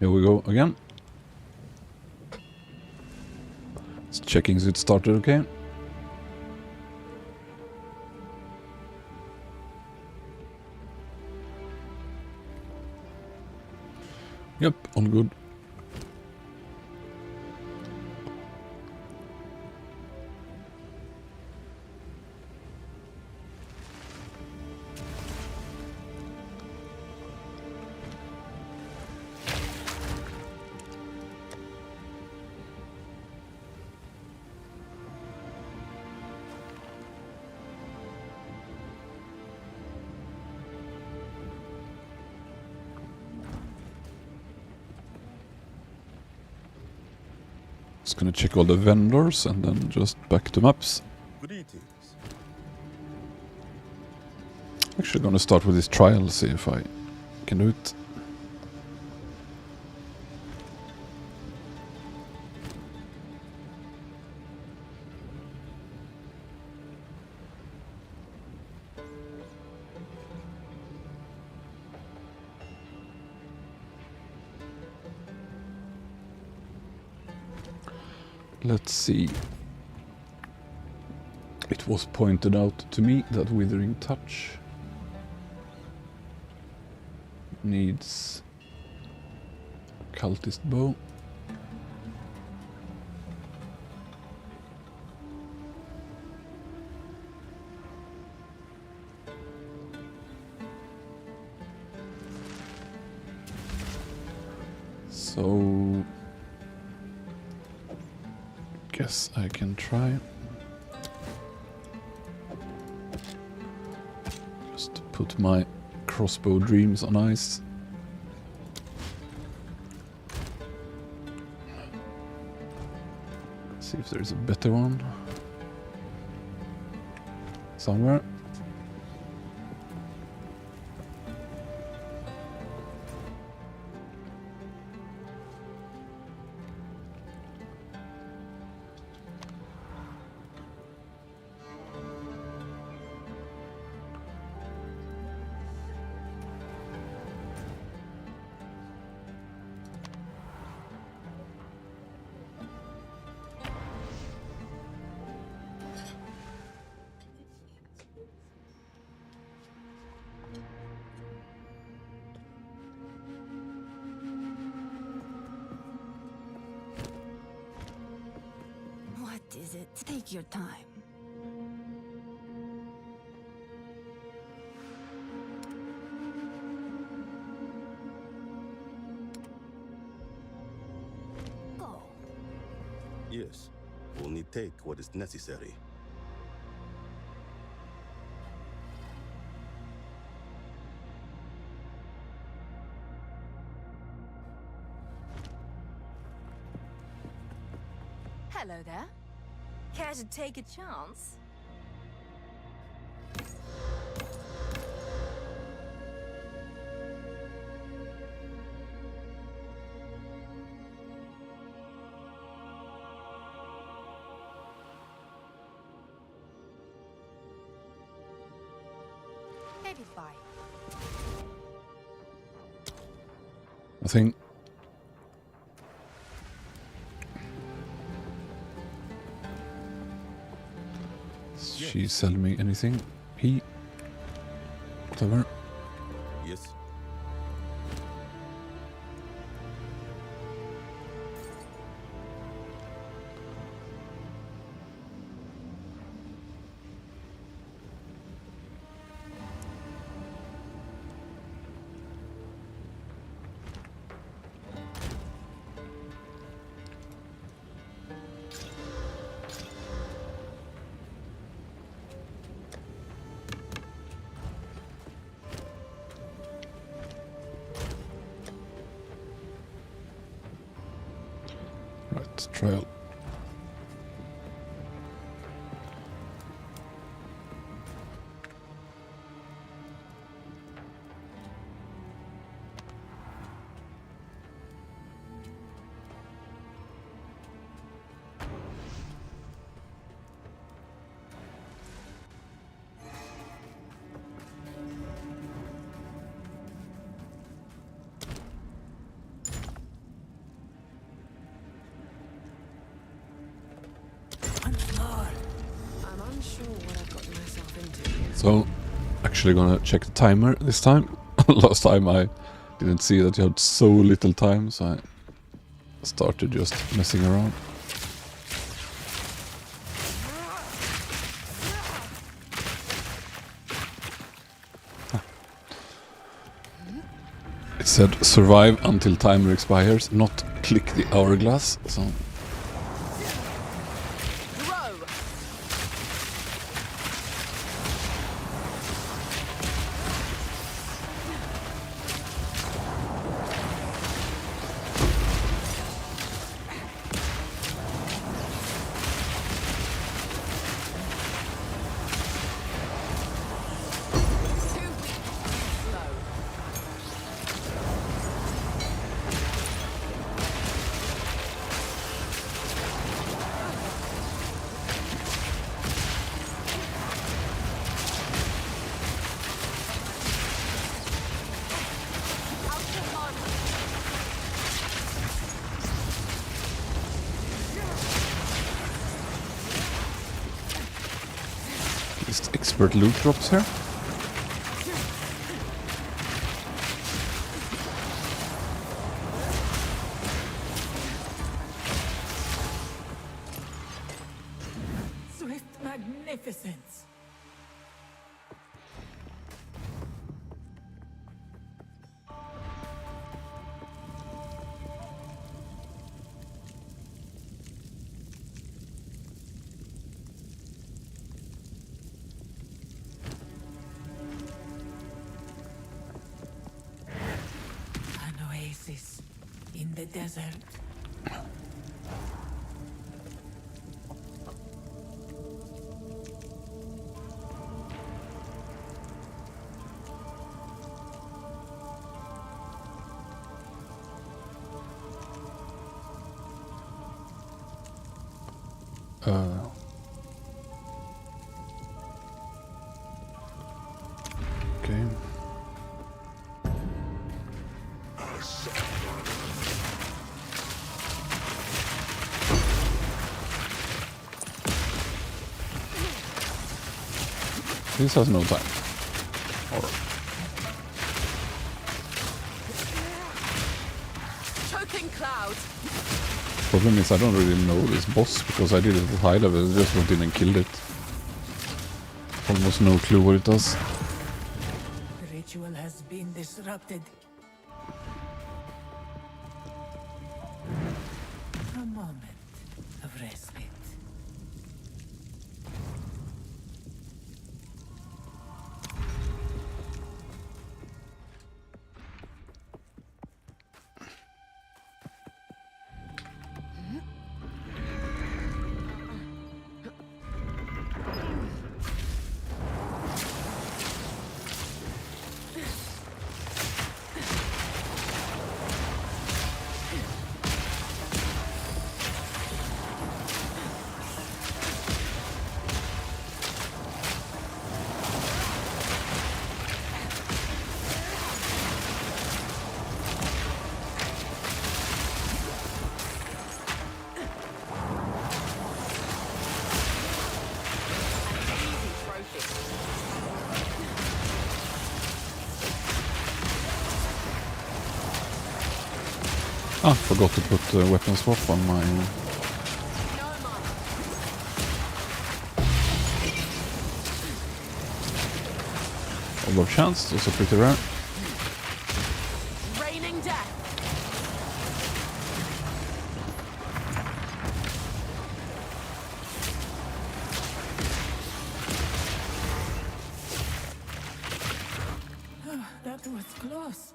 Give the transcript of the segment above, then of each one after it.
Here we go again. It's checking if it started okay. Yep, all good. Just gonna check all the vendors and then just back to maps. Greetings. Actually gonna start with this trial, see if I can do it. Let's see. It was pointed out to me that Withering Touch needs Cultist Bow. So guess I can try. Just put my crossbow dreams on ice. See if there's a better one somewhere. What is it? Take your time. Go. Yes, only take what is necessary. Hello there. Care to take a chance? Maybe bye. Nothing. She sell me anything? He. Whatever. Yes. Right, trial. So, actually gonna check the timer this time. Last time I didn't see that you had so little time, so I started just messing around. It said survive until timer expires, not click the hourglass, so... Expert loot drops here. Swift magnificence. An oasis in the desert. Okay. This has no time. Or Choking cloud. problem is I don't really know this boss because I did it at high level, I just went in and killed it. Almost no clue what it does. The ritual has been disrupted. A moment of respite. Ah, forgot to put weapon swap on my... All of chance, also pretty rare. Raining death. That was close.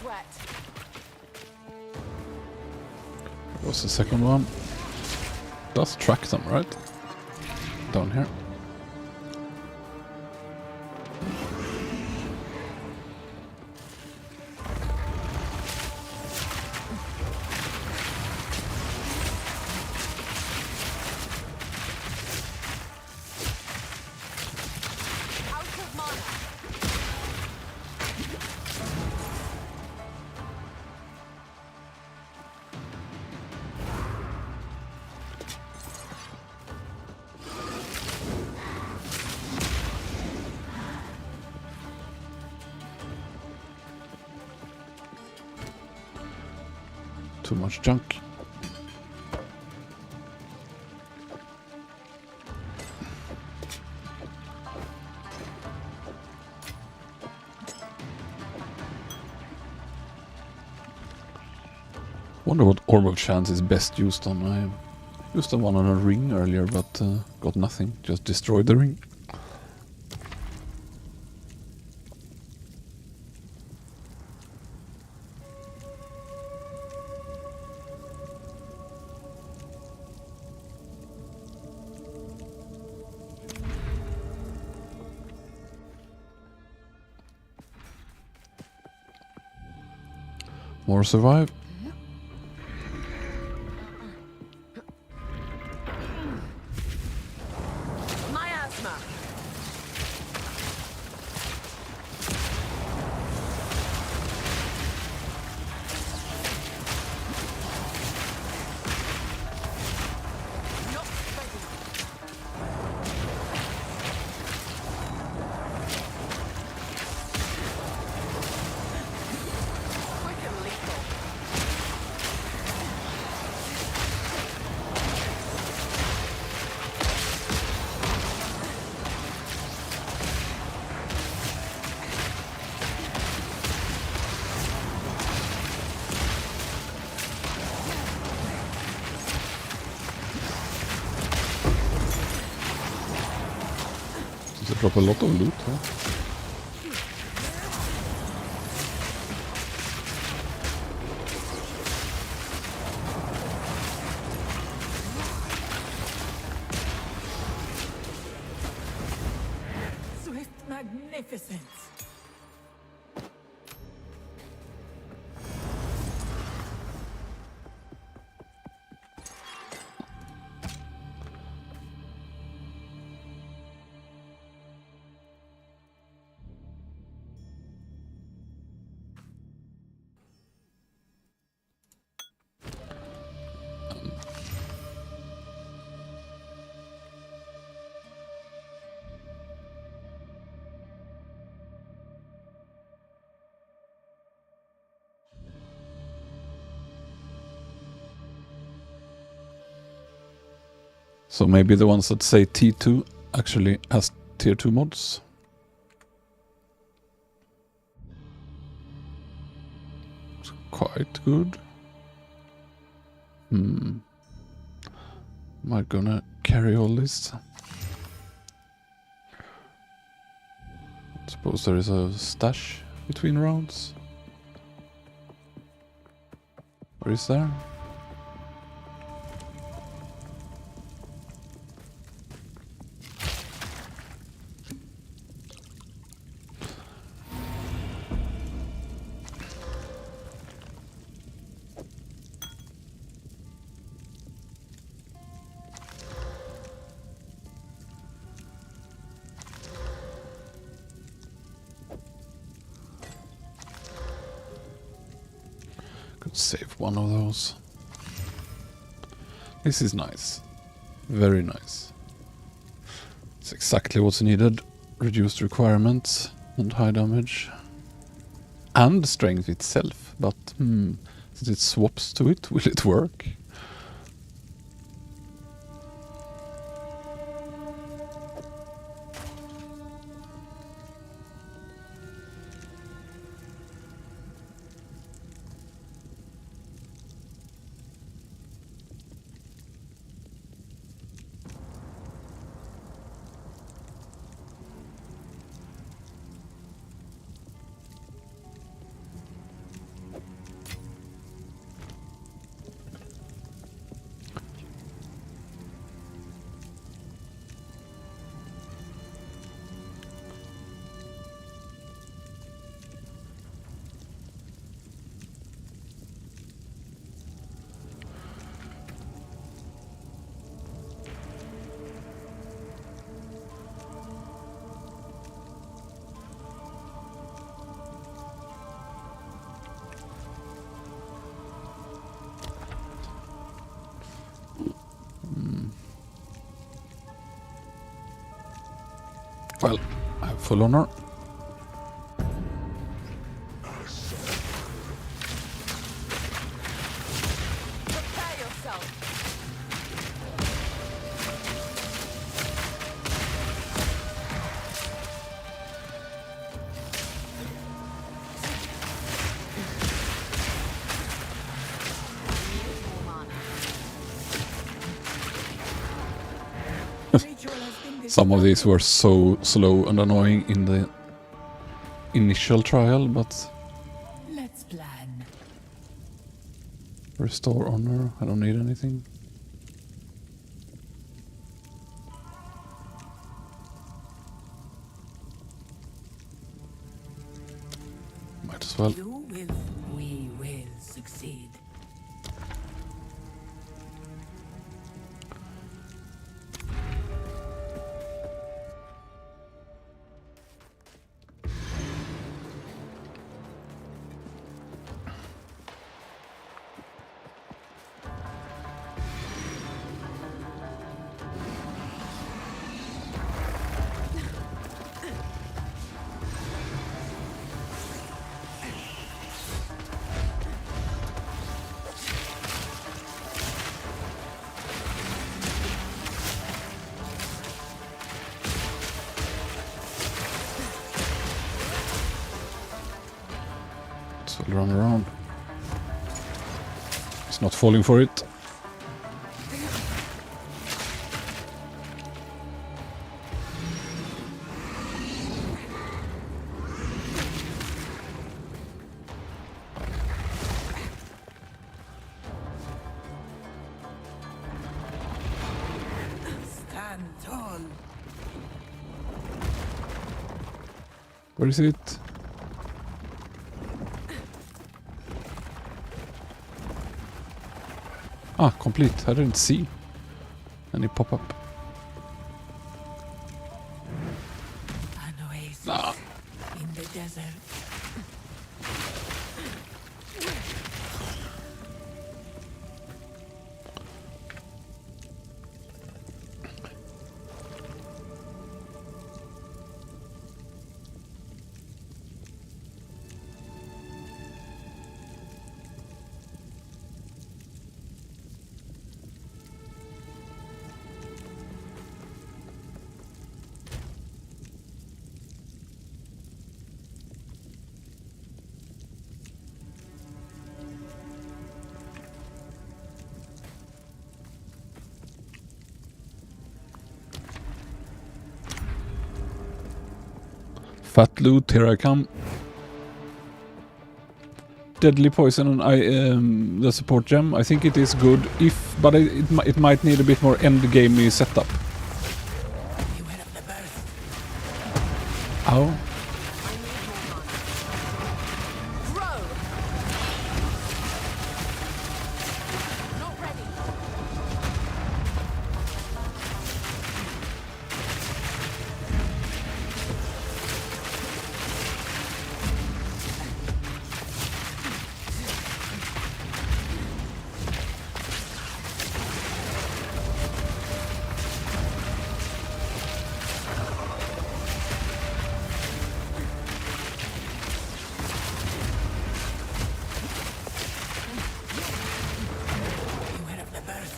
sweat. What's the second one? Does track them, right? Down here. Out of mana. Too much junk. Wonder what orb of chance is best used on. I used the one on a ring earlier, but got nothing. Just destroyed the ring. More survive. Miasma. Not ready. Quick and lethal. Does it drop a lot of loot, huh? Swift magnificence. So maybe the ones that say T2 actually has tier 2 mods. It's quite good. Am I gonna carry all this? Suppose there is a stash between rounds. Or is there? Could save one of those. This is nice. Very nice. It's exactly what's needed. Reduced requirements and high damage. And strength itself. But, since it swaps to it, will it work? Full honor. Prepare yourself. Some of these were so slow and annoying in the initial trial, but Let's plan. restore honor. I don't need anything. Might as well. You will. We will succeed. So I'll run around. He's not falling for it. Stand tall. Where is it? Ah, complete. I didn't see any pop up. An oasis Ah. in the desert. Fat loot, here I come. Deadly poison and the support gem. I think it is good if, but it might need a bit more endgamey setup. You went up the burst. Ow. Grow. Not ready. You went up the burst.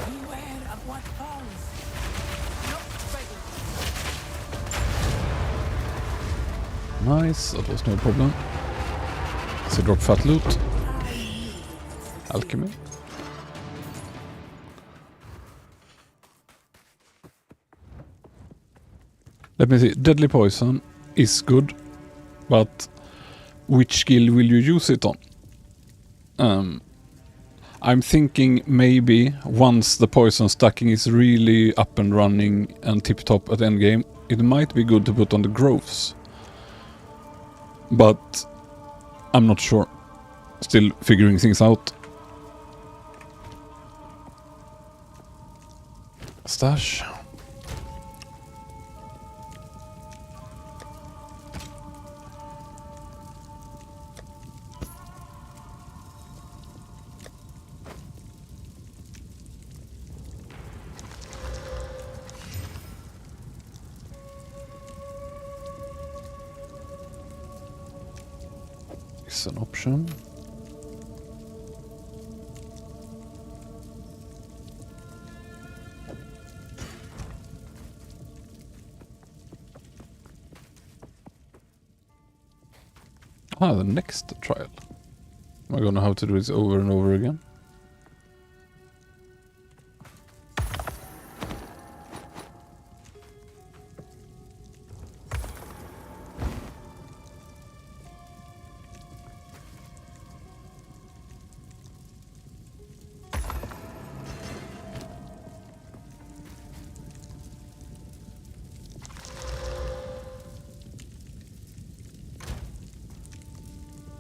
Beware of what falls. Not ready. Nice, that was no problem. So drop fat loot. Alchemy. Let me see. Deadly poison is good, but which skill will you use it on? I'm thinking maybe once the poison stacking is really up and running and tip-top at endgame, it might be good to put on the growths. But I'm not sure. Still figuring things out. Stash. is an option. Ah, the next trial. Am I gonna have to do this over and over again?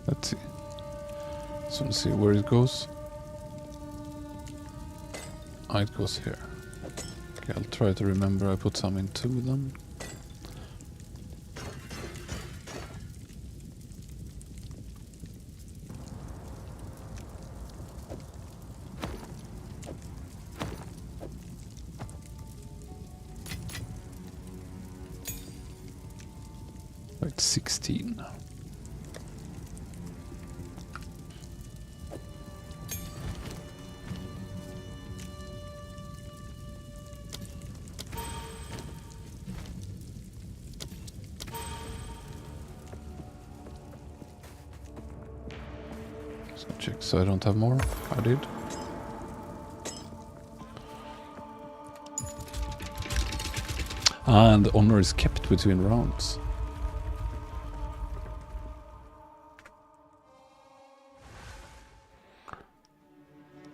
Let's see. So let's see where it goes. Ah, it goes here. Okay, I'll try to remember I put some into them. Like 16. Check so I don't have more. I did. Ah, and the honor is kept between rounds.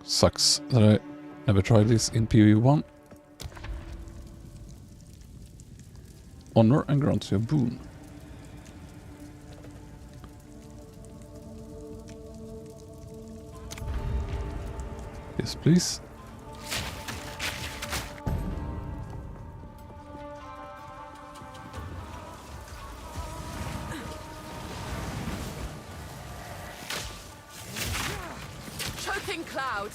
Sucks that I never tried this in POE1. Honor and grants you a boon. Yes, please. Choking cloud.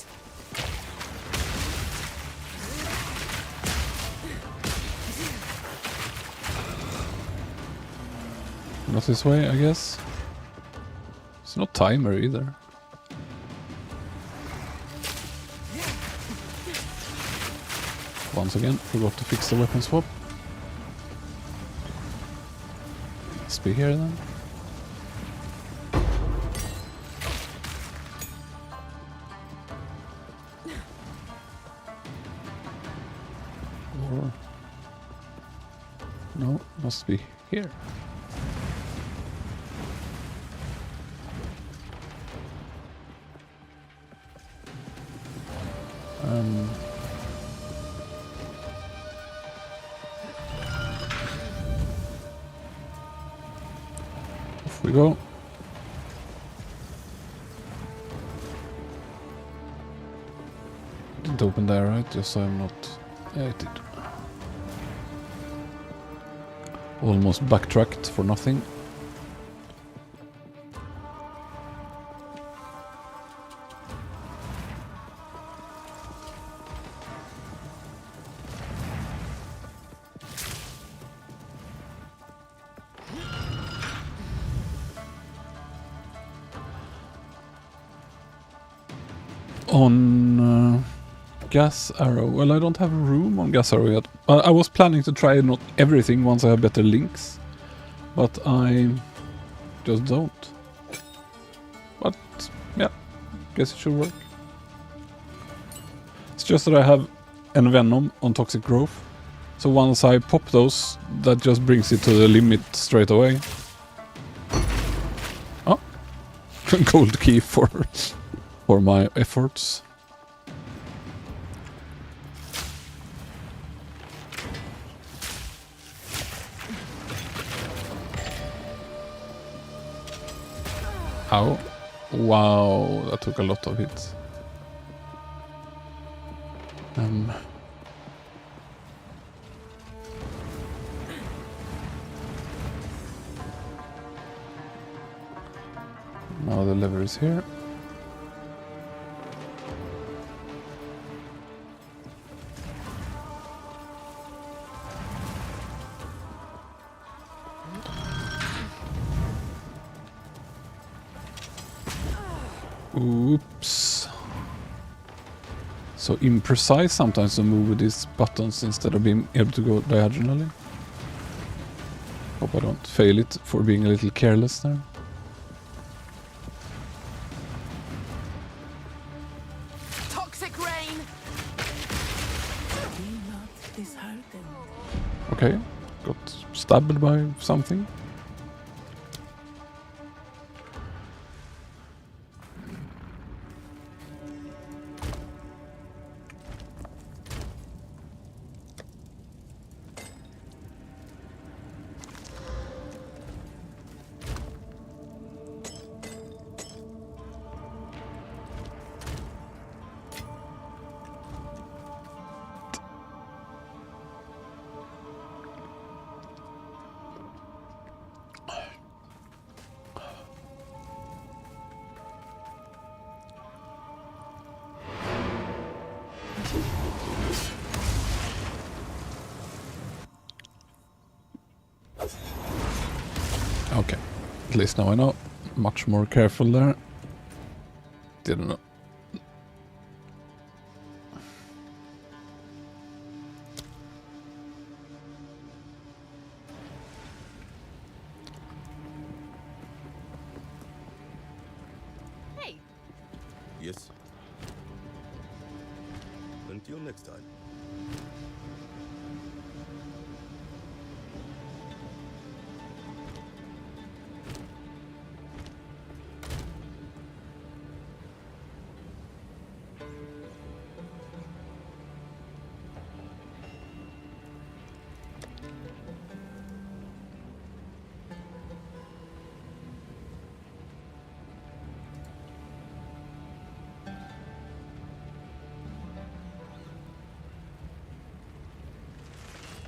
Not this way, I guess. It's not timer either. Once again, forgot to fix the weapon swap. Let's be here then. Or... no, must be here. Off we go. Didn't open there, right? Just so I'm not... yeah, it did. Almost backtracked for nothing. On gas arrow. Well, I don't have room on gas arrow yet. I was planning to try not everything once I have better links, but I just don't. But yeah, guess it should work. It's just that I have Envenom on toxic growth, so once I pop those, that just brings it to the limit straight away. Oh, gold key for my efforts. Ow. Wow, that took a lot of hits. Now the lever is here. Oops. So imprecise sometimes to move with these buttons instead of being able to go diagonally. Hope I don't fail it for being a little careless there. Toxic rain. Be not disheartened. Okay, got stabbed by something. Okay, at least now I know. Much more careful there. Didn't know. Hey, Yes. Until next time.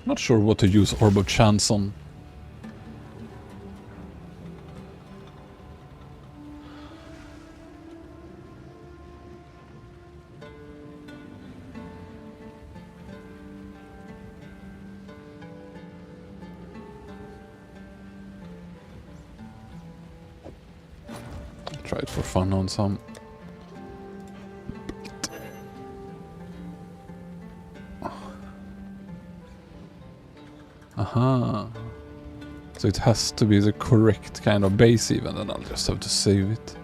Not sure what to use Orb of Chance on. Try it for fun on some. Aha. So it has to be the correct kind of base even, and I'll just have to save it.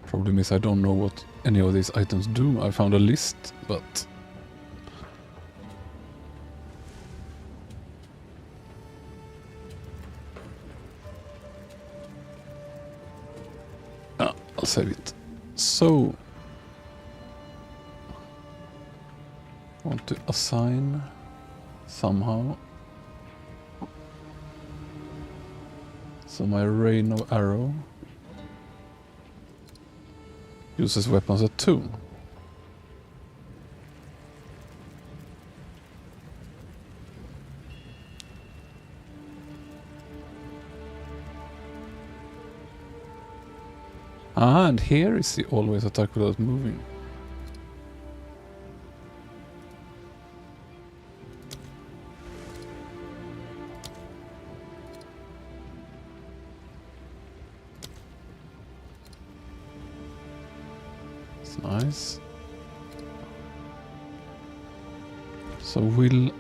Problem is I don't know what any of these items do. I found a list, but... I'll save it. So... want to assign somehow. So my rain of arrow uses weapons at 2. Ah, and here is the always attack without moving. It's nice. So we'll...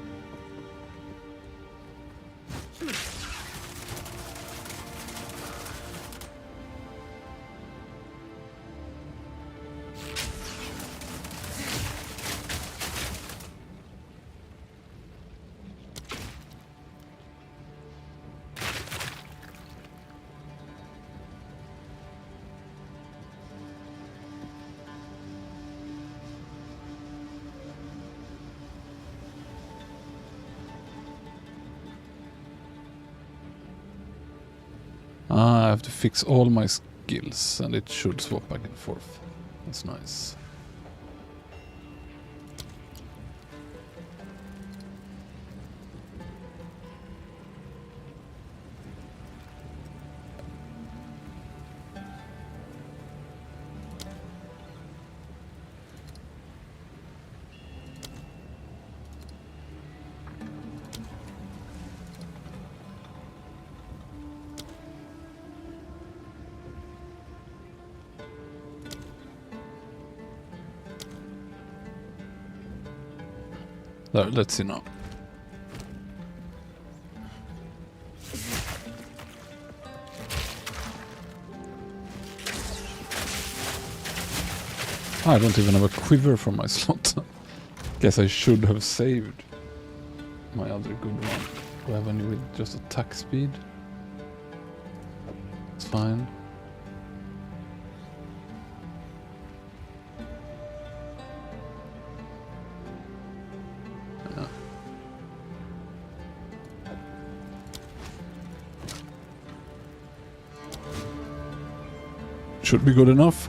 I have to fix all my skills and it should swap back and forth. That's nice. There, let's see now. I don't even have a quiver for my slot. Guess I should have saved my other good one. Do I have any with just attack speed? It's fine. Should be good enough.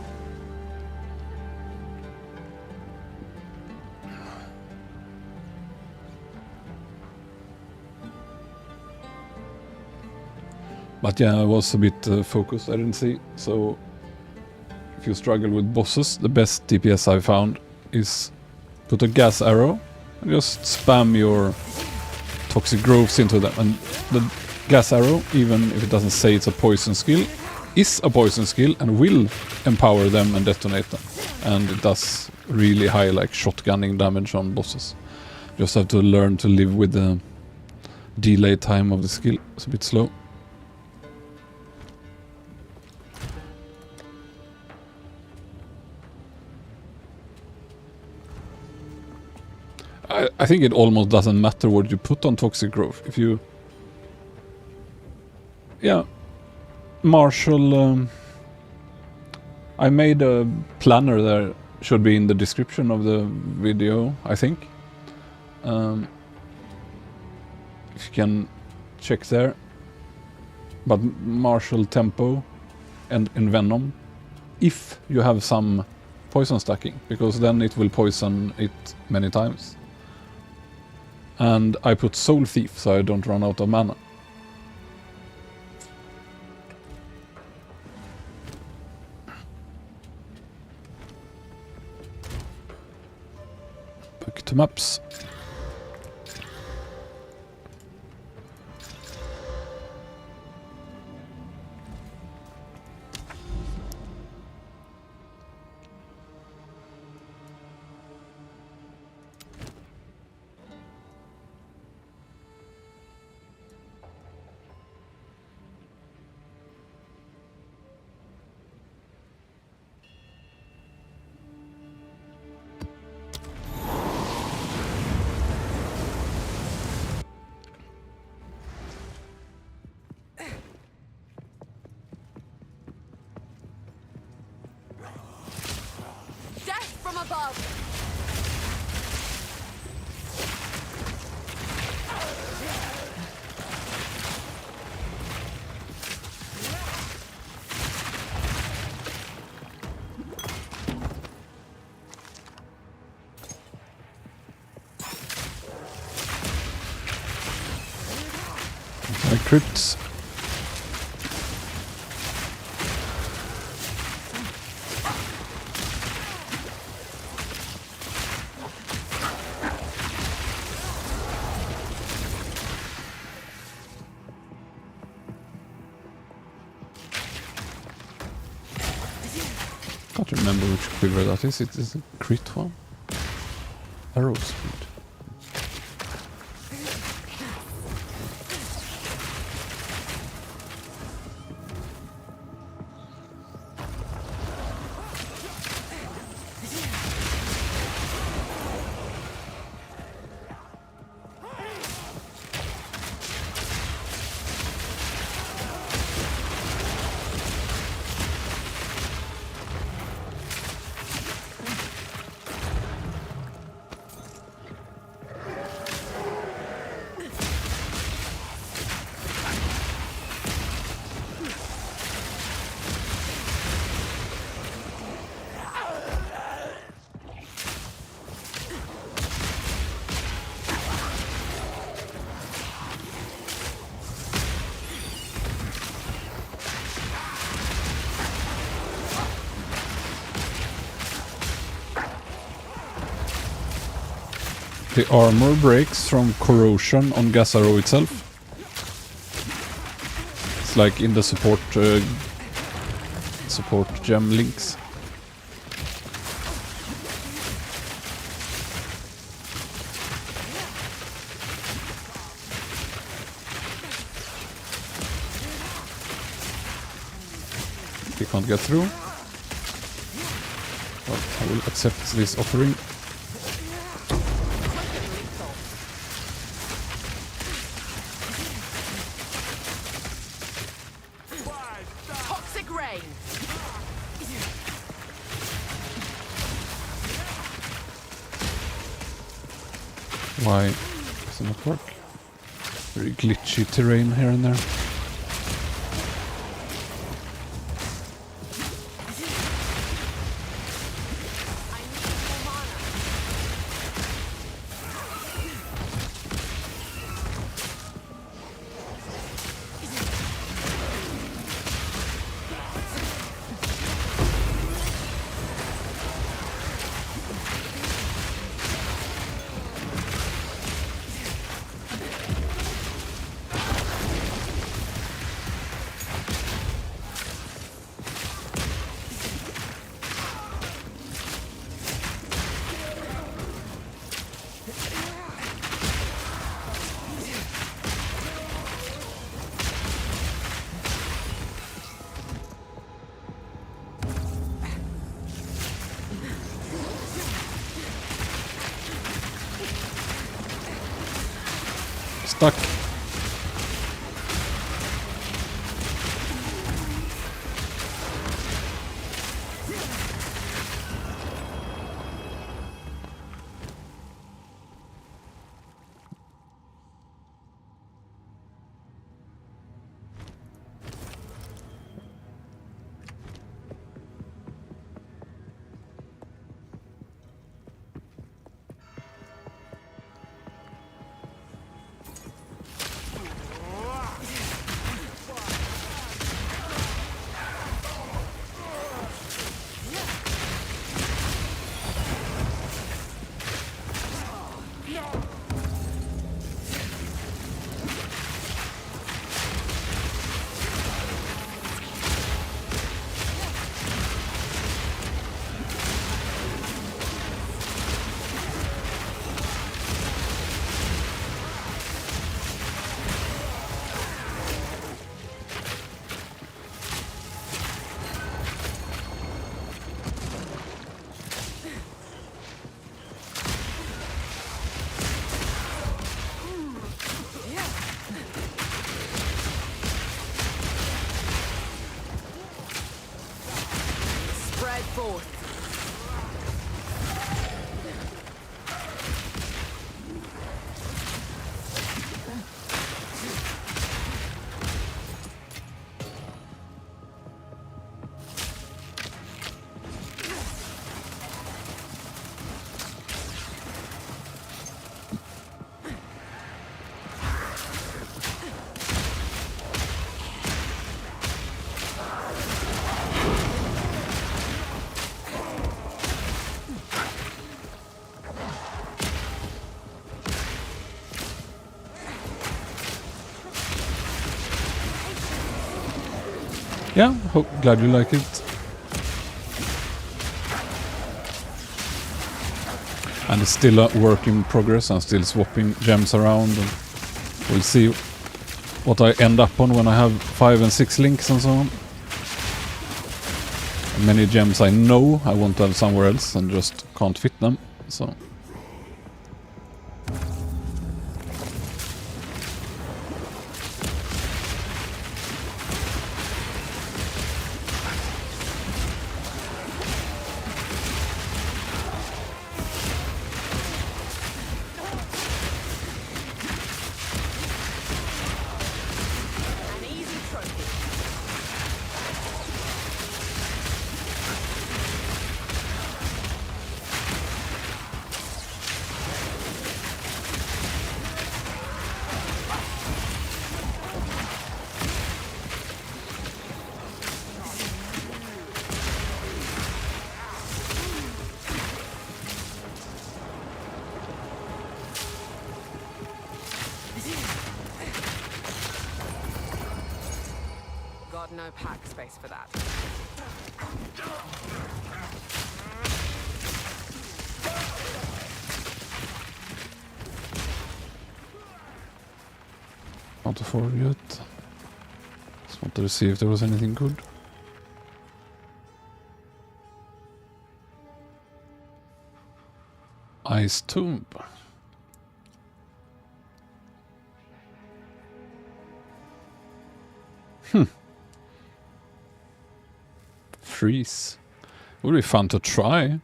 But yeah, I was a bit focused, I didn't see. So if you struggle with bosses, the best DPS I found is put a gas arrow and just spam your toxic growths into them. And the gas arrow, even if it doesn't say it's a poison skill, is a poison skill and will empower them and detonate them. And it does really high like shotgunning damage on bosses. Just have to learn to live with the delay time of the skill. It's a bit slow. I think it almost doesn't matter what you put on toxic growth. If you... Yeah. Marshall... I made a planner there. Should be in the description of the video, I think. If you can check there. But Marshall tempo and in Venom. If you have some poison stacking. Because then it will poison it many times. And I put Soul Thief so I don't run out of mana. Back to maps. My crits. can't remember which quiver that is. It is a crit one. Arrow speed. The armor breaks from corrosion on gas arrow itself. It's like in the support gem links. He can't get through. Well, I will accept this offering. Why does it not work? Very glitchy terrain here and there. Stuck. Yeah, glad you like it. And it's still a work in progress. I'm still swapping gems around. And we'll see what I end up on when I have 5 and 6 links and so on. Many gems I know I want to have somewhere else and just can't fit them. So An easy trophy. Got no pack space for that. not afford yet. Just wanted to see if there was anything good. Ice Tomb. Freeze. Would be fun to try.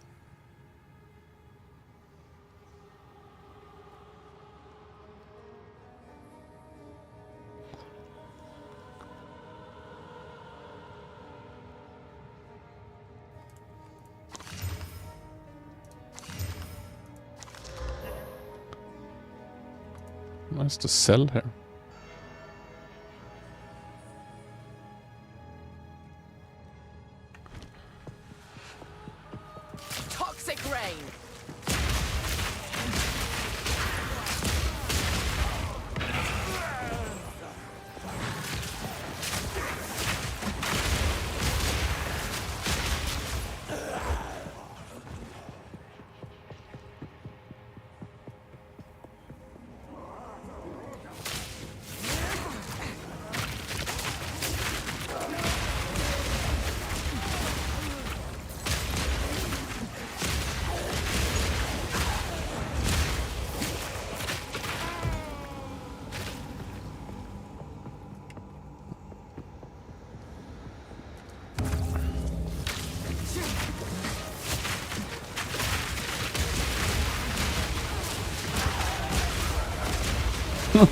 Nice to sell here. Toxic rain.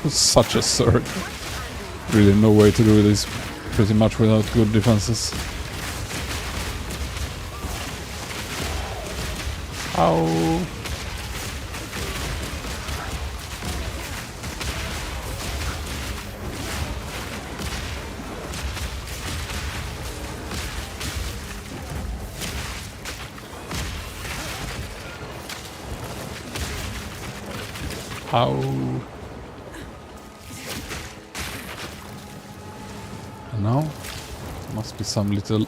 Such a surge. Really no way to do this pretty much without good defenses. Ow. Ow. And now, must be some little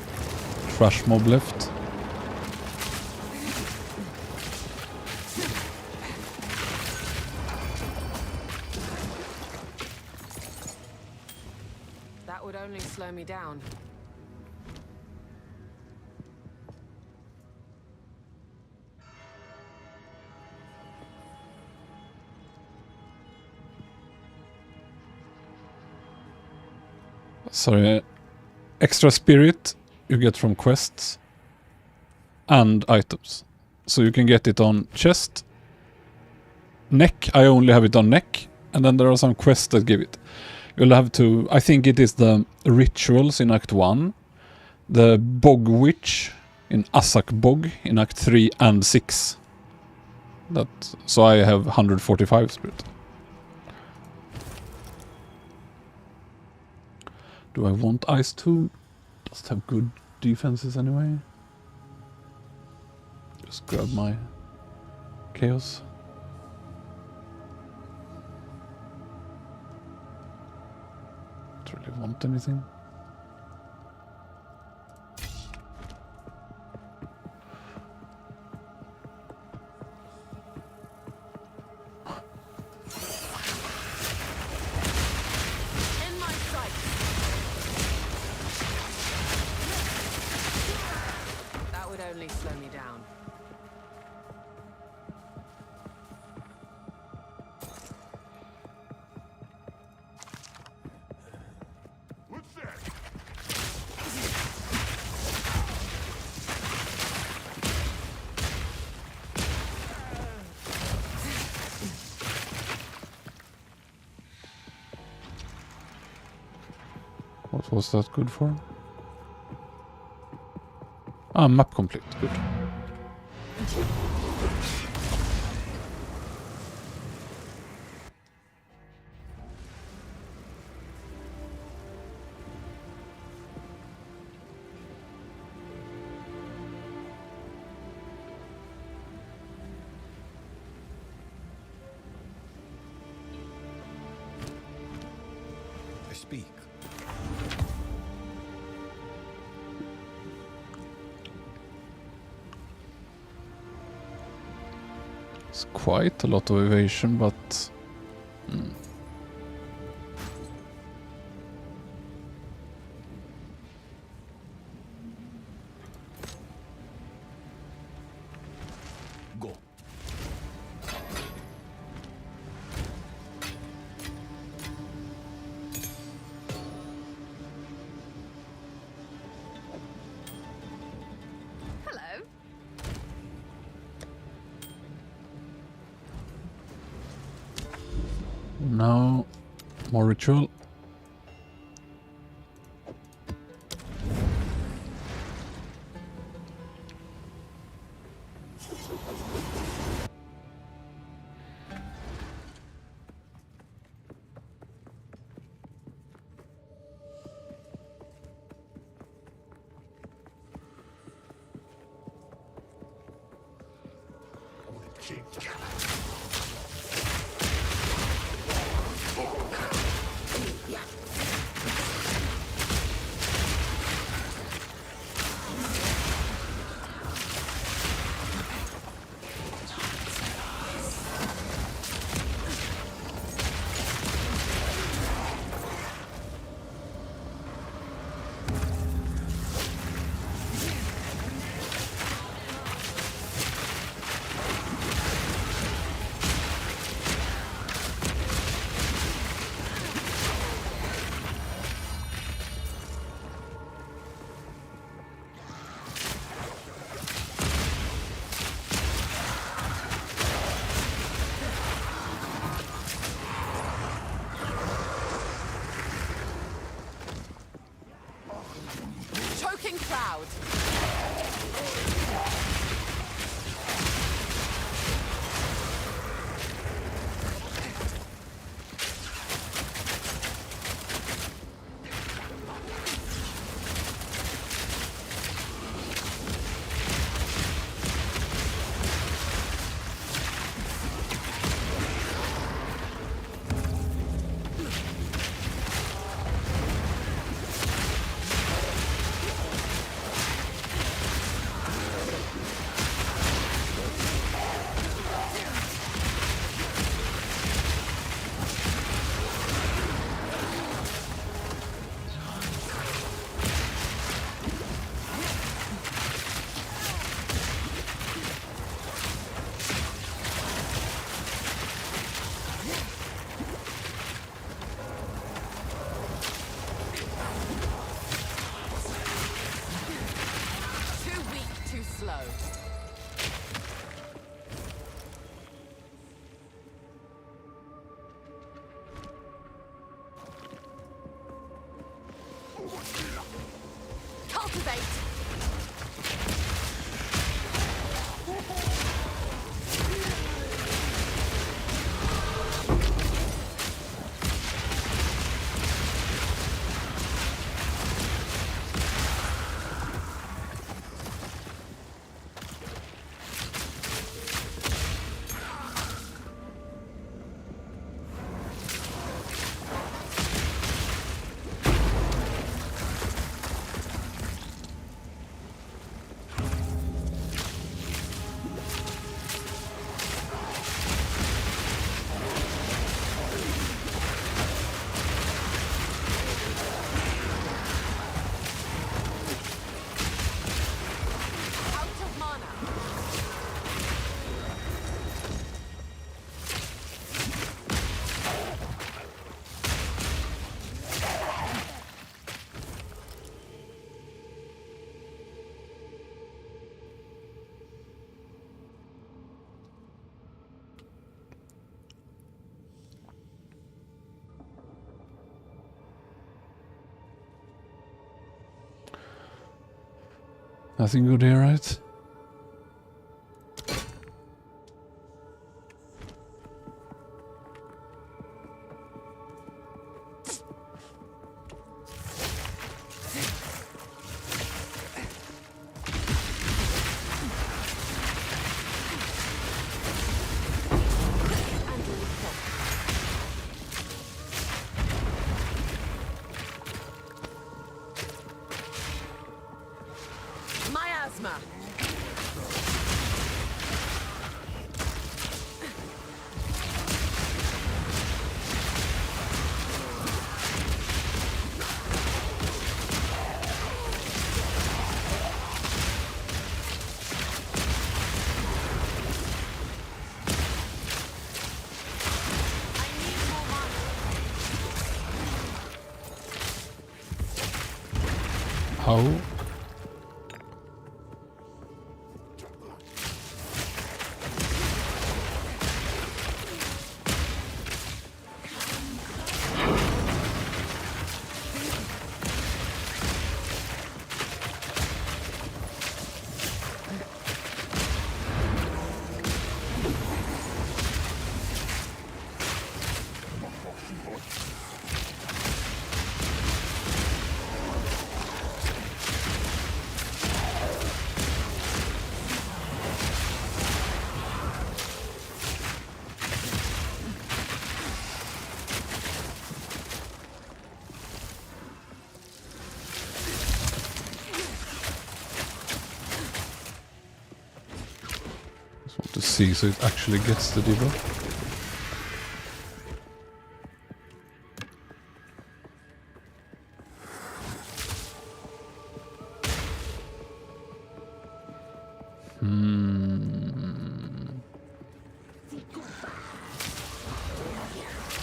trash mob left. That would only slow me down. Sorry, extra spirit you get from quests and items. So you can get it on chest, neck. I only have it on neck, and then there are some quests that give it. You'll have to, I think it is the rituals in Act 1, the Bog Witch in Asak Bog in Act 3 and 6. So I have 145 spirit. Do I want Ice Tomb? Just have good defenses anyway. Just grab my chaos. Don't really want anything. What was that good for? Ah, map complete. Good. I speak. It's quite a lot of evasion, but... Go. Hello. Now, more ritual. Choking cloud. Too weak, too slow. Cultivate. Nothing good here, right? Miasma. How? Just want to see so it actually gets the debuff.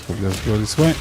Probably have to go this way.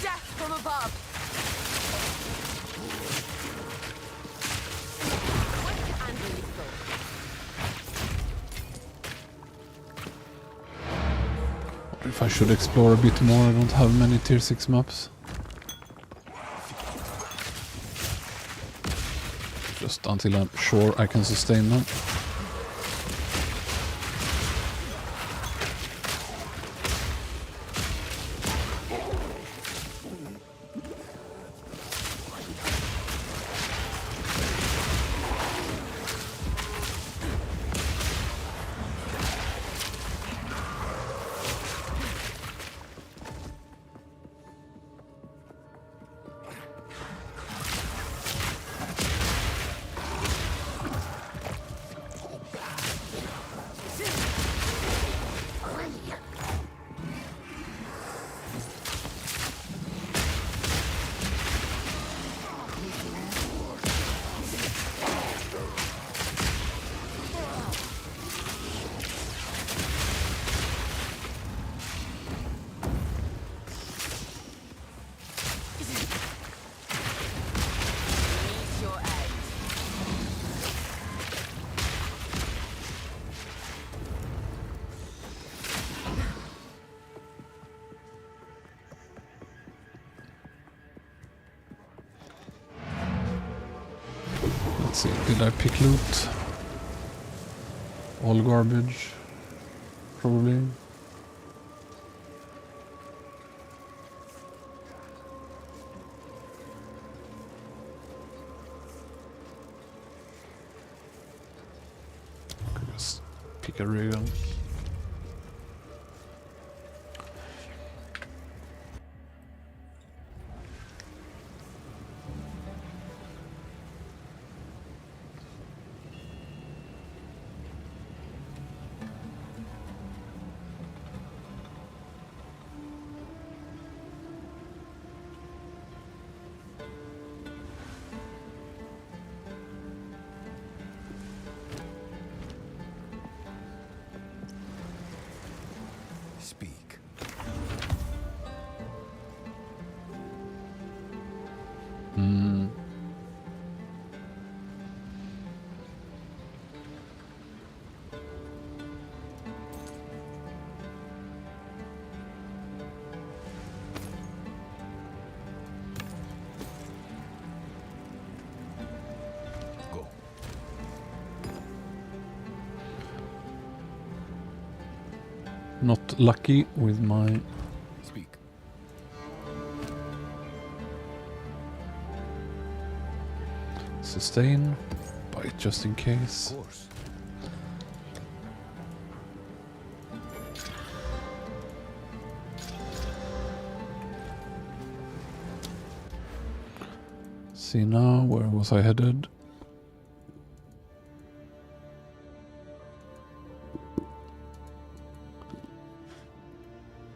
Death from above. Quick and lethal. If I should explore a bit more, I don't have many tier 6 maps. Just until I'm sure I can sustain them. Let's see, did I pick loot? All garbage? Probably. Could just pick a ray gun. Speak. Hmm. Go. Not lucky with my Speak. sustain. Bite just in Of case. course. See now, where was I headed?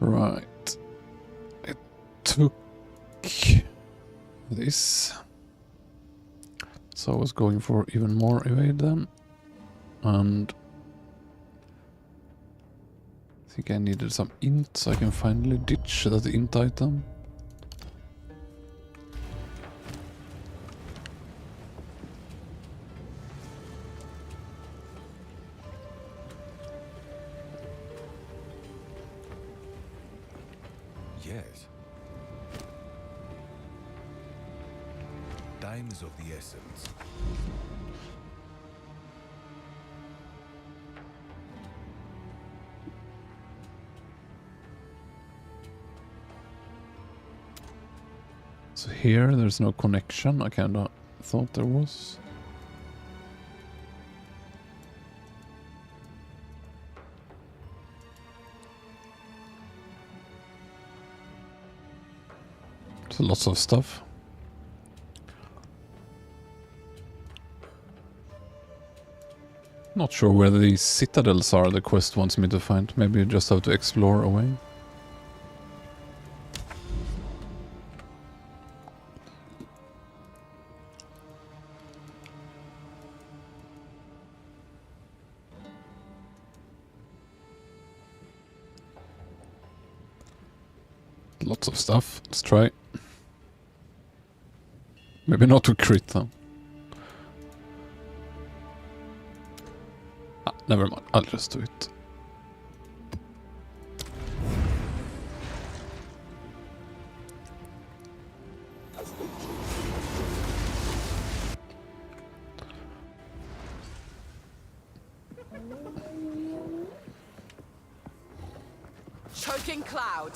Right. It took this. So I was going for even more evade then. And I think I needed some int so I can finally ditch that int item. Yes. Time is of the essence. So here there's no connection. I kinda thought there was. So lots of stuff. Not sure where these citadels are the quest wants me to find. Maybe you just have to explore away. Lots of stuff. Let's try. Maybe not to crit though. Ah, never mind. I'll just do it. Choking cloud.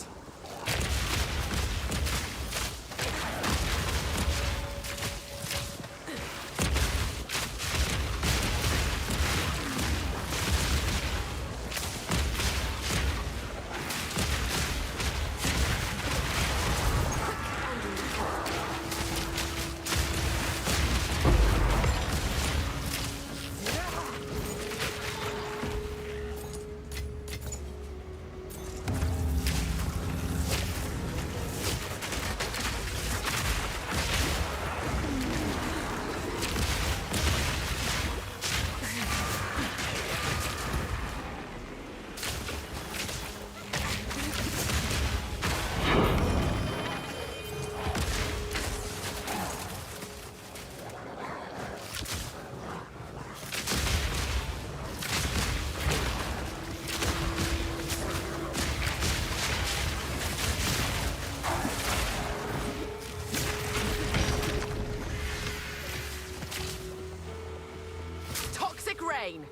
insane.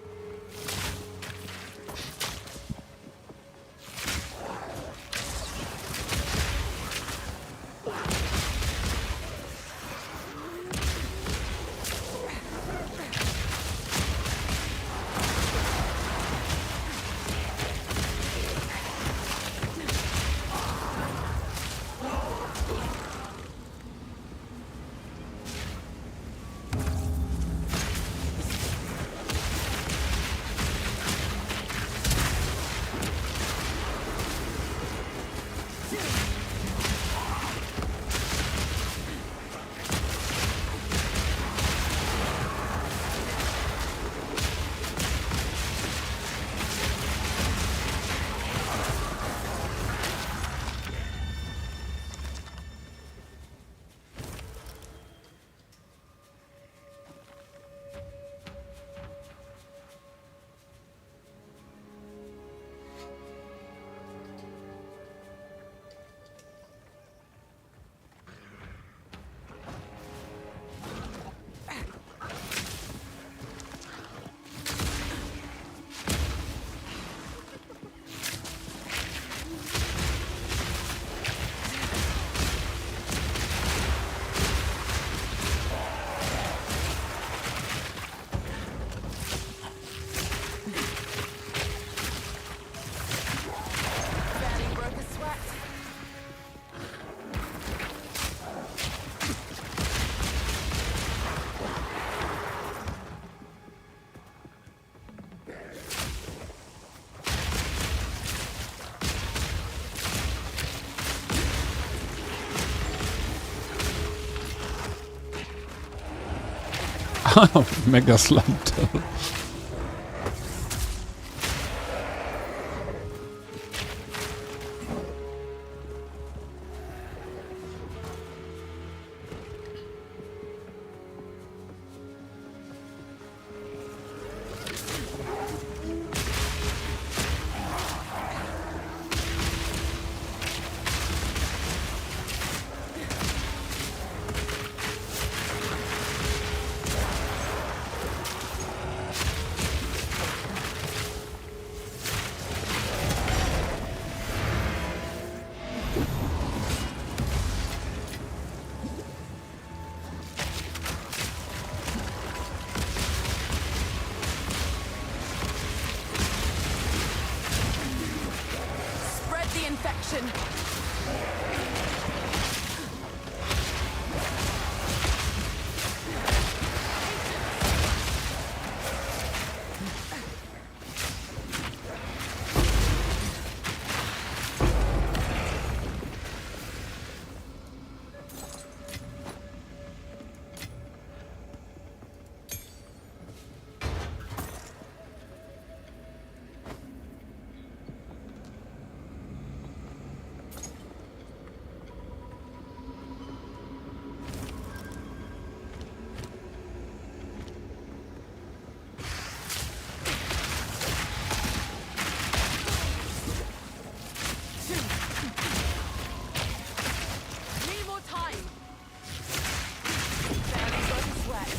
Barely broke a sweat. Mega slumped. Spread the infection. Need more time. Barely broke a sweat.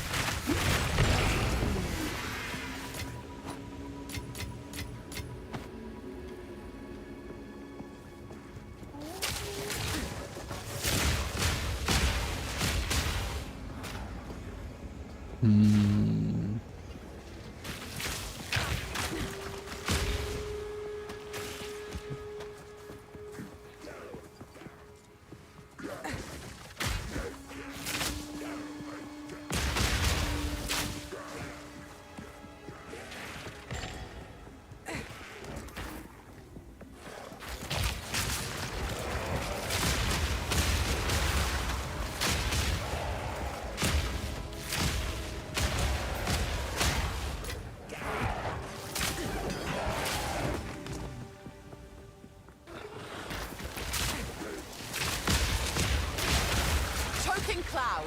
Choking cloud.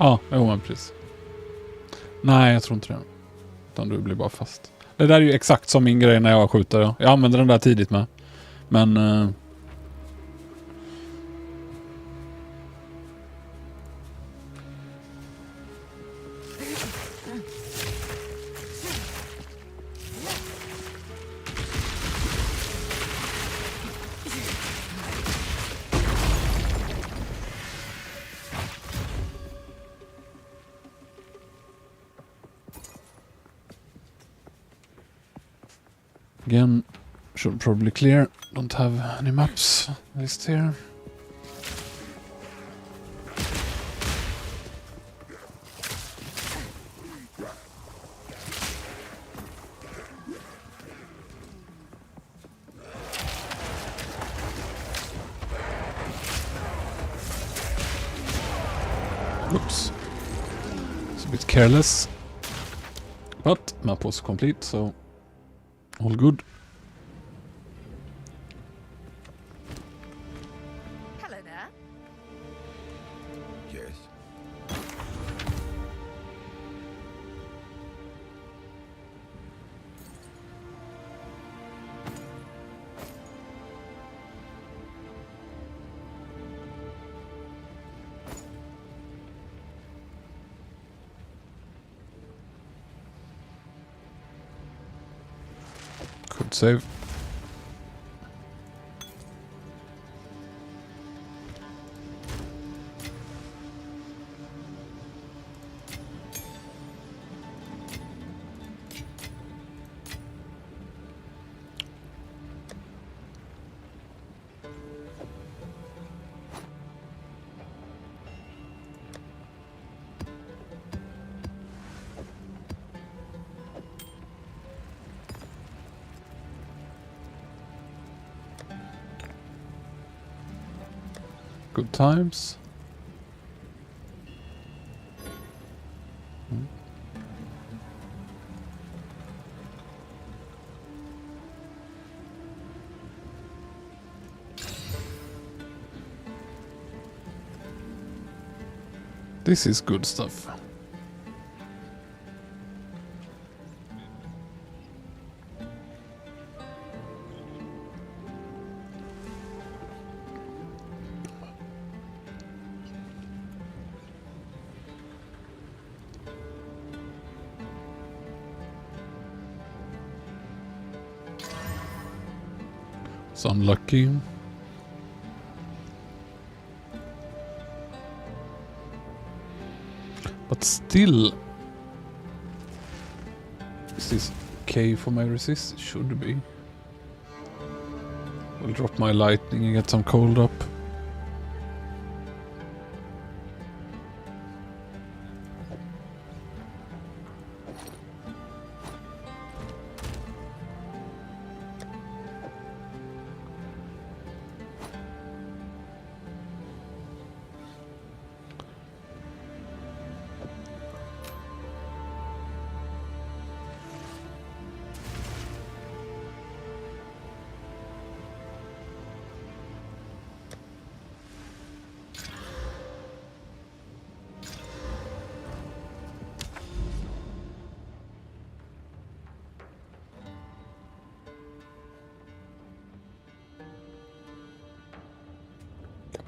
Ja, jo men precis. Nej, jag tror inte det. Utan du blir bara fast. Det där är ju exakt som min grej när jag skjuter. Ja. Jag använder den där tidigt med. Men... Again, should probably clear. Don't have any maps list here. Oops. It's a bit careless. But map was complete, so all good. Hello there. Yes. Could save. Good times. This is good stuff. It's unlucky. But still, is this okay for my resist? It should be. We'll drop my lightning and get some cold up.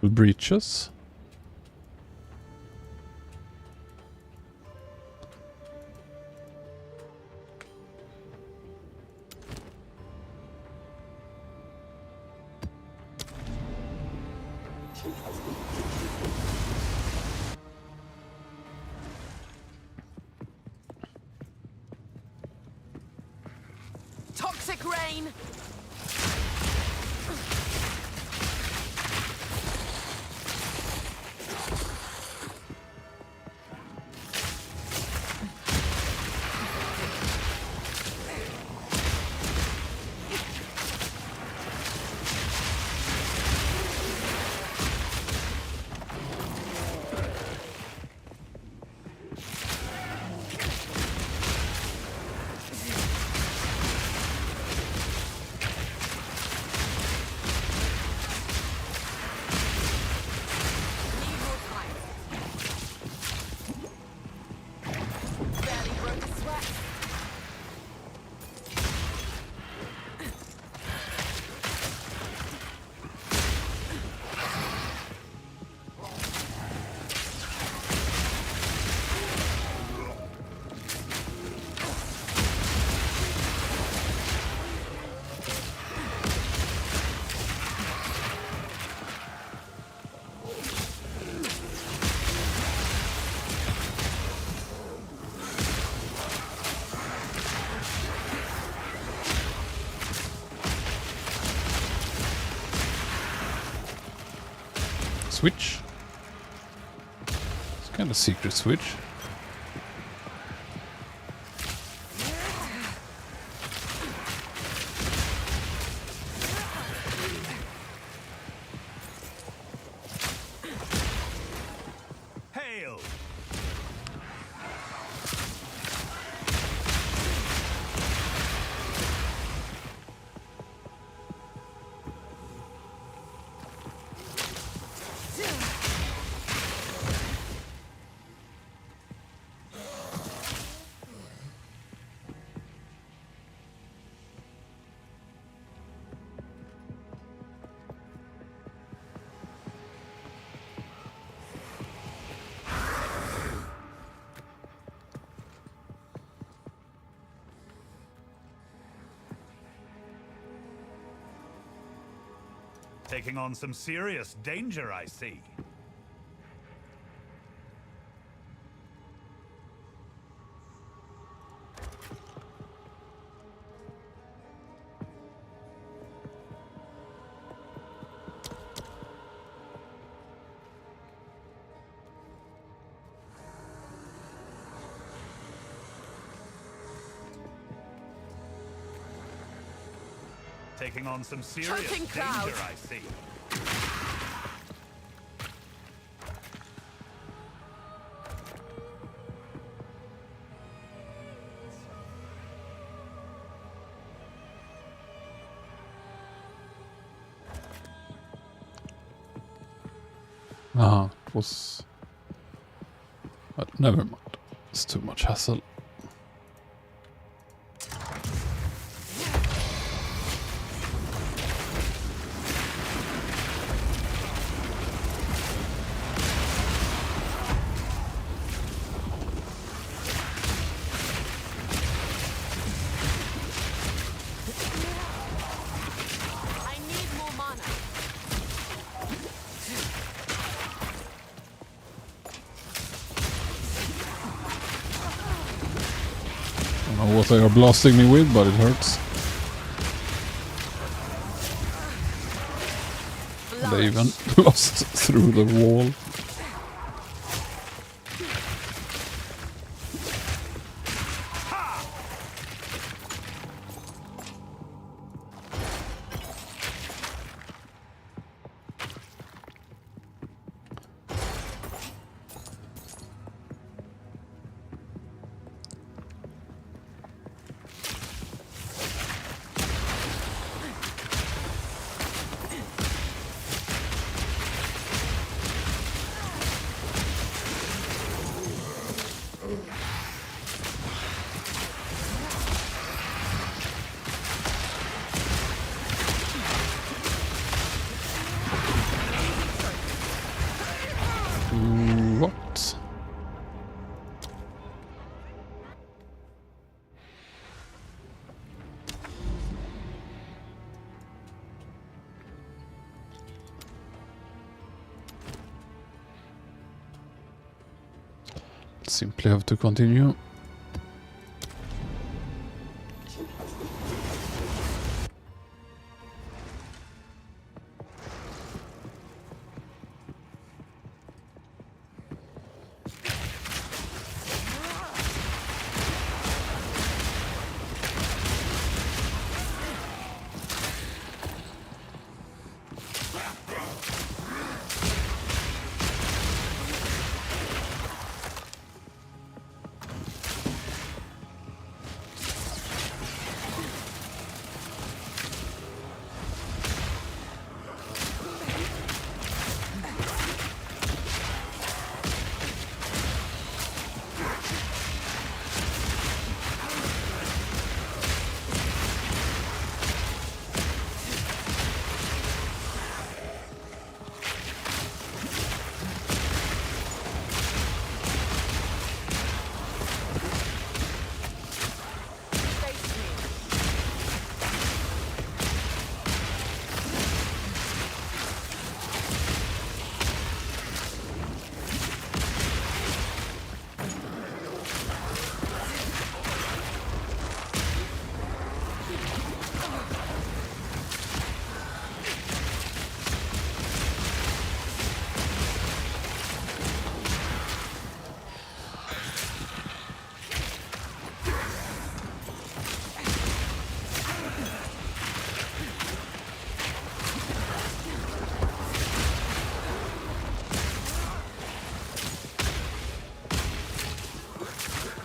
Couple breaches. Toxic rain! switch. It's kind of secret switch. Hail! Taking on some serious danger, I see. Taking on some serious Choking danger, cloud. I see. It was... But never mind. It's too much hassle. I need more mana. I don't know what they are blasting me with, but it hurts. They even blast through the wall. What? Simply have to continue.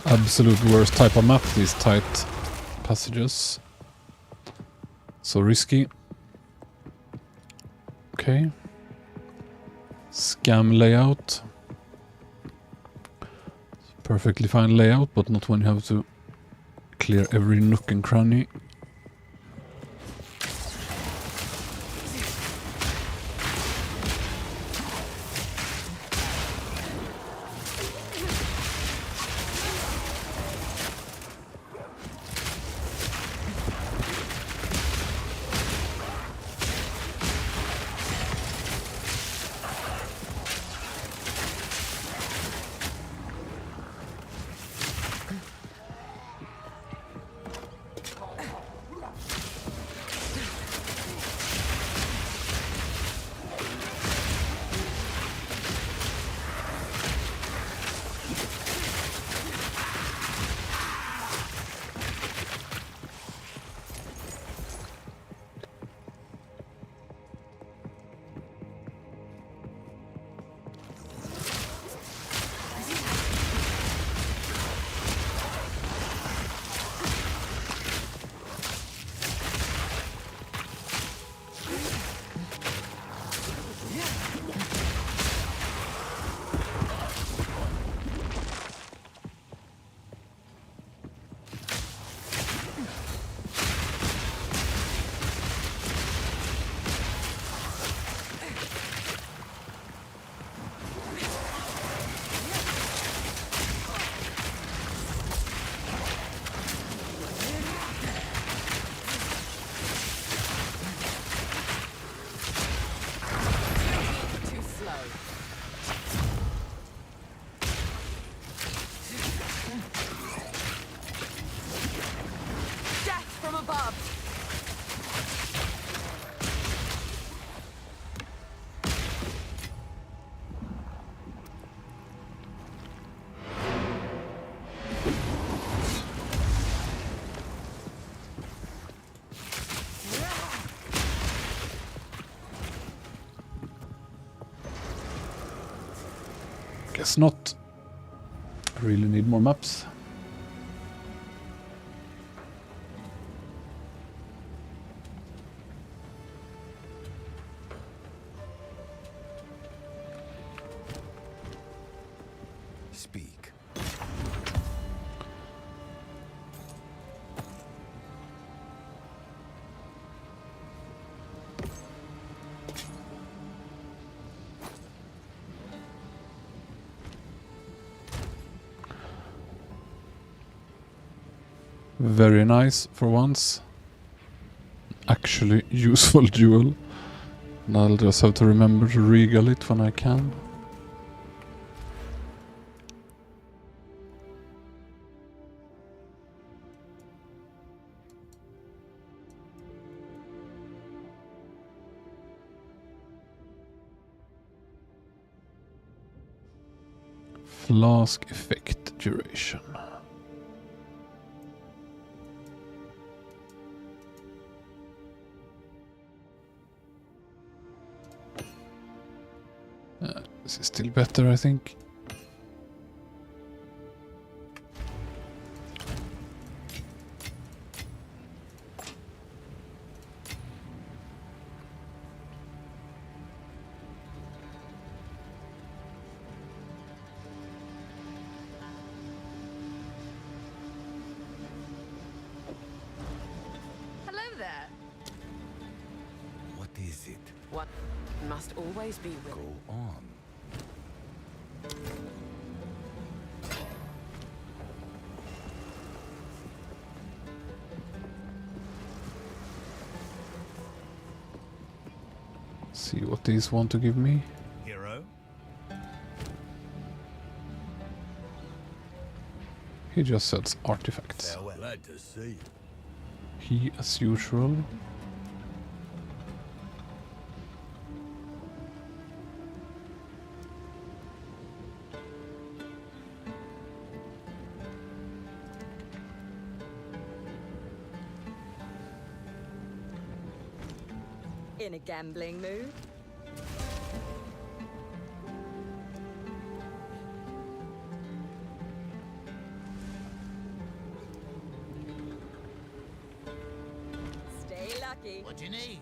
Absolute worst type of map, these tight passages. So risky. Okay. Scam layout. Perfectly fine layout, but not when you have to clear every nook and cranny. Too slow. Death from above. Guess not. I really need more maps. Speak. Very nice for once. Actually useful jewel. And I'll just have to remember to regal it when I can. Flask effect duration. This is still better, I think. Hello there. What is it? One must always be with. Go on. See what these want to give me. Hero? He just sells artifacts. Farewell. Glad to see you. He, as usual. In a gambling mood? lucky. What do you need?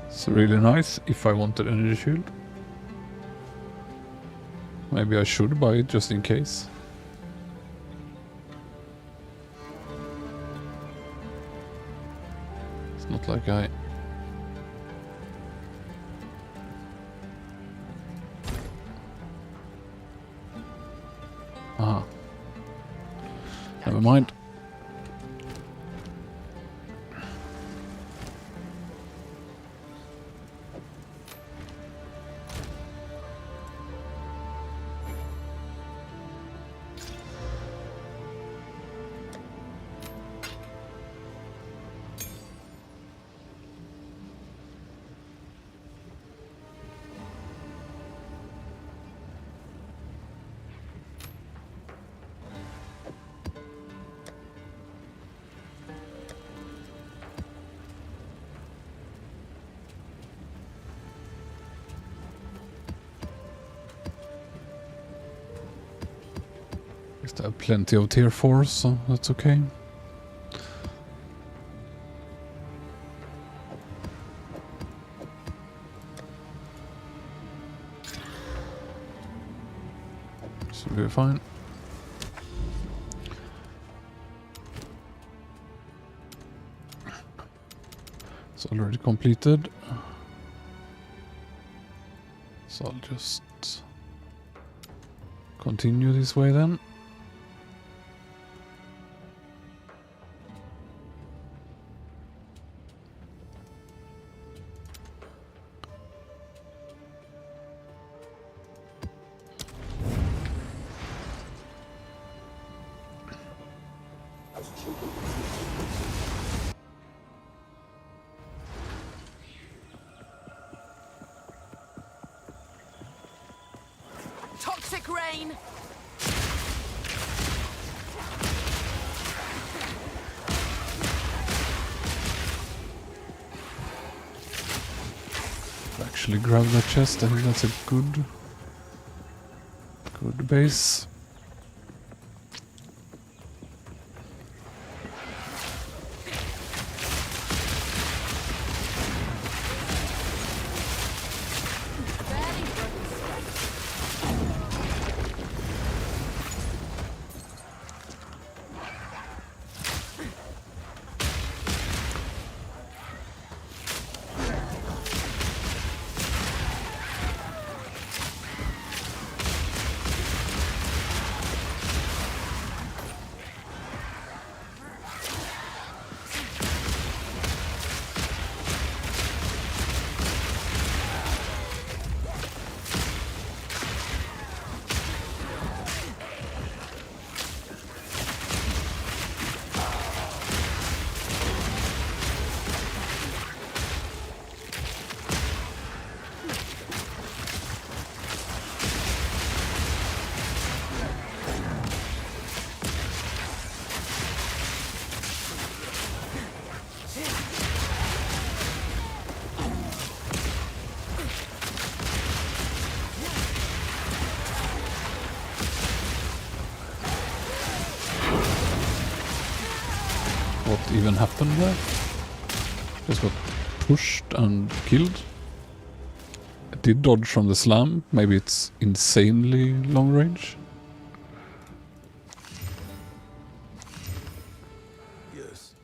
It's really nice if I wanted energy shield. Maybe I should buy it just in case. It's not like I... Aha. Never mind. I still have plenty of tier 4s, so that's okay. Should be fine. It's already completed. So I'll just continue this way then. Toxic rain. Actually grab that chest. I think that's a good base. What even happened there? Just got pushed and killed. I did dodge from the slam. Maybe it's insanely long range. Yes.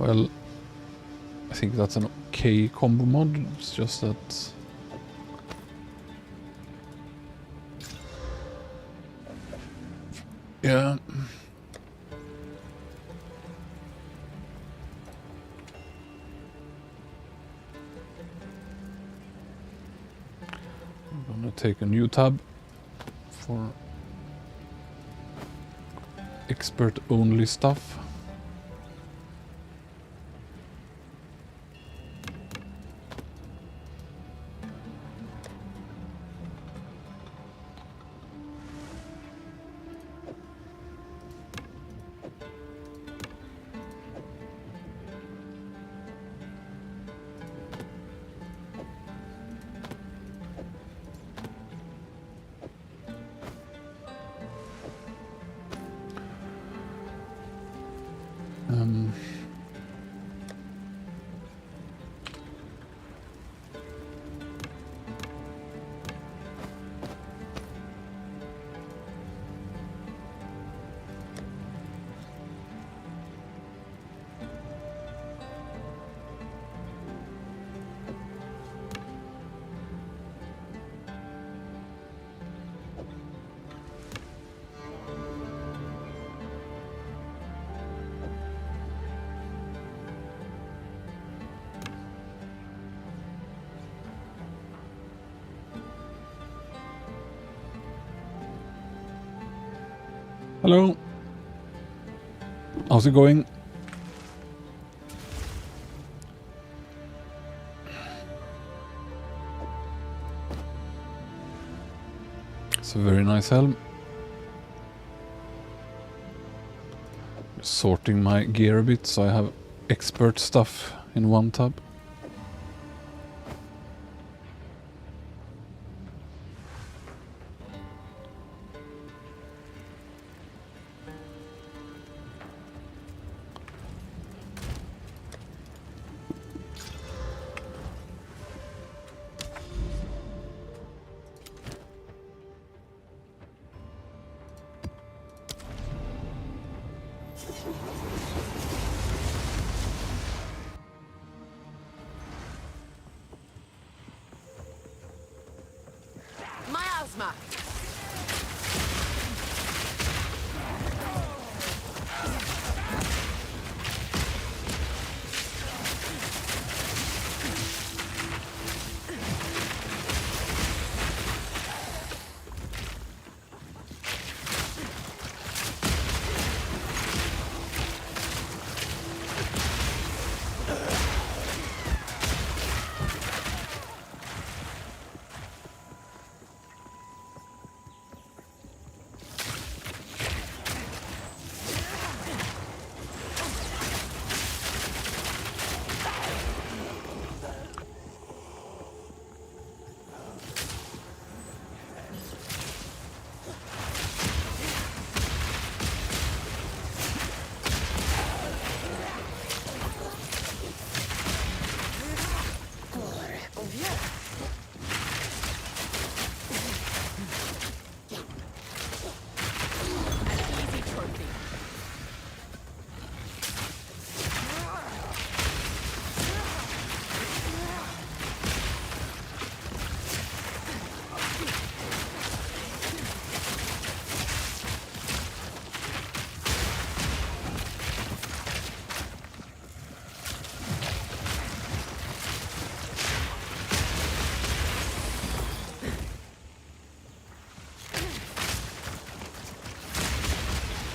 Well, I think that's an okay combo mod. It's just that... Yeah. I'm gonna take a new tab for expert only stuff. Hello. How's it going? It's a very nice helm. Just sorting my gear a bit so I have expert stuff in one tab. Miasma.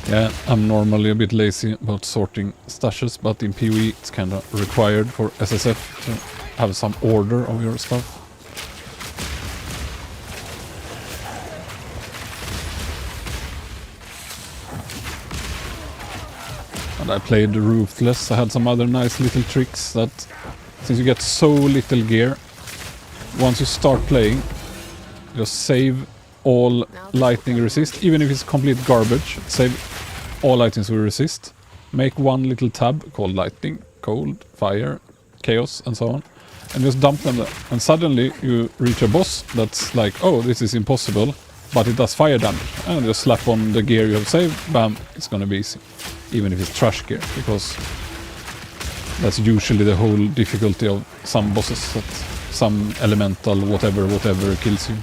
Yeah, I'm normally a bit lazy about sorting stashes, but in POE it's kind of required for SSF to have some order of your stuff. And I played Ruthless. I had some other nice little tricks that, since you get so little gear, once you start playing, just save all lightning resist, even if it's complete garbage. Save all items will resist. Make one little tab called lightning, cold, fire, chaos, and so on, and just dump them there. And suddenly you reach a boss that's like, oh, this is impossible, but it does fire damage. And just slap on the gear you have saved, bam, it's gonna be easy. Even if it's trash gear, because That's usually the whole difficulty of some bosses, that some elemental whatever kills you.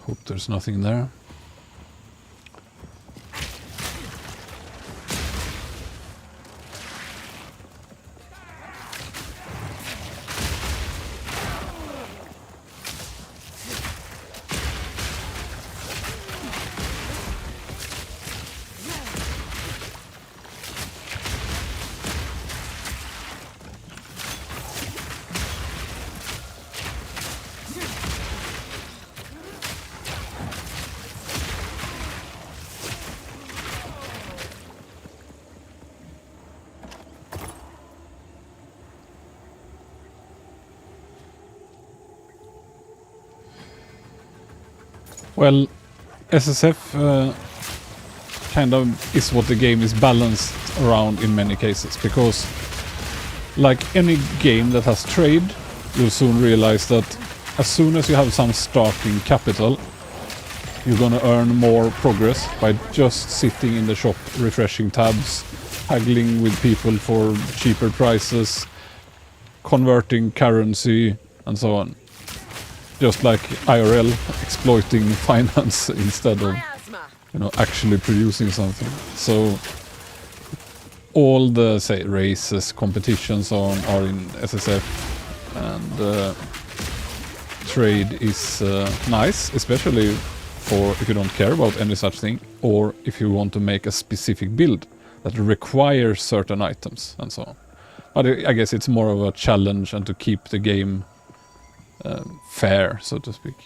Hope there's nothing there. Well, SSF kind of is what the game is balanced around in many cases, because like any game that has trade, you'll soon realize that as soon as you have some starting capital, you're gonna earn more progress by just sitting in the shop, refreshing tabs, haggling with people for cheaper prices, converting currency, and so on. Just like IRL, exploiting finance instead of, you know, actually producing something. So all the, say, races, competitions on are in SSF, and trade is nice, especially for if you don't care about any such thing, or if you want to make a specific build that requires certain items and so on. But I guess it's more of a challenge and to keep the game fair, so to speak.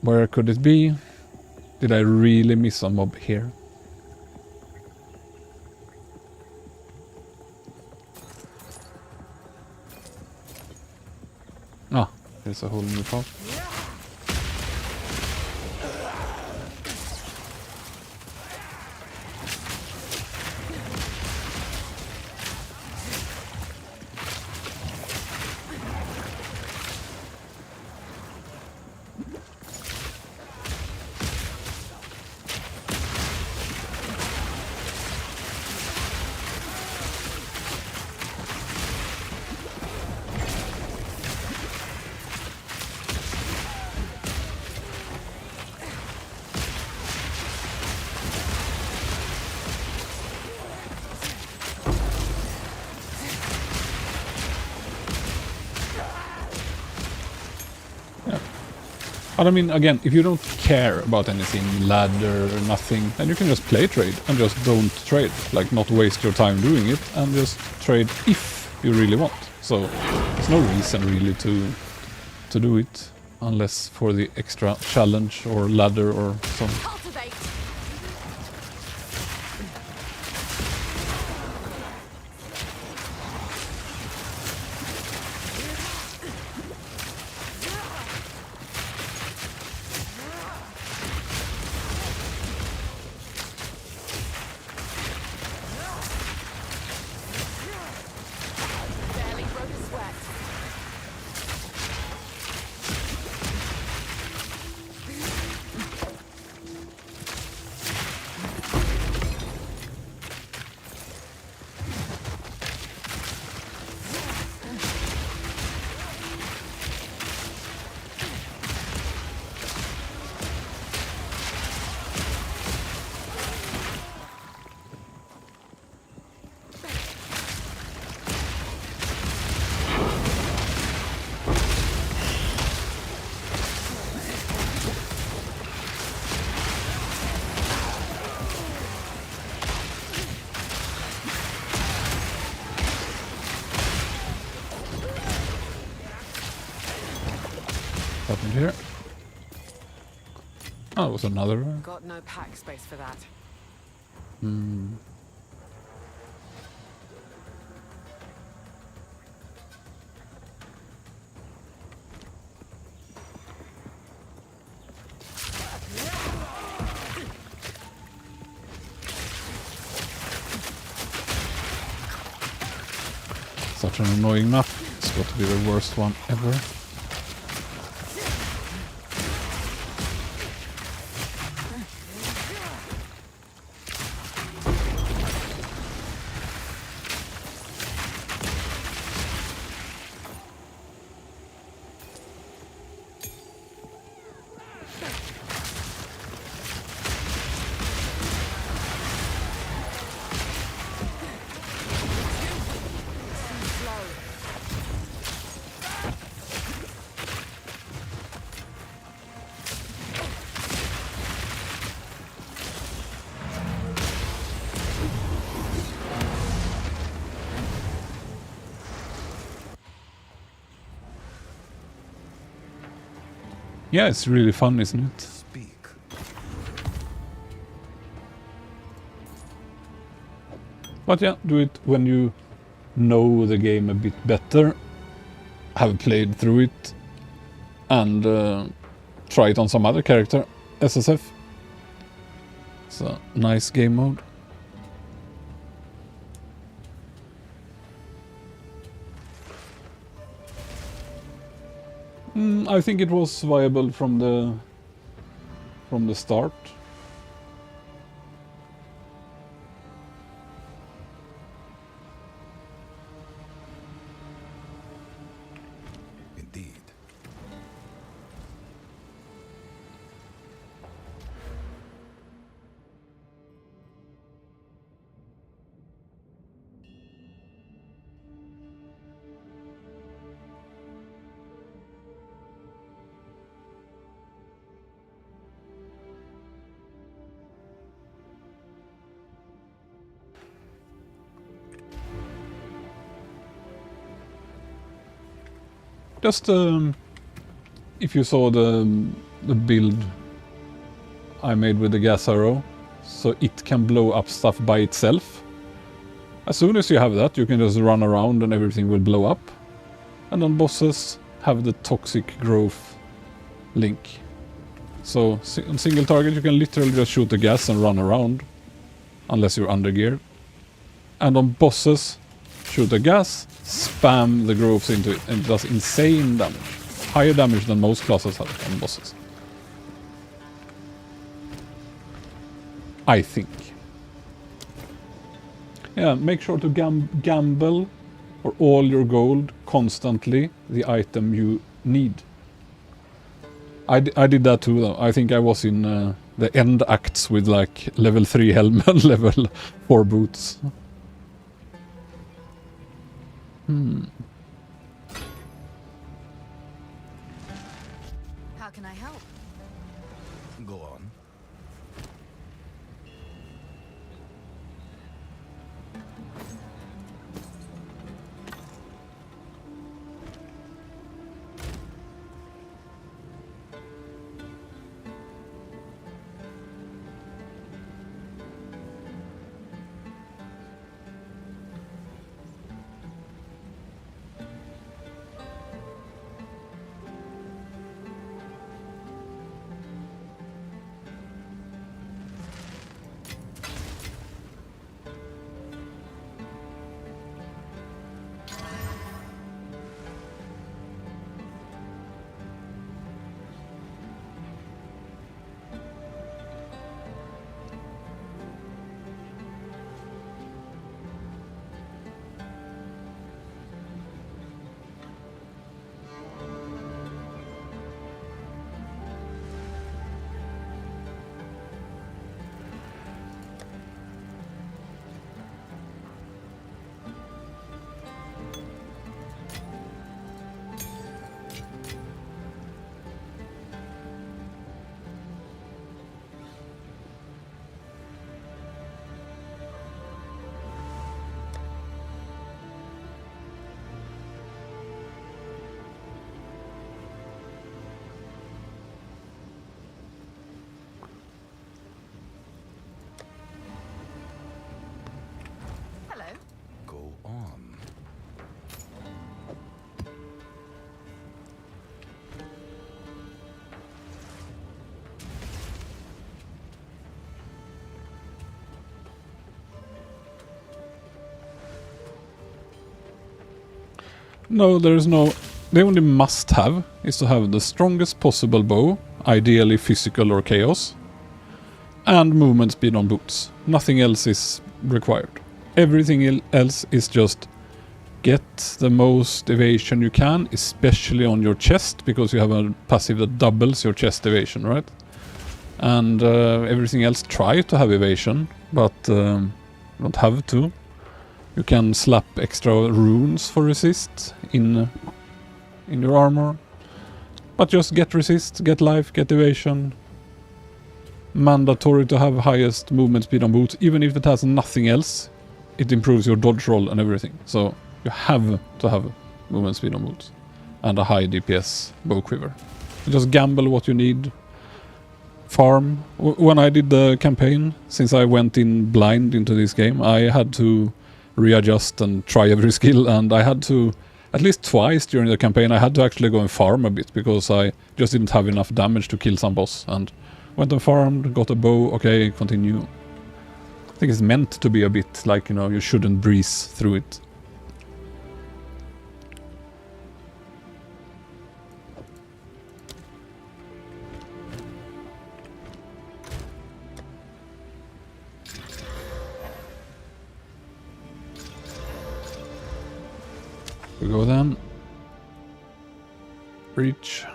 Where could it be? Did I really miss a mob here? Ah, there's a whole new path. But I mean, again, if you don't care about anything, ladder or nothing, then you can just play trade and just don't trade. Like, not waste your time doing it and just trade if you really want. So there's no reason really to do it, unless for the extra challenge or ladder or something. Cultivate. Barely broke a sweat. here. Oh, it was another. Got no pack space for that. Such an annoying map. It's got to be the worst one ever. Yeah, it's really fun, isn't it? Speak. But yeah, do it when you know the game a bit better, have played through it, and try it on some other character, SSF. It's a nice game mode. I think it was viable from the start. Indeed. Just if you saw the build I made with the gas arrow, so it can blow up stuff by itself. As soon as you have that, you can just run around and everything will blow up. And then bosses have the toxic growth link. So on single target you can literally just shoot the gas and run around, unless you're under gear. And on bosses, shoot the gas, spam the growths into it, and it does insane damage. Higher damage than most classes have on bosses. I think. Yeah, make sure to gamble for all your gold constantly the item you need. I did that too though. I think I was in the end acts with like level 3 helm and level 4 boots. How can I help? Go on. No, there is no... The only must-have is to have the strongest possible bow, ideally physical or chaos, and movement speed on boots. Nothing else is required. Everything else is just get the most evasion you can, especially on your chest, because you have a passive that doubles your chest evasion, right? And everything else, try to have evasion, but you don't have to. You can slap extra runes for resist in your armor. But just get resist, get life, get evasion. Mandatory to have highest movement speed on boots, even if it has nothing else. It improves your dodge roll and everything. So you have to have movement speed on boots. And a high DPS bow quiver. Just gamble what you need. Farm. When I did the campaign, since I went in blind into this game, I had to readjust and try every skill, and I had to, at least twice during the campaign, I had to actually go and farm a bit, because I just didn't have enough damage to kill some boss, and went and farmed, got a bow, okay, continue. I think it's meant to be a bit like, you know, you shouldn't breeze through it. We go then. Reach.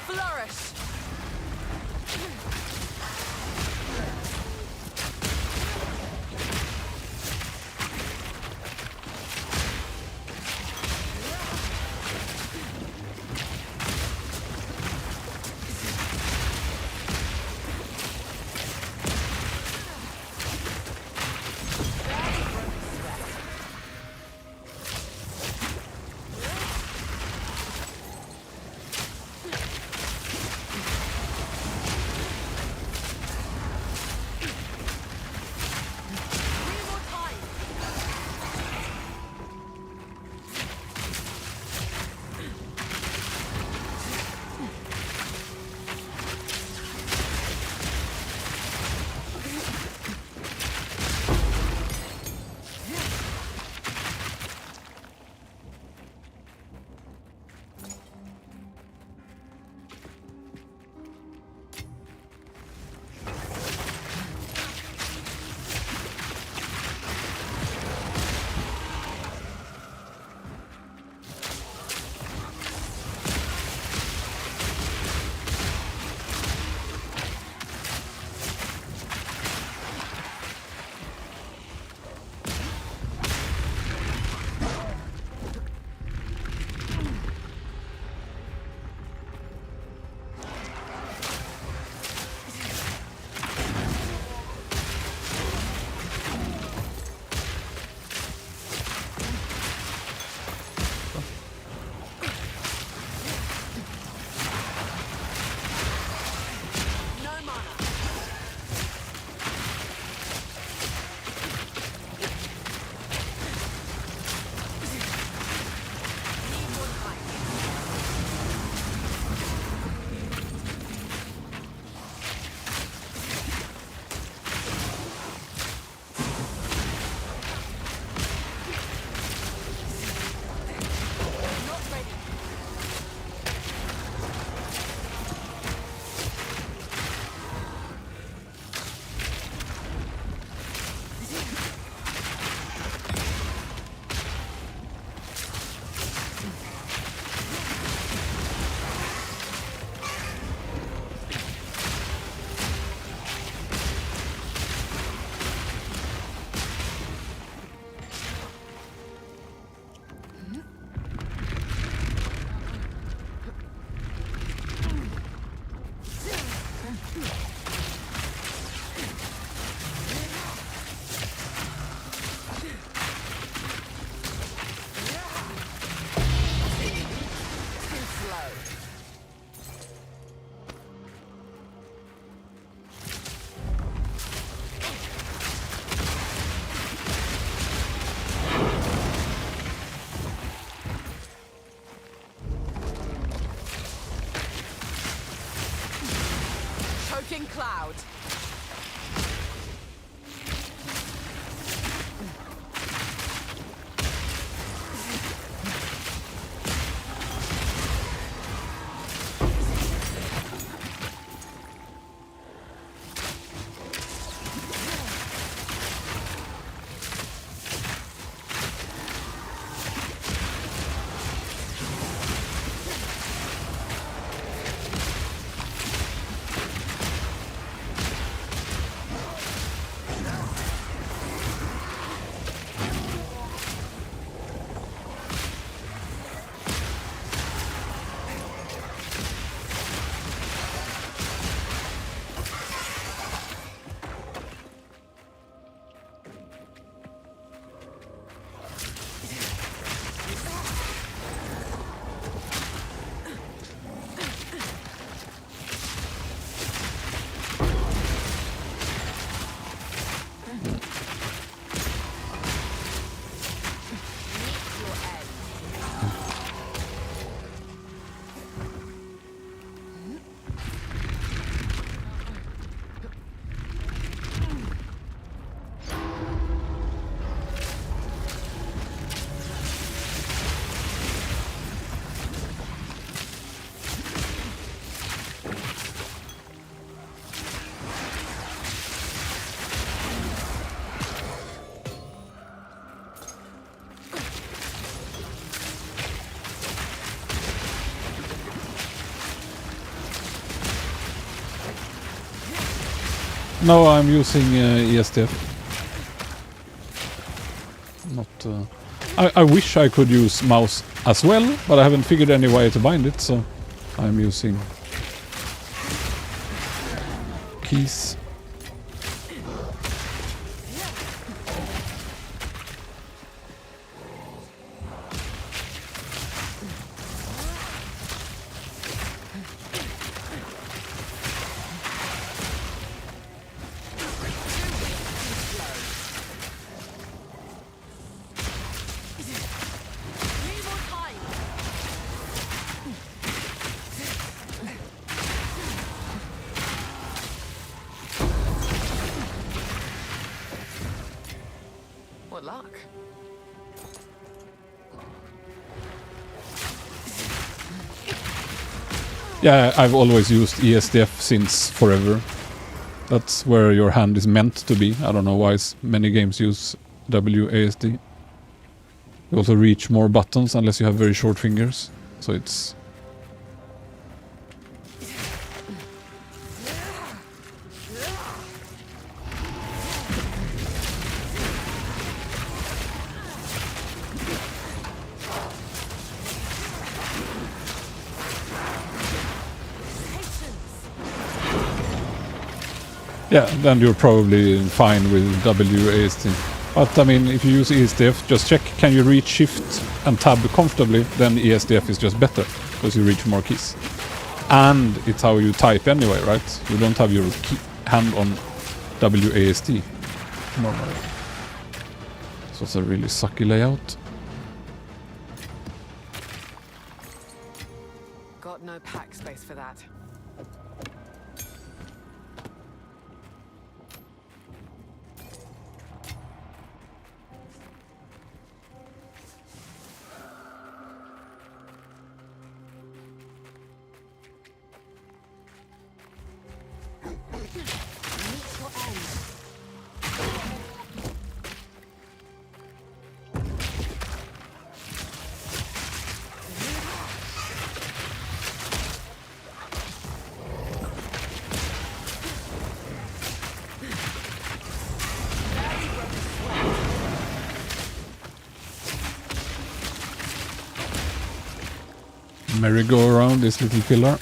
Flourish. Smoking cloud. No, I'm using ESTF. Not. I wish I could use mouse as well, but I haven't figured any way to bind it, so I'm using keys. Need more time. What luck? Yeah, I've always used ESTF since forever. That's where your hand is meant to be. I don't know why many games use WASD. You also reach more buttons unless you have very short fingers. So it's... Yeah, then you're probably fine with WASD. But I mean, if you use ESTF, just check, can you reach shift and tab comfortably? Then ESTF is just better, because you reach more keys. And it's how you type anyway, right? You don't have your hand on WASD normally. So it's a really sucky layout. Got no pack space for that. Merry-go-round this little pillar.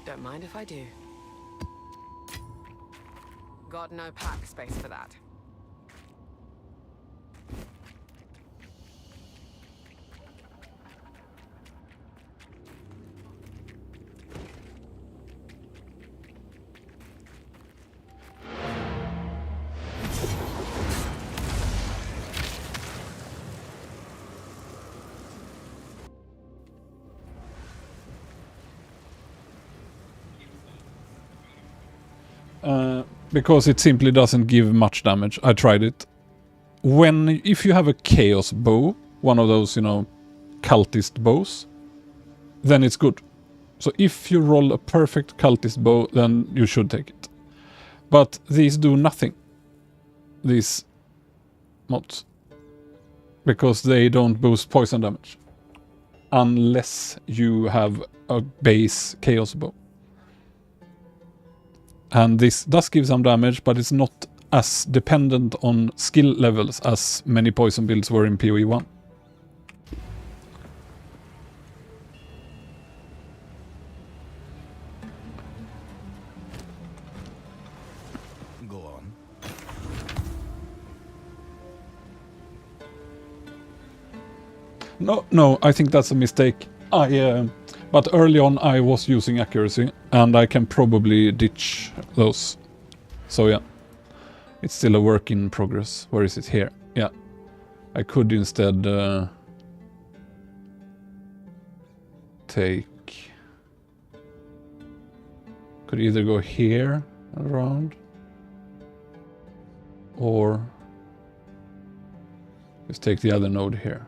Don't mind if I do. Got no pack space for that. because it simply doesn't give much damage. I tried it. If you have a chaos bow, one of those, you know, cultist bows, then it's good. So if you roll a perfect cultist bow, then you should take it. But these do nothing. These mods. Because they don't boost poison damage. Unless you have a base chaos bow. And this does give some damage, but it's not as dependent on skill levels as many poison builds were in POE1. Go on. No, I think that's a mistake. But early on I was using accuracy, and I can probably ditch those. So yeah, it's still a work in progress. Where is it? Here. Yeah, I could instead could either go here around, or just take the other node here.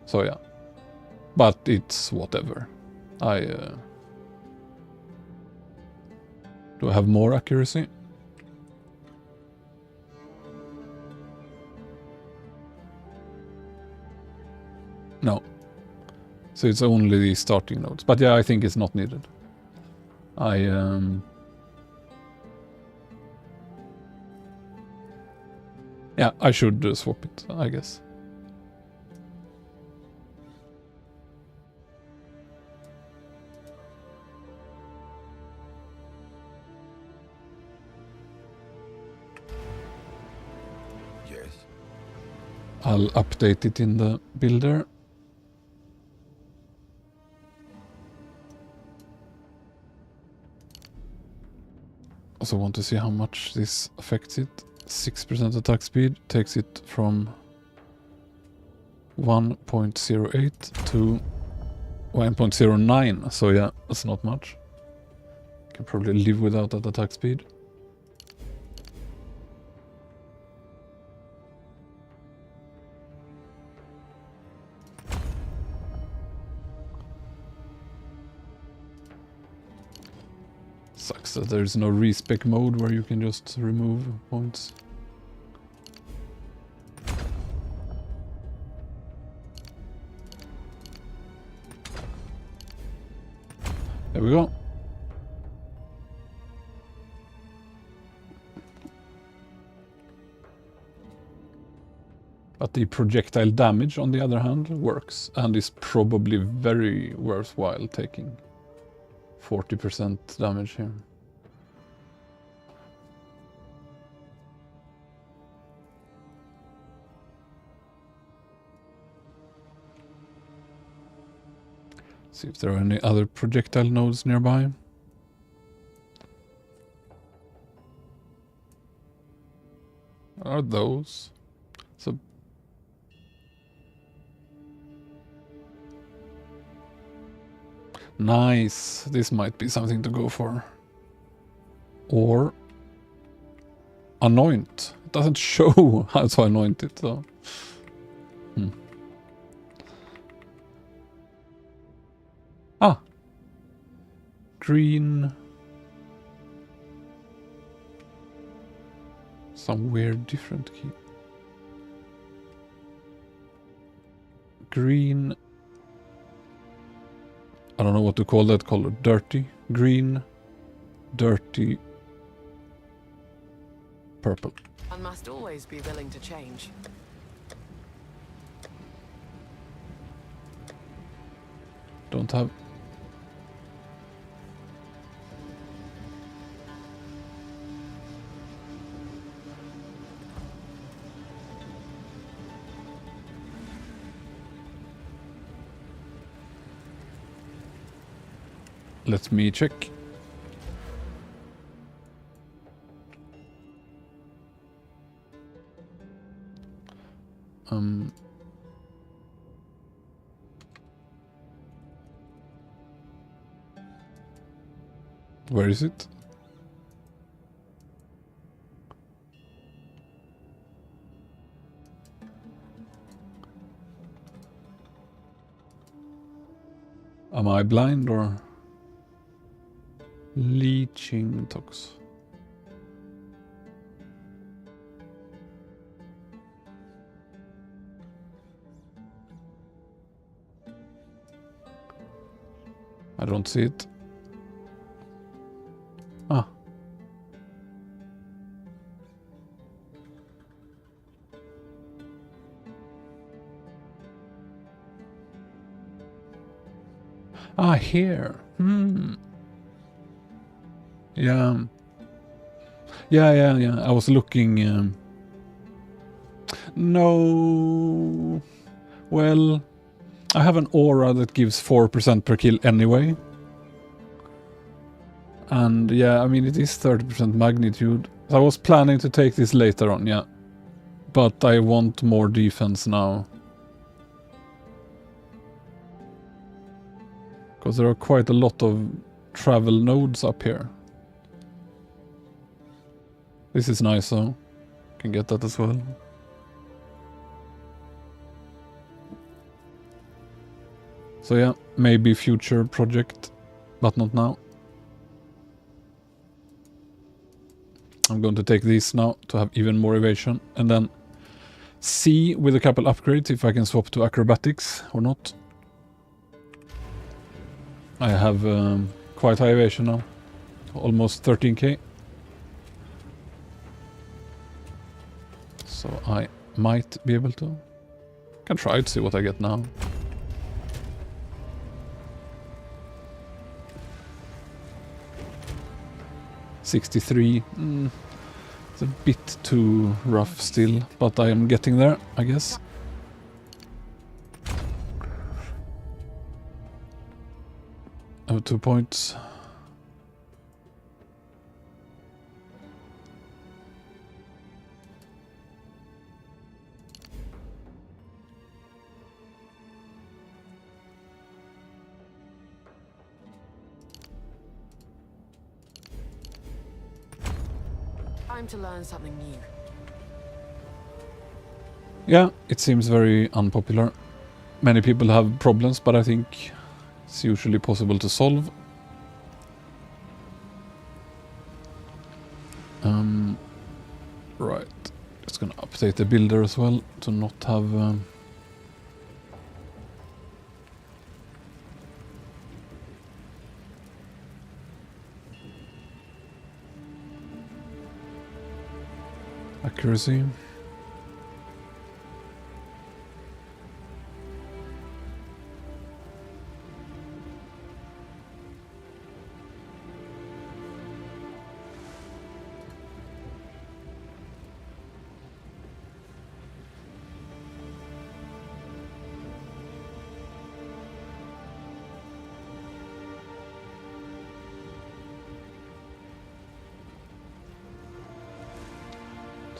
So yeah, but it's whatever. Do I have more accuracy? No. So it's only the starting nodes. But yeah, I think it's not needed. Yeah, I should swap it, I guess. I'll update it in the builder. Also want to see how much this affects it. 6% attack speed takes it from 1.08 to 1.09. So yeah, that's not much. Can probably live without that attack speed. Sucks that there's no respec mode where you can just remove points. There we go. But the projectile damage, on the other hand, works and is probably very worthwhile taking 40% damage here. See if there are any other projectile nodes nearby. Are those? So nice. This might be something to go for. Or anoint. It doesn't show how to anoint it though. Ah. Green. Some weird different key. Green. I don't know what to call that color. Dirty. Green. Dirty. Purple. One must always be willing to change. Don't have. Let me check. Where is it? Am I blind or... Leeching tox. I don't see it. Ah. Ah, here. Yeah. Yeah. I was looking... No... Well... I have an aura that gives 4% per kill anyway. And yeah, I mean, it is 30% magnitude. I was planning to take this later on, yeah. But I want more defense now. Because there are quite a lot of travel nodes up here. This is nice, though. Can get that as well. So yeah, maybe future project, but not now. I'm going to take these now to have even more evasion, and then see with a couple upgrades if I can swap to acrobatics or not. I have quite high evasion now, almost 13k. So I might be able to. Can try to see what I get now. $63. It's a bit too rough still, but I am getting there, I guess. I have 2 points. Time to learn something new. Yeah, it seems very unpopular. Many people have problems, but I think it's usually possible to solve. Right, just gonna update the builder as well to not have... accuracy.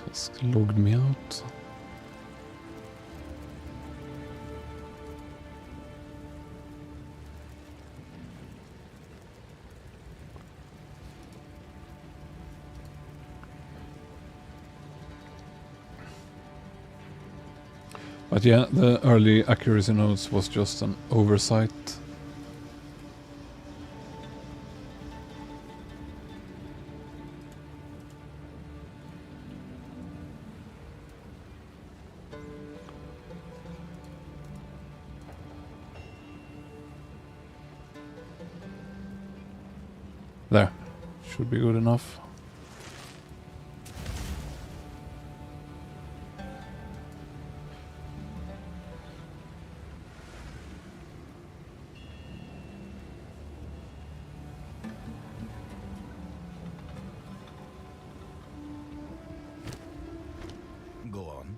Task logged me out. But yeah, the early accuracy nodes was just an oversight. There. Should be good enough. Go on.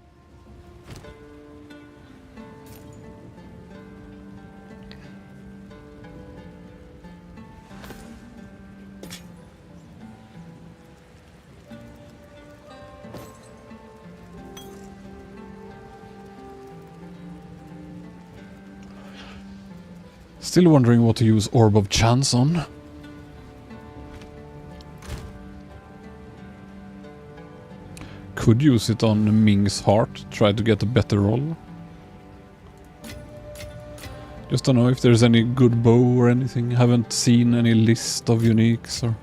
Still wondering what to use Orb of Chance on. Could use it on Ming's heart, try to get a better roll. Just don't know if there's any good bow or anything. Haven't seen any list of uniques or...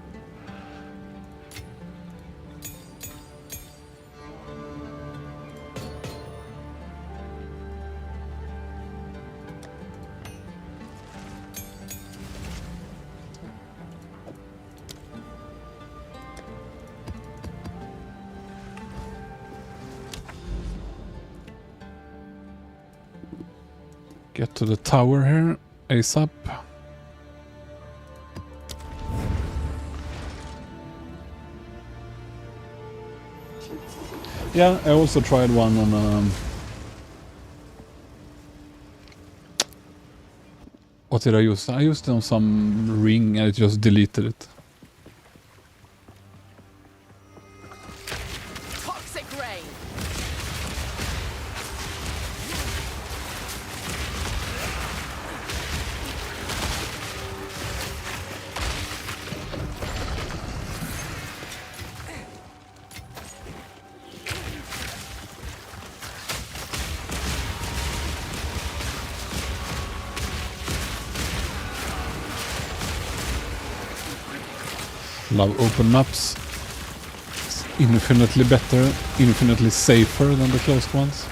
Get to the tower here, ASAP. Yeah, I also tried one on... what did I use? I used it on some ring and it just deleted it. Toxic rain. Love open maps. It's infinitely better, infinitely safer than the closed ones.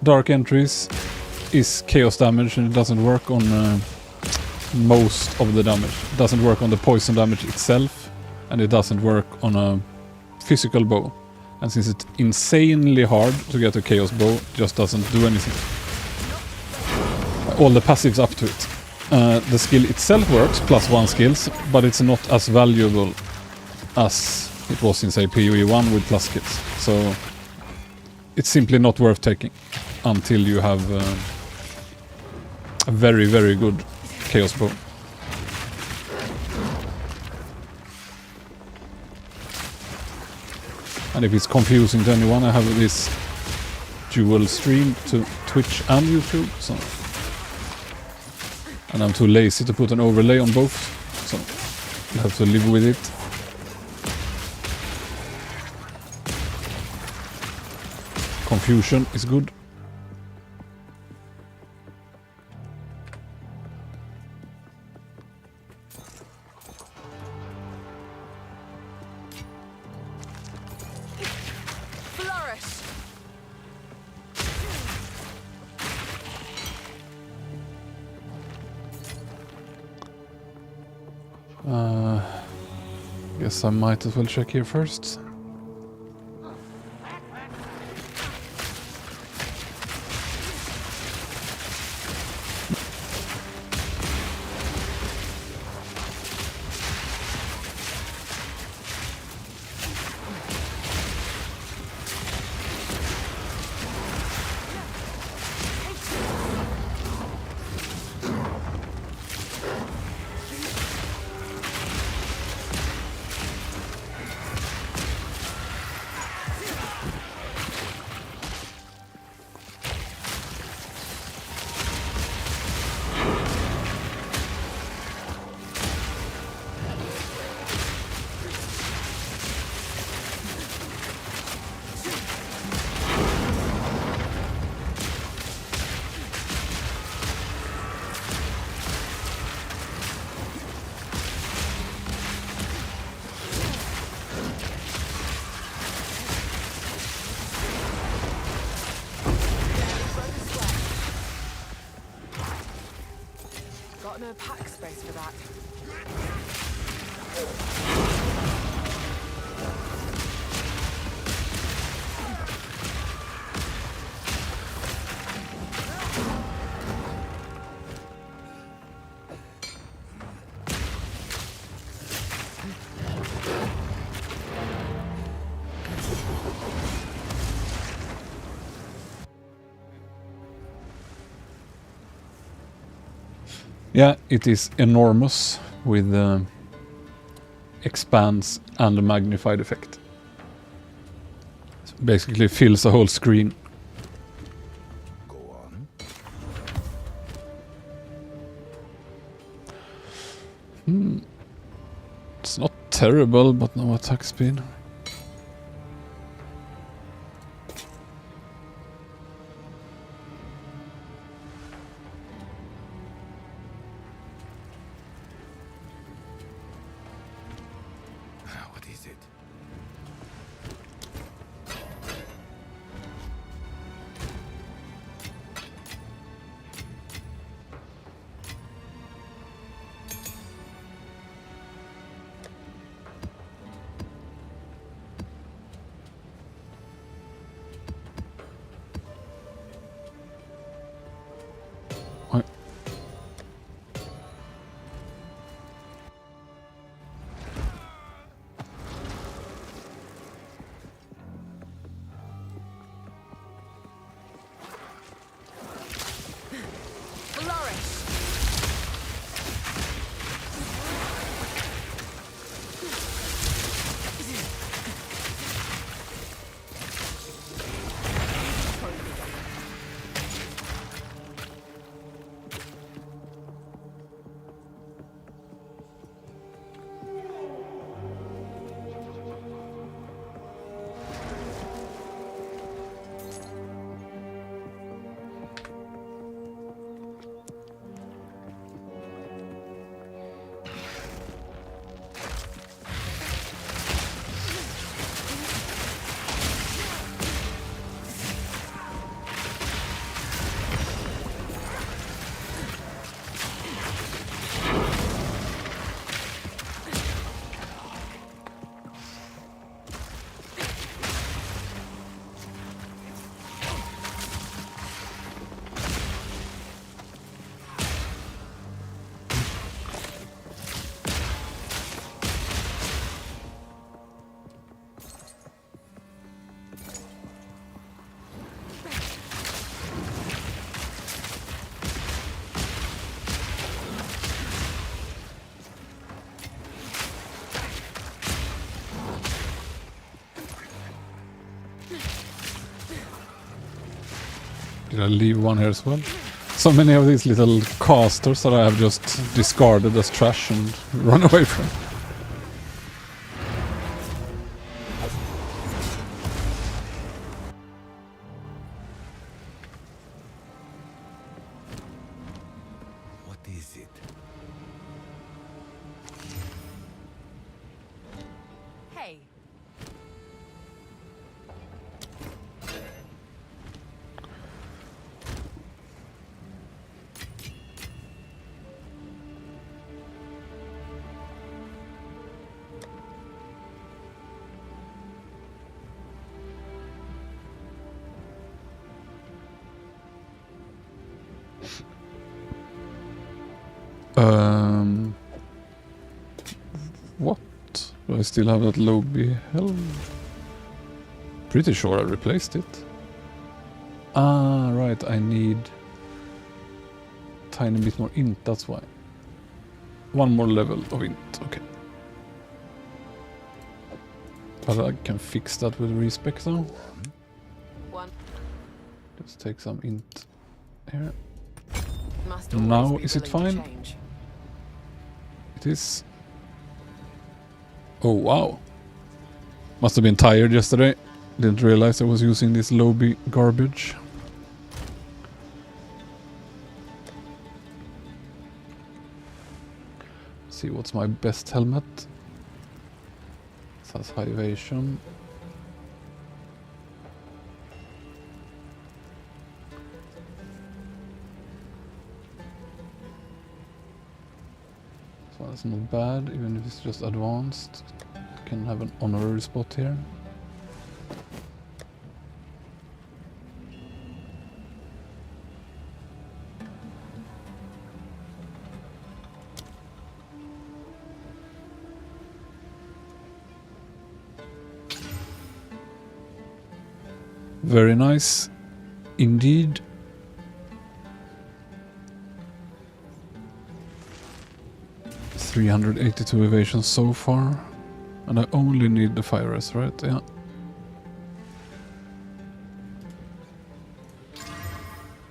Dark entries is chaos damage and it doesn't work on most of the damage. It doesn't work on the poison damage itself and it doesn't work on a physical bow. And since it's insanely hard to get a chaos bow, it just doesn't do anything. All the passives up to it. The skill itself works, +1 skills, but it's not as valuable as it was in, say, POE1 with plus skills. So it's simply not worth taking until you have a very, very good chaos bow. And if it's confusing to anyone, I have this dual stream to Twitch and YouTube, so, and I'm too lazy to put an overlay on both, so you have to live with it. Confusion is good. Flourish. Guess I might as well check here first. no pack space for that. Yeah, it is enormous with expands and a magnified effect. So basically fills a whole screen. Go on. It's not terrible, but no attack speed. What is it? Oj. Flourish. Did I leave one here as well? So many of these little casters that I have just discarded as trash and run away from. What is it? Hey, What? Do I still have that lobby helm? Pretty sure I replaced it. Ah, right, I need tiny bit more int, that's why. One more level of int, okay. But I can fix that with respec though. One Let's take some int here. must Now, always be is it willing to fine? change. It is. Oh wow. Must have been tired yesterday. Didn't realize I was using this lobby garbage. See what's my best helmet. It has high evasion. So that's not bad, even if it's just advanced. Can have an honorary spot here. Very nice indeed. $382 evasion so far. And I only need the fire res, right? Yeah.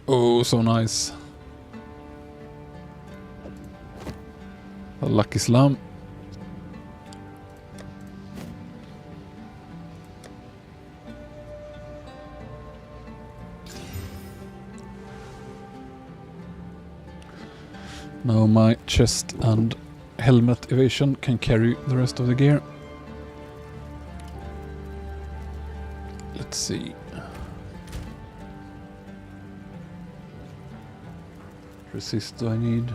Oh, so nice. A lucky slam. Now my chest and helmet evasion can carry the rest of the gear. Let's see. Resist do I need?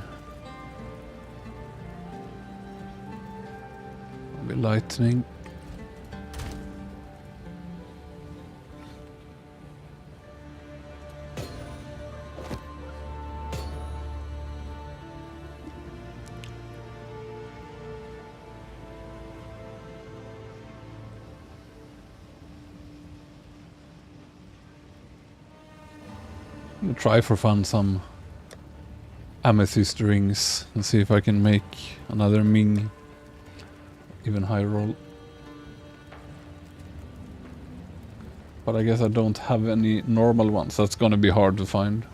Maybe lightning. I'm gonna try for fun some amethyst rings and see if I can make another Ming even higher roll. But I guess I don't have any normal ones. That's gonna be hard to find.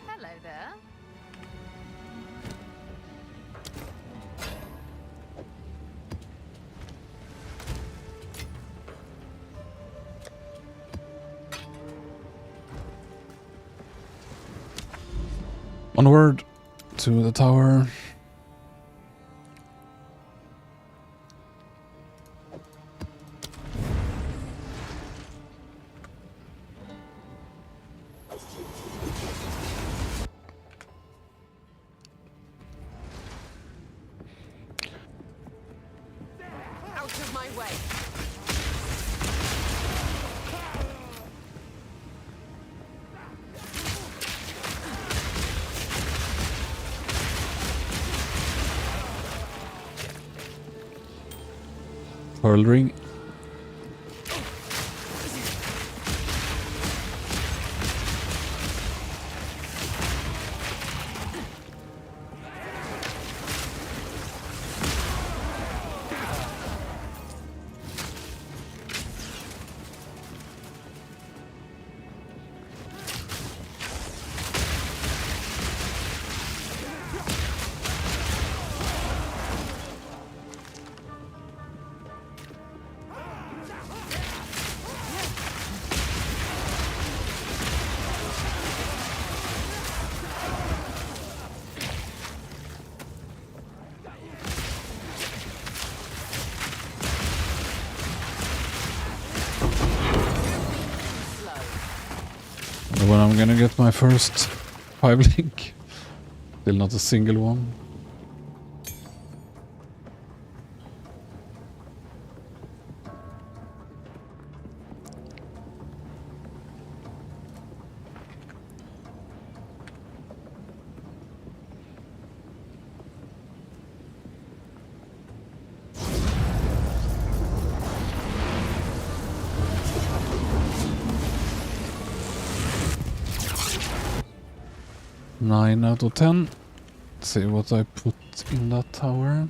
Hello there. Onward to the tower. Out of my way. Pearl ring. And when I'm gonna get my first 5 link. Still not a single one. Nine out of 10. Let's see what I put in that tower.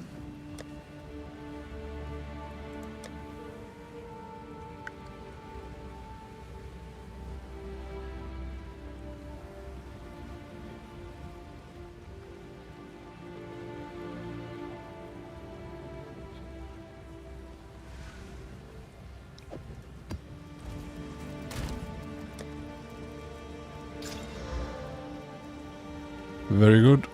Very good.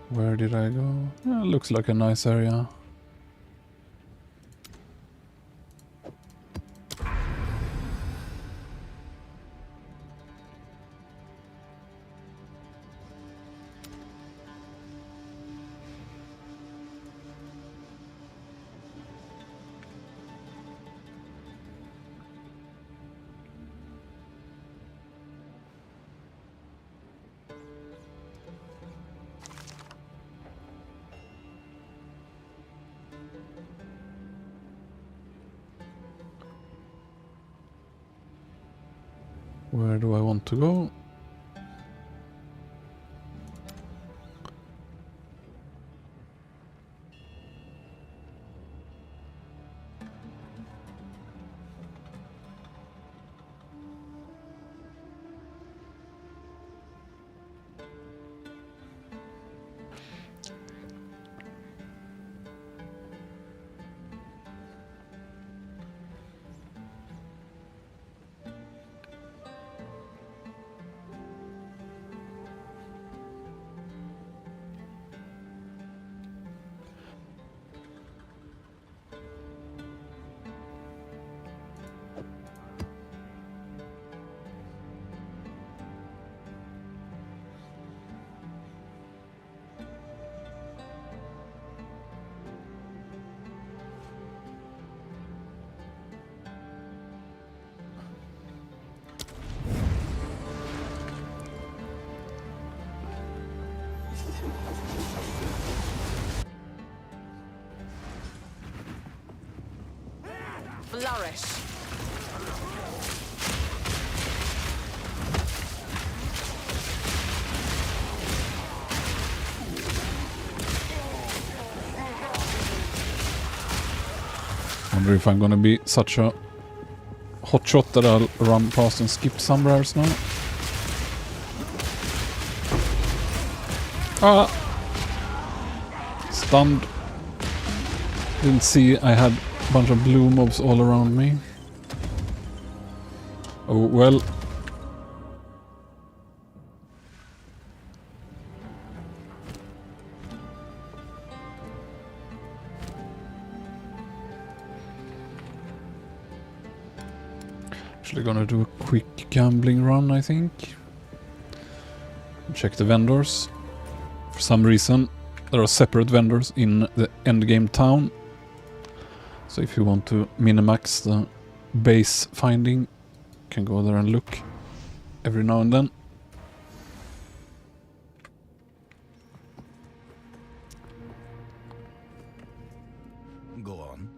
Where did I go? Looks like a nice area. Where do I want to go? Flourish. Wonder if I'm gonna be such a hotshot that I'll run past and skip some rares now. Ah! Stunned. Didn't see I had a bunch of blue mobs all around me. Oh well. Actually gonna do a quick gambling run, I think. Check the vendors. For some reason, there are separate vendors in the endgame town. So if you want to minimax the base finding, you can go there and look every now and then. Go on.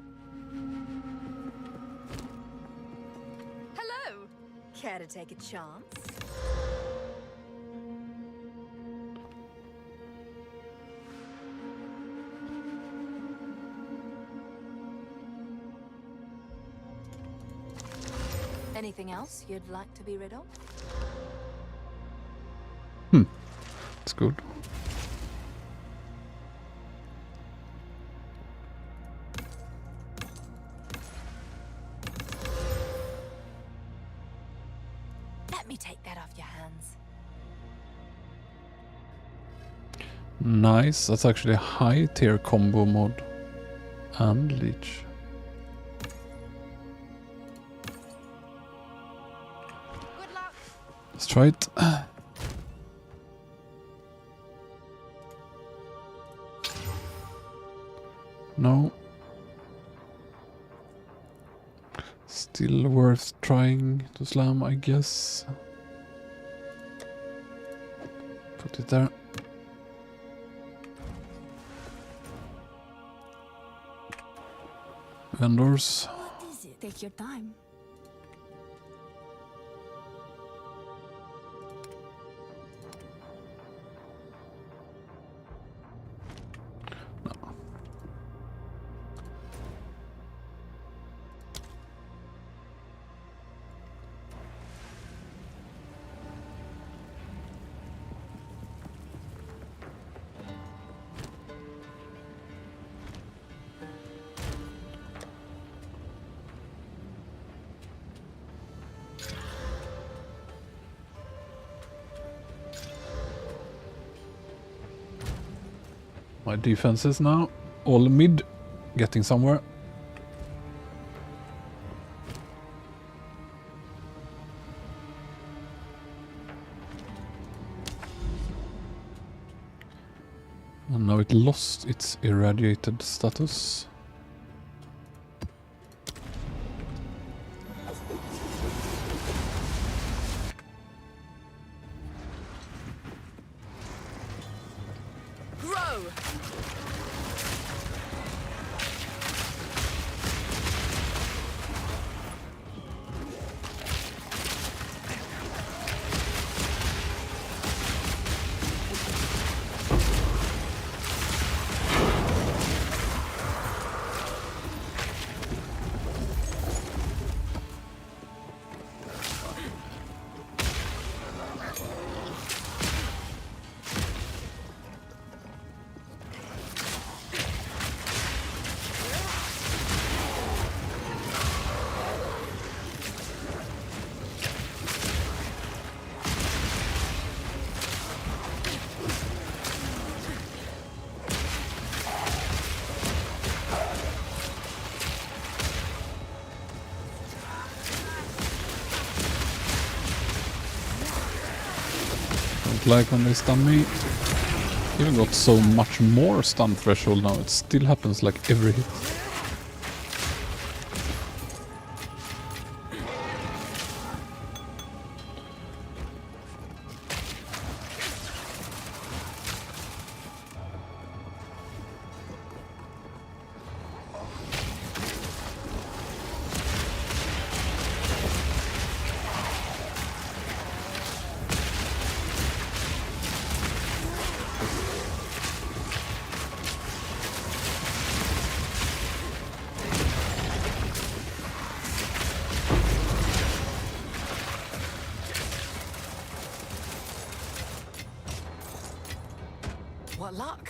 Hello. Care to take a chance? Anything else you'd like to be rid of? It's good. Let me take that off your hands. Nice. That's actually a high tier combo mod. And leech. Good luck. Let's try it. No. Still worth trying to slam, I guess. Put it there. Vendors. What is it? Take your time. My defenses now. All mid. Getting somewhere. And now it lost its irradiated status. Grow! Don't like when they stun me. Even got so much more stun threshold now. It still happens like every hit. What luck?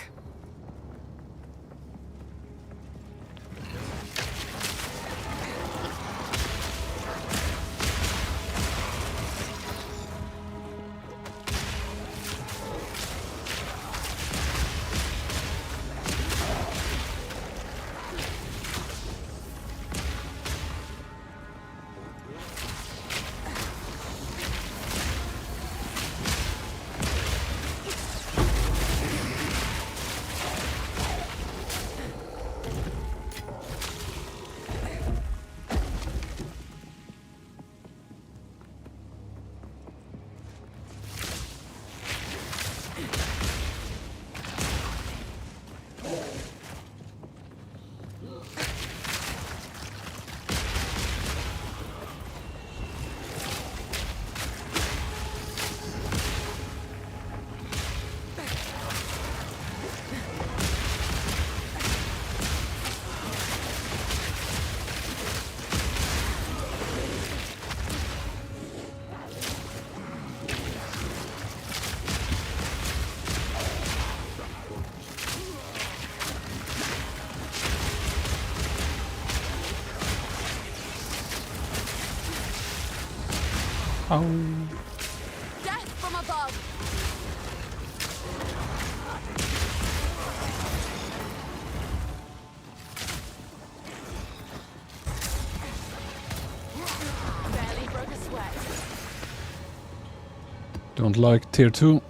Ow. Death from above! Barely broke a sweat. Don't like tier 2.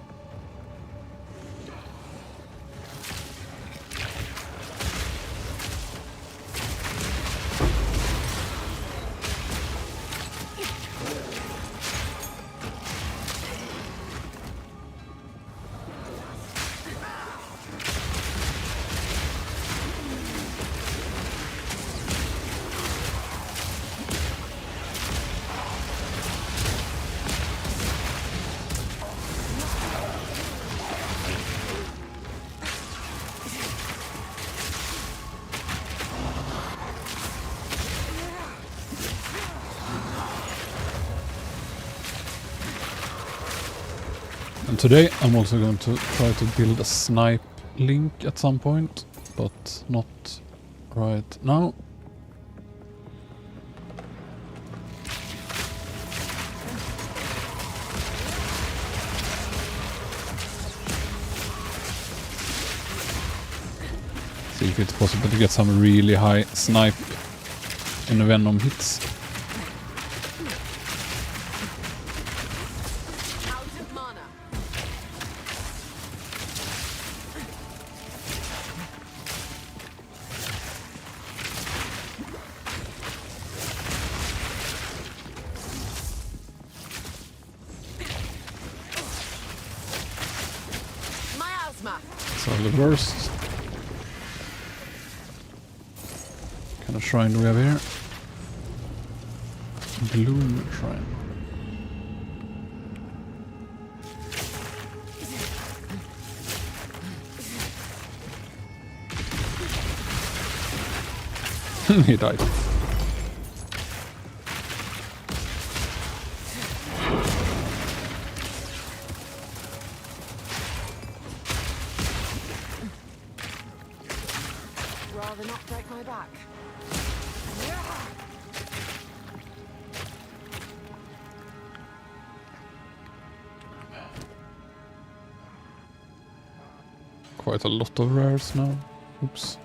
And today I'm also going to try to build a snipe link at some point, but not right now. if it's possible to get some really high snipe in Venom hits. Out of mana. Miasma. So the worst. What kind of shrine do we have here? Bloom shrine. He died. Rather not break my back. Quite a lot of rares now. Oops.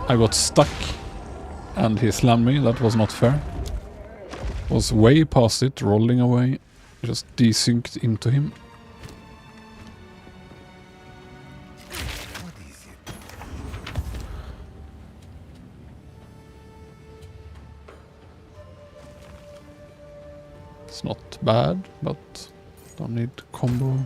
I got stuck and he slammed me. That was not fair. Was way past it, rolling away. Just desynced into him. What is it? It's not bad, but don't need combo.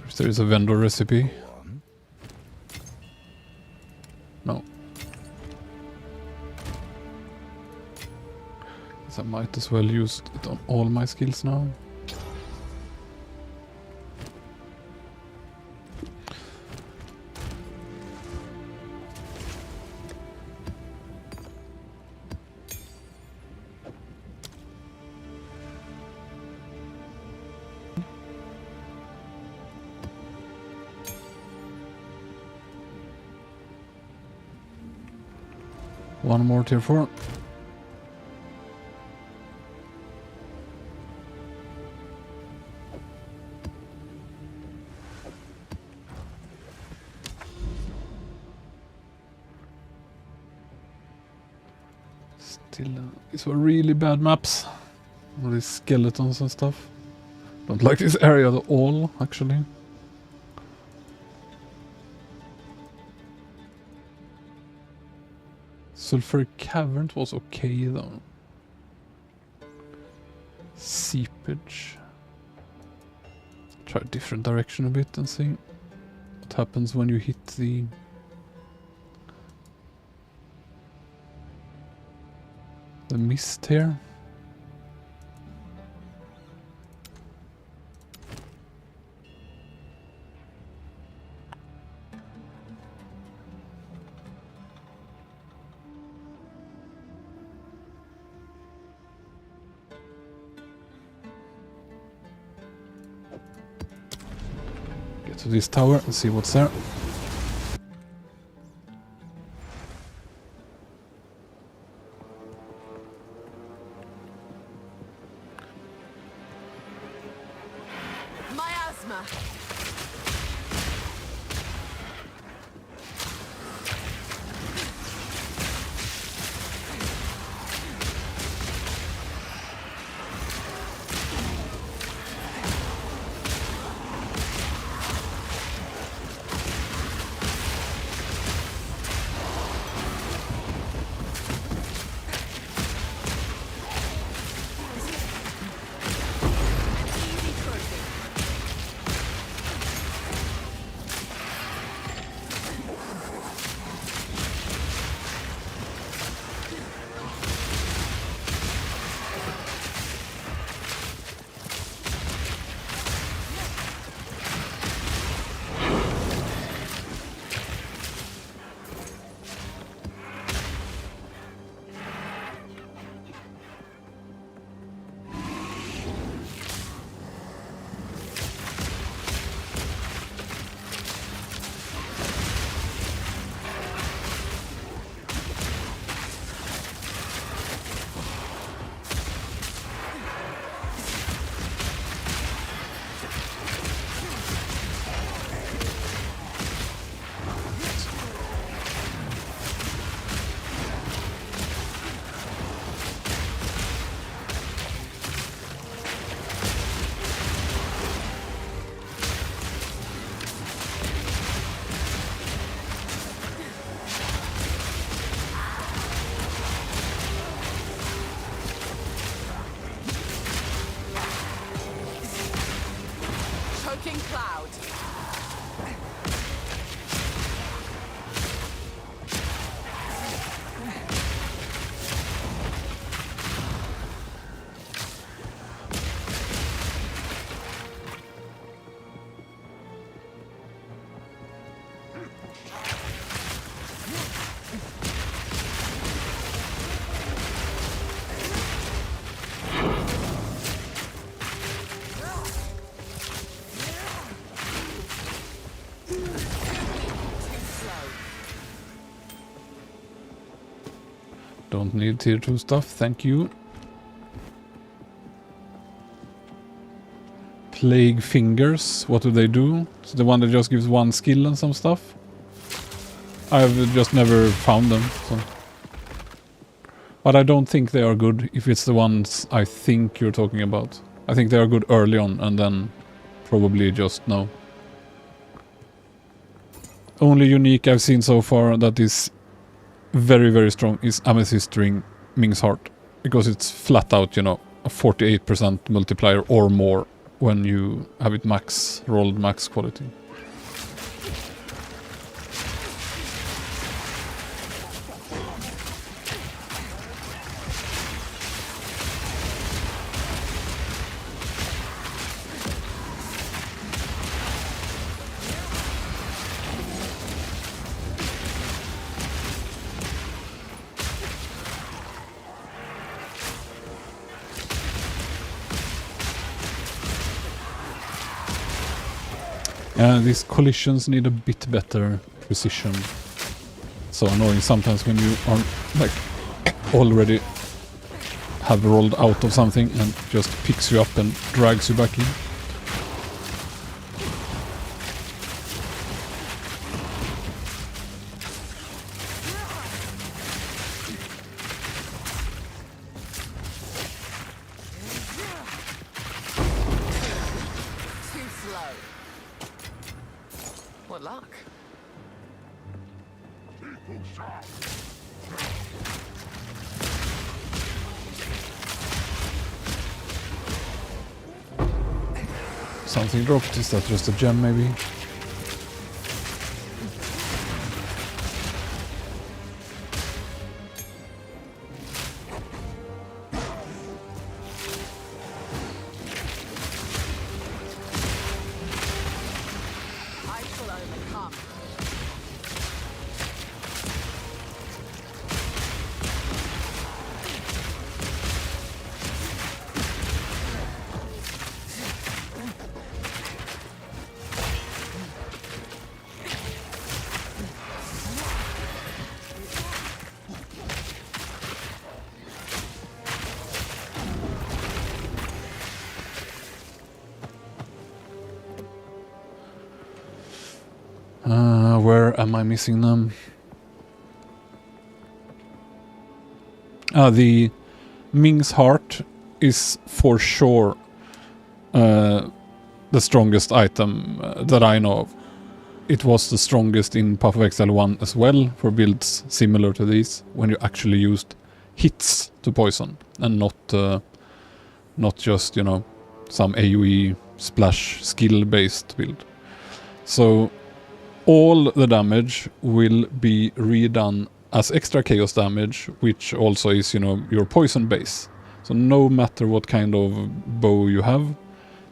If there is a vendor recipe. One. No. Guess I might as well use it on all my skills now. One more tier 4. Still, these were really bad maps. All these skeletons and stuff. Don't like this area at all, actually. Sulfuric Cavern was okay though. Seepage. Try a different direction a bit and see what happens when you hit the mist here. Get to this tower and see what's there. Miasma. Poking cloud. Don't need tier 2 stuff, thank you. Plague Fingers, what do they do? It's the one that just gives one skill and some stuff? I've just never found them, so. But I don't think they are good if it's the ones I think you're talking about. I think they are good early on and then probably just no. Only unique I've seen so far that is very, very strong is Amethyst Ring Ming's Heart. Because it's flat out, you know, a 48% multiplier or more when you have it max, rolled max quality. These collisions need a bit better precision. So annoying sometimes when you are like already have rolled out of something and just picks you up and drags you back in. Too slow. What luck? Something dropped, is that just a gem maybe? I shall overcome. Where am I missing them? The Ming's Heart is for sure the strongest item that I know of. It was the strongest in Path of Exile 1 as well, for builds similar to these, when you actually used hits to poison, and not just, you know, some AoE splash skill-based build. So all the damage will be redone as extra chaos damage, which also is, you know, your poison base. So no matter what kind of bow you have,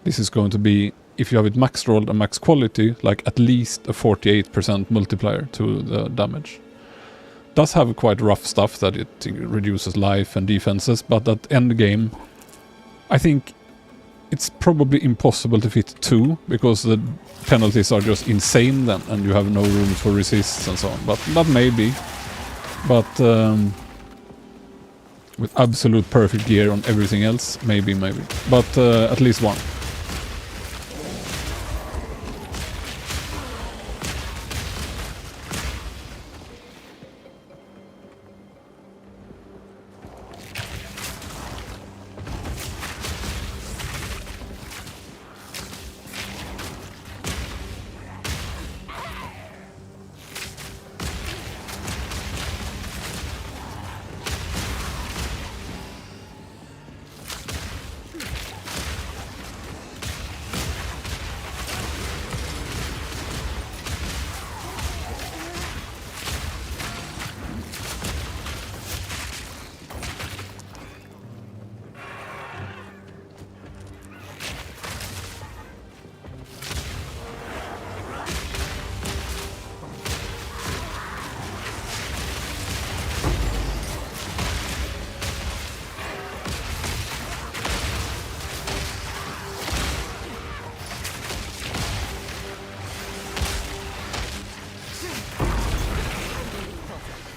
this is going to be, if you have it max rolled and max quality, like at least a 48% multiplier to the damage. Does have quite rough stuff that it reduces life and defenses, but at endgame, I think it's probably impossible to fit 2, because the penalties are just insane then, and you have no room for resists and so on. But maybe. But with absolute perfect gear on everything else, maybe. But at least 1.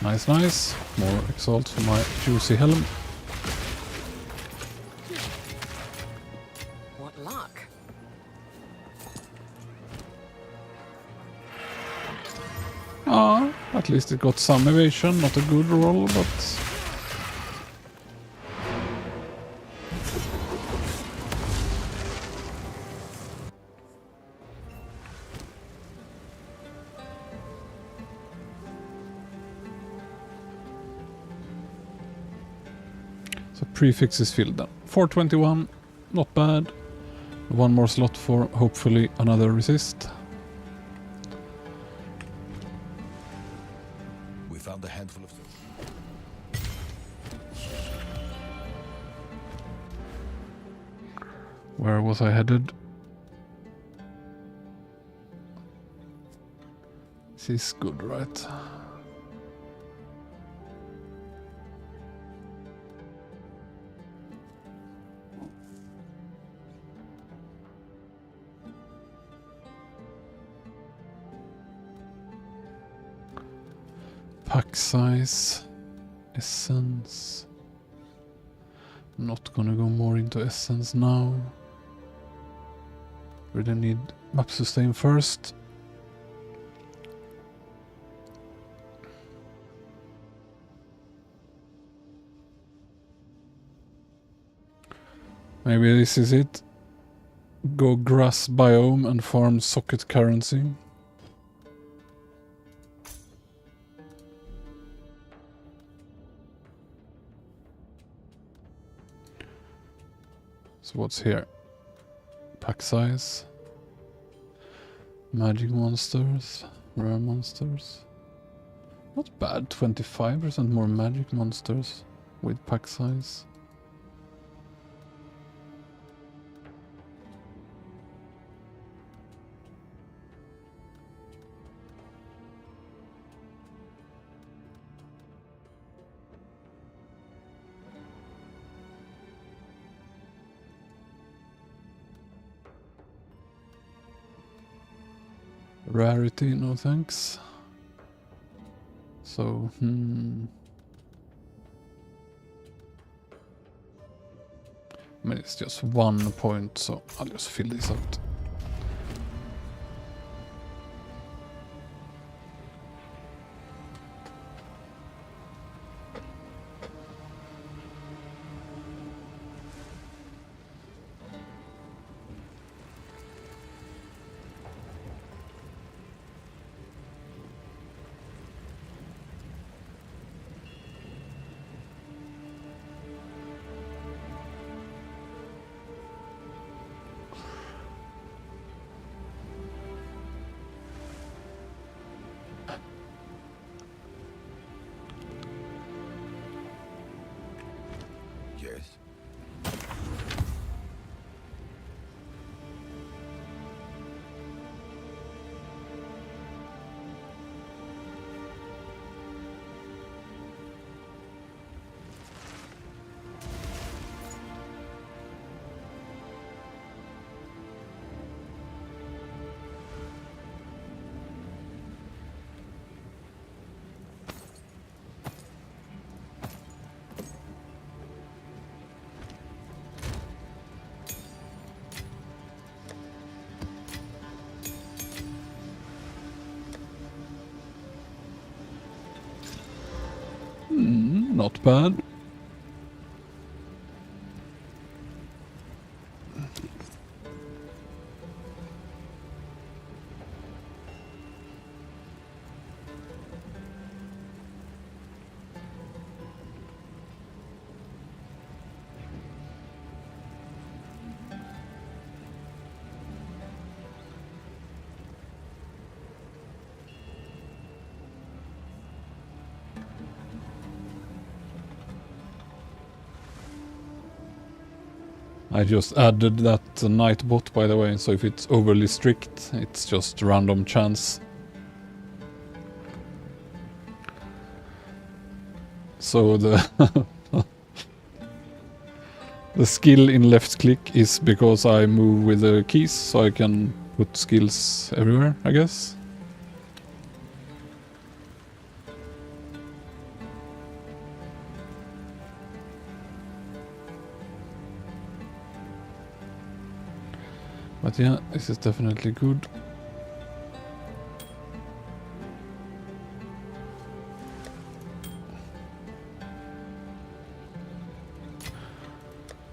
Nice, nice. More exalt for my juicy helm. What luck? Ah, at least it got some evasion. Not a good roll, but... So prefix is filled then. 421, not bad. One more slot for hopefully another resist. We found a handful of... Where was I headed? This is good, right? Pack size, essence. Not gonna go more into essence now. Really need map sustain first. Maybe this is it. Go grass biome and farm socket currency. So what's here? Pack size. Magic monsters. Rare monsters. Not bad, 25% more magic monsters with pack size. Rarity, no thanks. So, I mean, it's just 1 point, so I'll just fill this out. Yes. Not bad. I just added that night bot, by the way, so if it's overly strict, it's just random chance. So the the skill in left click is because I move with the keys, so I can put skills everywhere, I guess. But yeah, this is definitely good.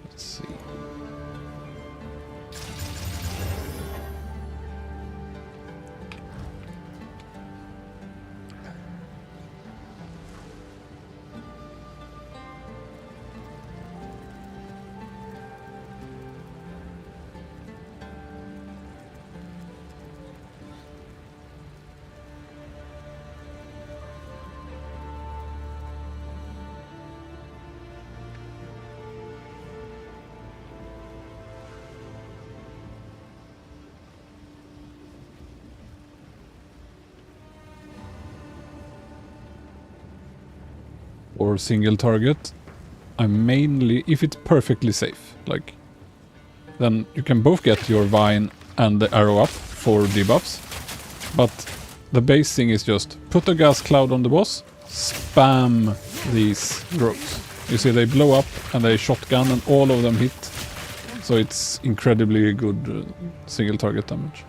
Let's see. Or single target, I mainly, if it's perfectly safe, like, then you can both get your vine and the arrow up for debuffs. But the base thing is just put a gas cloud on the boss, spam these rogues. You see they blow up and they shotgun and all of them hit. So it's incredibly good single target damage.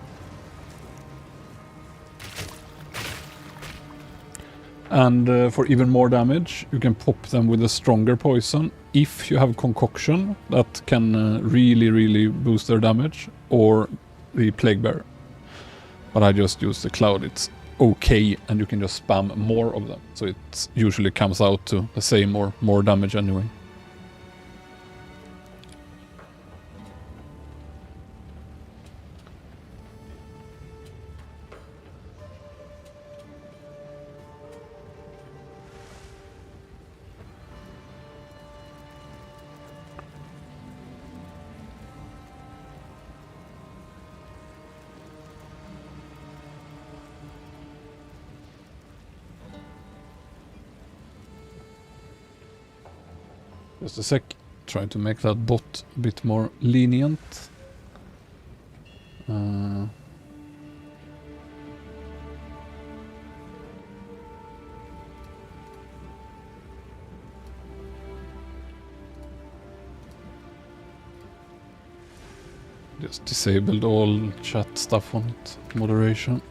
And for even more damage, you can pop them with a stronger poison if you have concoction that can really boost their damage, or the plague bear. But I just use the cloud. It's okay, and you can just spam more of them. So it usually comes out to the same or more damage anyway. Just a sec, trying to make that bot a bit more lenient. Just disabled all chat stuff on it, moderation.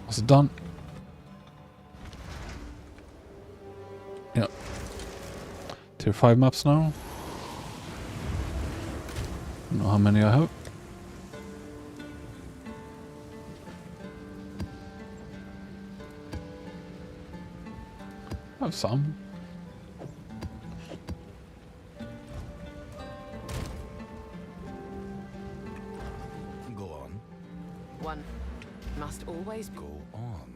Was it done? Yeah. Tier 5 maps now. Don't know how many I have. I have some. Go on. One must always be. Go on.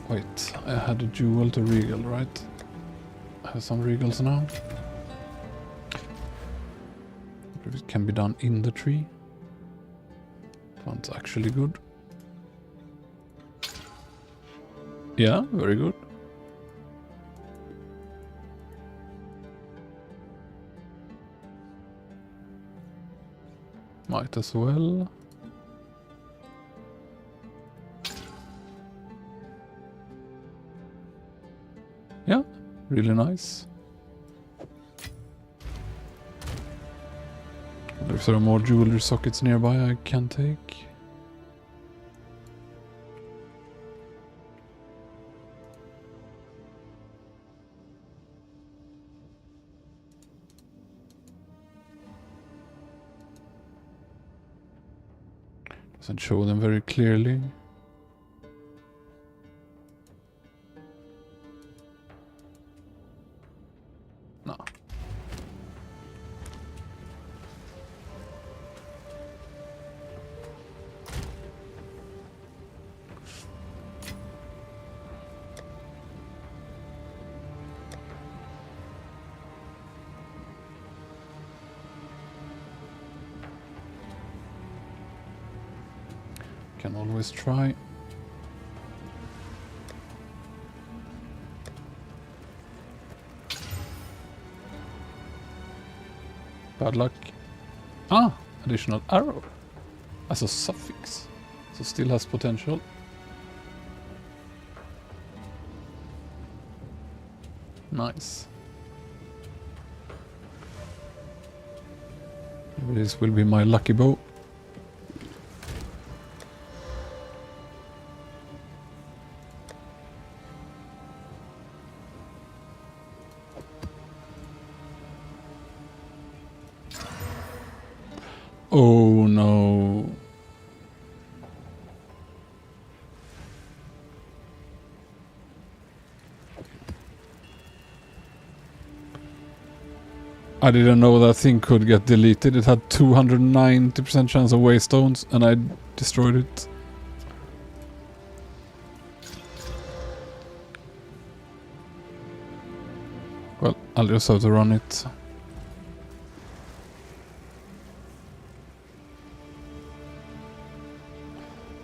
Wait, I had a jewel to regal, right? I have some regals now. If it can be done in the tree. Sounds actually good. Yeah, very good. Might as well. Yeah, really nice. Wonder if there are more jewelry sockets nearby I can take. Doesn't show them very clearly. No. Can always try. Bad luck. Ah, additional arrow as a suffix. So still has potential. Nice. Maybe this will be my lucky bow. Oh no. I didn't know that thing could get deleted. It had 290% chance of waystones and I destroyed it. Well, I'll just have to run it.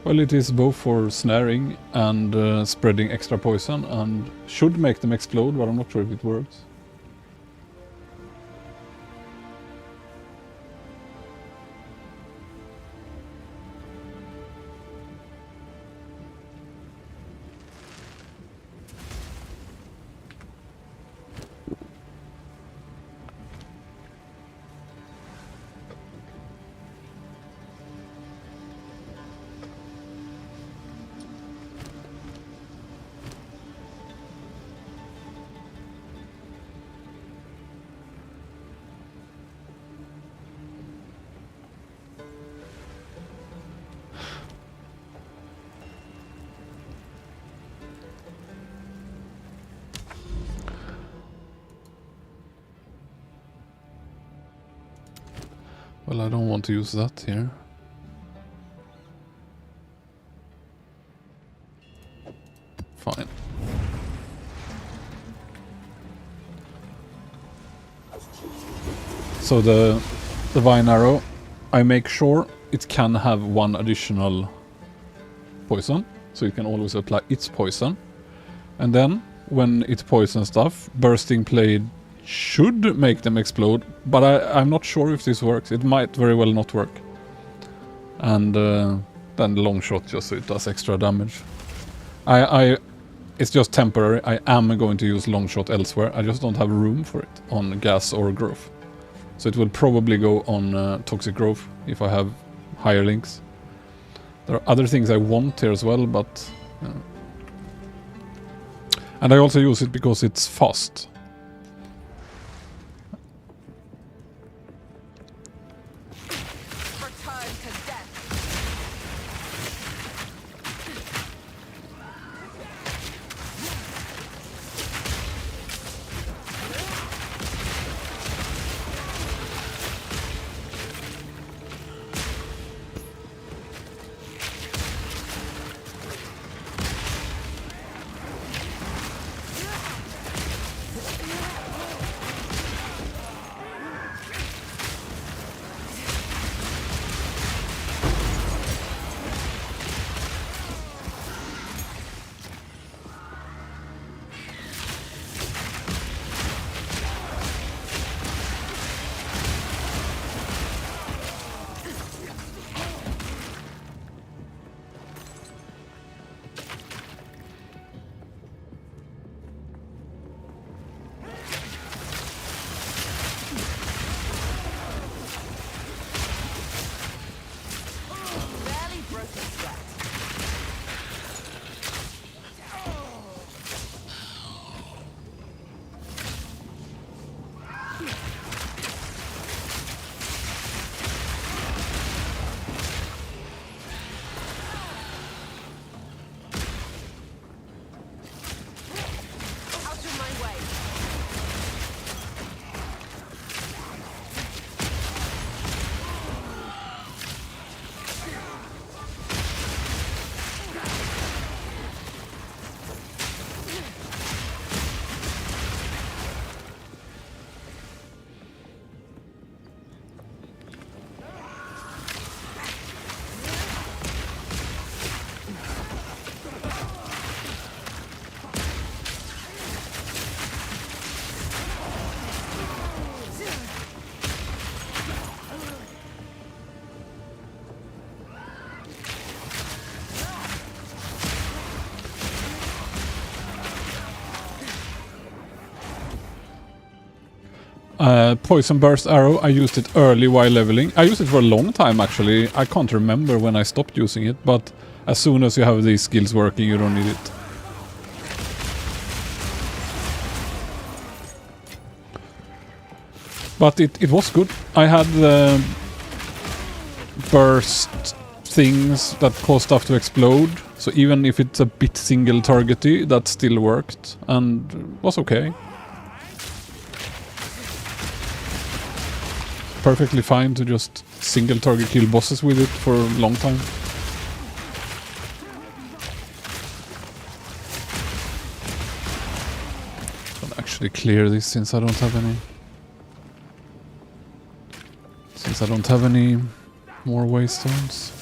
Well, it is both for snaring and spreading extra poison and should make them explode, but I'm not sure if it works. Well, I don't want to use that here. Fine. So the vine arrow, I make sure it can have one additional poison, so you can always apply its poison. And then when it poisons stuff, bursting blade should make them explode, but I'm not sure if this works. It might very well not work. And then long shot just so it does extra damage. It's just temporary. I am going to use long shot elsewhere. I just don't have room for it on gas or growth. So it will probably go on toxic growth if I have higher links. There are other things I want here as well, but... And I also use it because it's fast. Poison Burst Arrow, I used it early while leveling. I used it for a long time actually. I can't remember when I stopped using it, but as soon as you have these skills working, you don't need it. But it was good. I had burst things that cause stuff to explode. So even if it's a bit single targety, that still worked and was okay. Perfectly fine to just single target kill bosses with it for a long time. I'll actually clear this since I don't have any. Since I don't have any more waystones.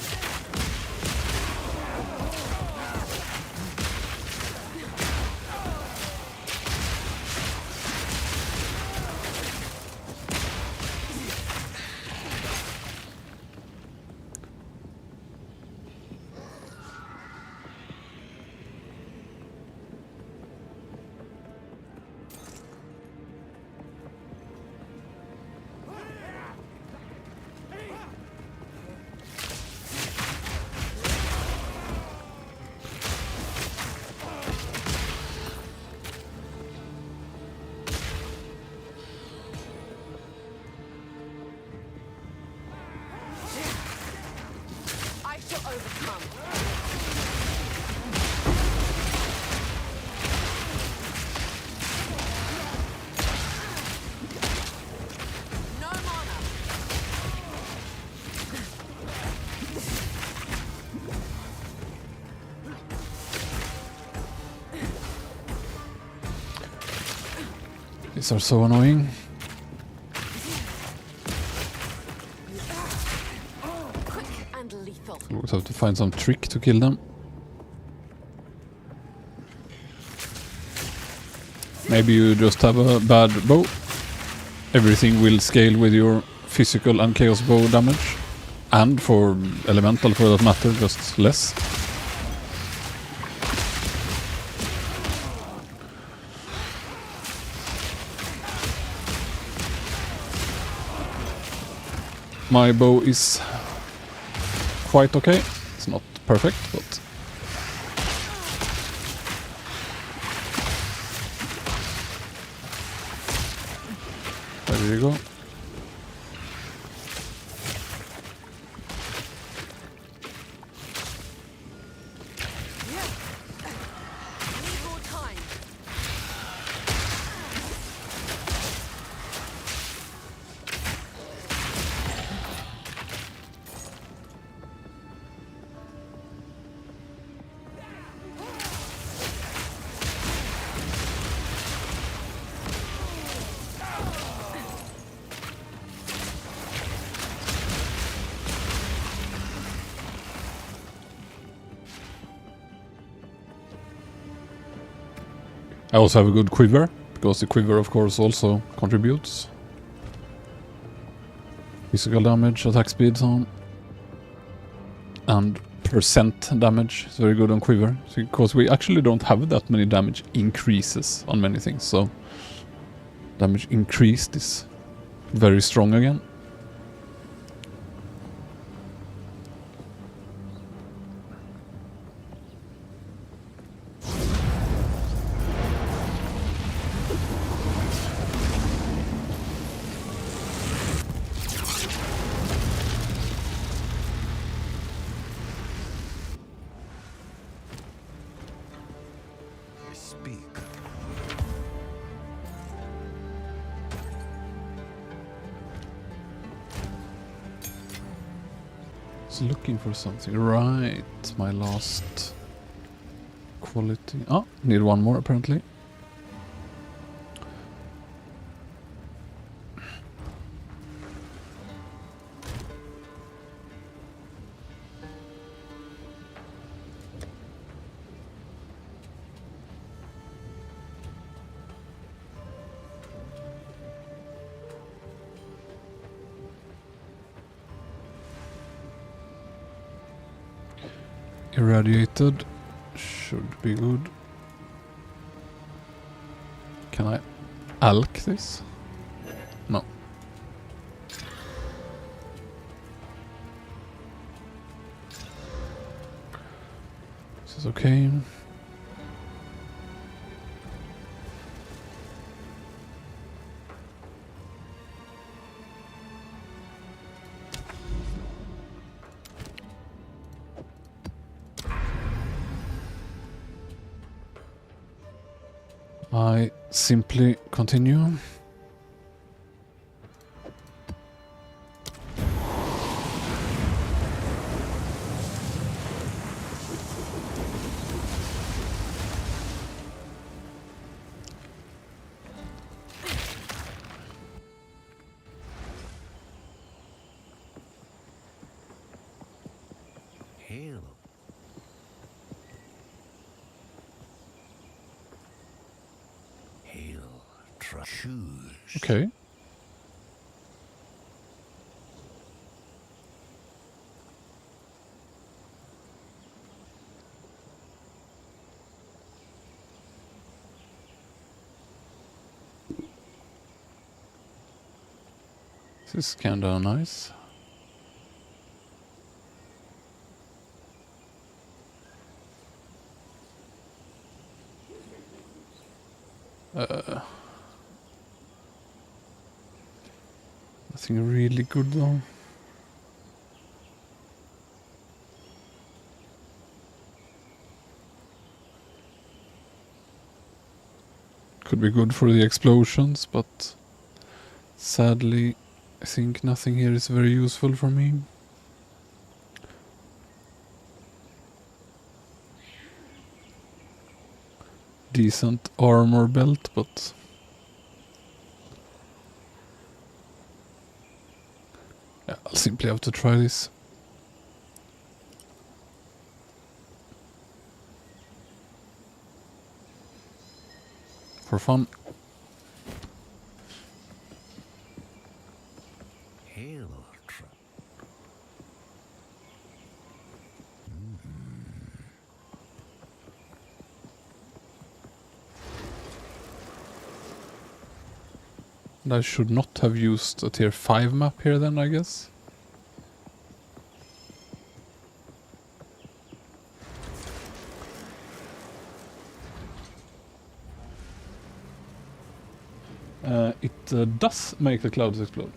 These are so annoying. Quick and lethal. We'll have to find some trick to kill them. Maybe you just have a bad bow. Everything will scale with your physical and chaos bow damage. And for elemental for that matter, just less. My bow is quite okay. It's not perfect, but there you go. Need more time. I also have a good quiver, because the quiver of course also contributes. Physical damage, attack speed, so on. And percent damage is very good on quiver, because we actually don't have that many damage increases on many things, so damage increased is very strong again. Speak. I was looking for something. Right, my last quality. Ah, need one more apparently. Irradiated should be good. Can I alk this? No. is okay. I simply continue. Hail. Hail. Choose. Okay. This is kinda nice. Nothing really good though. Could be good for the explosions, but sadly I think nothing here is very useful for me. Decent armor belt, but yeah, I'll simply have to try this. For fun. Hail. And I should not have used a tier 5 map here then, I guess. It does make the clouds explode.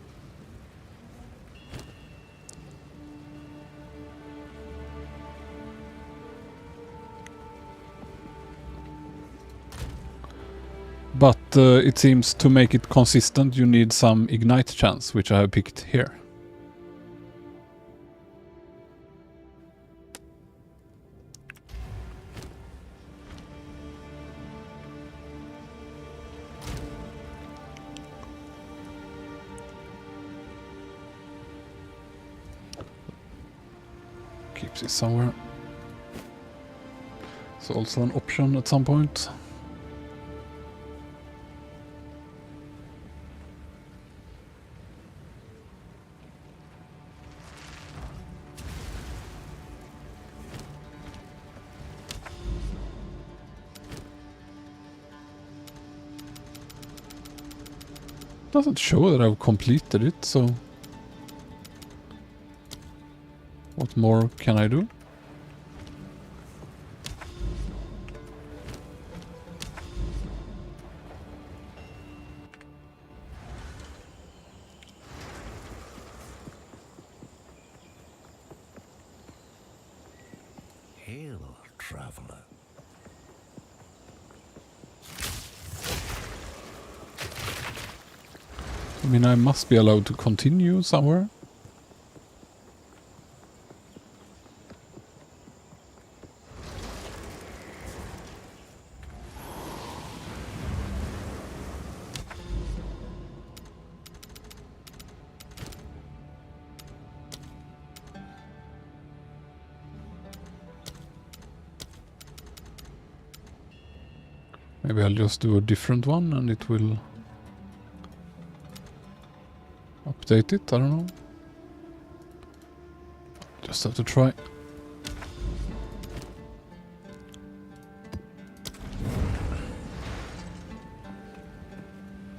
But it seems to make it consistent you need some ignite chance, which I have picked here. Keeps it somewhere. It's also an option at some point. Doesn't show that I've completed it, so what more can I do? Hail, traveler. I mean, I must be allowed to continue somewhere. Maybe I'll just do a different one and it will update it, I don't know. Just have to try.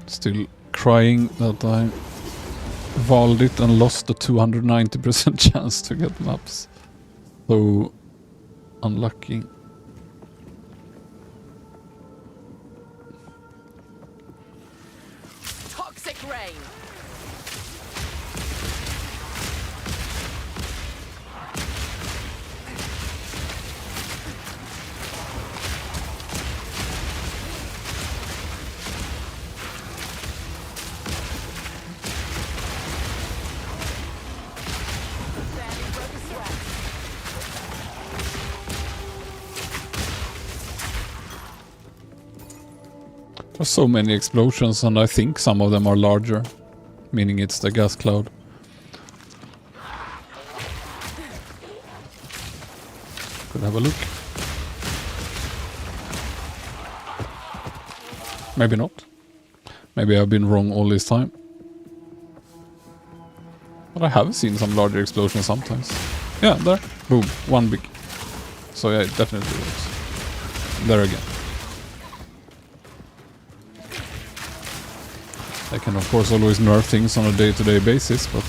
Still crying that I valed it and lost the 290% chance to get maps. So unlucky. There's so many explosions, and I think some of them are larger, meaning it's the gas cloud. Could have a look. Maybe not. Maybe I've been wrong all this time. But I have seen some larger explosions sometimes. Yeah, there. Boom. One big. So yeah, it definitely works. There again. They can of course always nerf things on a day-to-day basis, but...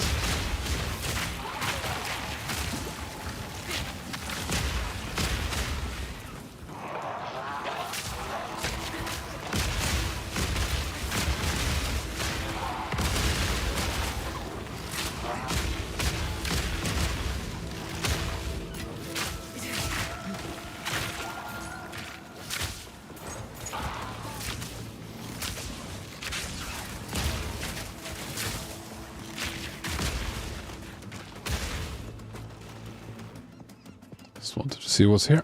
Just wanted to see what's here.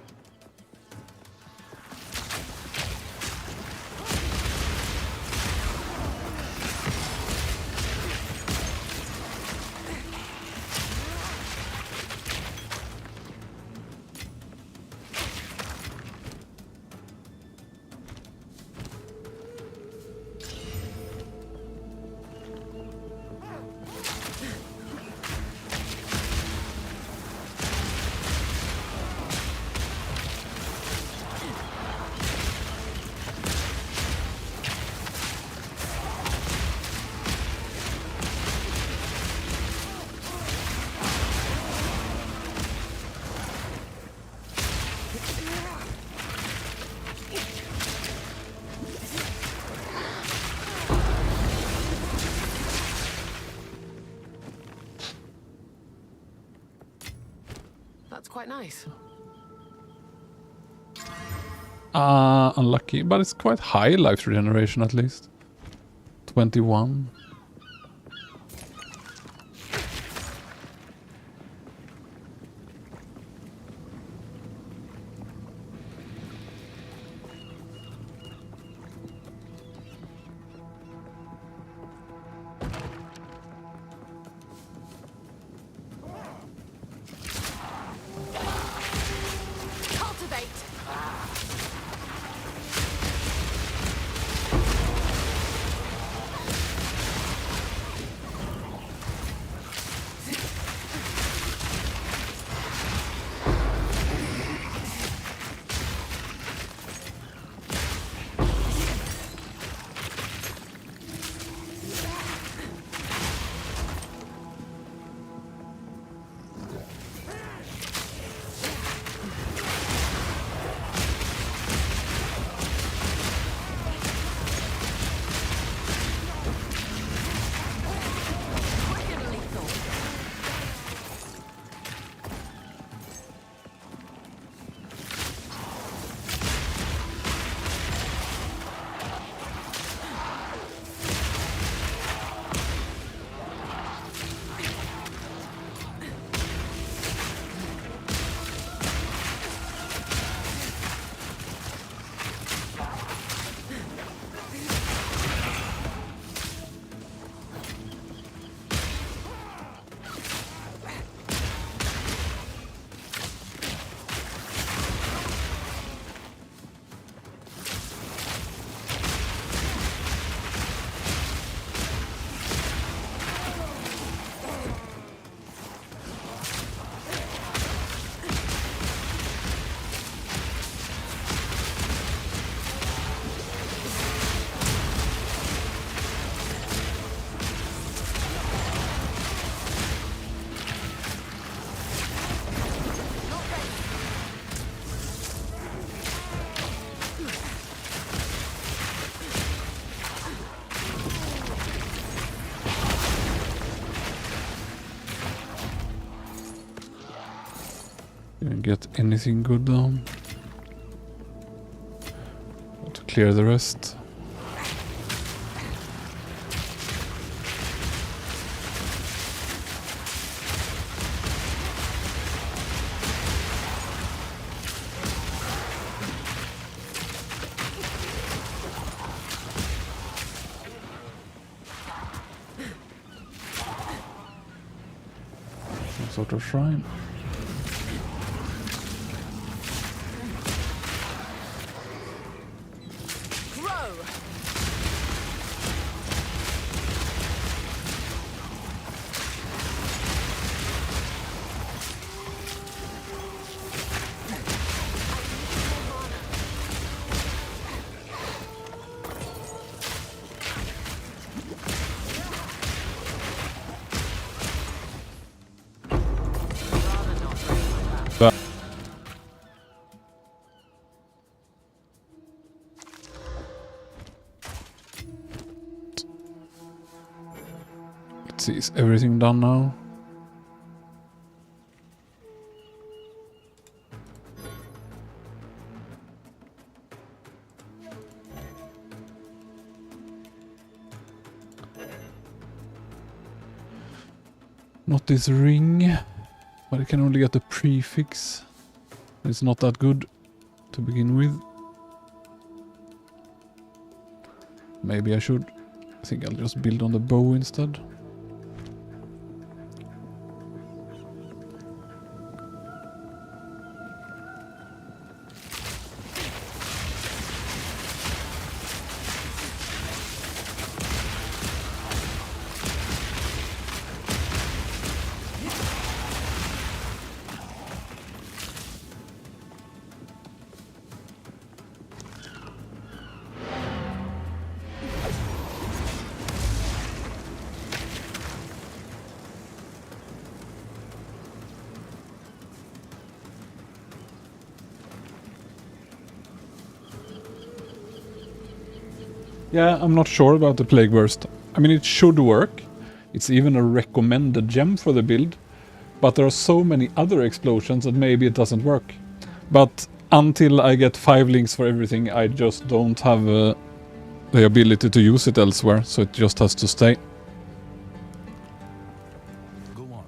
That's quite nice. Unlucky, but it's quite high life regeneration at least. 21. Cultivate. Quick and lethal. Didn't get anything good down. Want to clear the rest. sort of shrine. Grow. But let's see, is everything done now? Not this ring, but I can only get the prefix. It's not that good to begin with. Maybe I should. I think I'll just build on the bow instead. Yeah, I'm not sure about the Plague Burst. I mean, it should work. It's even a recommended gem for the build. But there are so many other explosions that maybe it doesn't work. But until I get 5 links for everything, I just don't have the ability to use it elsewhere. So it just has to stay. Go on.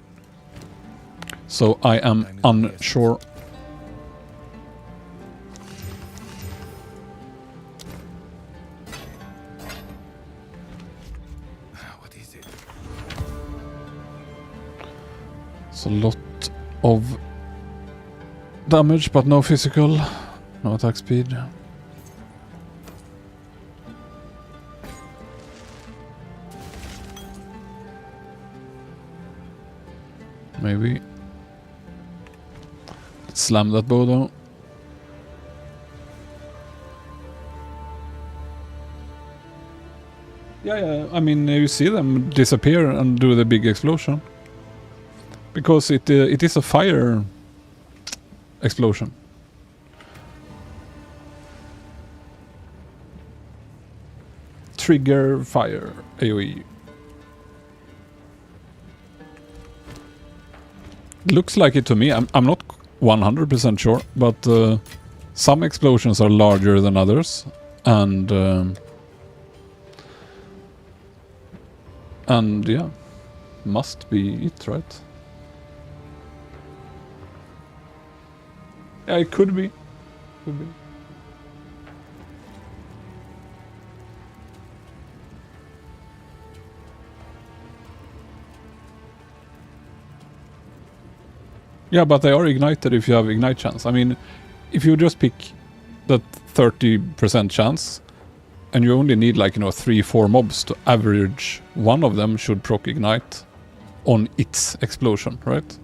So I am unsure. What is it? It's a lot of damage, but no physical. No attack speed. Maybe. Let's slam that bow though. Yeah, I mean, you see them disappear and do the big explosion. Because it is a fire explosion. Trigger fire AoE. Looks like it to me. I'm not 100% sure, but some explosions are larger than others, and yeah, must be it, right? Yeah, it could be. Could be. Yeah, but they are ignited if you have ignite chance. I mean, if you just pick that 30% chance, and you only need like, 3-4 mobs to average, one of them should proc ignite on its explosion, right?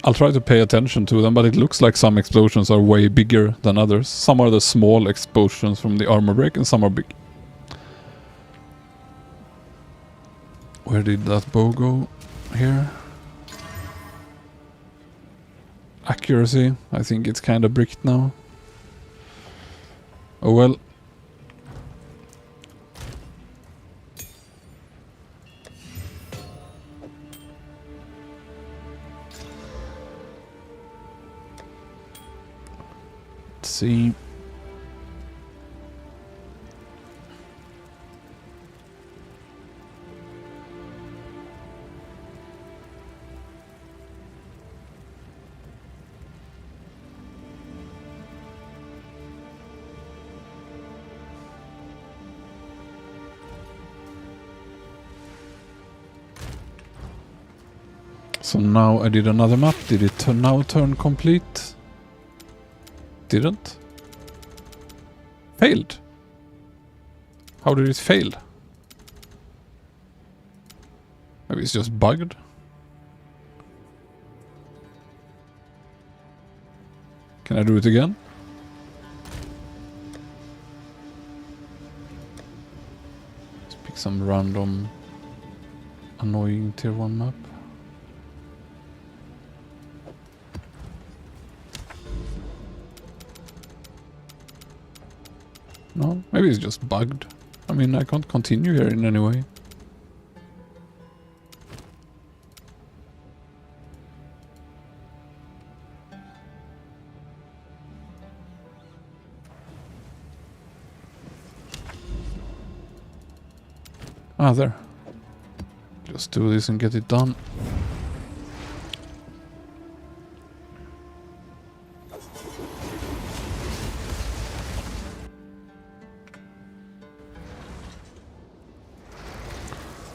I'll try to pay attention to them, but it looks like some explosions are way bigger than others. Some are the small explosions from the armor break, and some are big. Where did that bow go? Here. Accuracy. I think it's kind of bricked now. Oh well. Let's see. So now I did another map. Did it now turn complete? Didn't. Failed. How did it fail? Maybe it's just bugged. Can I do it again? Let's pick some random annoying tier 1 map. No, maybe it's just bugged. I mean, I can't continue here in any way. Ah, there. Just do this and get it done.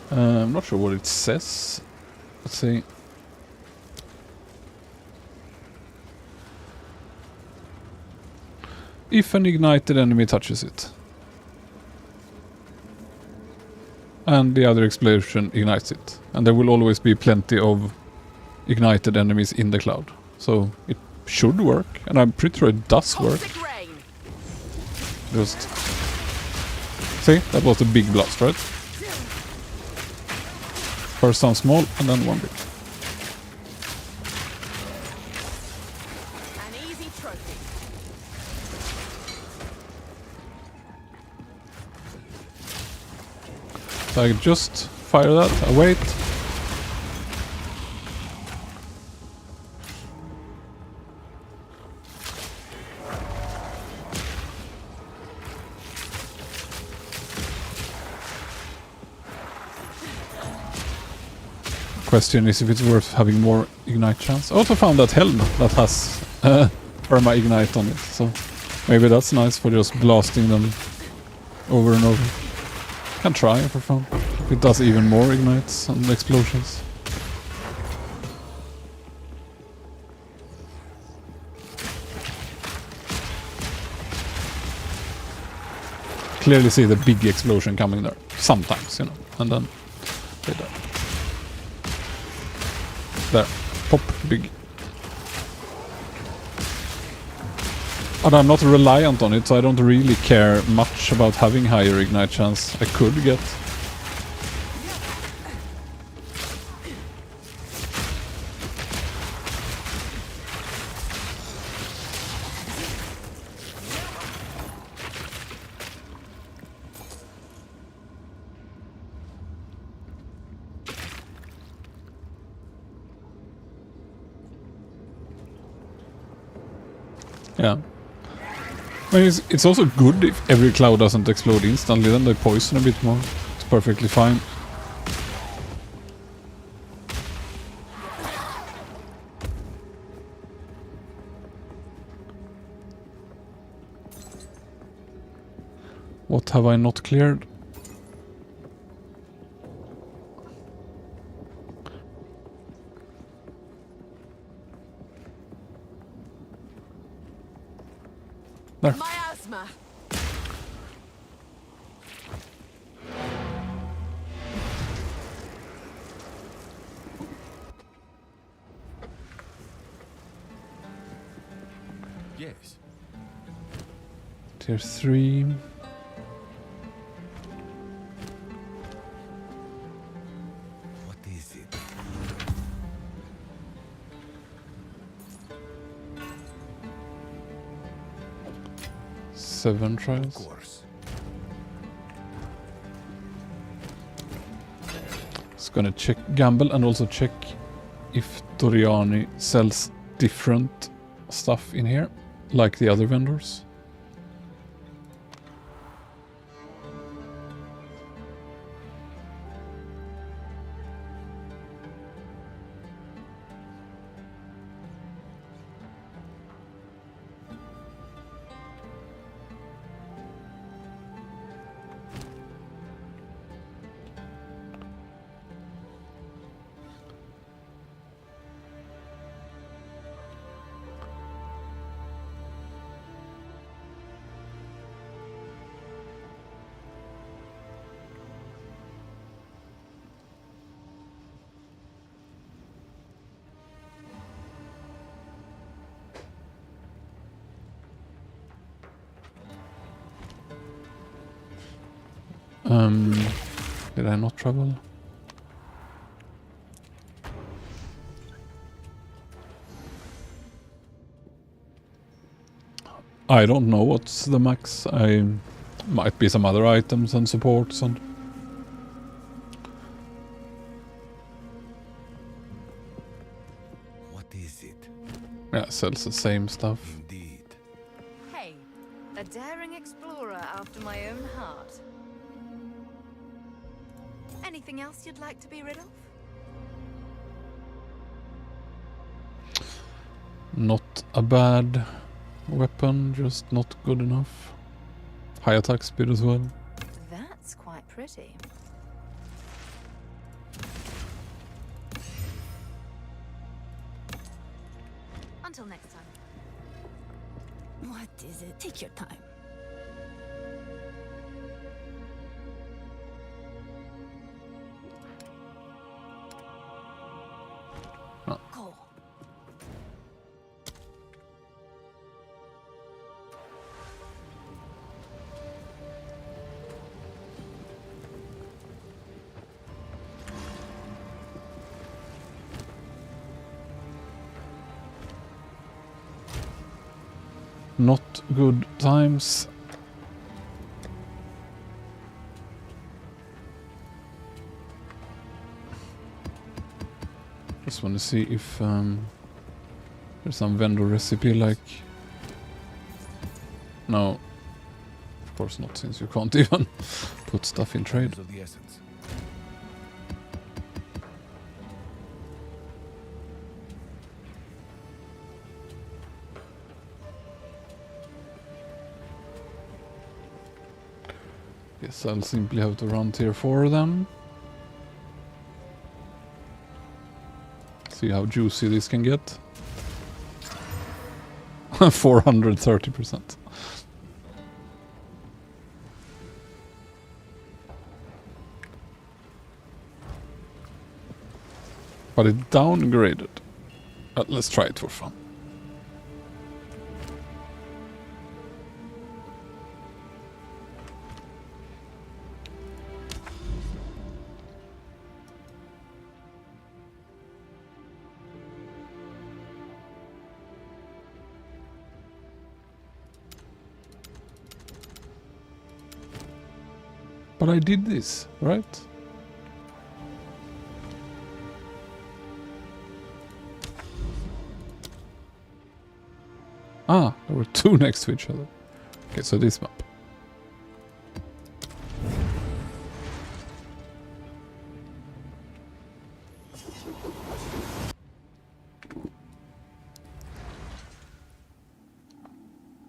I'm not sure what it says. Let's see. If an ignited enemy touches it, and the other explosion ignites it, and there will always be plenty of ignited enemies in the cloud. So it should work, and I'm pretty sure it does work. Just see, that was a big blast, right? First one small, and then one big. An easy trophy. So I just fire that, I wait. Question is if it's worth having more ignite chance. I also found that helm that has perma ignite on it, so maybe that's nice for just blasting them over and over. Can try for fun. If it does even more ignites and explosions. Clearly see the big explosion coming there. Sometimes, you know. And then they die. There. Pop. Big. But I'm not reliant on it, so I don't really care much about having higher ignite chance. I could get. Yeah. I mean, it's also good if every cloud doesn't explode instantly, then they poison a bit more. It's perfectly fine. What have I not cleared? There. Miasma. Yes. Tier 3. What is it? Seven Of trials. course. Just gonna check gamble and also check if Doriani sells different stuff in here, like the other vendors. Did I not travel? I don't know what's the max. I might be some other items and supports and... What is it? Yeah, sells the same stuff. Indeed. Hey, a daring explorer after my own heart. Anything else you'd like to be rid of? Not a bad weapon, just not good enough. High attack speed as well. That's quite pretty. Until next time. What is it? Take your time. Go. Not good times. Just want to see if there's some vendor recipe like... No. Of course not, since you can't even put stuff in trade. Of the essence. Guess I'll simply have to run tier 4 then. See how juicy this can get. 430%. But it downgraded. Let's try it for fun. But I did this, right? Ah, there were two next to each other. Okay, so this map.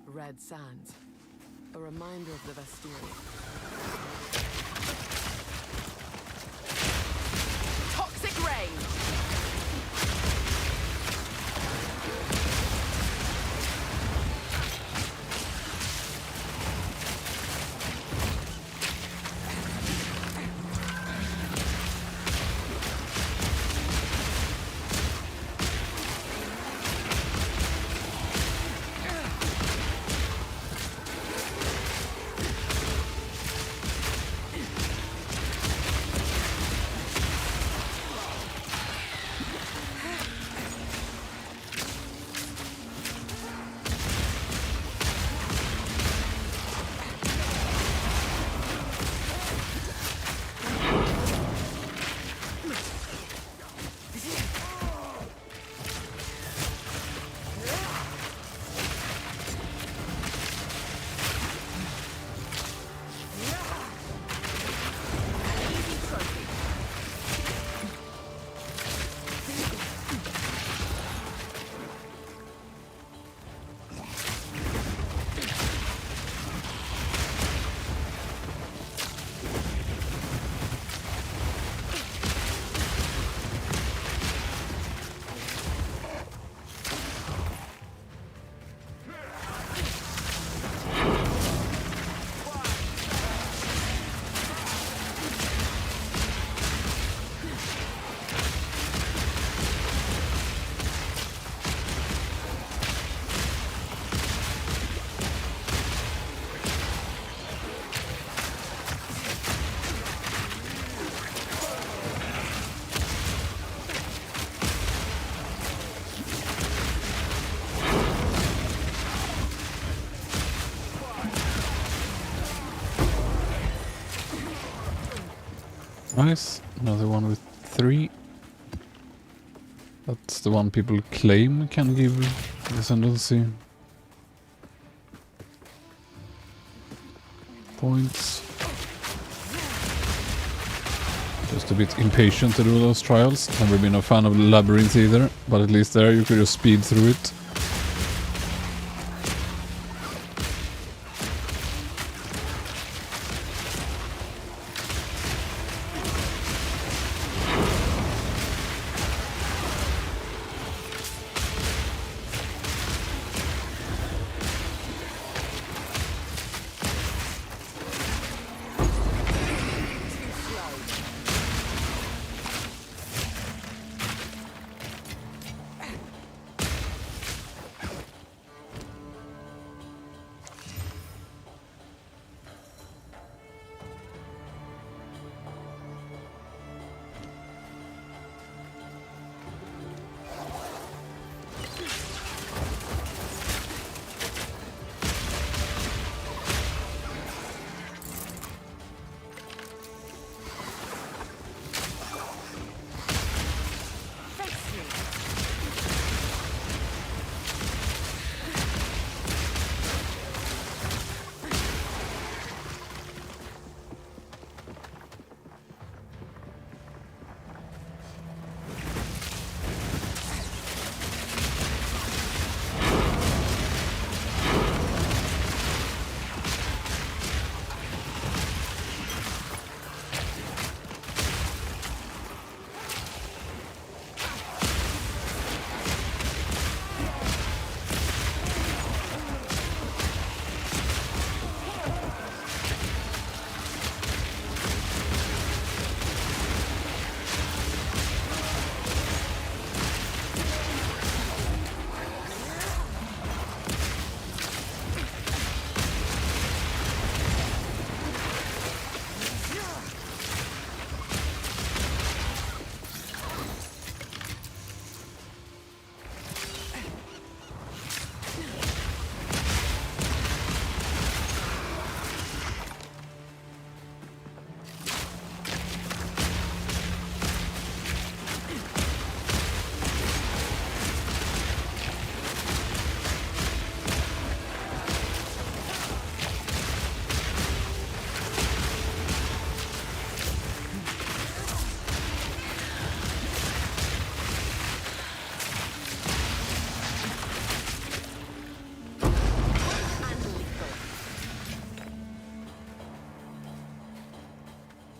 Red sands. A reminder of the Vestiria. Toxic rain! Nice. Another one with 3. That's the one people claim can give descendancy points. Just a bit impatient to do those trials. Never been a fan of the labyrinth either, but at least there you could just speed through it.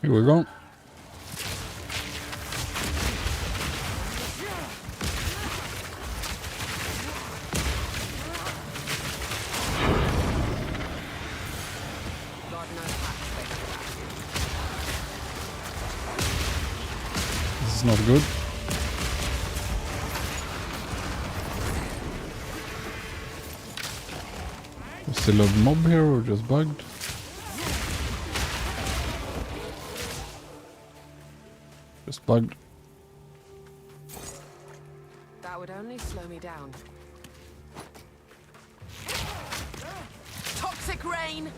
Here we go. This is not good. Is still a mob here or just bugged? Just bugged. That would only slow me down. Toxic rain!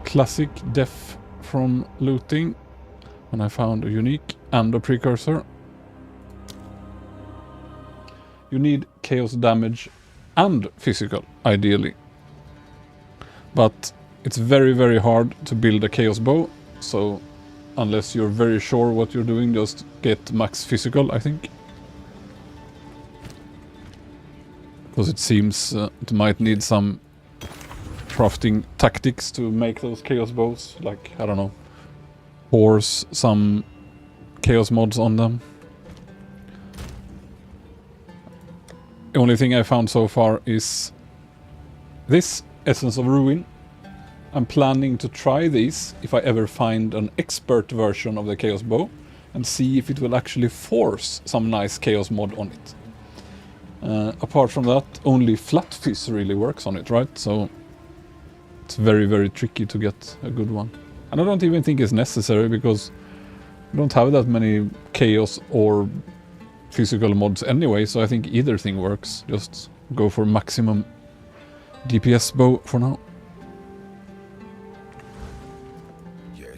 Classic death from looting when I found a unique and a precursor. You need chaos damage and physical, ideally. But it's very, very hard to build a chaos bow, so unless you're very sure what you're doing, just get max physical, I think. Because it seems it might need some crafting tactics to make those chaos bows, like, I don't know, force some chaos mods on them. The only thing I found so far is this Essence of Ruin. I'm planning to try these if I ever find an expert version of the chaos bow and see if it will actually force some nice chaos mod on it. Apart from that, only Flat Fizz really works on it, right? So It's very, very tricky to get a good one. And I don't even think it's necessary because we don't have that many chaos or physical mods anyway, so I think either thing works. Just go for maximum DPS bow for now. Yes.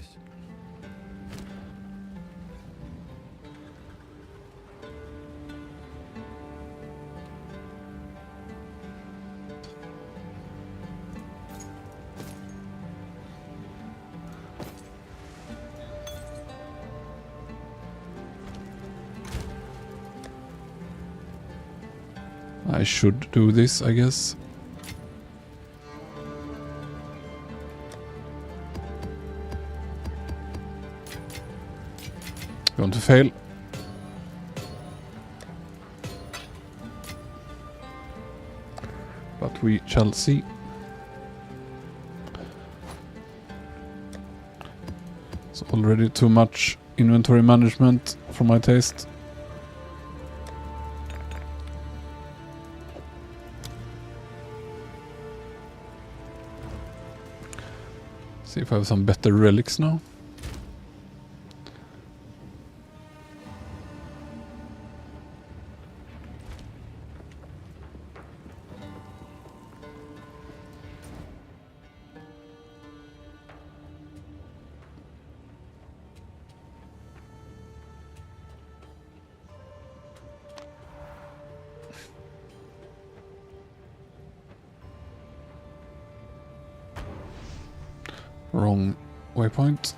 I should do this, I guess. Going to fail. But we shall see. It's already too much inventory management for my taste. See if I have some better relics now. Wrong waypoint.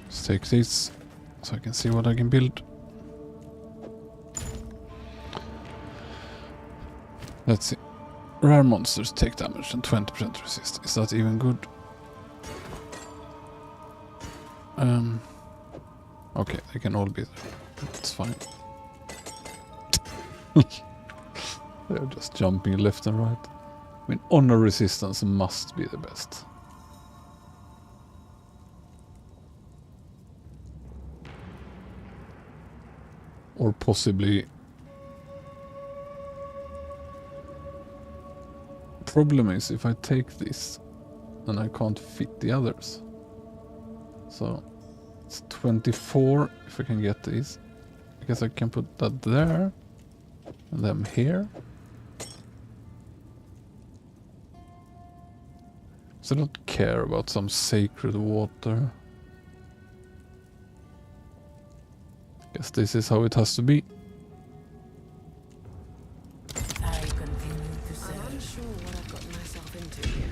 Let's take these so I can see what I can build. Let's see. Rare monsters take damage and 20% resist. Is that even good? Okay, they can all be there. That's fine. They're just jumping left and right. I mean, honor resistance must be the best. Or possibly... Problem is, if I take this, then I can't fit the others. So, it's 24 if I can get these. I guess I can put that there, and them here. So I don't care about some sacred water. Guess this is how it has to be. I'm unsure what I've gotten myself into here.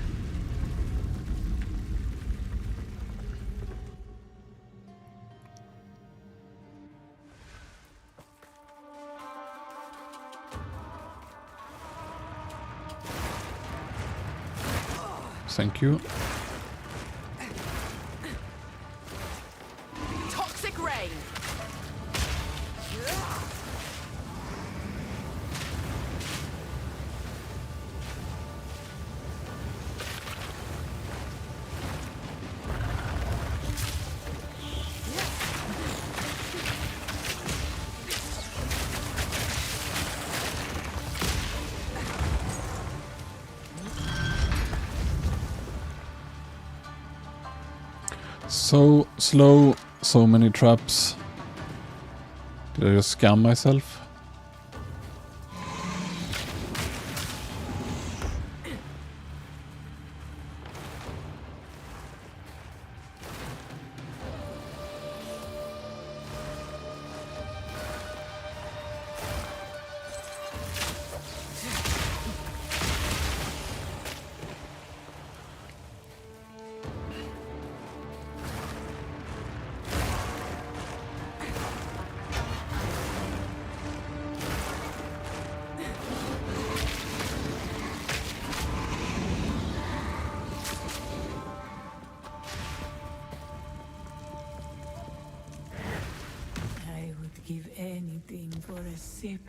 Thank you. Toxic rain. So slow, so many traps. Did I just scam myself? I would give anything for a sip.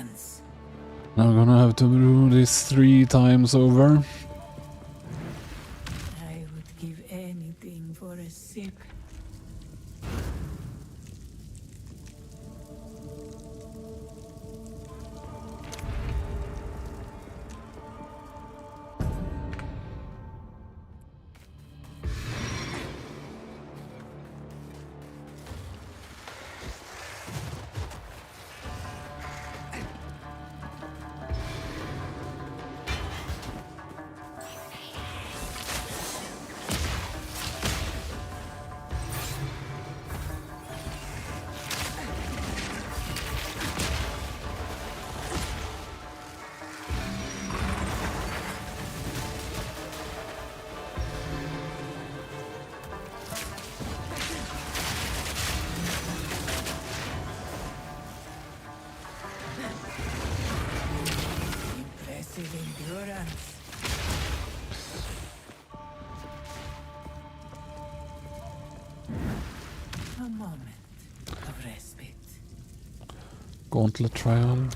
endurance. I'm gonna have to do this 3 times over. I would give anything for a sip. Impressive endurance. A moment of respite. Gauntlet trial.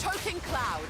Choking cloud.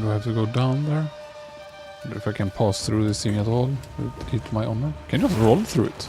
Do I have to go down there? Wonder if I can pass through this thing at all with hit my honor. Can you just roll through it?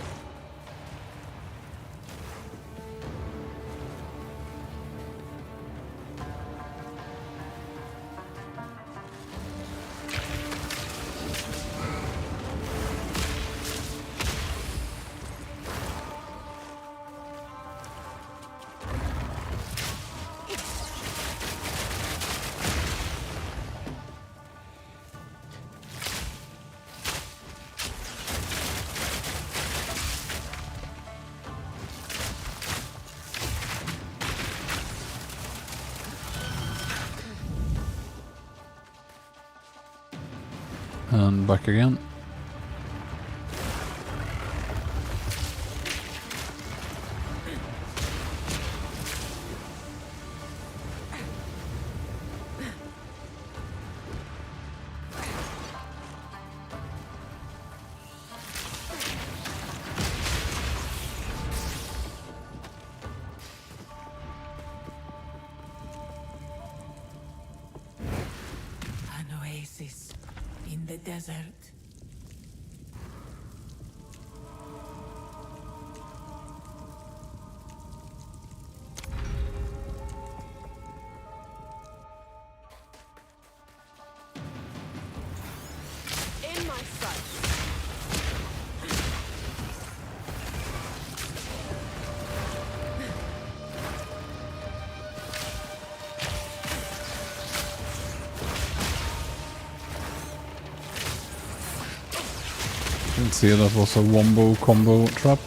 And back again. An oasis in the desert. In my sight. Didn't see that was a wombo combo trap.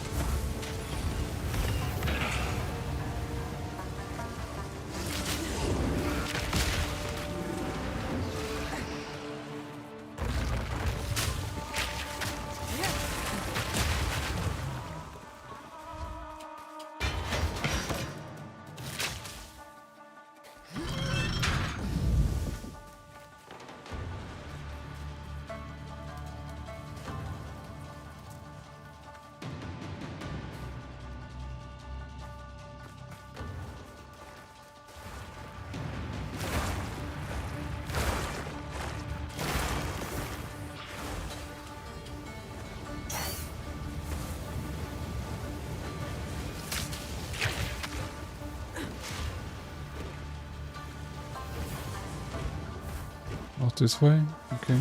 Not this way? Okay.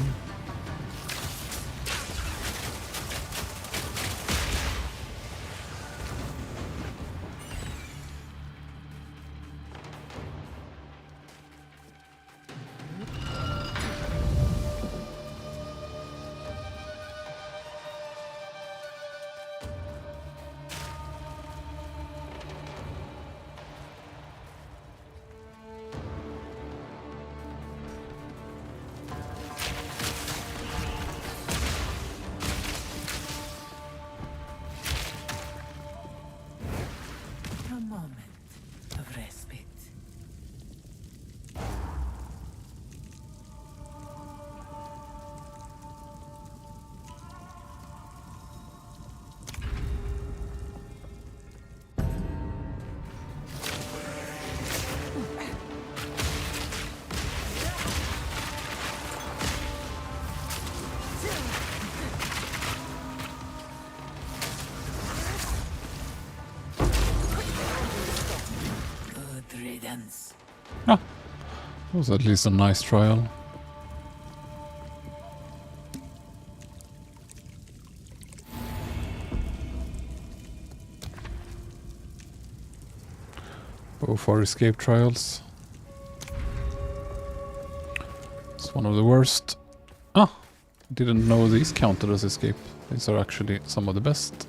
A moment of respite. Good riddance. That was at least a nice trial. Both are escape trials. It's one of the worst. Ah! Didn't know these counted as escape. These are actually some of the best.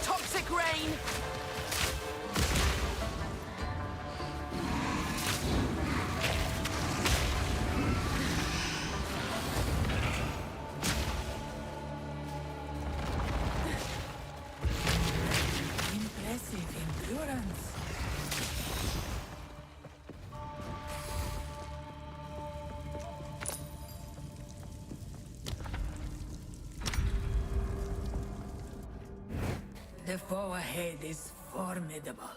Toxic rain! Impressive endurance. The foe ahead is formidable.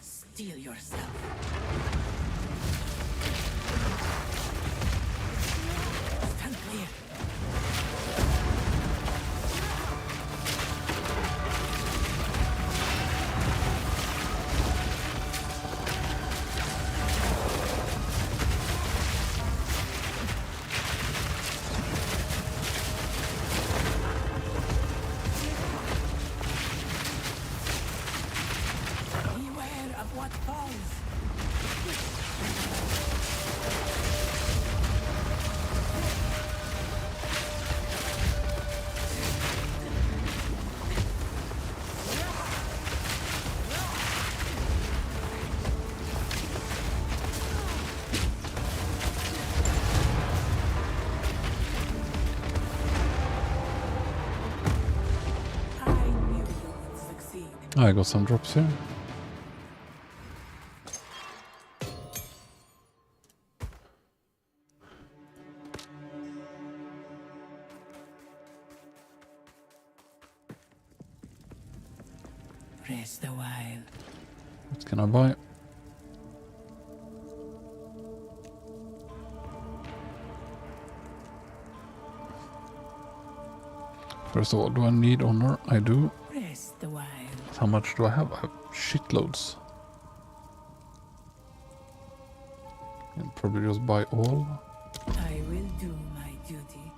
Steel yourself. Stand clear. Beware of what falls. I knew you would succeed. I got some drops here. Rest a while. What can I buy? First of all, do I need honor? I do. Rest a while. How much do I have? I have shitloads. I'll probably just buy all. I will do my duty.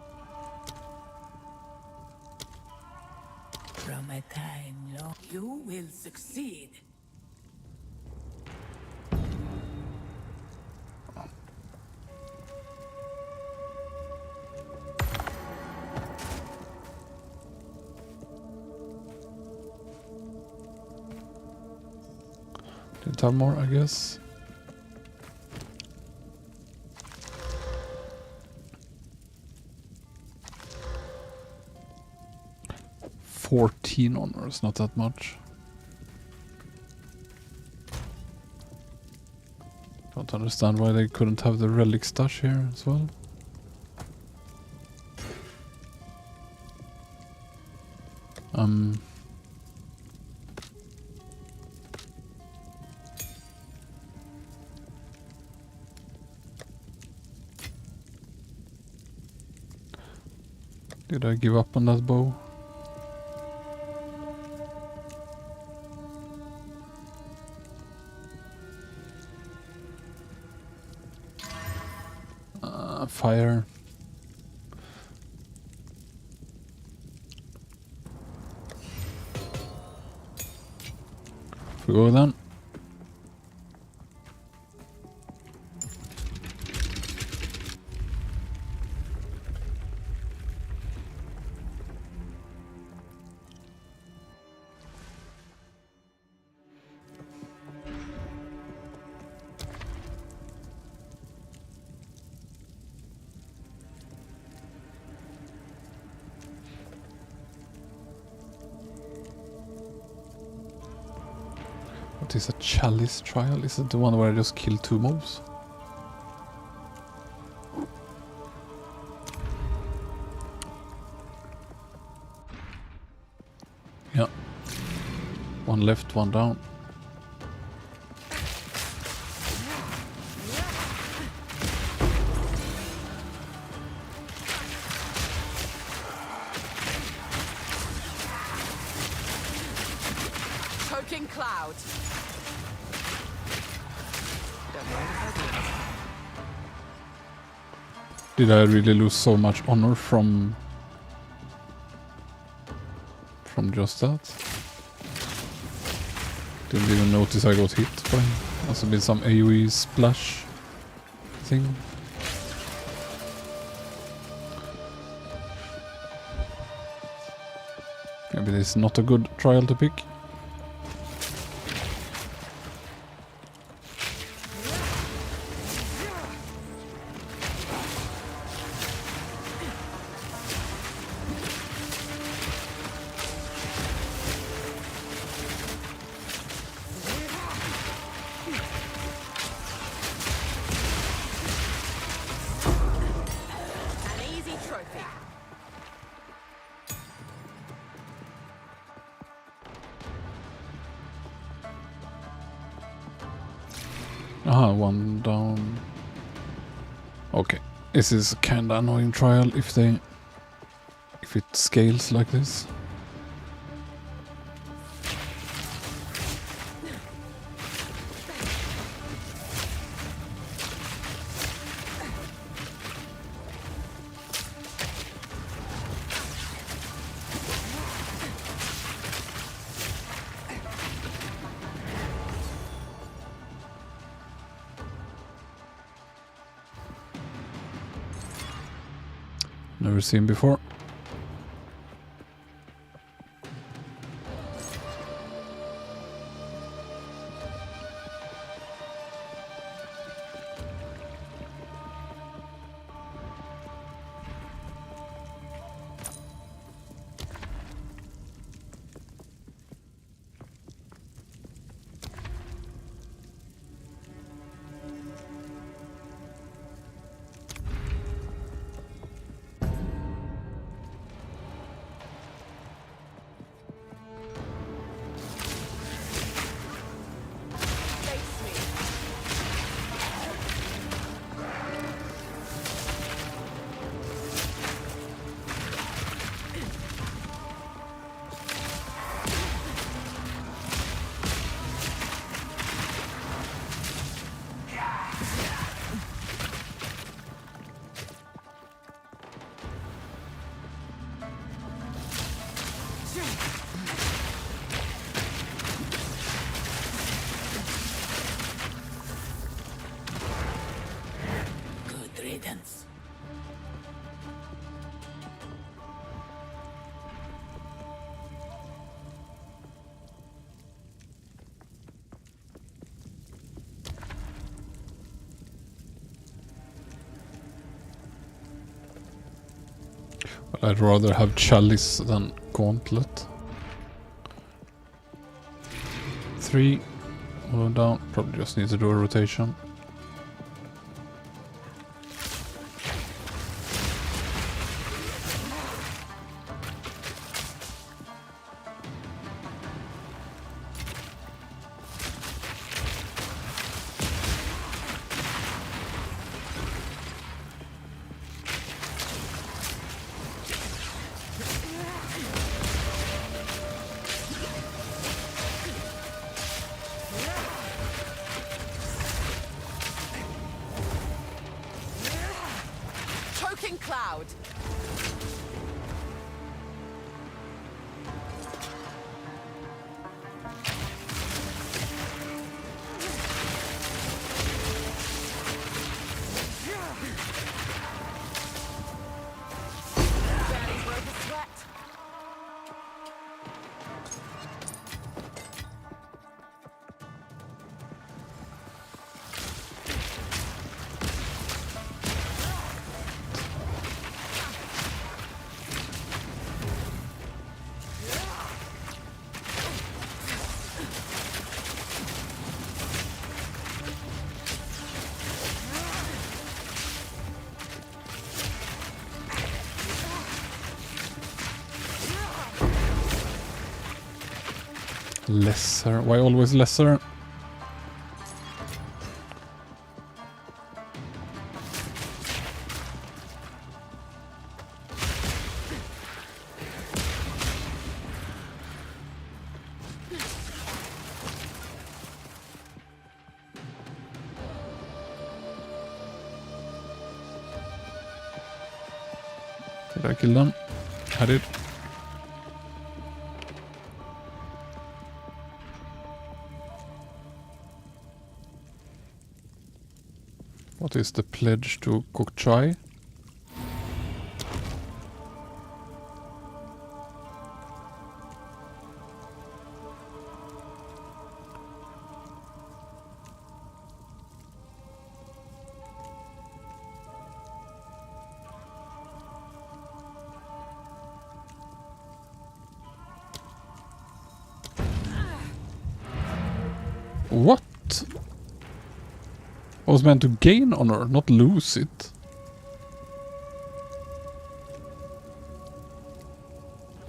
From a time long, you will succeed. Didn't have more, I guess. $14 honors, not that much. Don't understand why they couldn't have the relic stash here as well. Did I give up on that bow? Fire. We go then. What is a chalice trial? Is it the one where I just kill 2 mobs? Yeah. 1 left, 1 down. Choking cloud. Don't mind if I do. Did I really lose so much honor from just that? Didn't even notice I got hit by. Also did some AoE splash thing. Maybe this is not a good trial to pick. An easy trophy. Aha, 1 down. Okay. This is kinda annoying trial if it scales like this. Never seen before. Face me. Good riddance. Well, I'd rather have chalice than gauntlet. 3. 1 down. Probably just need to do a rotation. loud. Barely broke a sweat. Lesser. Why always lesser? Did I kill them? I did. What is the pledge to cook chai? What? I was meant to gain honor, not lose it.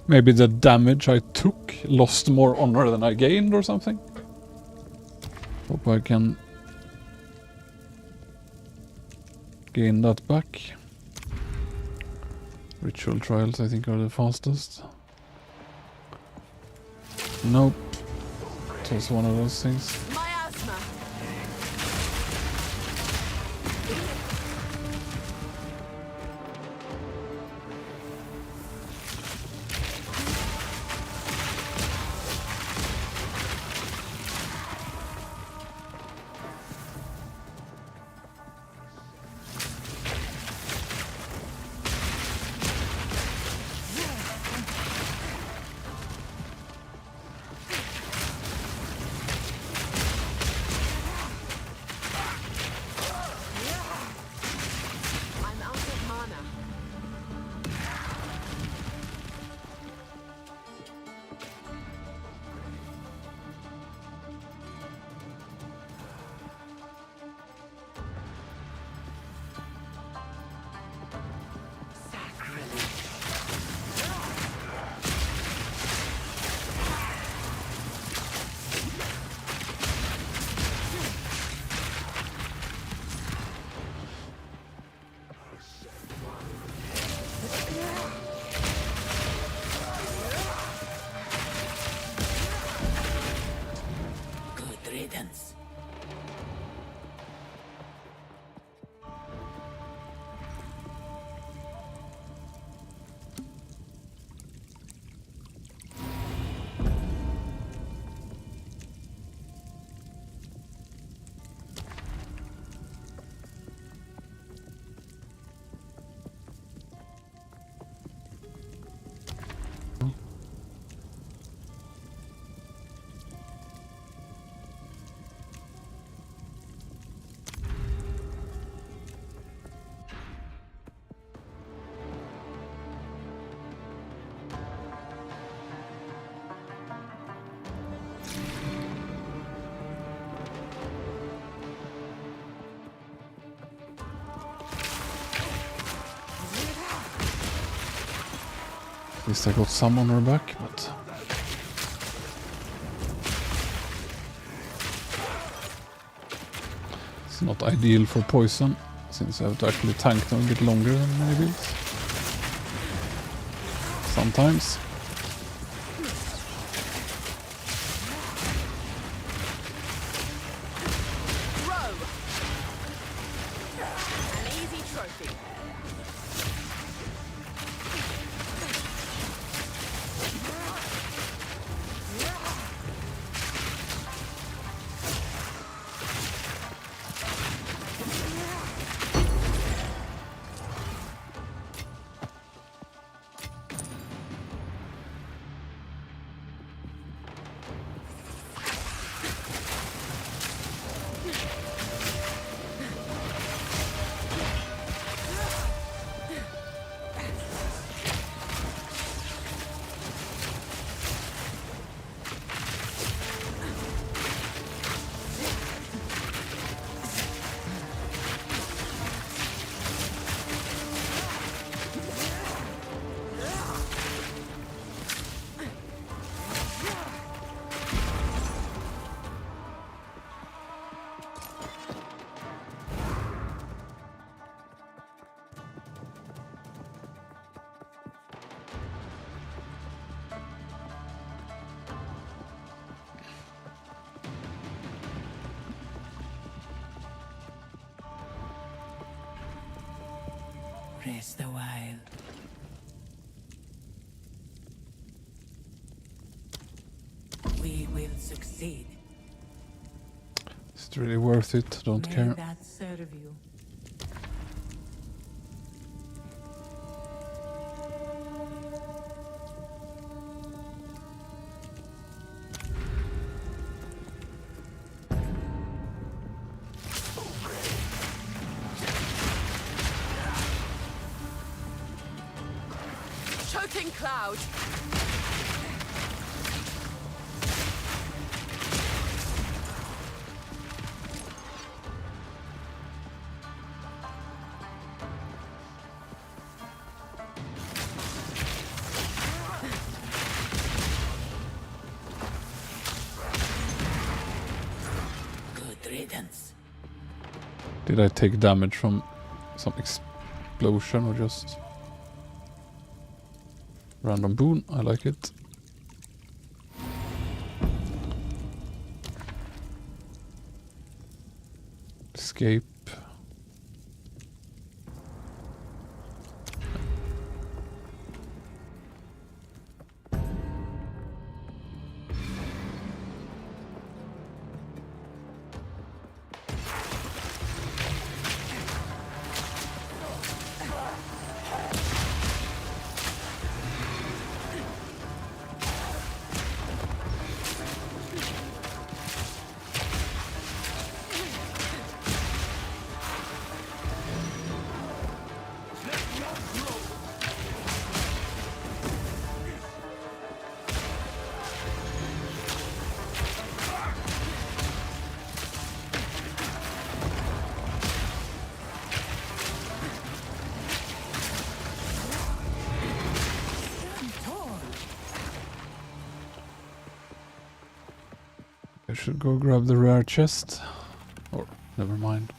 Maybe the damage I took lost more honor than I gained or something. Hope I can gain that back. Ritual trials I think are the fastest. Nope. It was one of those things. My asthma. I'm out of mana. Good riddance. At least I got some honor back, but it's not ideal for poison, since I have to actually tank them a bit longer than many builds. Sometimes. Row. An easy trophy. Rest a while. We will succeed. Is it really worth it? Don't May care. that serve you. Choking cloud. Good riddance. Did I take damage from some explosion or just random boon? I like it. Escape. I should go grab the rare chest. Or, never mind.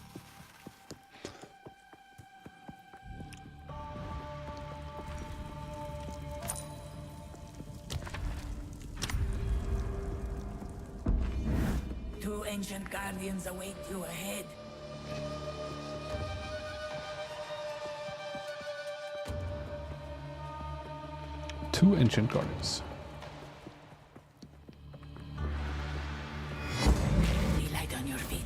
Two ancient guardians await you ahead. Two ancient guardians. Be light on your feet.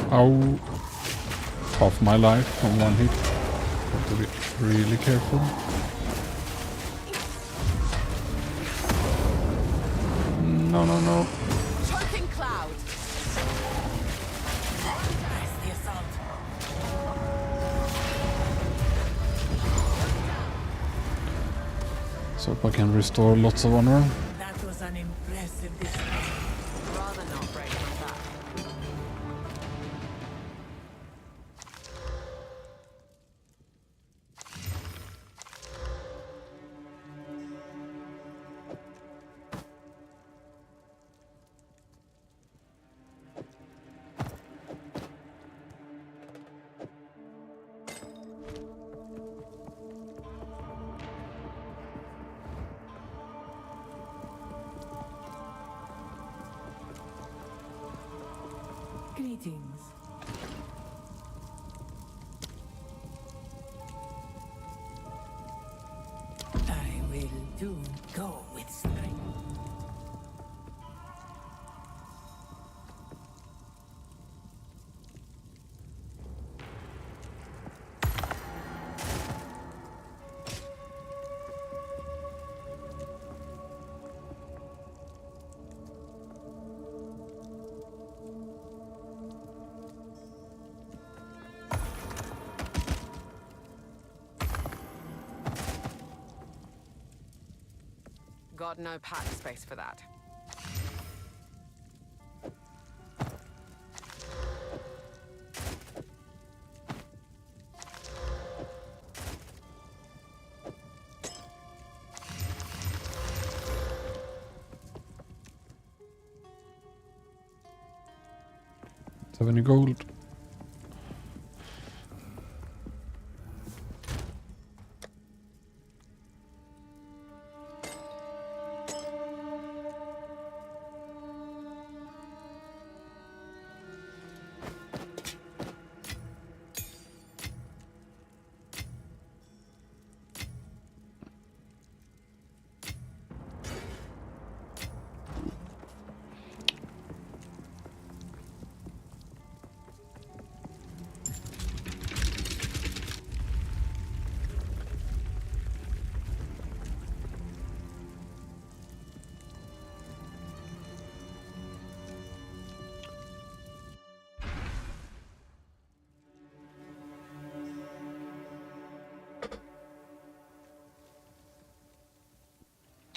Ow. Half my life from one hit. Have to be really careful. No, no, no. Choking cloud. Press the assault. So if I can restore lots of honor. That was an impressive display. Rather not break from that. Greetings. I will do go with strength. Got no pack space for that. Have any gold?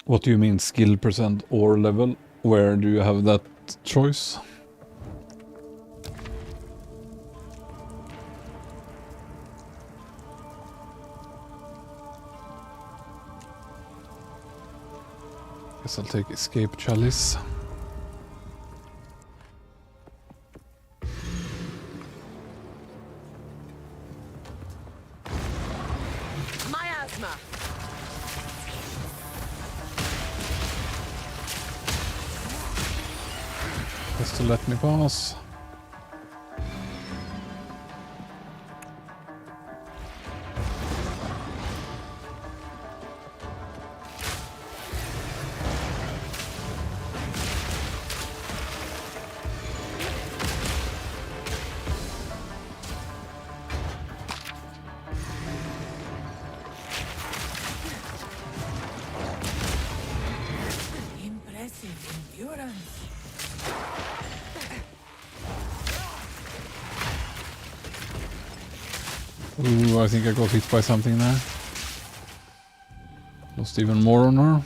What do you mean skill percent or level? Where do you have that choice? Guess I'll take escape chalice. Miasma! Just to let me pass. Impressive endurance. Ooh, I think I got hit by something there. Lost even more on her.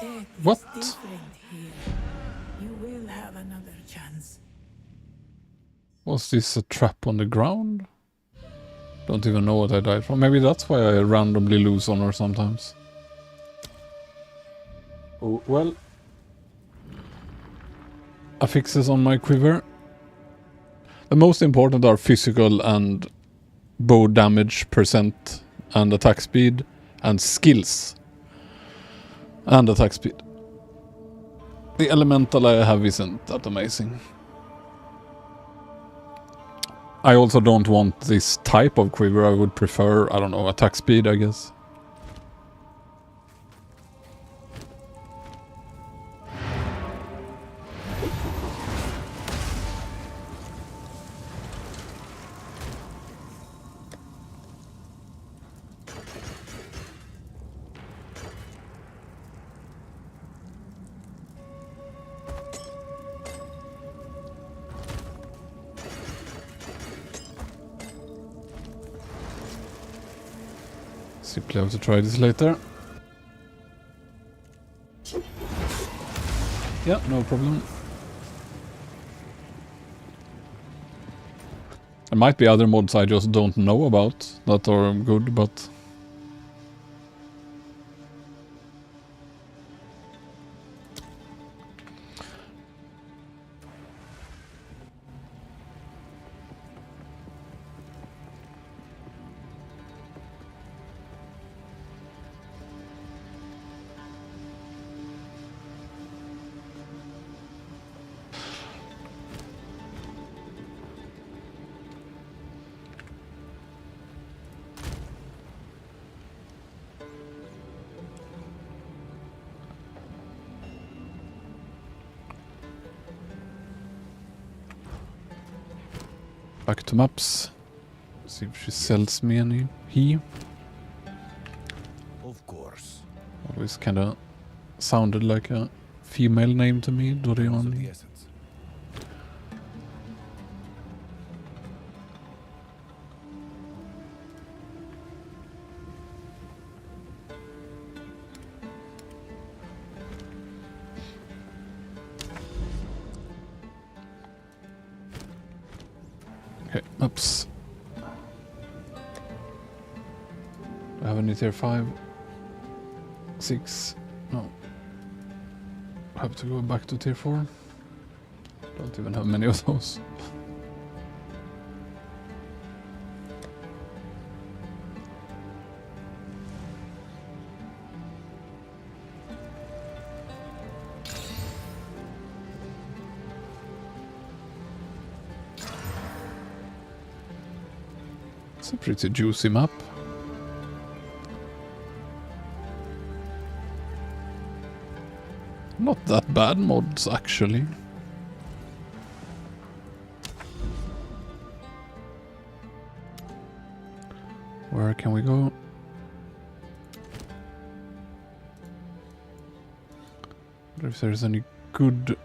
It What? is different here. You will have another chance. Was this a trap on the ground? Don't even know what I died from. Maybe that's why I randomly lose on her sometimes. Oh, well. Affixes on my quiver. The most important are physical and bow damage percent and attack speed and skills and attack speed. The elemental I have isn't that amazing. I also don't want this type of quiver. I would prefer, I don't know, attack speed, I guess. Simply have to try this later. Yeah, no problem. There might be other mods I just don't know about that are good, but... Back to maps. See if she sells me any. He Of course. always kind of sounded like a female name to me, Of the Doriani. essence. Okay, oops. Do I have any tier 5? 6? No. I have to go back to tier 4. Don't even have many of those. It's a pretty juicy map. Not that bad mods, actually. Where can we go? I wonder if there's any good...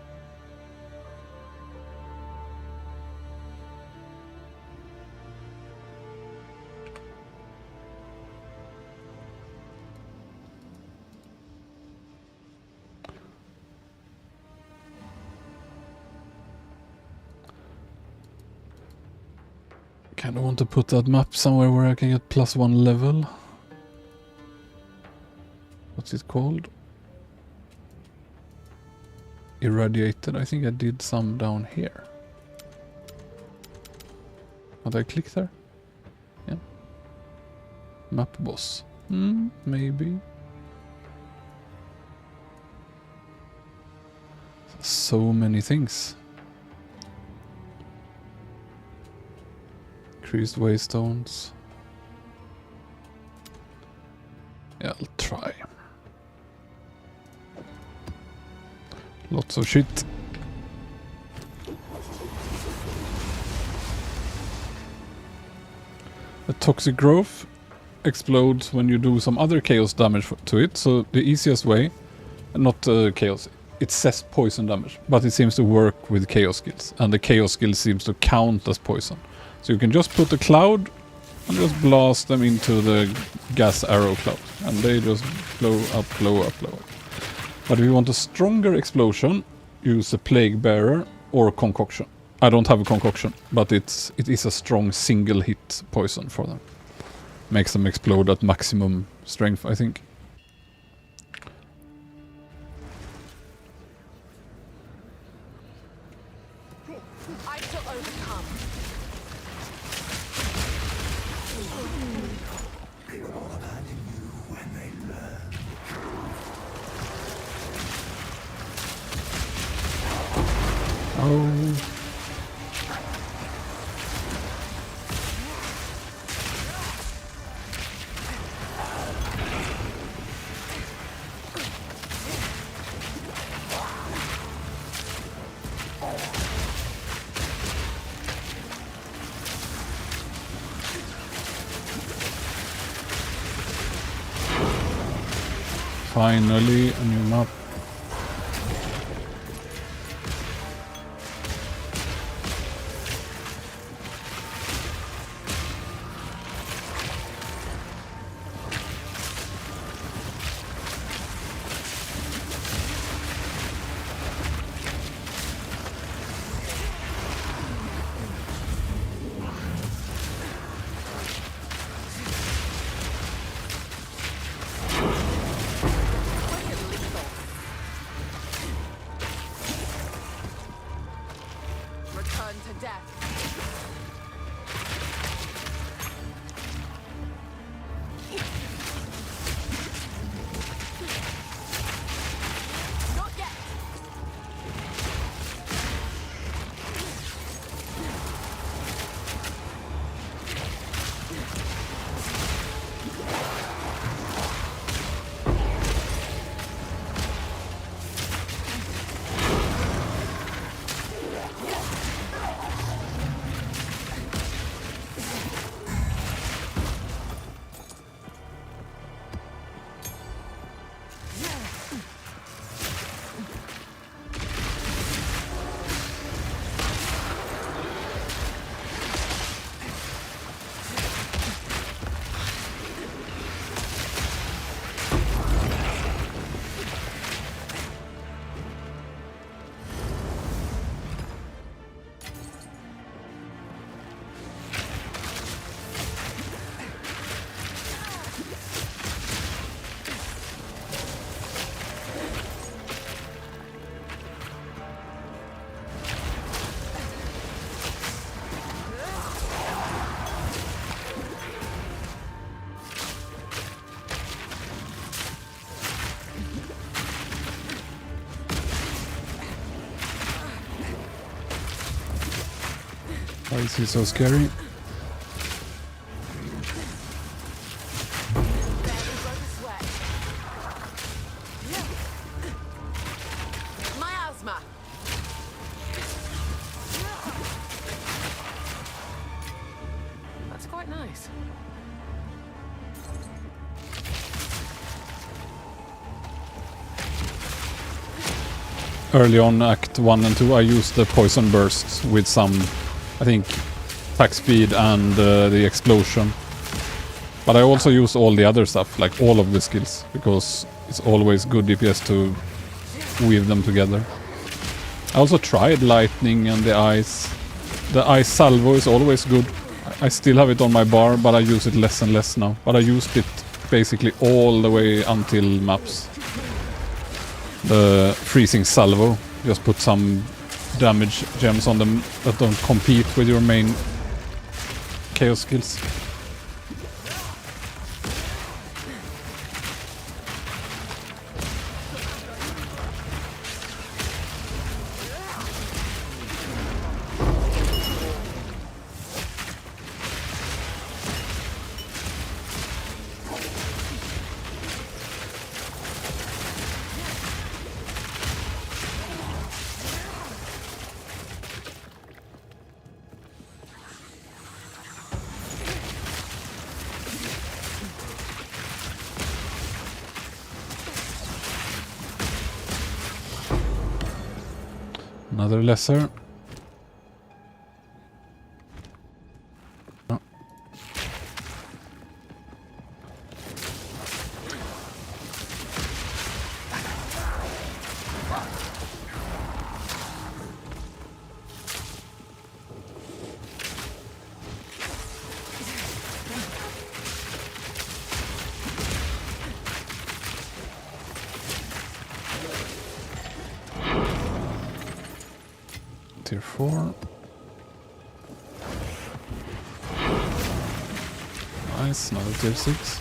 Kinda want to put that map somewhere where I can get +1 level. What's it called? Irradiated. I think I did some down here. Did I click there? Yeah. Map boss. Maybe. So many things. Increased waystones. Yeah, I'll try. Lots of shit. The toxic growth explodes when you do some other chaos damage to it, so the easiest way, not chaos, it says poison damage, but it seems to work with chaos skills, and the chaos skill seems to count as poison. So you can just put a cloud and just blast them into the gas arrow cloud, and they just blow up, blow up, blow up. But if you want a stronger explosion, use a plague bearer or a concoction. I don't have a concoction, but it is a strong single hit poison for them. Makes them explode at maximum strength, I think. I shall overcome. Oh. Finally, a new map. Why is he so scary? Miasma. That's quite nice. Early on Act 1 and 2 I used the poison bursts with some, I think, attack speed and the explosion. But I also use all the other stuff, like all of the skills, because it's always good DPS to weave them together. I also tried lightning and the ice. The ice salvo is always good. I still have it on my bar, but I use it less and less now. But I used it basically all the way until maps. The freezing salvo. Just put some damage gems on them that don't compete with your main chaos skills. Another lesser. Oh. Tier 4. Nice, another tier 6.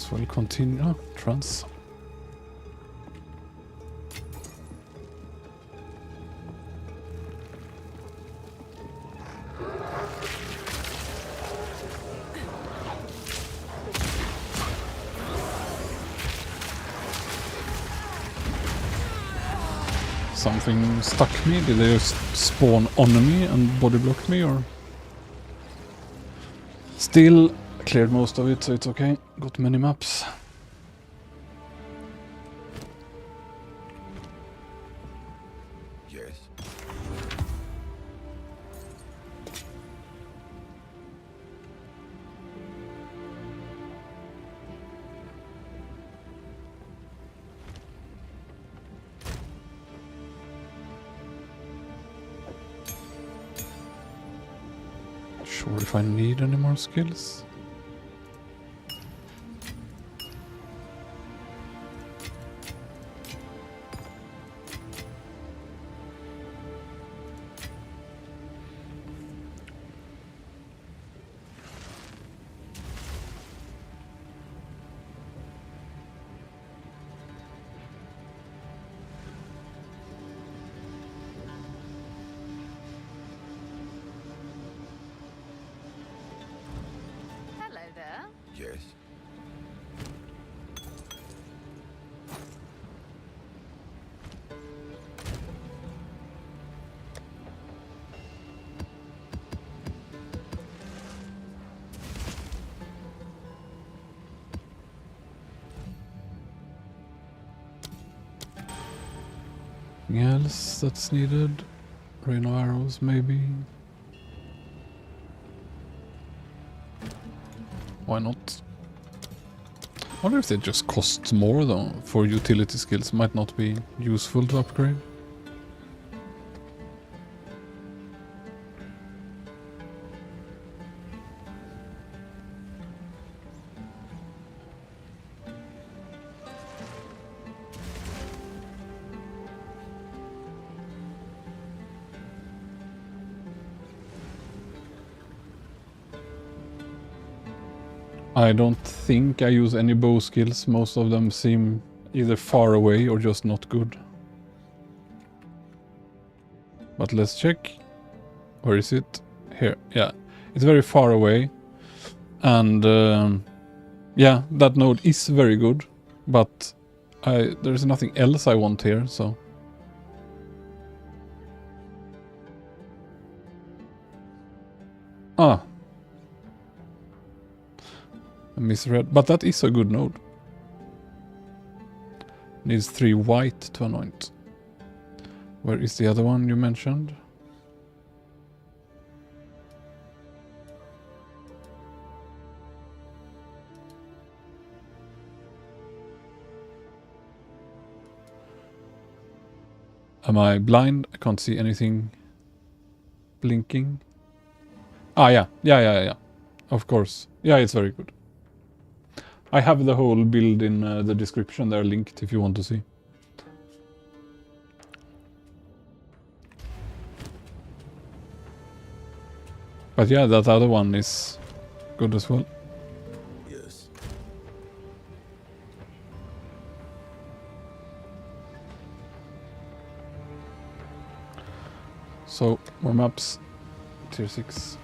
as well continue. Oh, trans. Something stuck me? Did they just spawn on me and body blocked me, or? Still cleared most of it, so it's okay. Got many maps. Yes. Sure if I need any more skills. Hello there. Yes. Anything else that's needed? Rain of arrows, maybe? Why not? I wonder if it just costs more though, for utility skills. Might not be useful to upgrade. I don't think I use any bow skills. Most of them seem either far away or just not good. But let's check. Where is it? Here. Yeah. It's very far away. And yeah, that node is very good. But there's nothing else I want here, so... Ah. I misread. But that is a good node. Needs 3 white to anoint. Where is the other one you mentioned? Am I blind? I can't see anything blinking. Ah, yeah. Yeah. Of course. Yeah, it's very good. I have the whole build in the description there linked if you want to see. But yeah, that other one is good as well. Yes. So, more maps. Tier 6.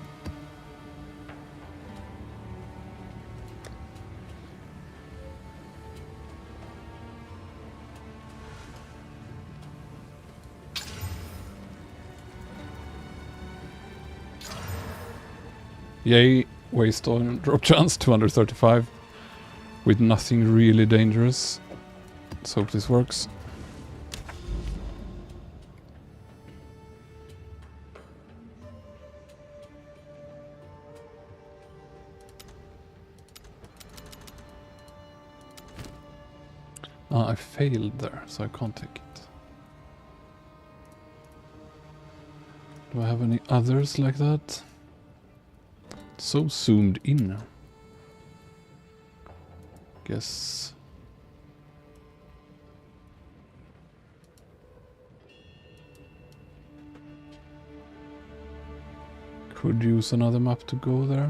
Yay, waste on drop chance, 235. With nothing really dangerous. Let's hope this works. I failed there, so I can't take it. Do I have any others like that? So zoomed in. Guess. Could use another map to go there.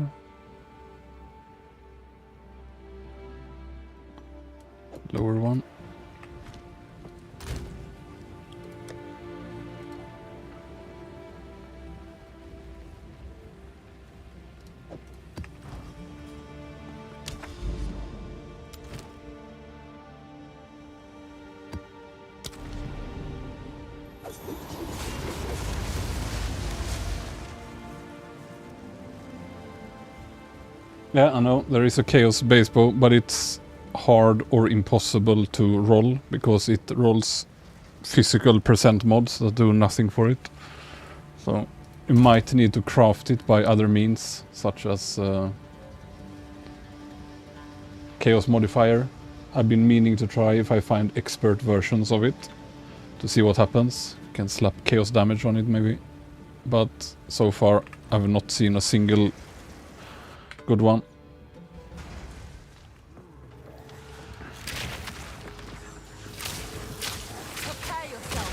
Yeah, I know. There is a Chaos base bow, but it's hard or impossible to roll because it rolls physical percent mods that do nothing for it. So you might need to craft it by other means, such as Chaos modifier. I've been meaning to try if I find expert versions of it to see what happens. You can slap Chaos damage on it maybe. But so far I've not seen a single good one. Prepare yourself.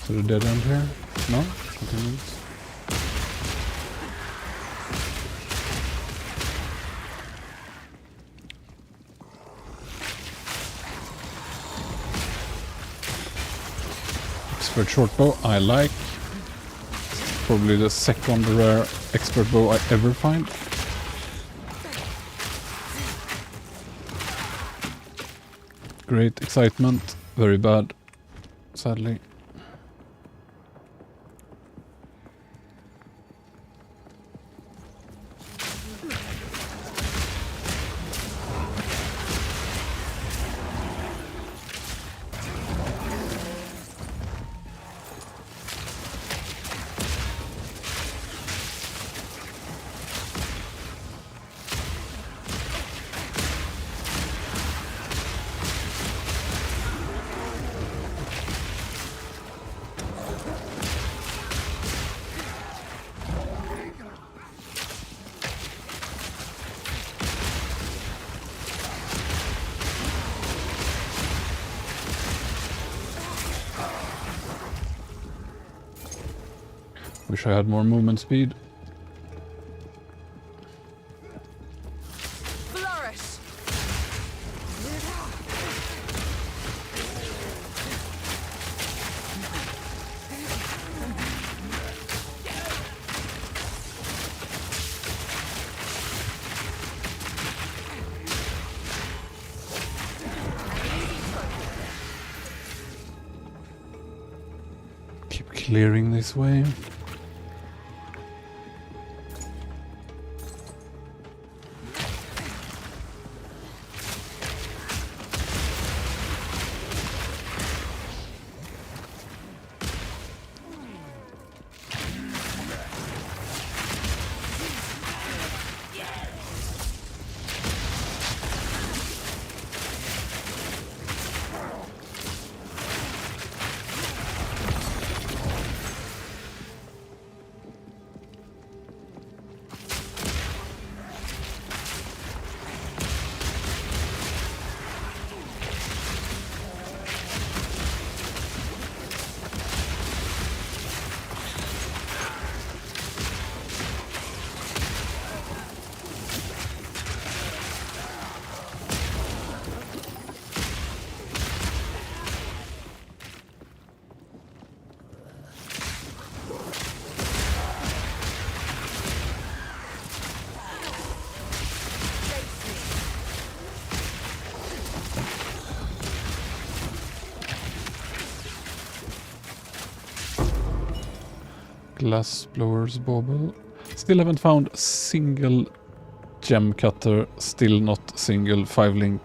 To the dead end here? No? Continues. Expert short bow I like. Probably the second rare expert bow I ever find. Great excitement, very bad, sadly. Wish I had more movement speed. Flourish. Keep clearing this way. Glass blowers bauble. Still haven't found a single gem cutter, still not single 5-link.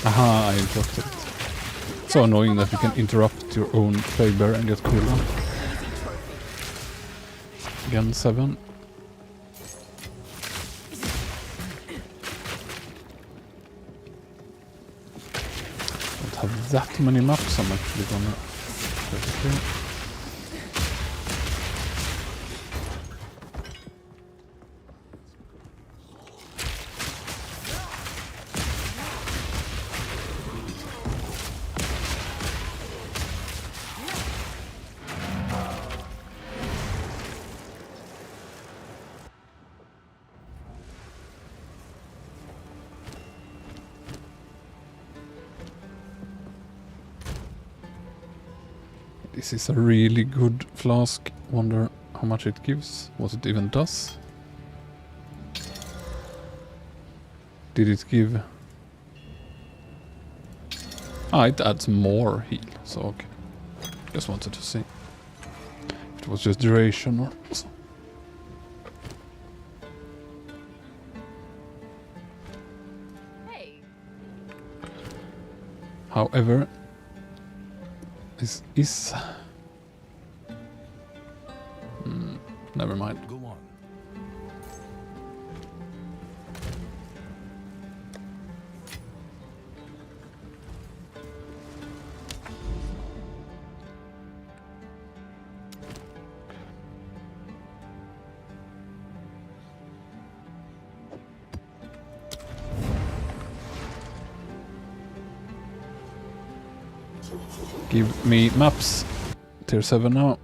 Aha, I interrupted it. So annoying that you can interrupt your own plague bearer and get cooldown. Again, 7. Don't have that many maps, I'm actually gonna check it here. This is a really good flask. Wonder how much it gives. What it even does. Did it give... Ah, it adds more heal. So okay. Just wanted to see. If it was just duration or so. Hey, However, this is... never mind. Go on. Give me maps. Tier 7 now.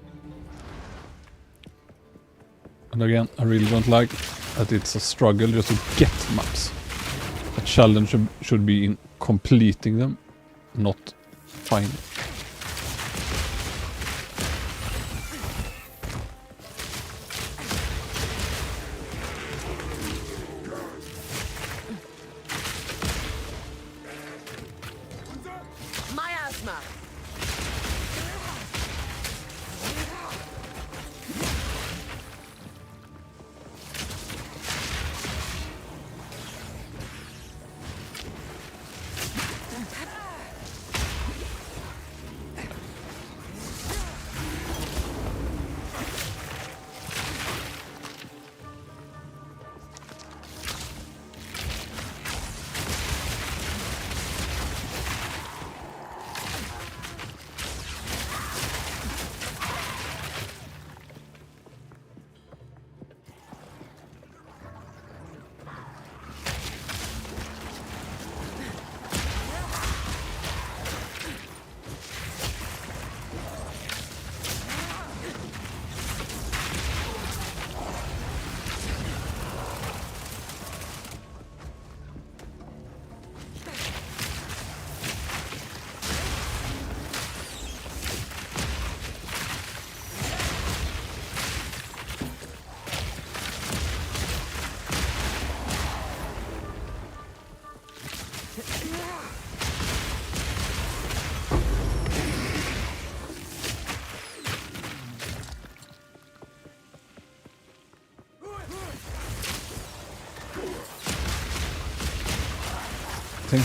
And again, I really don't like that it's a struggle just to get maps. A challenge should be in completing them, not finding. Miasma. Thing.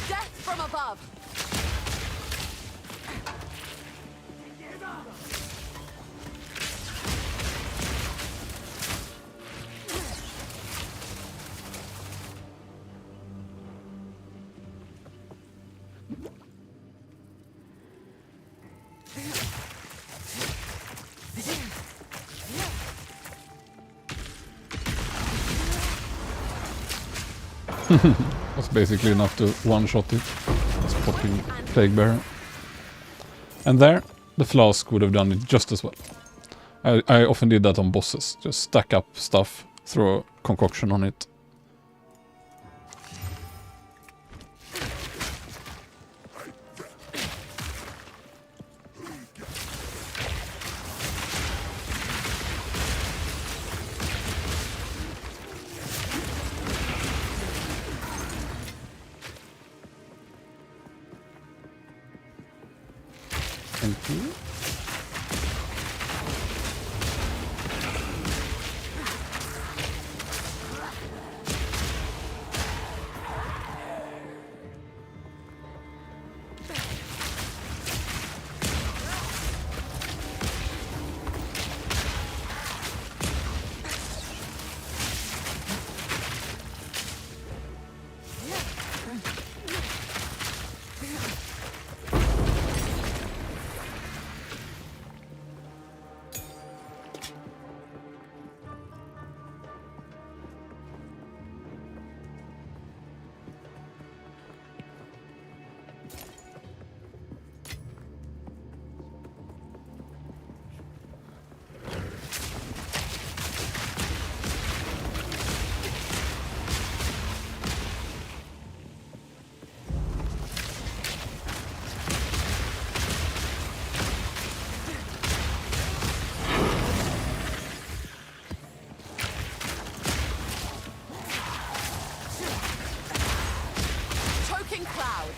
Death from above. Was basically enough to one-shot it. Just popping Plague Bearer. And there, the flask would have done it just as well. I often did that on bosses. Just stack up stuff, throw a concoction on it. Thank you. Choking cloud.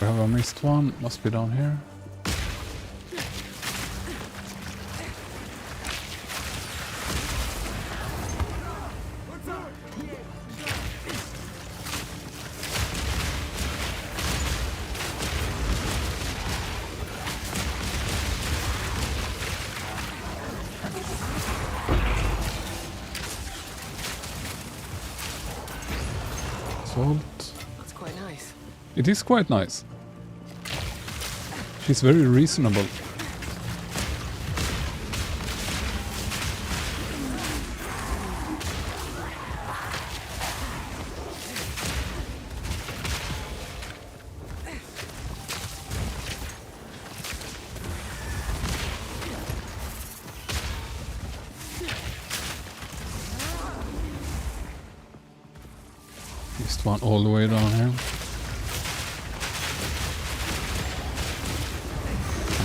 Have I missed one? Must be down here. Salt. That's quite nice. It is quite nice. She's very reasonable. Missed one all the way down here.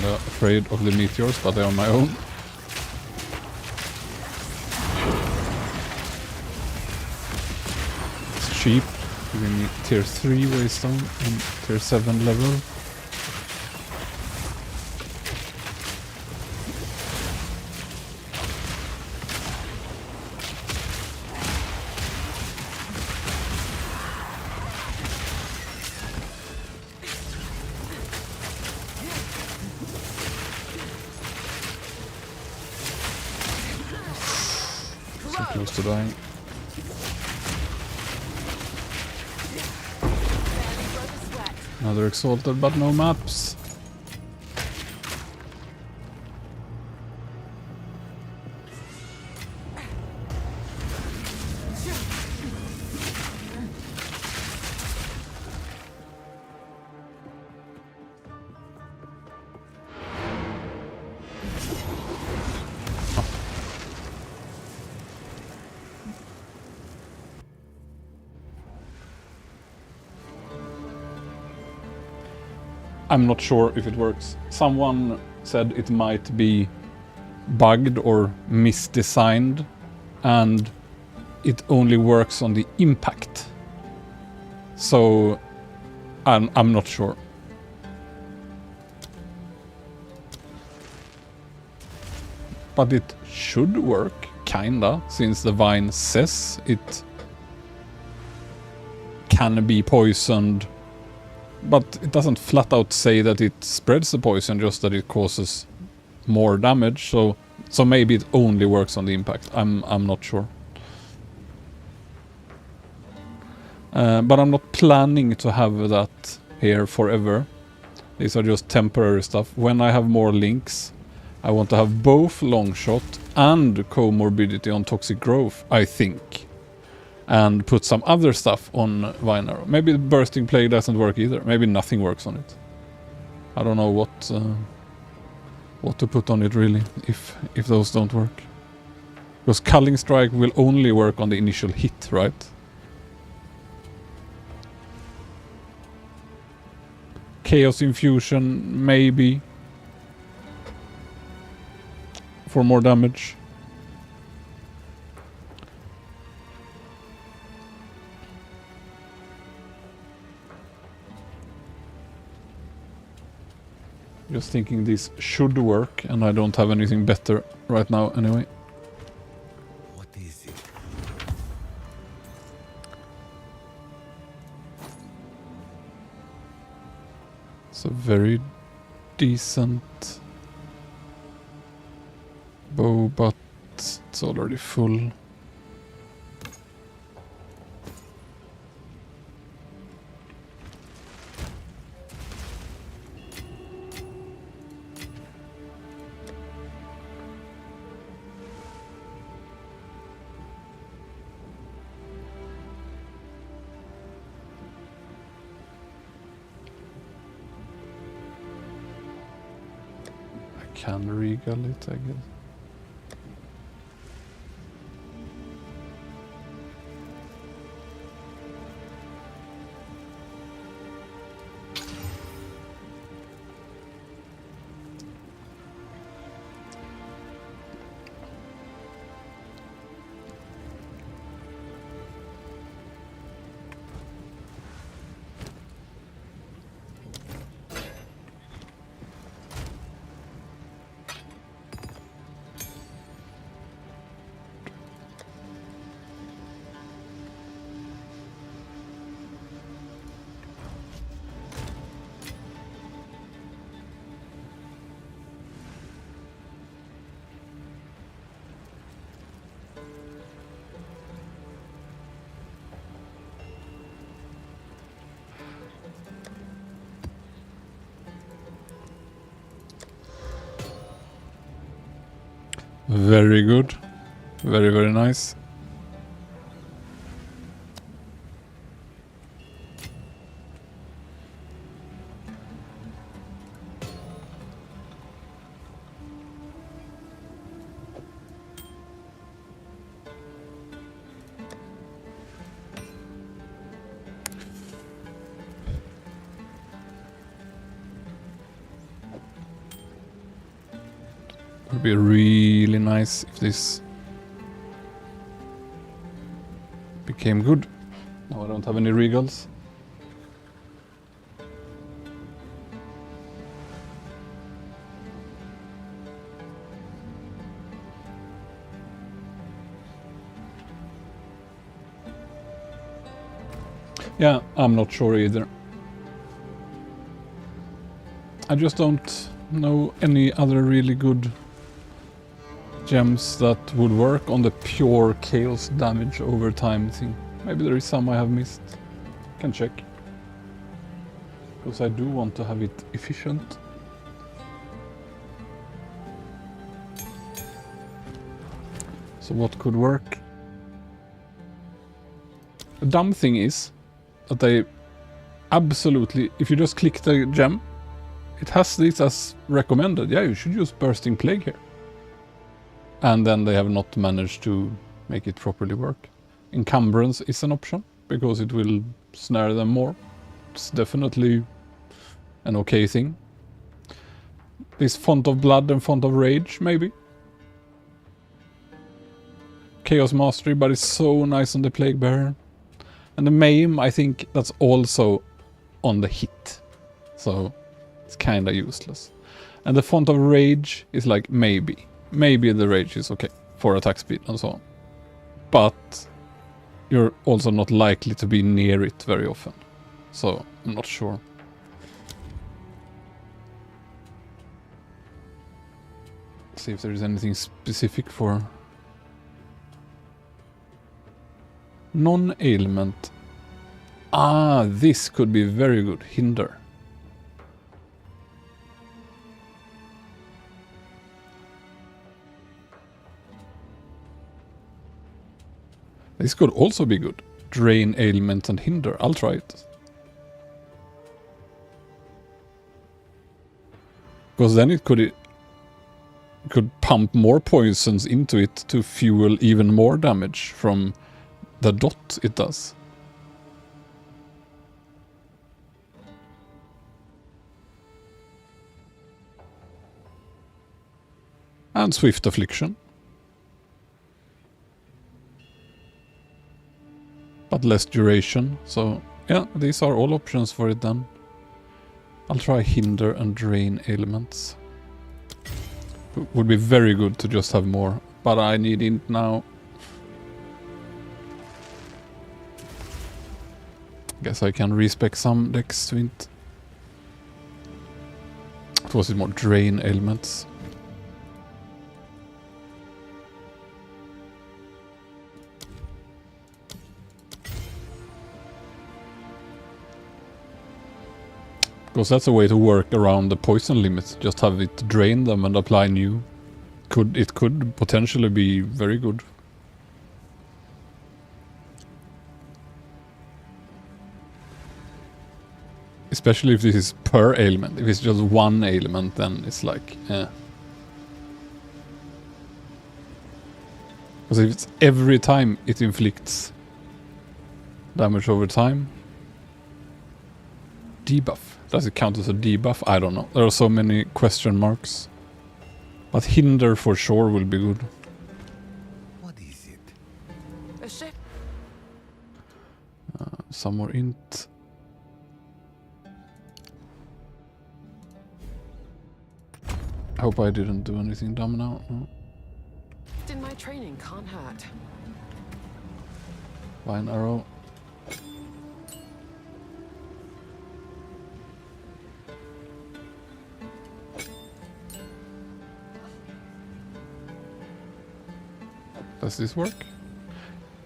I'm afraid of the meteors, but they're on my own. It's cheap, giving me tier 3 waystone and tier 7 level. So close to dying. Another exalted, but no maps. I'm not sure if it works. Someone said it might be bugged or misdesigned, and it only works on the impact. So I'm not sure. But it should work, kinda, since the vine says it can be poisoned, but it doesn't flat out say that it spreads the poison, just that it causes more damage. So maybe it only works on the impact. I'm not sure. But I'm not planning to have that here forever. These are just temporary stuff. When I have more links, I want to have both long shot and comorbidity on toxic growth, I think. And put some other stuff on Vine Arrow. Maybe the bursting plague doesn't work either. Maybe nothing works on it. I don't know what to put on it really, if those don't work. Because Culling Strike will only work on the initial hit, right? Chaos Infusion, maybe. For more damage. Just thinking this should work, and I don't have anything better right now anyway. What is it? It's a very decent bow, but it's already full. Can regal it, I guess. Very good. Very, very nice. Would be really nice if this became good. Now I don't have any regals. Yeah, I'm not sure either. I just don't know any other really good gems that would work on the pure chaos damage over time thing. Maybe there is some I have missed. Can check. Because I do want to have it efficient. So what could work? The dumb thing is that they absolutely, if you just click the gem, it has this as recommended. Yeah, you should use Bursting Plague here. And then they have not managed to make it properly work. Encumbrance is an option, because it will snare them more. It's definitely an okay thing. This Font of Blood and Font of Rage, maybe. Chaos Mastery, but it's so nice on the Plague Bearer. And the Maim, I think that's also on the hit. So it's kinda useless. And the Font of Rage is like maybe. Maybe the Rage is okay. for attack speed and so on. But you're also not likely to be near it very often. So I'm not sure. See if there is anything specific for non-ailment. Ah, this could be very good. Hinder. This could also be good. Drain, ailment, and hinder. I'll try it. Because then it could pump more poisons into it to fuel even more damage from the dot it does. And swift affliction. But less duration, so yeah, these are all options for it then. I'll try hinder and drain ailments. Would be very good to just have more, but I need int now. Guess I can respec some decks to int. What was it more? Drain ailments. Because that's a way to work around the poison limits. Just have it drain them and apply new. It could potentially be very good. Especially if this is per ailment. If it's just one ailment, then it's like, eh. Because if it's every time it inflicts damage over time. Debuff. Does it count as a debuff? I don't know. There are so many question marks. But hinder for sure will be good. What is it? A ship. Some more int. I hope I didn't do anything dumb now. No. In my training can't hurt. Vine arrow. Does this work?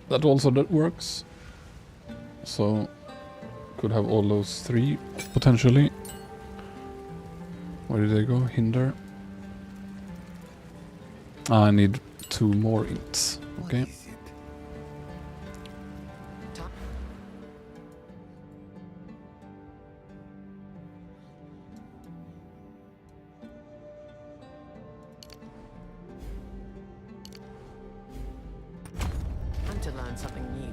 That also works. So could have all those three potentially. Where did they go? Hinder. I need 2 more ints. Okay. What is it? And to learn something new.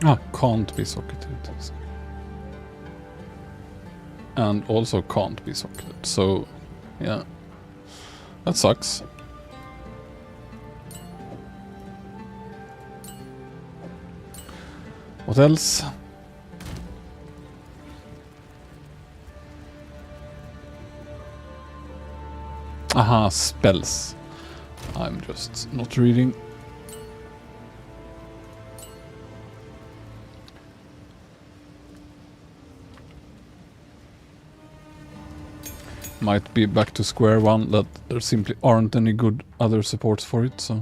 Ah, can't be socketed. And also can't be socketed. So, yeah. That sucks. What else? Aha, spells. I'm just not reading. Might be back to square one, that there simply aren't any good other supports for it, so...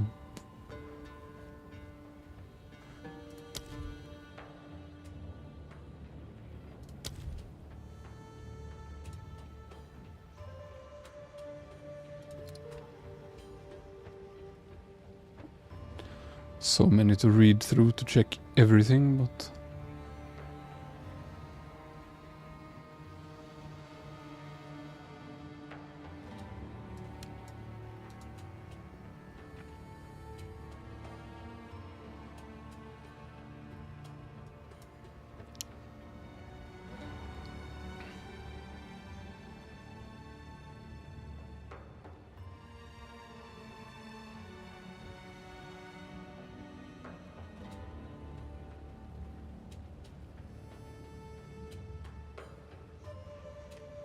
So many to read through to check everything, but...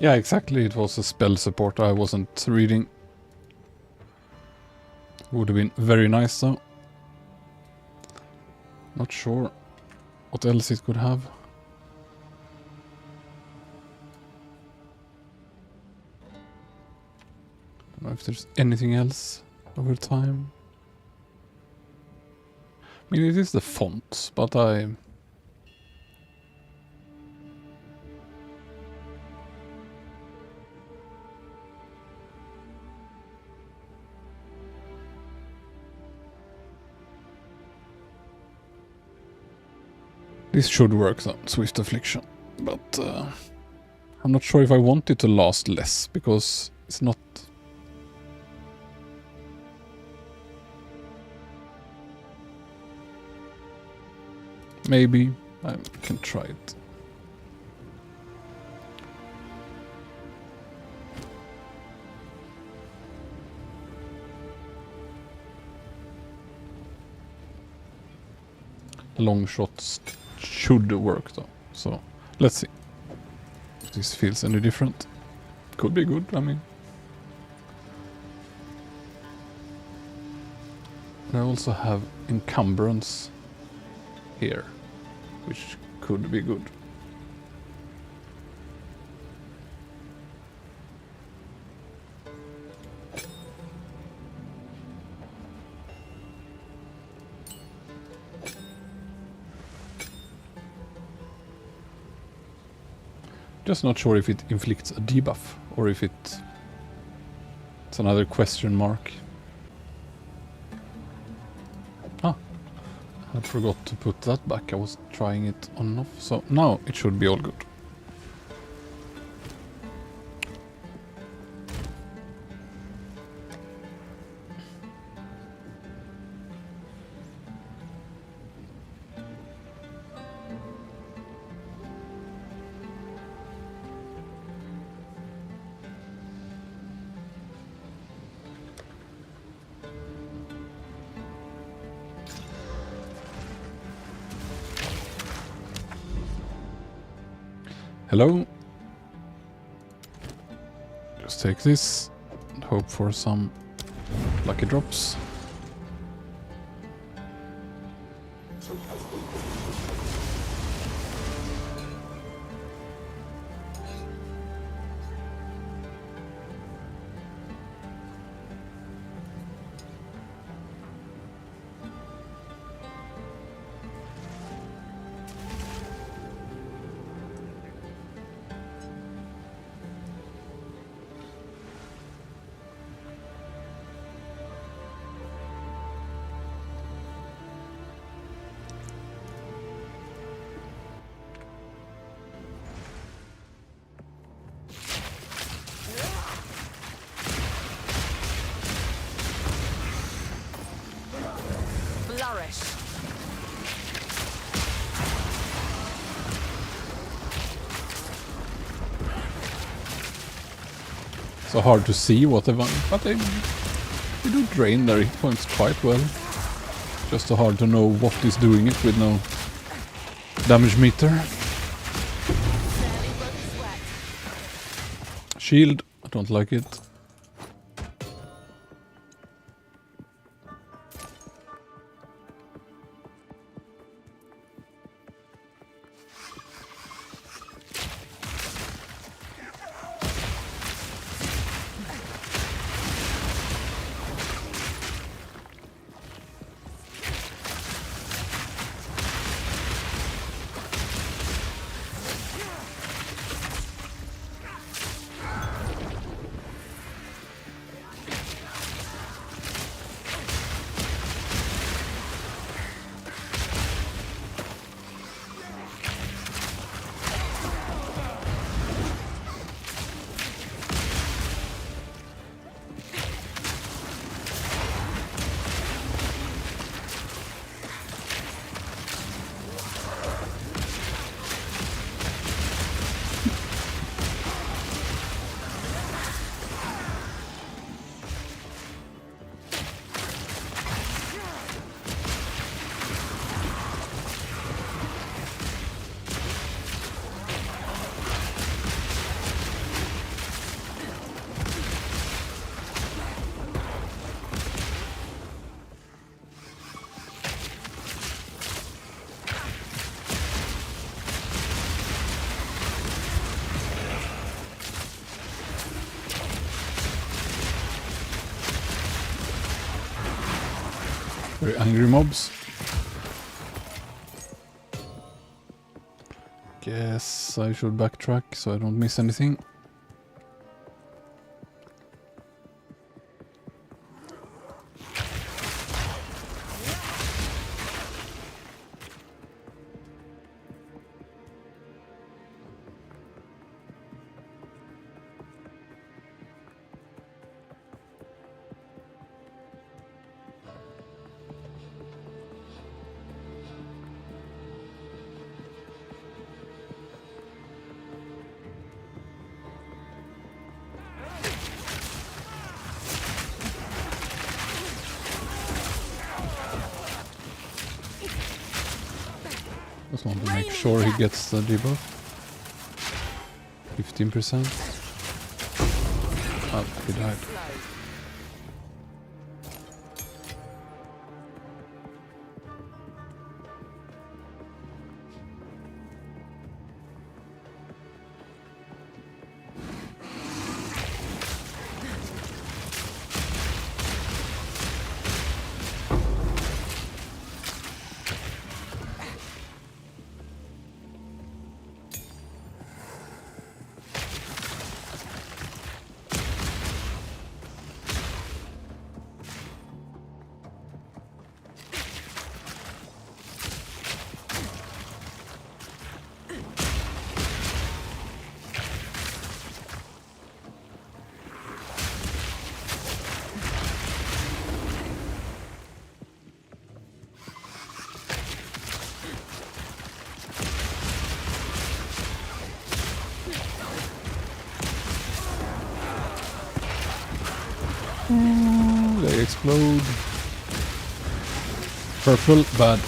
Yeah, exactly. It was a spell support I wasn't reading. Would have been very nice though. Not sure what else it could have. Don't know if there's anything else over time. I mean, it is the font, but this should work though, Swift Affliction. But I'm not sure if I want it to last less, because it's not... Maybe I can try it. Long shots should work though, so let's see if this feels any different. Could be good, I mean. And I also have encumbrance here, which could be good. Just not sure if it inflicts a debuff or if it's another question mark. Ah, I forgot to put that back. I was trying it on and off, so now it should be all good. Hello. Just take this and hope for some lucky drops. Flourish. So hard to see what they've done, but they do drain their hit points quite well. Just so hard to know what is doing it with no damage meter. Shield, I don't like it. Very angry mobs. Guess I should backtrack so I don't miss anything. Just want to make sure he gets the debuff. 15%. Oh, he died. They explode. Purple, bad.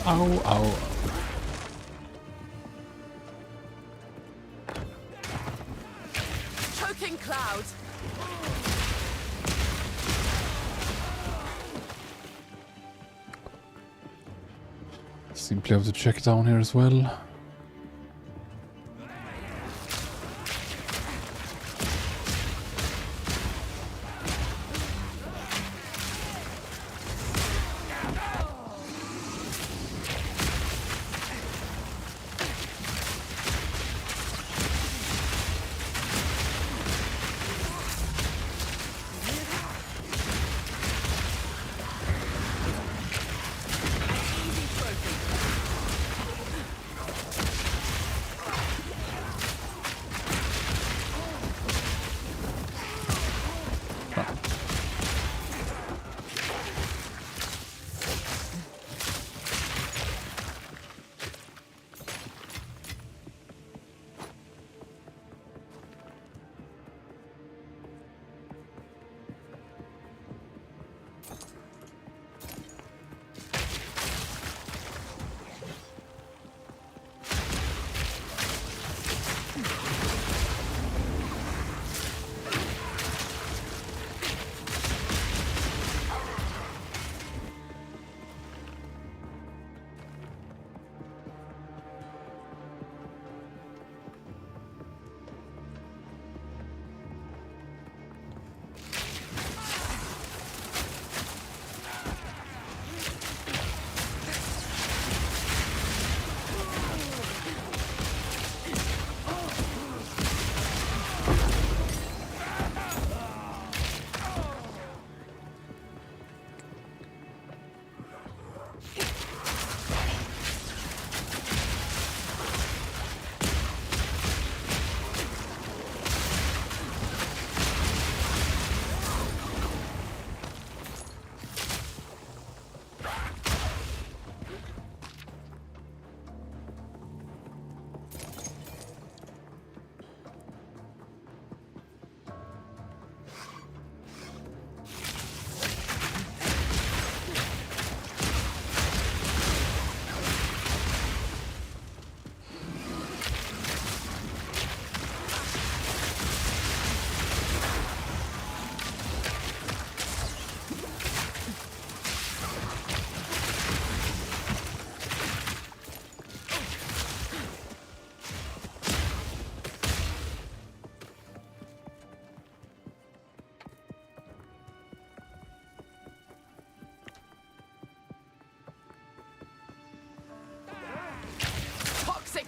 Ow, ow. Choking cloud. Simply have to check down here as well.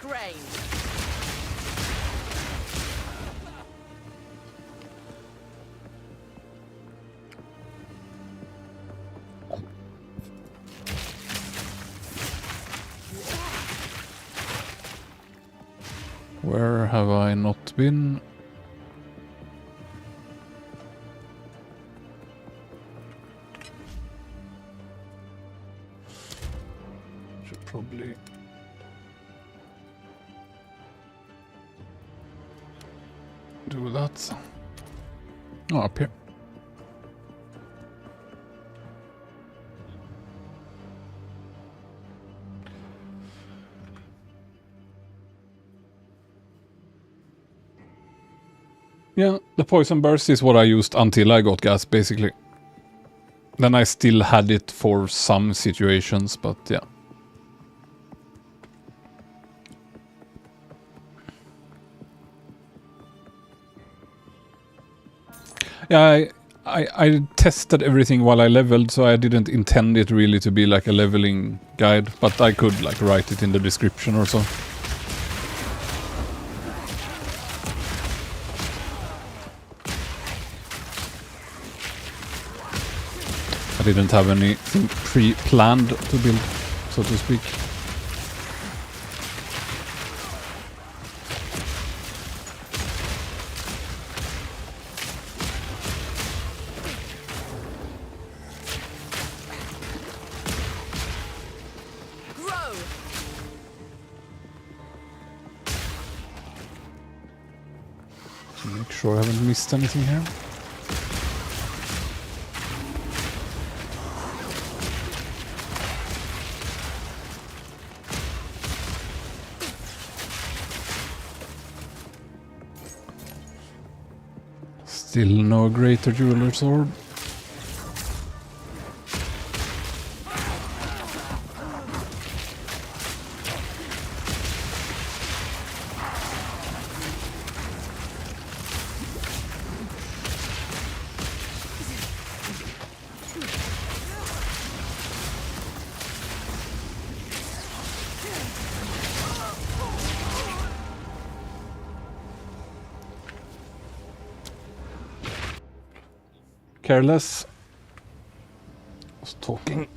grain. Where have I not been? Should probably do that. Oh, up here. Yeah, the poison burst is what I used until I got gas, basically. Then I still had it for some situations, but yeah. Yeah, I tested everything while I leveled, so I didn't intend it really to be like a leveling guide, but I could like write it in the description or so. I didn't have anything pre-planned to build, so to speak. Grow! Make sure I haven't missed anything here. Still no greater jeweler's orb. Careless. Was talking.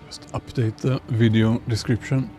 Just update the video description.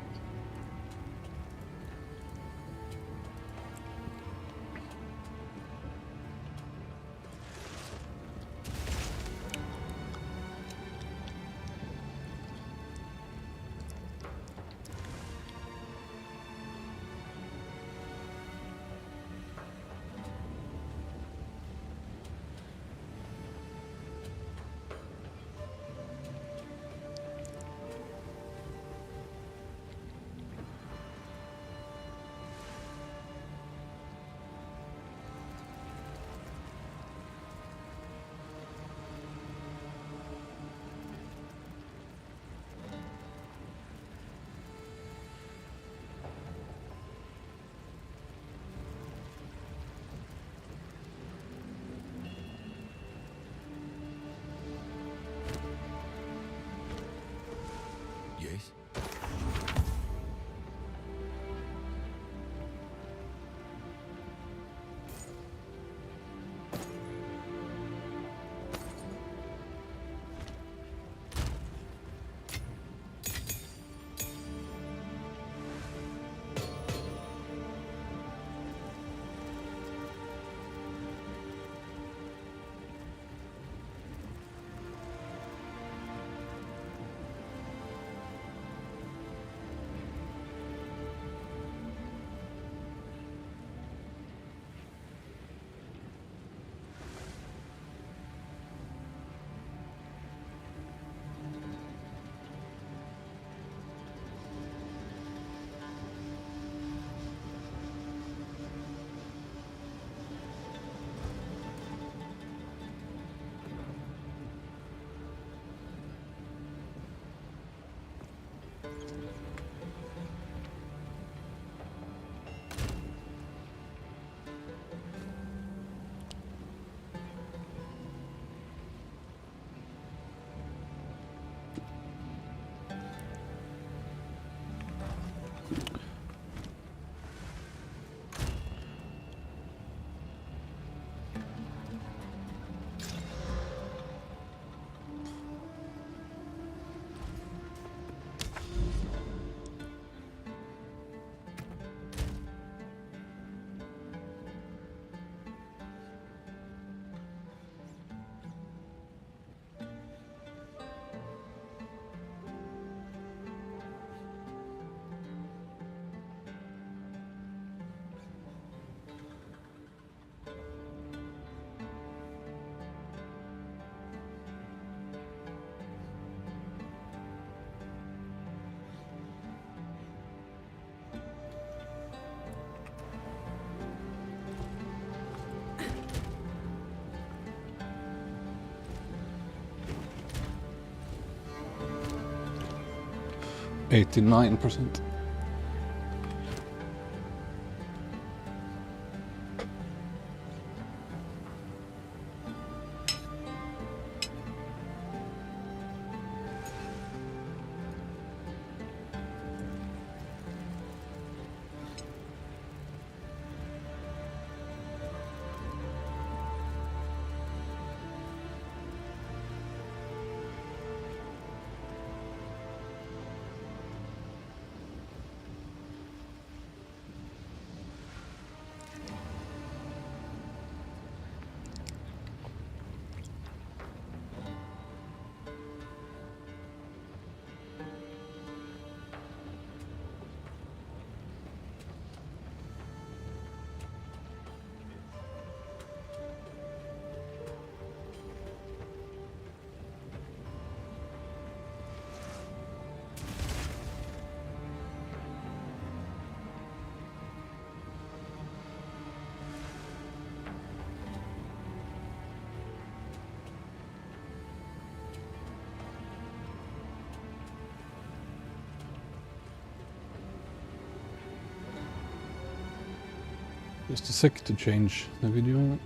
89%. Just a sec to change the video.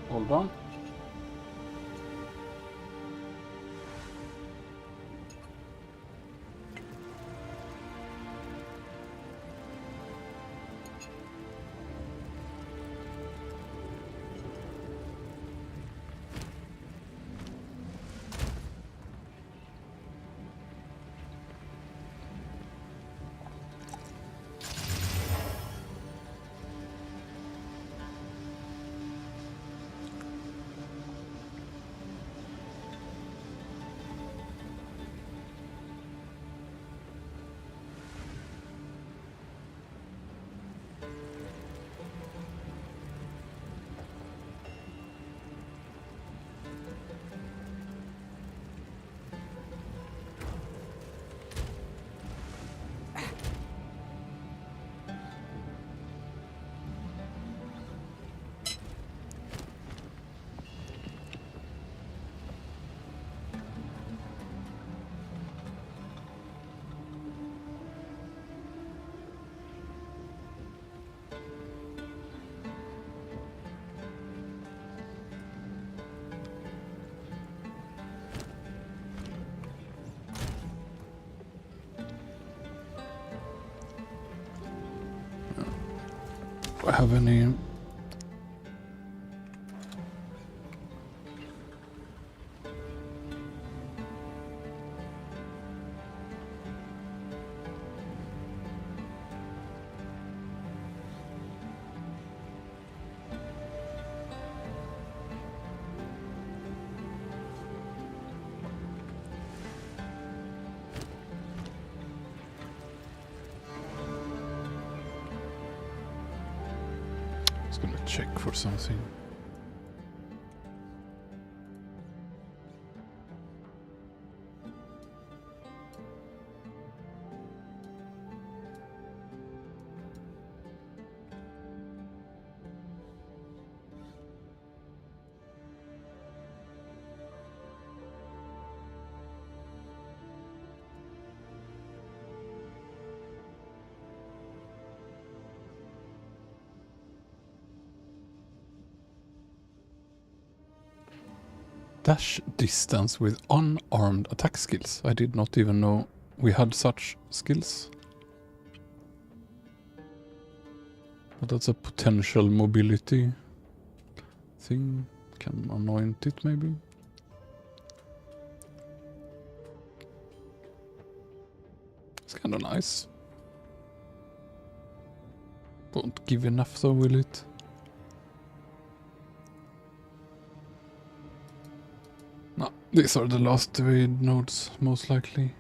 Hold on. Do I have any? Just gonna check for something. Dash distance with unarmed attack skills. I did not even know we had such skills. But that's a potential mobility thing. Can anoint it maybe? It's kind of nice. Won't give enough though, will it? No, these are the last evade nodes, most likely.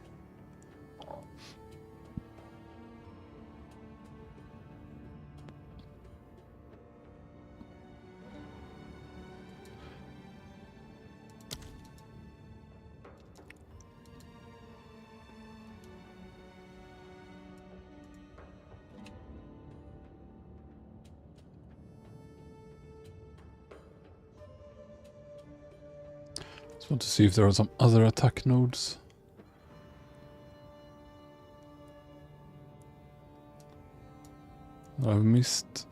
Just want to see if there are some other attack nodes. That I've missed.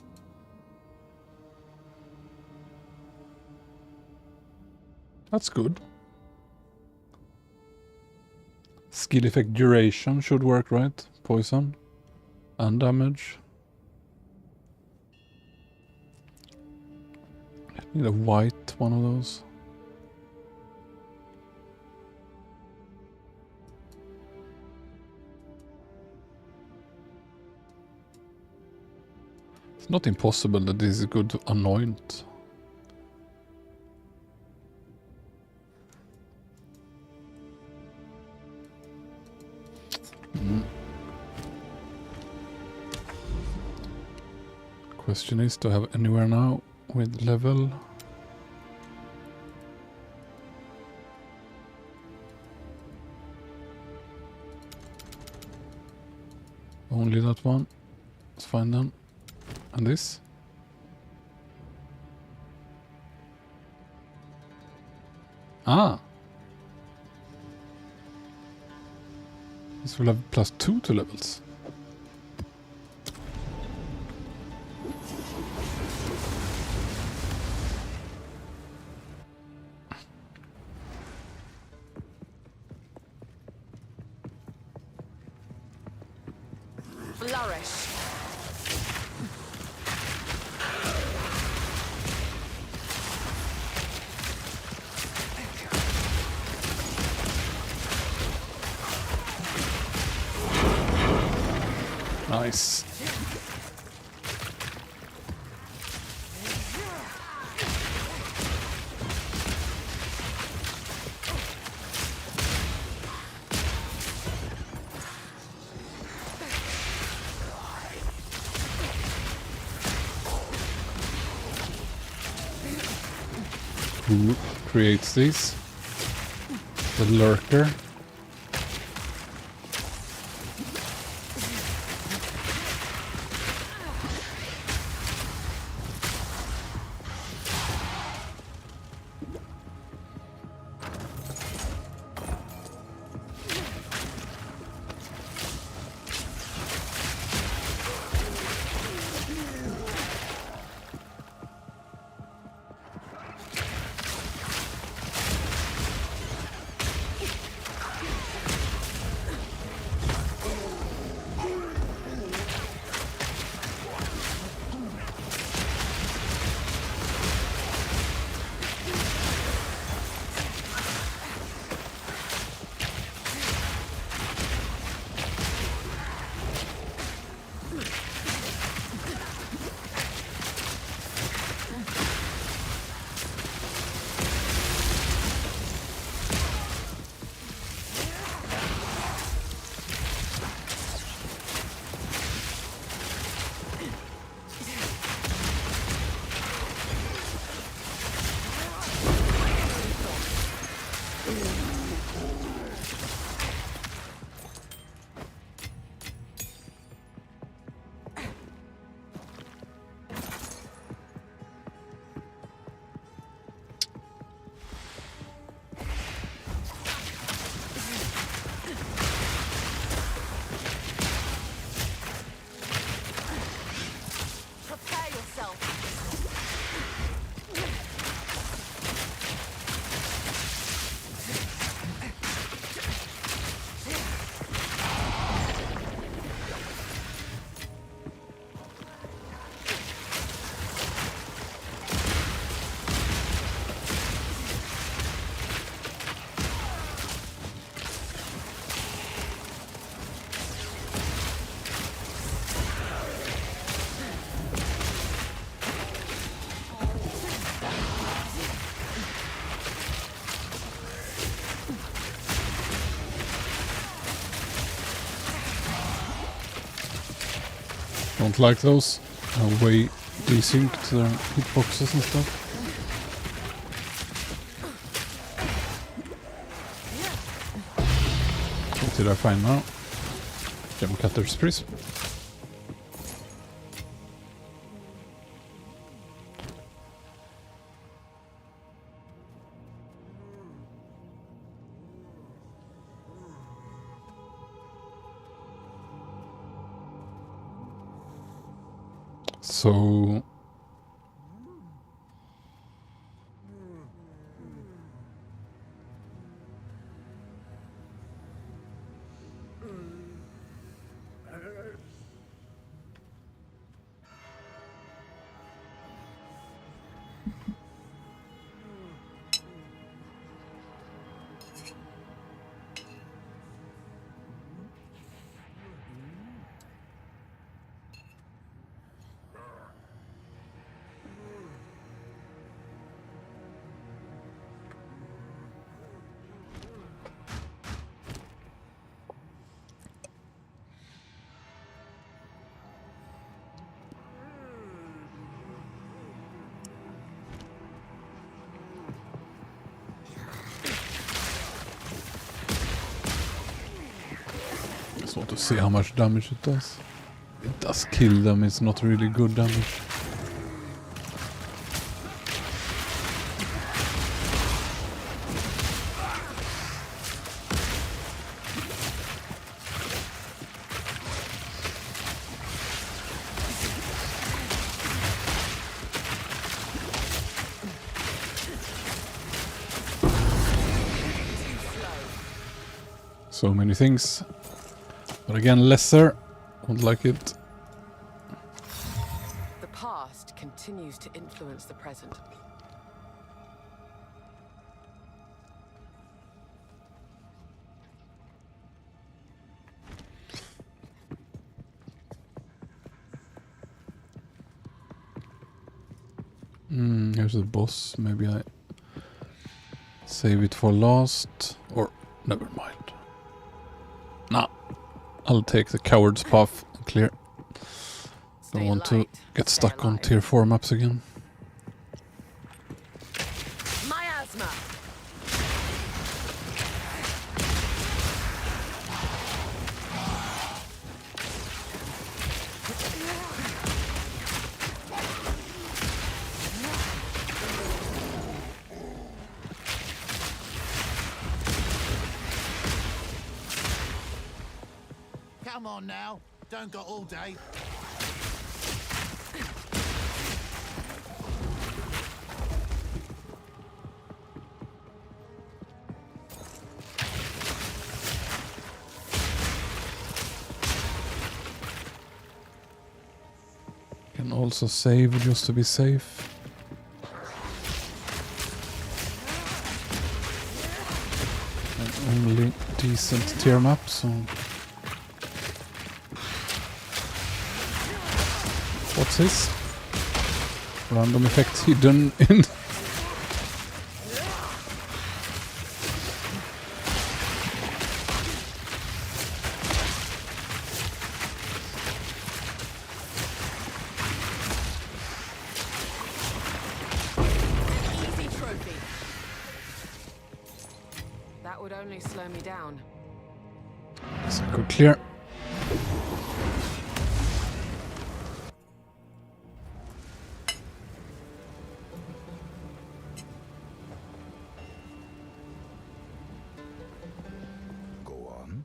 That's good. Skill effect duration should work, right? Poison and damage. Need a white one of those. It's not impossible that this is good to anoint. Question is, do I have anywhere now with level? Only that one. Let's find them. And this? Ah! This will have +2 to levels. Flourish. Nice. Who creates these? The lurker. Don't like those. Way desynced their hitboxes and stuff. What did I find now? Gem Cutter's Prism. So just want to see how much damage it does. It does kill them, it's not really good damage. So many things. But again, lesser. Won't like it. The past continues to influence the present. Here's the boss. Maybe I save it for last. Or never mind. Nah. I'll take the coward's path and clear. Don't want to get stuck on tier 4 maps again. Miasma. Come on now, don't got all day. Can also save just to be safe. And only decent tier map, so... What's this? Random effect hidden in... Easy trophy. That would only slow me down. So I could clear. Go on.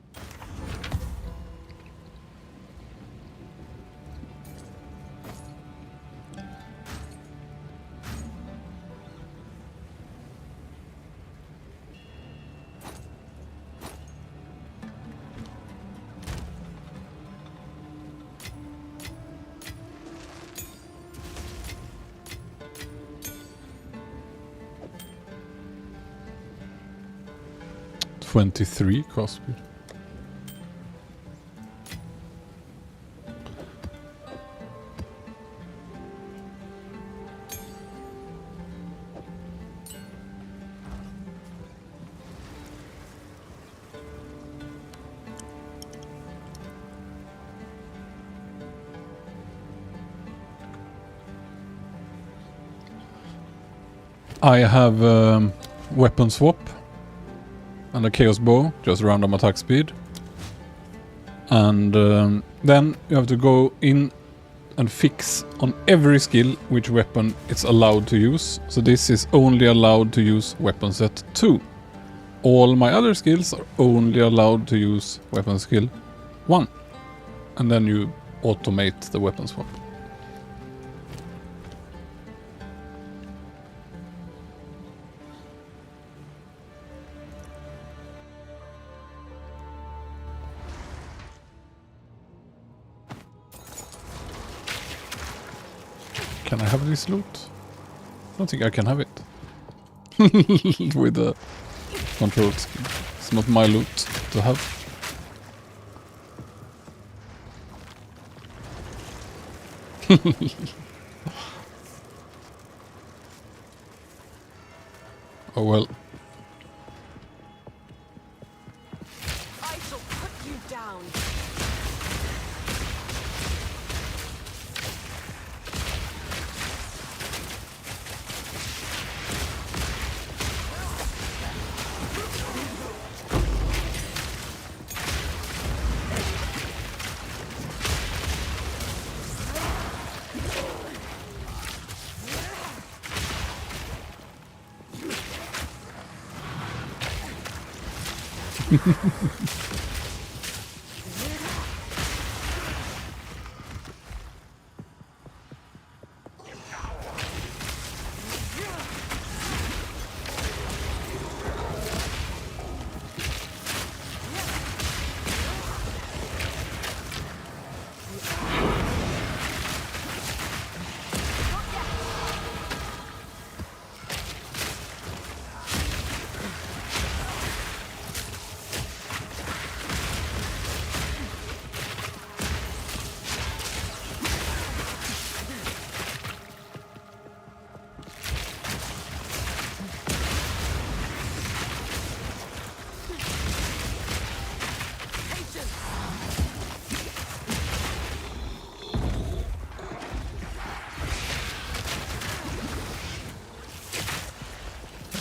.23 cost speed. I have weapon swap and a chaos bow, just random attack speed. And then you have to go in and fix on every skill which weapon it's allowed to use. So this is only allowed to use weapon set 2. All my other skills are only allowed to use weapon skill 1. And then you automate the weapon swap. Can I have this loot? I don't think I can have it. With the control skill. It's not my loot to have. Oh well. I shall put you down.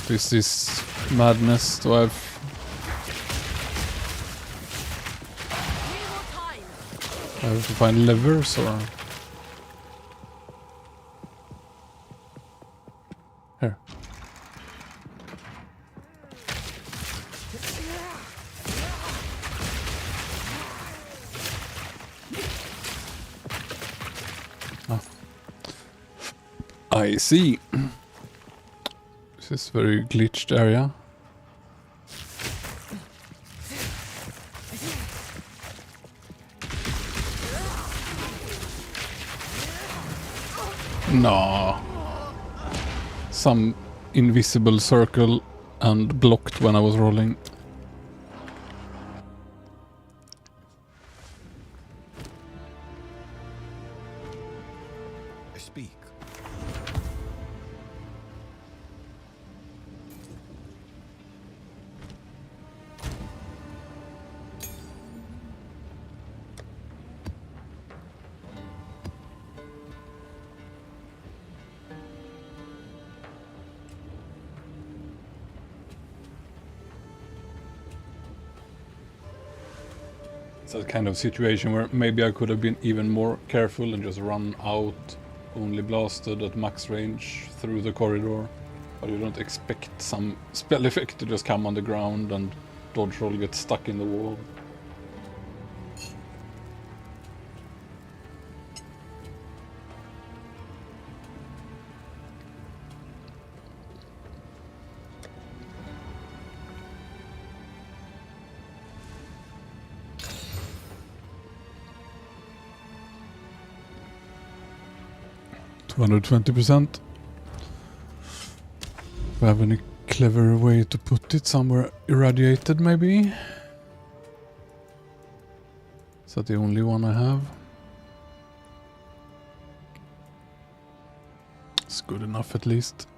Is this madness? Do I have... I have to find levers or... Here. Ah. I see. This is very glitched area. No. Some invisible circle and blocked when I was rolling. I speak. It's that kind of situation where maybe I could have been even more careful and just run out, only blasted at max range through the corridor. But you don't expect some spell effect to just come on the ground and dodge roll get stuck in the wall. Under 20%. If I have any clever way to put it somewhere irradiated, maybe. Is that the only one I have? It's good enough at least.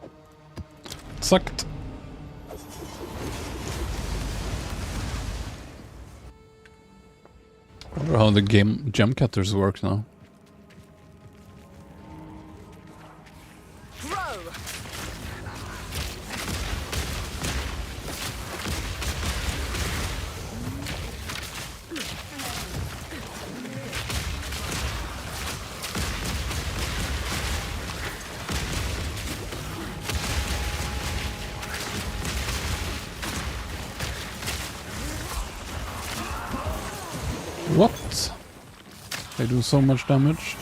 It sucked. I wonder how the gem cutters work now. Grow! What? They do so much damage.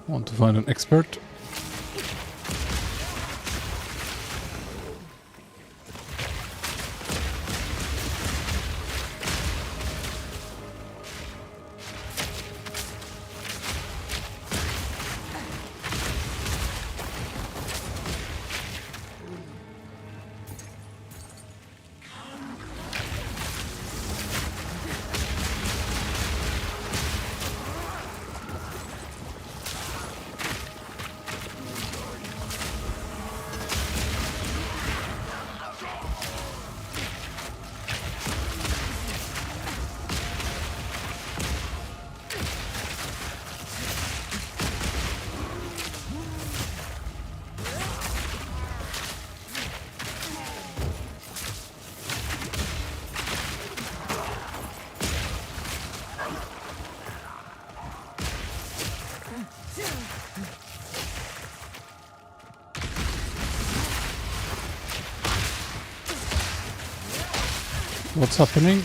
Want to find an expert? What's happening?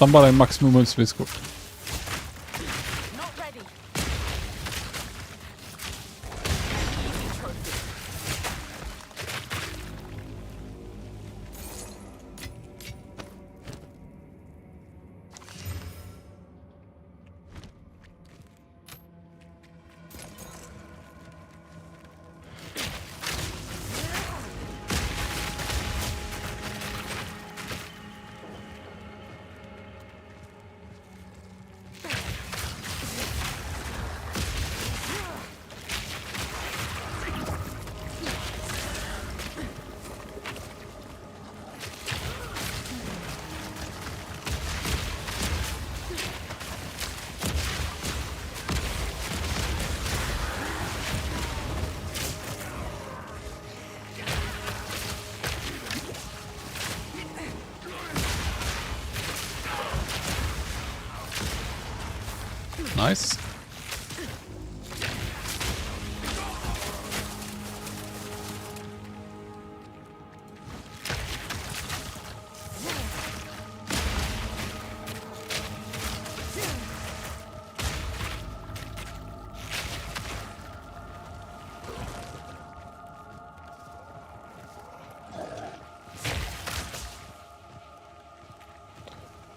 Han bara en max momentsviskor. Nice.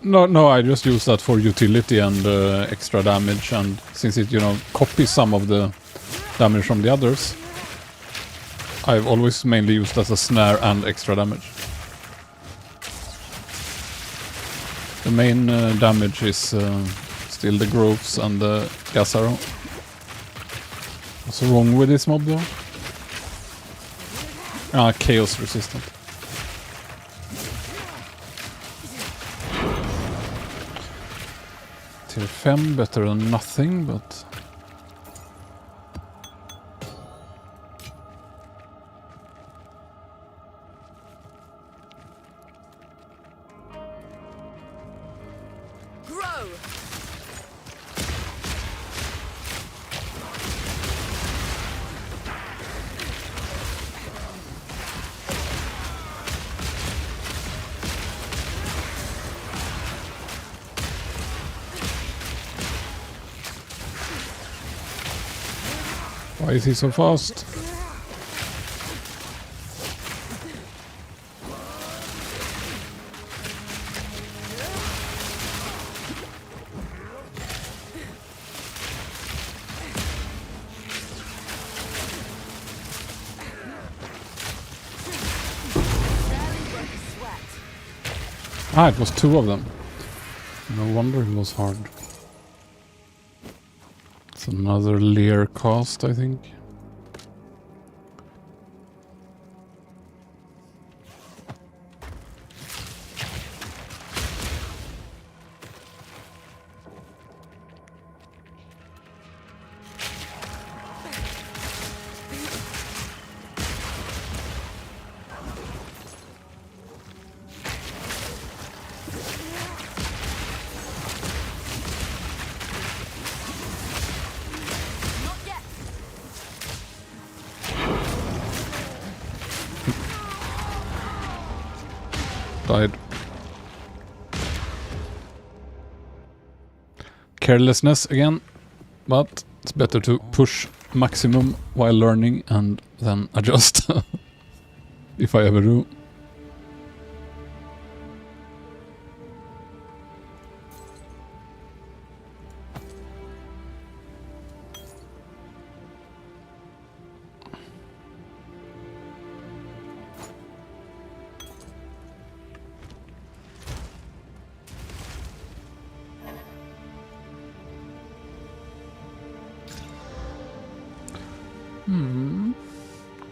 No, I just use that for utility and extra damage, and since it, copies some of the damage from the others, I've always mainly used as a snare and extra damage. The main damage is still the growths and the gas arrow. What's wrong with this mob though? Chaos resistant. Tier 5 better than nothing, but... Grow! Why is he so fast? It was 2 of them. No wonder it was hard. It's another Lear cast, I think. Died. Carelessness again, but it's better to push maximum while learning and then adjust. If I ever do.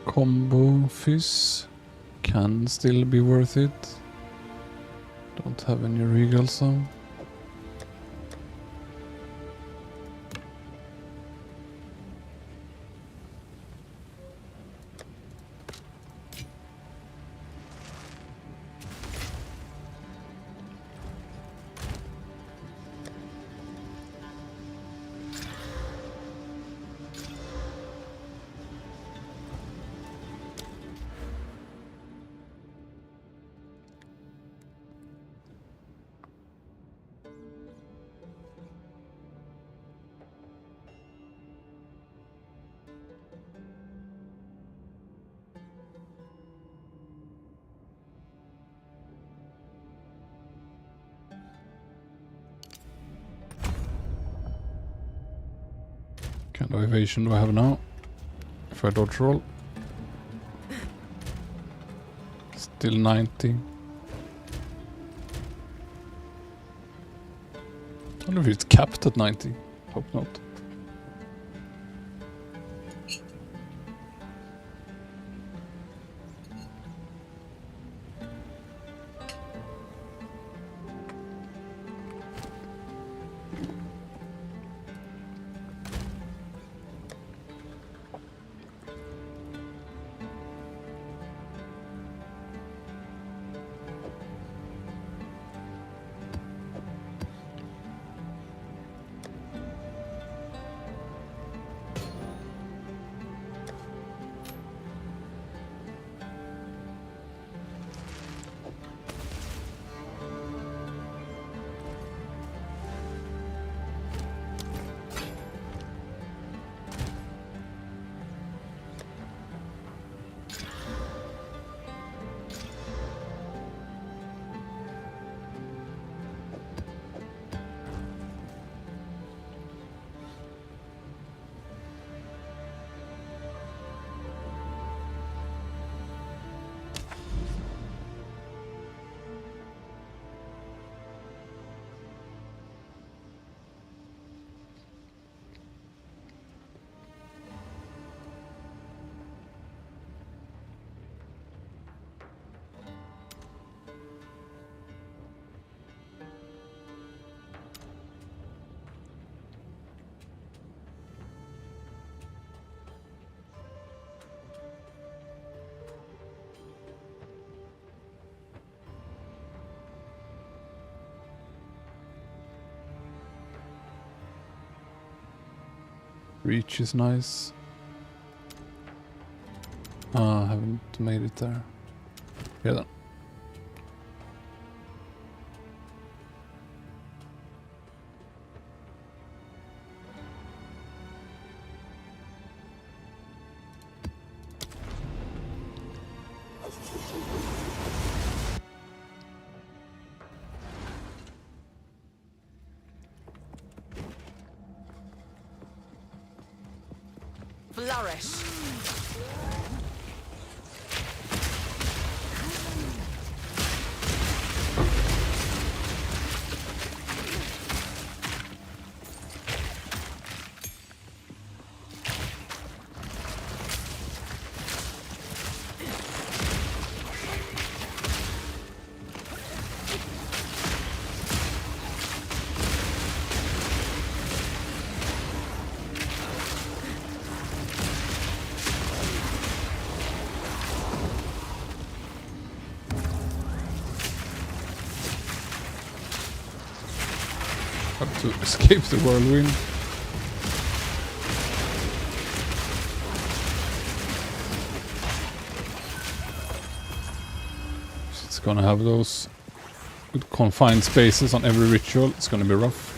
Combo fizz can still be worth it. Don't have any regals so. What kind of evasion do I have now? If I dodge roll. Still 90. I wonder if it's capped at 90. Hope not. Reach is nice. I haven't made it there. Here then. Flourish. Have to escape the whirlwind. It's gonna have those good confined spaces on every ritual. It's gonna be rough.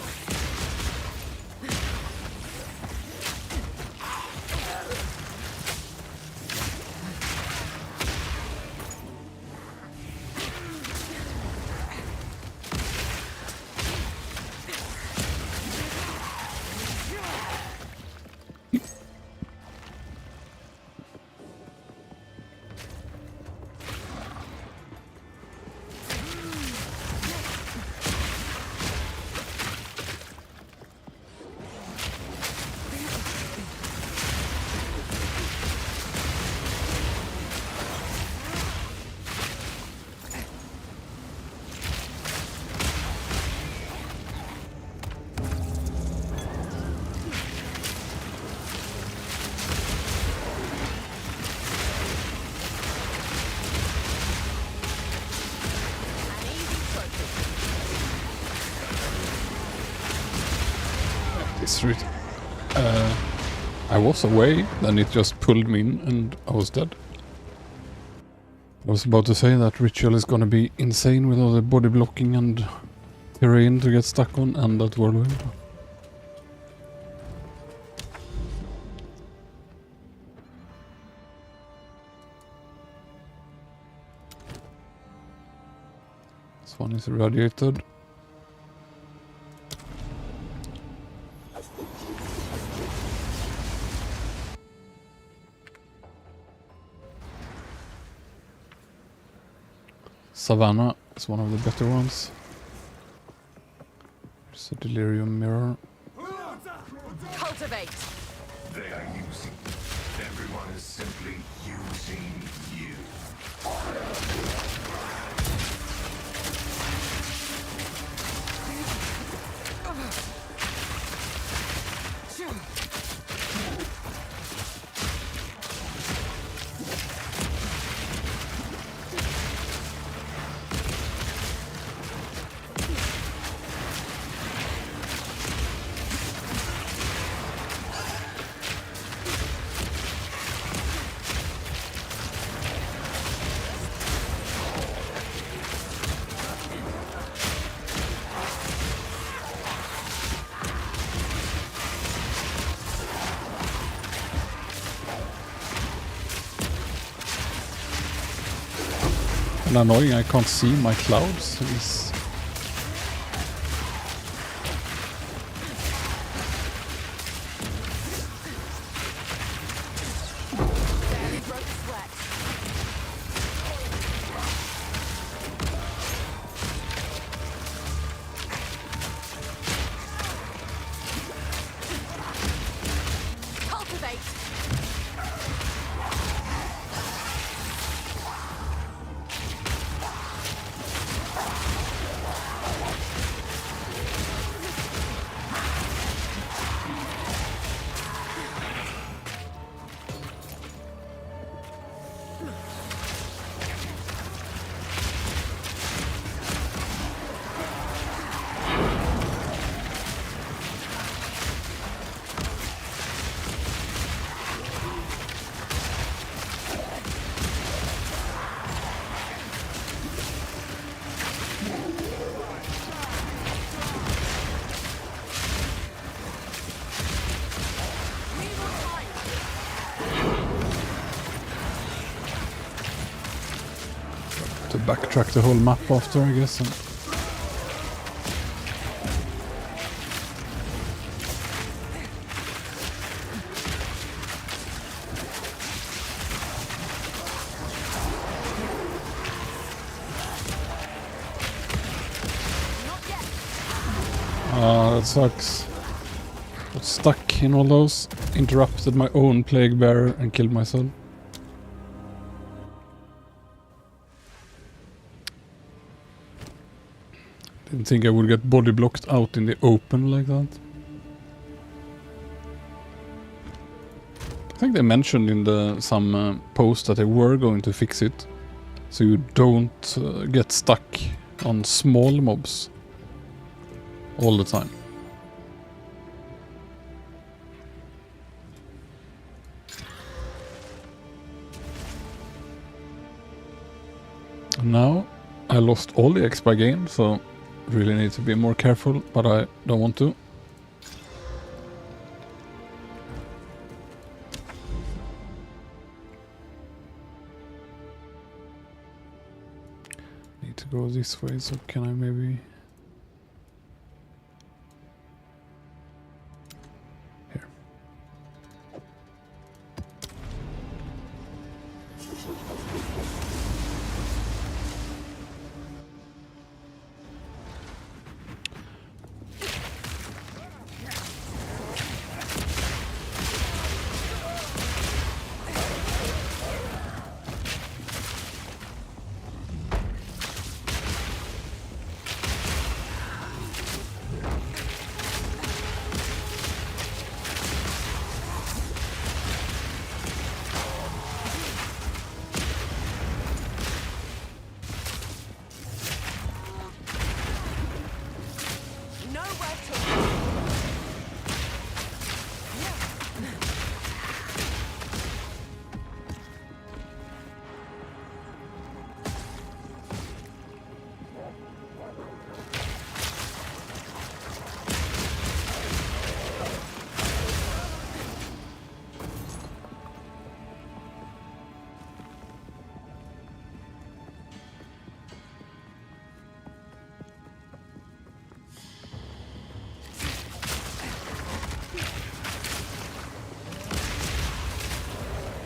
This route. I was away, then it just pulled me in and I was dead. I was about to say that ritual is gonna be insane with all the body blocking and terrain to get stuck on and that whirlwind. This one is irradiated. Savannah is one of the better ones. There's a delirium mirror. Cultivate. They are using. Everyone is simply using you. And annoying, I can't see my clouds. It's Cultivate. backtrack the whole map after, I guess. And that sucks. Got stuck in all those. Interrupted my own plague bearer and killed myself. Didn't think I would get body blocked out in the open like that. I think they mentioned in some post that they were going to fix it, so you don't get stuck on small mobs all the time. Now I lost all the XP I gained, so really need to be more careful, but I don't want to. Need to go this way, so can I maybe... Here.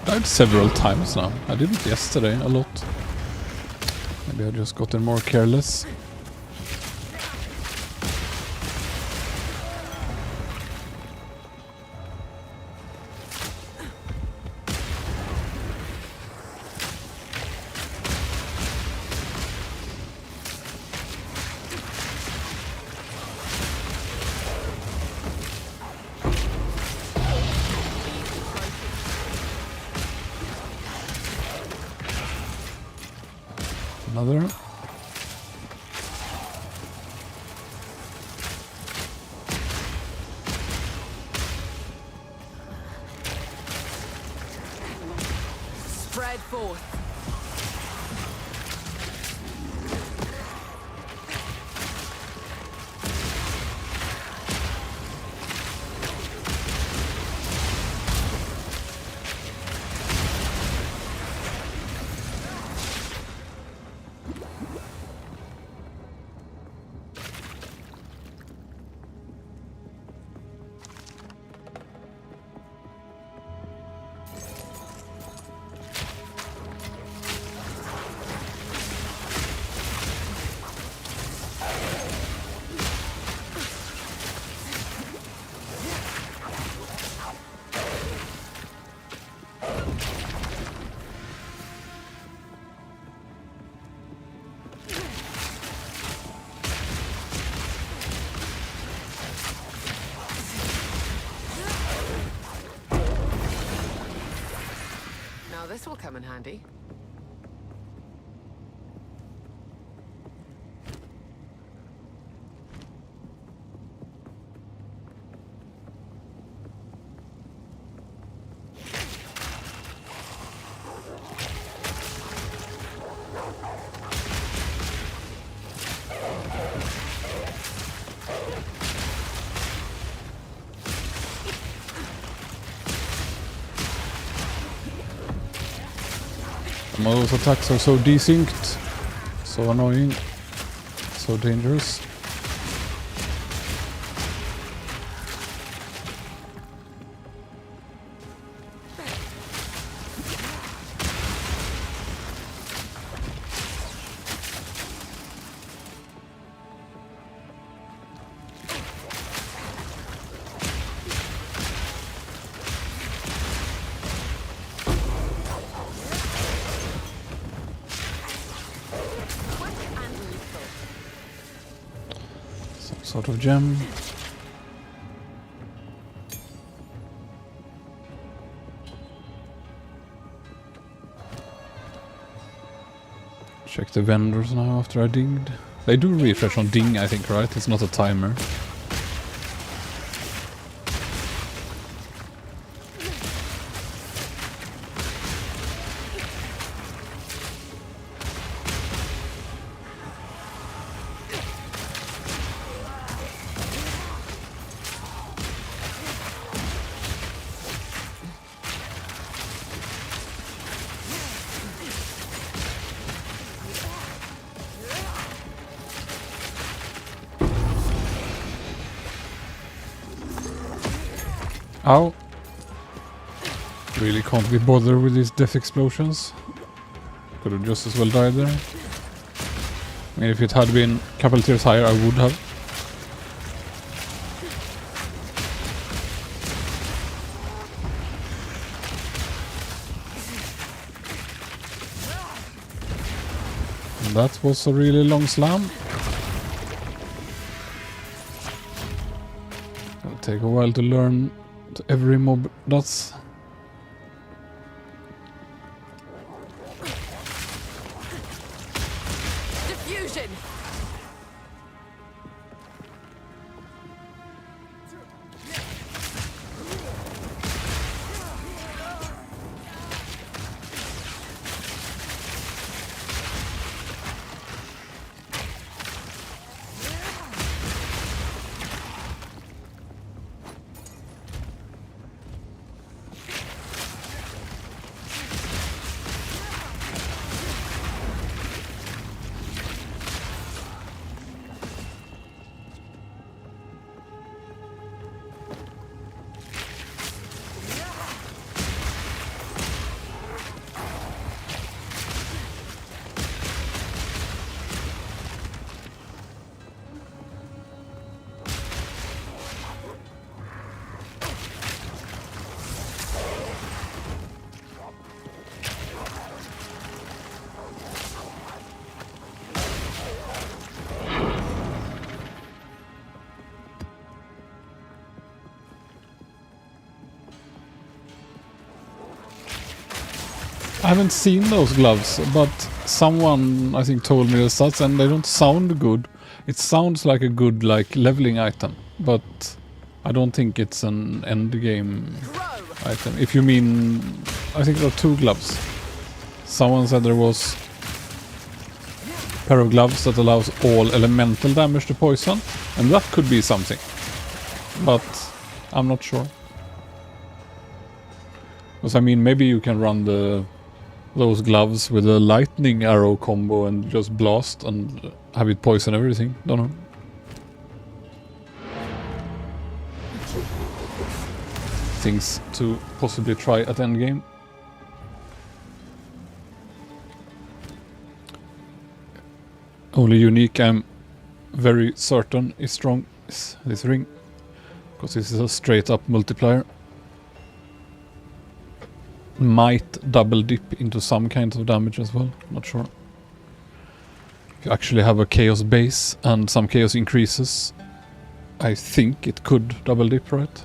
Died several times now. I did it yesterday a lot. Maybe I just gotten more careless. Another. Spread forth. Now this will come in handy. Some of those attacks are so desynced. So annoying. So dangerous. Some sort of gem. Check the vendors now after I dinged. They do refresh on ding, I think, right? It's not a timer. Ow. Really can't be bothered with these death explosions. Could have just as well died there. I mean, if it had been a couple tiers higher, I would have. And that was a really long slam. It'll take a while to learn to every mob does. Diffusion! I haven't seen those gloves, but someone I think told me the stats and they don't sound good. It sounds like a good leveling item, but I don't think it's an end game item. If you mean, I think there are two gloves. Someone said there was a pair of gloves that allows all elemental damage to poison, and that could be something, but I'm not sure. Because I mean, maybe you can run those gloves with a lightning arrow combo and just blast and have it poison everything. Don't know. Things to possibly try at endgame. Only unique I'm very certain is strong is this ring. Because this is a straight up multiplier. Might double dip into some kinds of damage as well, not sure. If you actually have a chaos base and some chaos increases, I think it could double dip, right?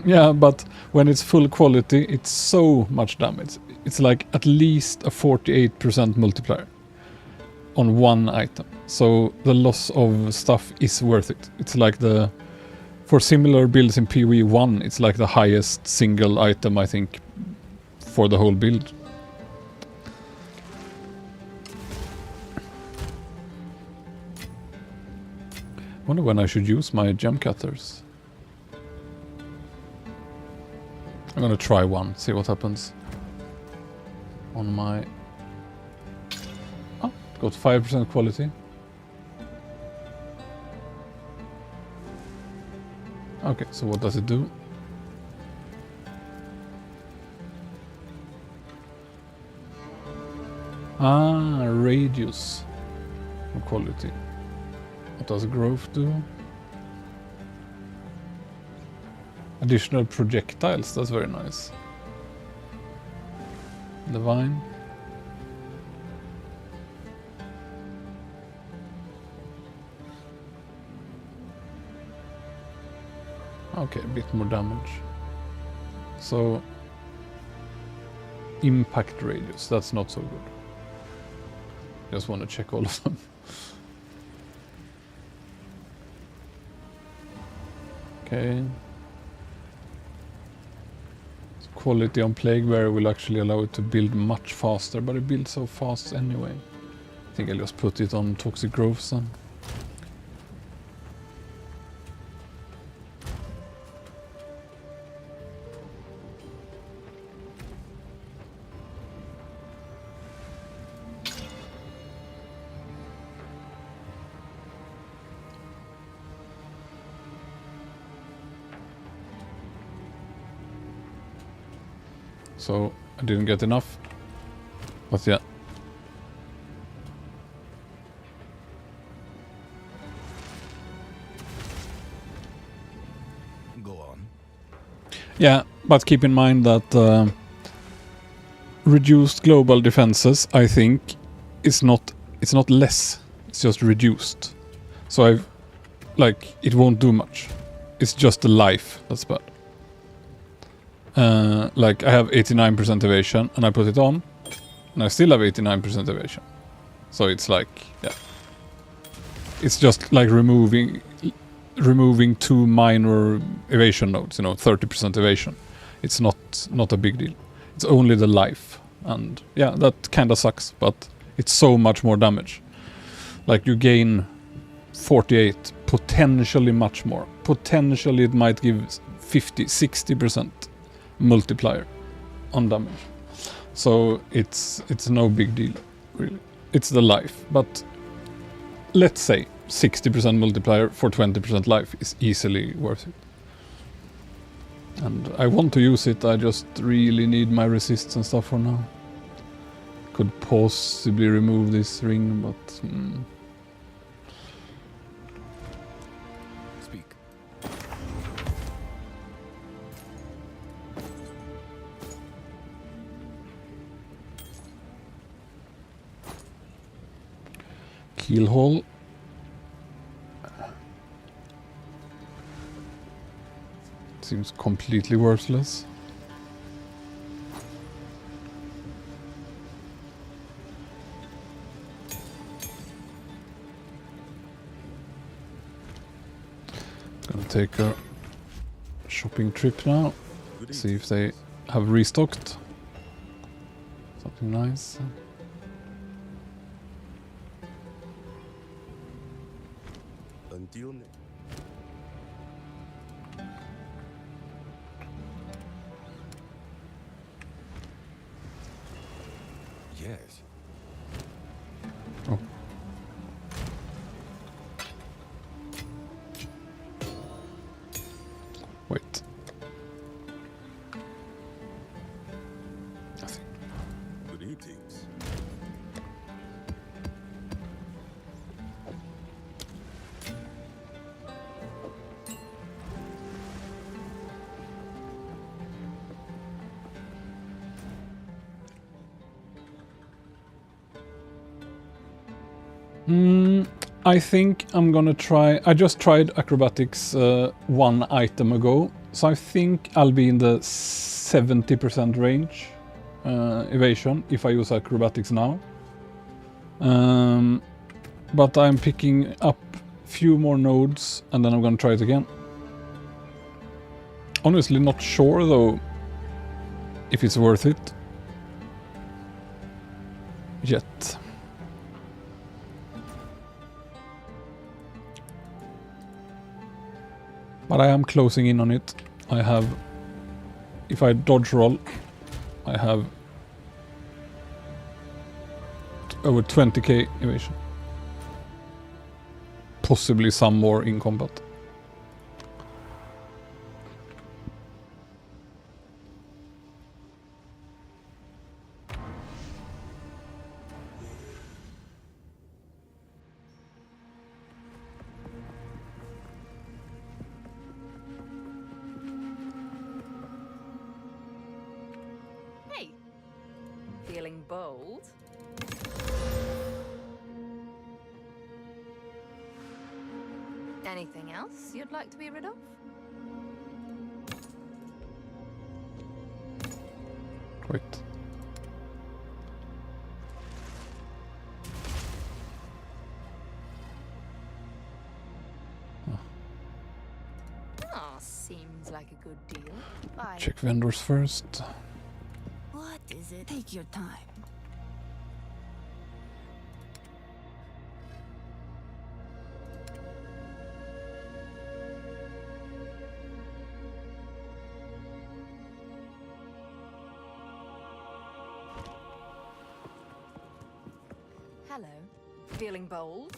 Yeah, but when it's full quality, it's so much damage. It's like at least a 48% multiplier on one item. So the loss of stuff is worth it. It's like for similar builds in POE1, it's like the highest single item, I think, for the whole build. Wonder when I should use my gem cutters. I'm gonna try one, see what happens. On my... Oh, got 5% quality. Okay, so what does it do? Ah, radius of quality. What does growth do? Additional projectiles, that's very nice. Divine. Okay, a bit more damage. So, impact radius, that's not so good. Just want to check all of them. Okay. So quality on Plague Bearer will actually allow it to build much faster, but it builds so fast anyway. I think I'll just put it on Toxic Growths then. So I didn't get enough, but yeah. Go on. Yeah, but keep in mind that reduced global defenses, I think, it's not less. It's just reduced. So it won't do much. It's just the life that's bad. Like I have 89% evasion and I put it on and I still have 89% evasion. So it's like, yeah. It's just like removing 2 minor evasion nodes, 30% evasion. It's not a big deal. It's only the life. And yeah, that kinda sucks, but it's so much more damage. Like you gain 48, potentially much more. Potentially it might give 50, 60% multiplier on damage. So it's no big deal, really. It's the life, but let's say 60% multiplier for 20% life is easily worth it. And I want to use it, I just really need my resists and stuff for now. Could possibly remove this ring, but... Speak. Keelhaul. Seems completely worthless. Gonna take a shopping trip now. See if they have restocked something nice. Until yes. Oh. Wait. Nothing. Greetings. I think I'm gonna try... I just tried acrobatics 1 item ago, so I think I'll be in the 70% range evasion if I use acrobatics now. But I'm picking up few more nodes and then I'm gonna try it again. Honestly not sure though if it's worth it yet. But I am closing in on it. I have if I dodge roll, I have over 20k evasion. Possibly some more in combat. Hey, feeling bold? Anything else you'd like to be rid of? Wait. Oh, seems like a good deal. Bye. Check vendors first. What is it? Take your time. Hello. Feeling bold?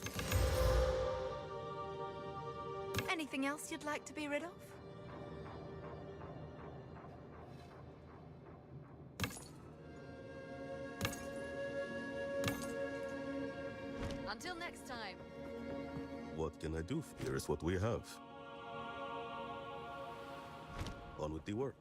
Anything else you'd like to be rid of? Until next time. What can I do? Here's what we have. On with the work.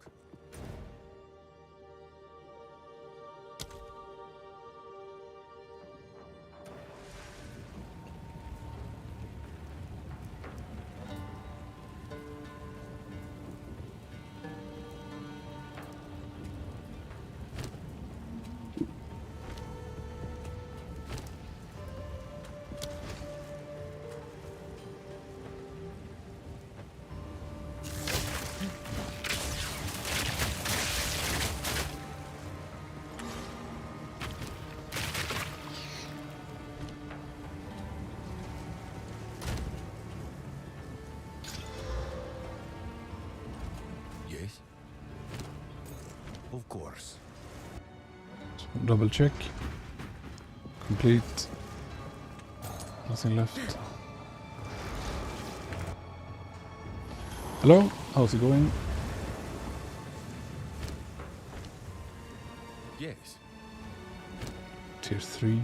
Yes? Of course. So double check. Complete. Nothing left. Hello, how's it going? Yes. Tier 3.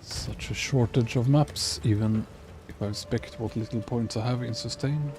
Such a shortage of maps, even if I respect what little points I have in sustain.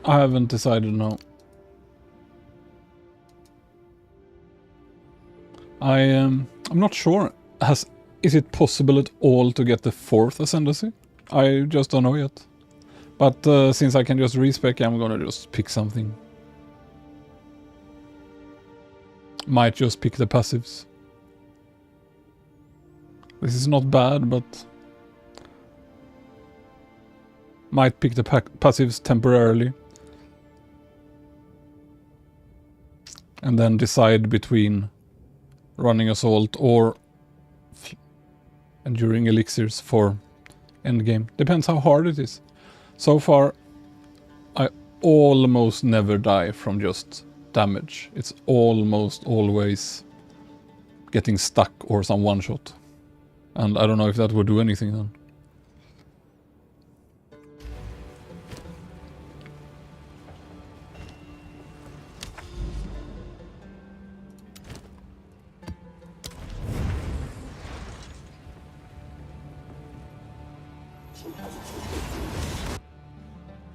I haven't decided now. I'm not sure. Is it possible at all to get the 4th ascendancy? I just don't know yet. But since I can just respec, I'm gonna just pick something. Might just pick the passives. This is not bad, but might pick the passives temporarily. And then decide between running assault or enduring elixirs for endgame. Depends how hard it is. So far, I almost never die from just damage. It's almost always getting stuck or some one-shot. And I don't know if that would do anything then.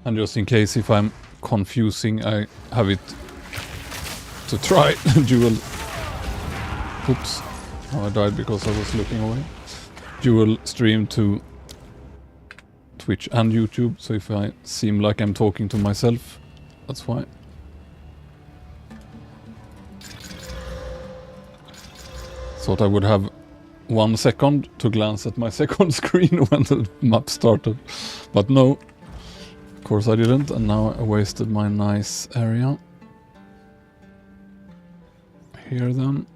And just in case if I'm confusing, I have it to try dual. Oops. Oh, I died because I was looking away. Dual stream to Twitch and YouTube, so if I seem like I'm talking to myself, that's why. Thought I would have 1 second to glance at my second screen when the map started, but no, of course I didn't, and now I wasted my nice area. Here then.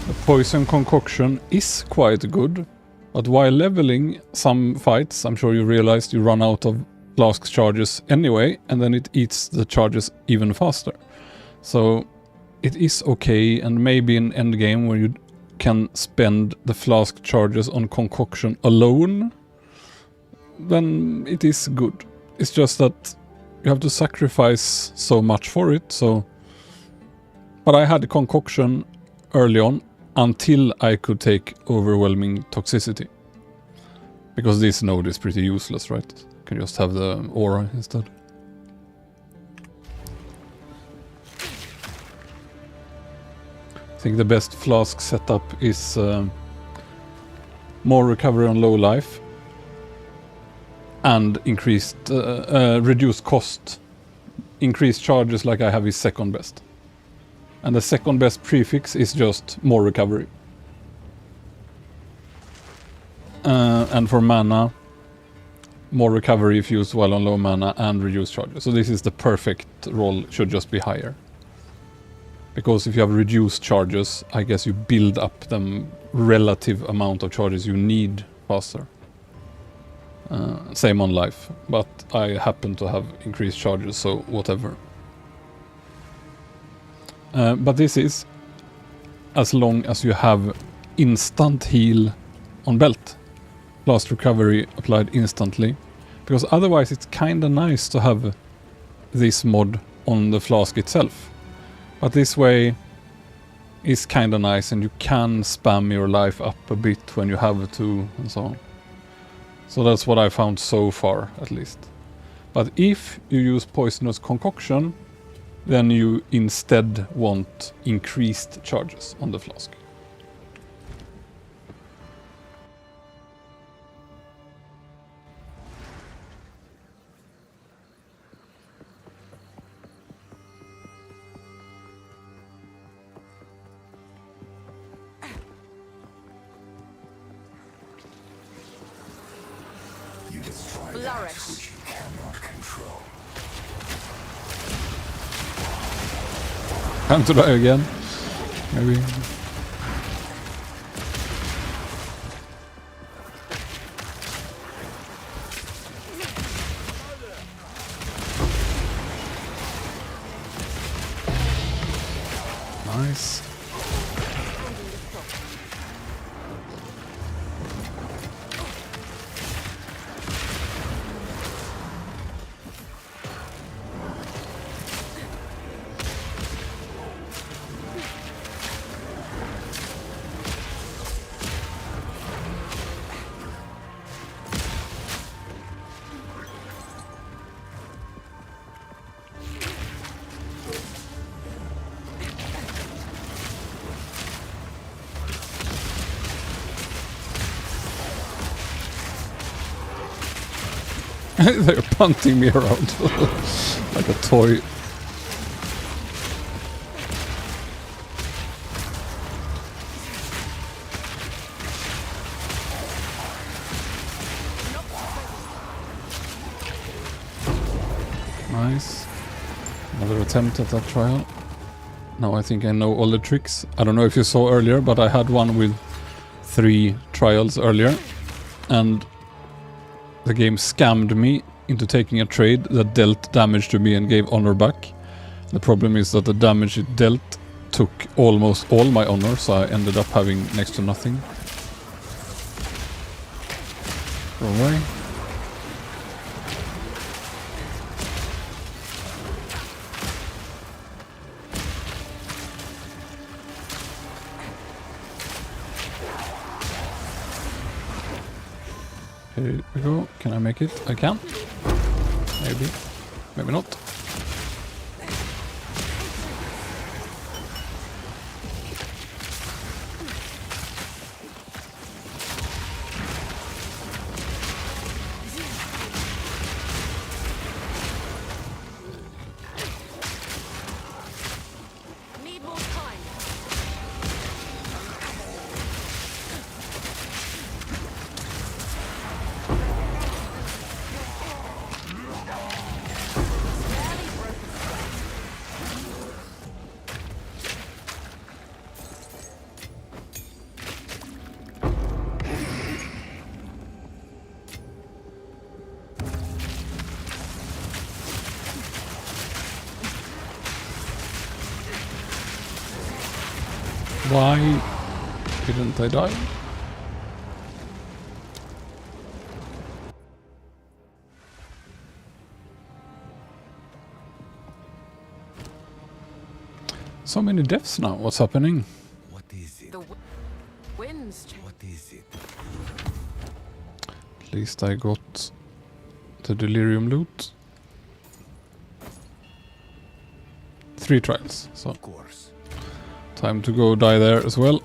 The poison concoction is quite good, but while leveling some fights, I'm sure you realized you run out of flask charges anyway, and then it eats the charges even faster. So it is okay, and maybe in endgame where you can spend the flask charges on concoction alone, then it is good. It's just that you have to sacrifice so much for it, so... But I had concoction early on, until I could take overwhelming toxicity. Because this node is pretty useless, right? You can just have the aura instead. I think the best flask setup is more recovery on low life and increased, reduced cost. Increased charges like I have is second best. And the second best prefix is just more recovery. And for mana, more recovery if used while on low mana and reduced charges. So this is the perfect roll, should just be higher. Because if you have reduced charges, I guess you build up the relative amount of charges you need faster. Same on life, but I happen to have increased charges, so whatever. But this is as long as you have instant heal on belt. Last recovery applied instantly. Because otherwise it's kinda nice to have this mod on the flask itself. But this way is kinda nice, and you can spam your life up a bit when you have to and so on. So that's what I found so far, at least. But if you use poisonous concoction, then you instead want increased charges on the flask. You destroy that Flourish. which you cannot control. Time to die again. Maybe. Nice. They're punting me around like a toy. Nice. Another attempt at that trial. Now I think I know all the tricks. I don't know if you saw earlier, but I had one with 3 trials earlier. And the game scammed me into taking a trade that dealt damage to me and gave honor back. The problem is that the damage it dealt took almost all my honor, so I ended up having next to nothing. Go away. Here we go. Can I make it? I can. Maybe. Maybe not. Why didn't I die? So many deaths now. What's happening? What is it? The winds change. What is it? At least I got the delirium loot. 3 trials, so Of course. time to go die there as well.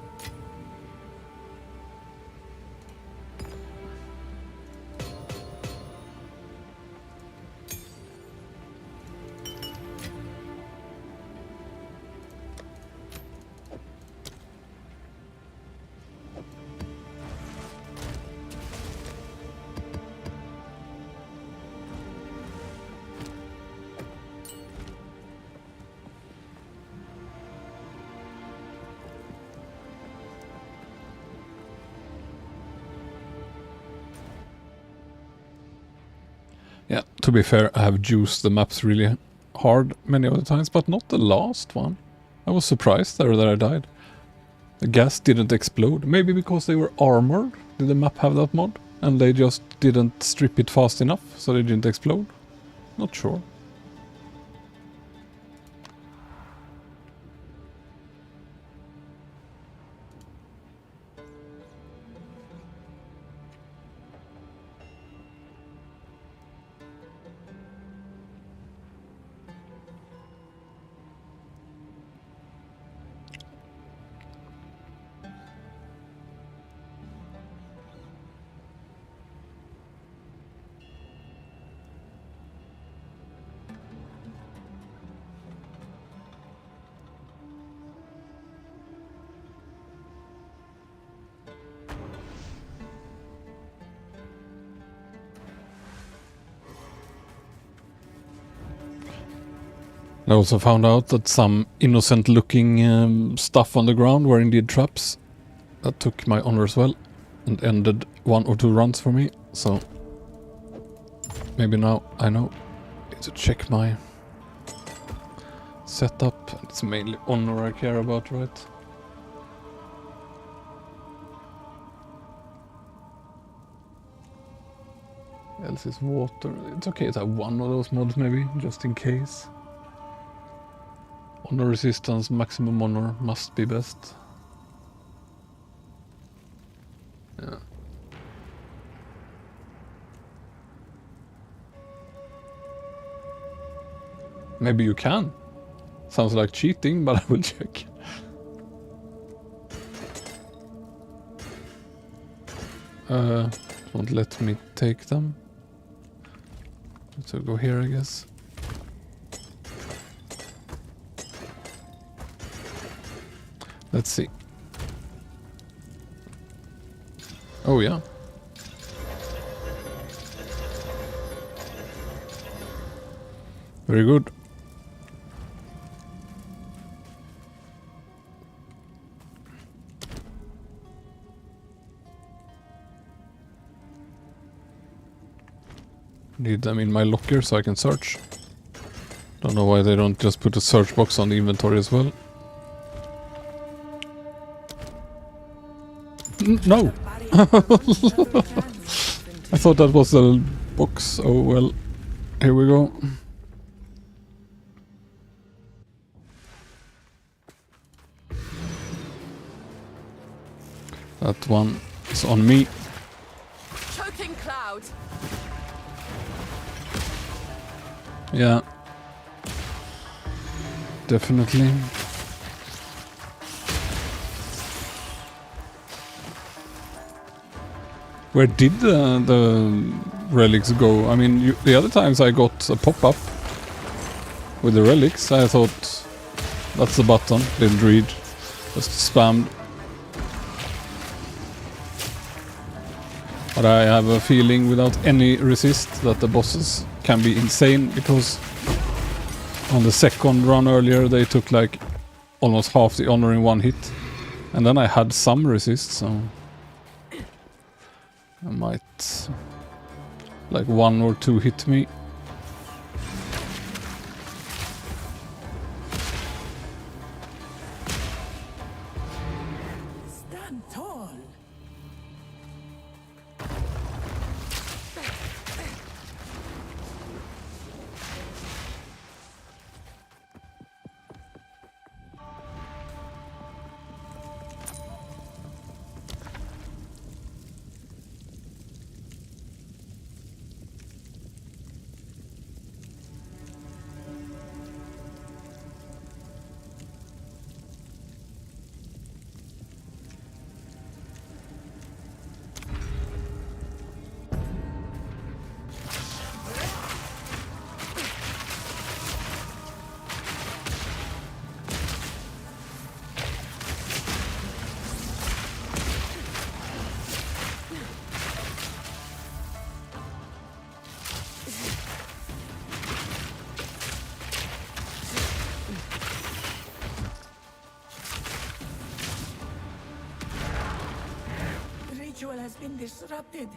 Yeah, to be fair, I have juiced the maps really hard many of the times, but not the last one. I was surprised there that I died. The gas didn't explode. Maybe because they were armored. Did the map have that mod? And they just didn't strip it fast enough, so they didn't explode? Not sure. I also found out that some innocent looking stuff on the ground were indeed traps. That took my honor as well and ended 1 or 2 runs for me, so maybe now I know. Need to check my setup. It's mainly honor I care about, right? Else is water. It's okay to have 1 of those mods maybe, just in case. Honor resistance, maximum honor must be best. Yeah. Maybe you can. Sounds like cheating, but I will check. Won't let me take them. So go here, I guess. Let's see. Oh yeah. Very good. Need them in my locker so I can search. Don't know why they don't just put a search box on the inventory as well. No! I thought that was a box. Oh well. Here we go. That one is on me. Choking cloud. Yeah. Definitely. Where did the relics go? I mean, the other times I got a pop-up with the relics. I thought that's the button. Didn't read. Just spammed. But I have a feeling without any resist that the bosses can be insane, because on the second run earlier they took like almost half the honor in 1 hit. And then I had some resist, so I might like 1 or 2 hit me. been disrupted.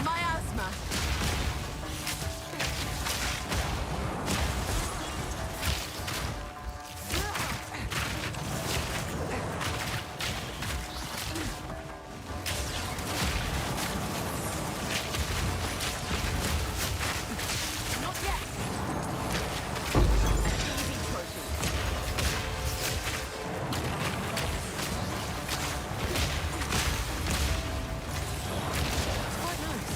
Miasma. Not yet. Easy choices. It's quite nice.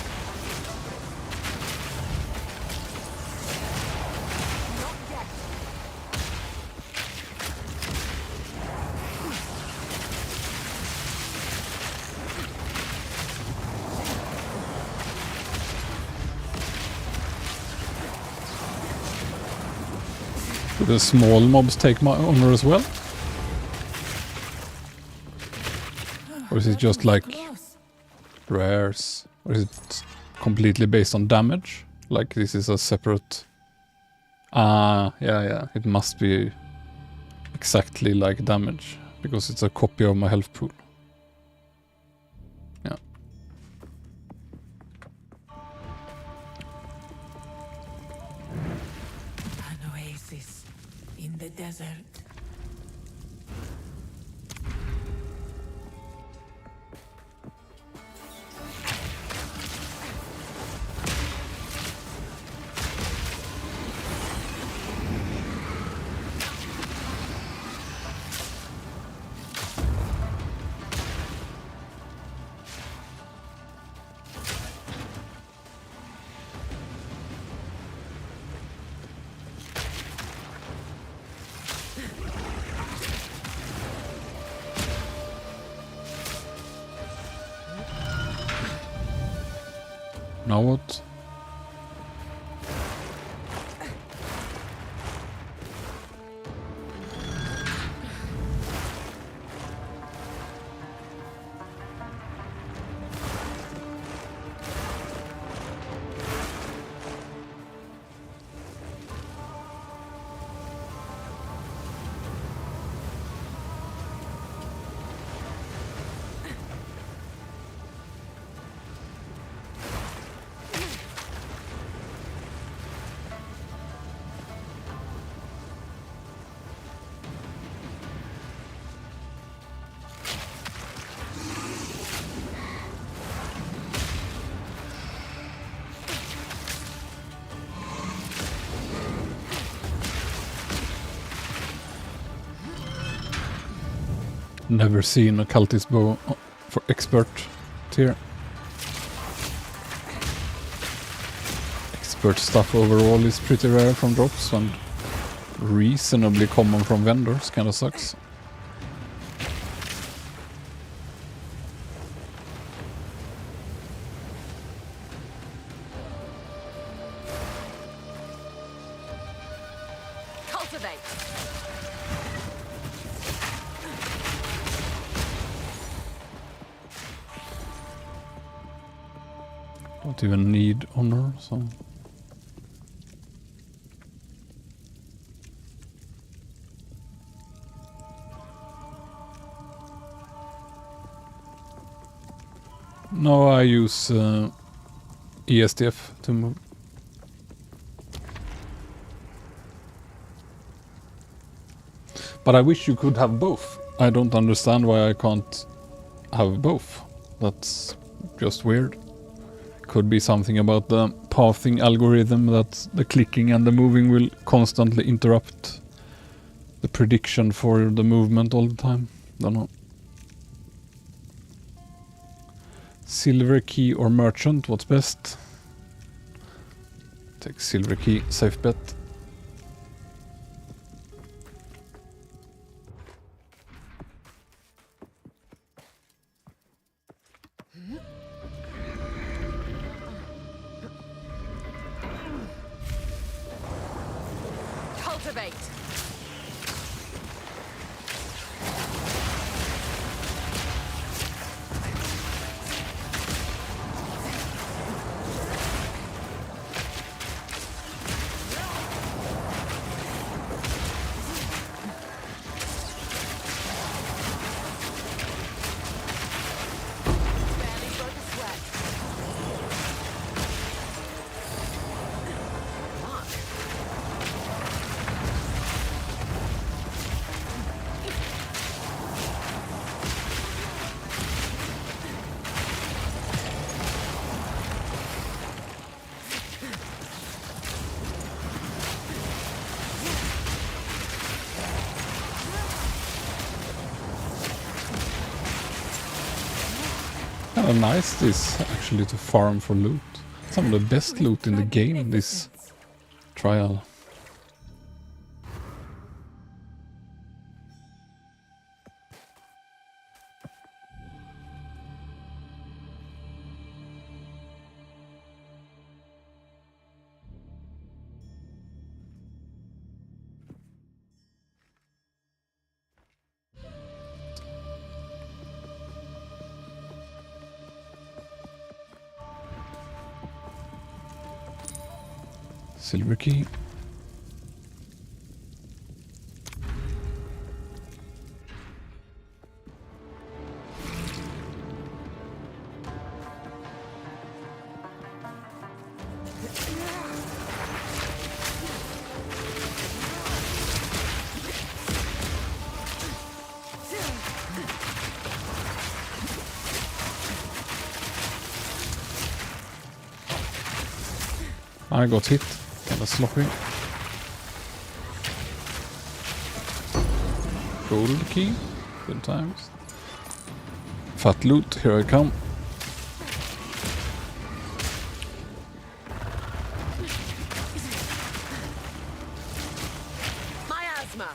Not yet. Do the small mobs take my honor as well? Or is it just like Close. rares? Or is it completely based on damage? Like this is a separate... yeah. It must be exactly like damage. Because it's a copy of my health pool. Yeah. An oasis in the desert. Now what? Never seen a cultist bow for expert tier. Expert stuff overall is pretty rare from drops and reasonably common from vendors, kinda sucks. Cultivate. Don't even need honor, so... No, I use ESTF to move. But I wish you could have both. I don't understand why I can't have both. That's just weird. Could be something about the pathing algorithm that the clicking and the moving will constantly interrupt the prediction for the movement all the time. Don't know. Silver key or merchant, what's best? Take silver key, safe bet. Cultivate. Barely broke a sweat. Mark. Kinda nice this actually to farm for loot. Some of the best loot in the game this trial. Silver key. I got hit. Kinda sloppy. Gold key. Good times. Fat loot. Here I come. Miasma.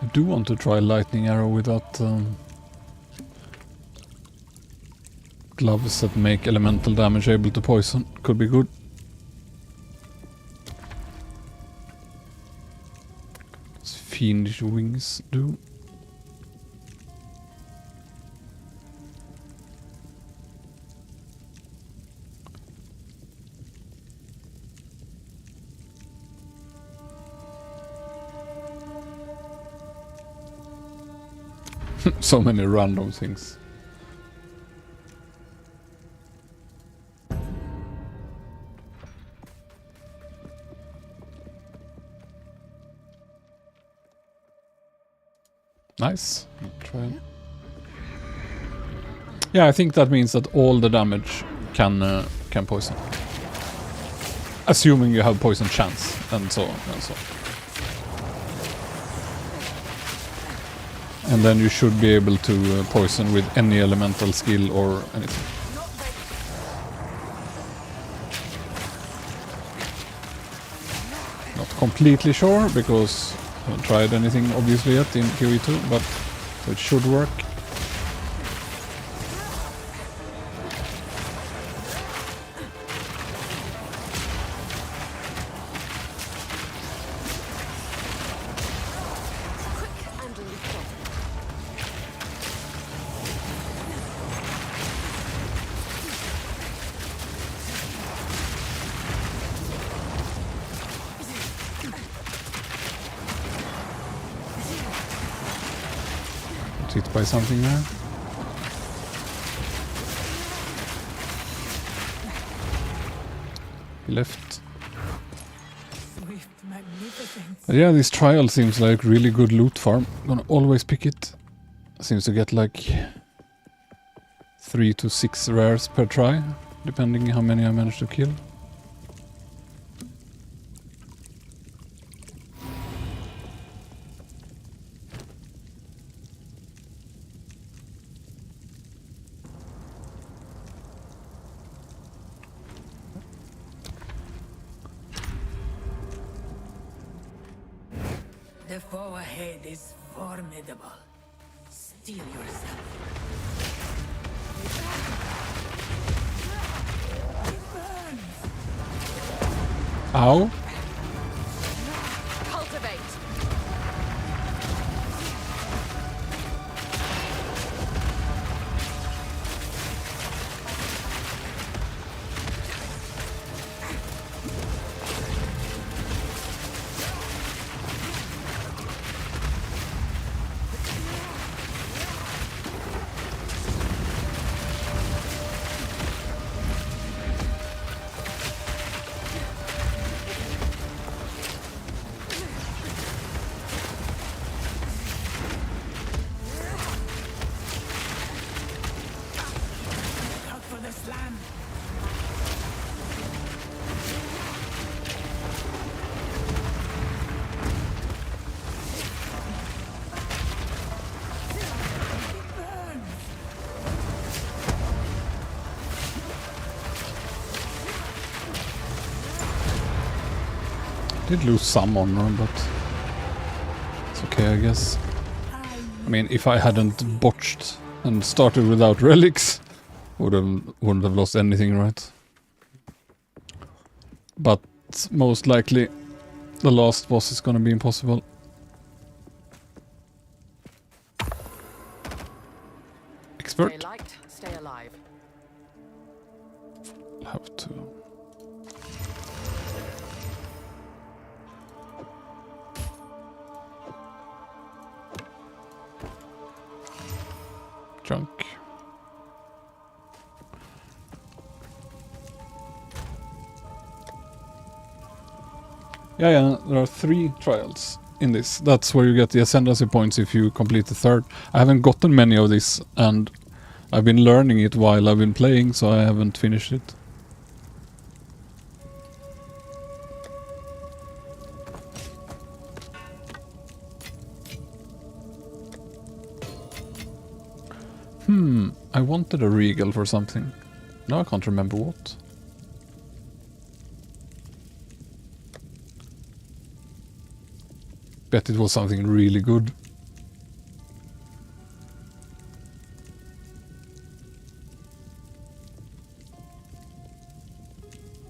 I do want to try lightning arrow without gloves that make elemental damage able to poison. Could be good. Does fiendish wings do? So many random things. Nice. Try it. Yeah, I think that means that all the damage can poison. Assuming you have poison chance and so on and so on. And then you should be able to poison with any elemental skill or anything. Not completely sure, because I haven't tried anything obviously yet in POE2, but it should work. Hit by something there. He left. Swift magnificence. But yeah, this trial seems like really good loot farm. Gonna always pick it. Seems to get like 3 to 6 rares per try, depending how many I manage to kill. The foe ahead is formidable. Steel yourself. It burns. Ow! Cultivate. Out for the slam. It burns. Did lose some honor, but it's okay, I guess. I mean, if I hadn't botched and started without relics, wouldn't have lost anything, right? But most likely, the last boss is gonna be impossible. Stay Expert? light, stay alive. Have to. Junk. Yeah, there are 3 trials in this. That's where you get the ascendancy points if you complete the 3rd. I haven't gotten many of this, and I've been learning it while I've been playing, so I haven't finished it. I wanted a regal for something. Now I can't remember what. Bet it was something really good.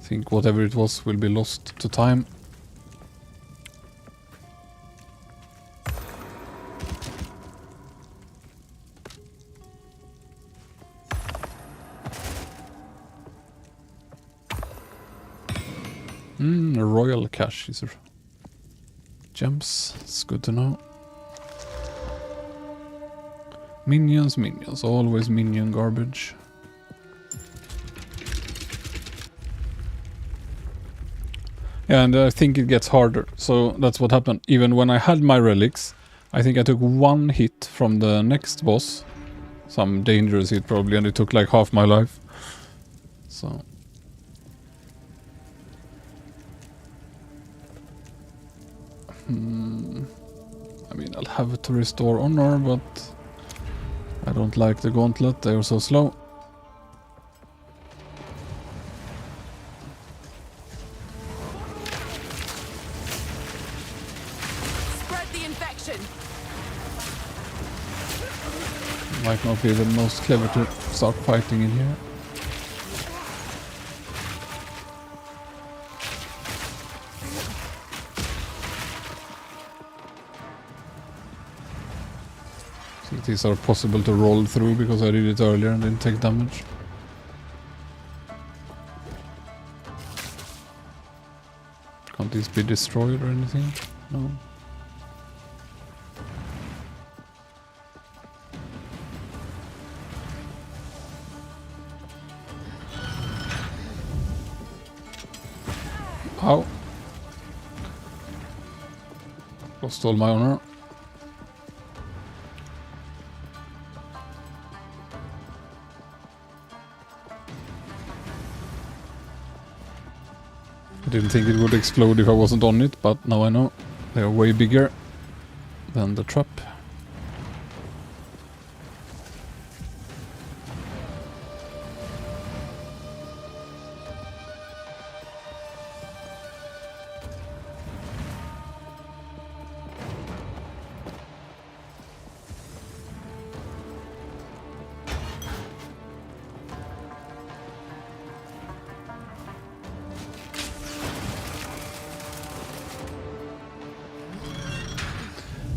Think whatever it was will be lost to time. A royal cache is gems. It's good to know. Minions, minions. Always minion garbage. Yeah, and I think it gets harder. So that's what happened. Even when I had my relics, I think I took 1 hit from the next boss. Some dangerous hit probably, and it took like half my life. So... I mean, I'll have to restore honor, but I don't like the gauntlet. They are so slow. Spread the infection. Might not be the most clever to start fighting in here. These are possible to roll through because I did it earlier and didn't take damage. Can't these be destroyed or anything? No. Lost all my honor. I didn't think it would explode if I wasn't on it, but now I know. They are way bigger than the trap.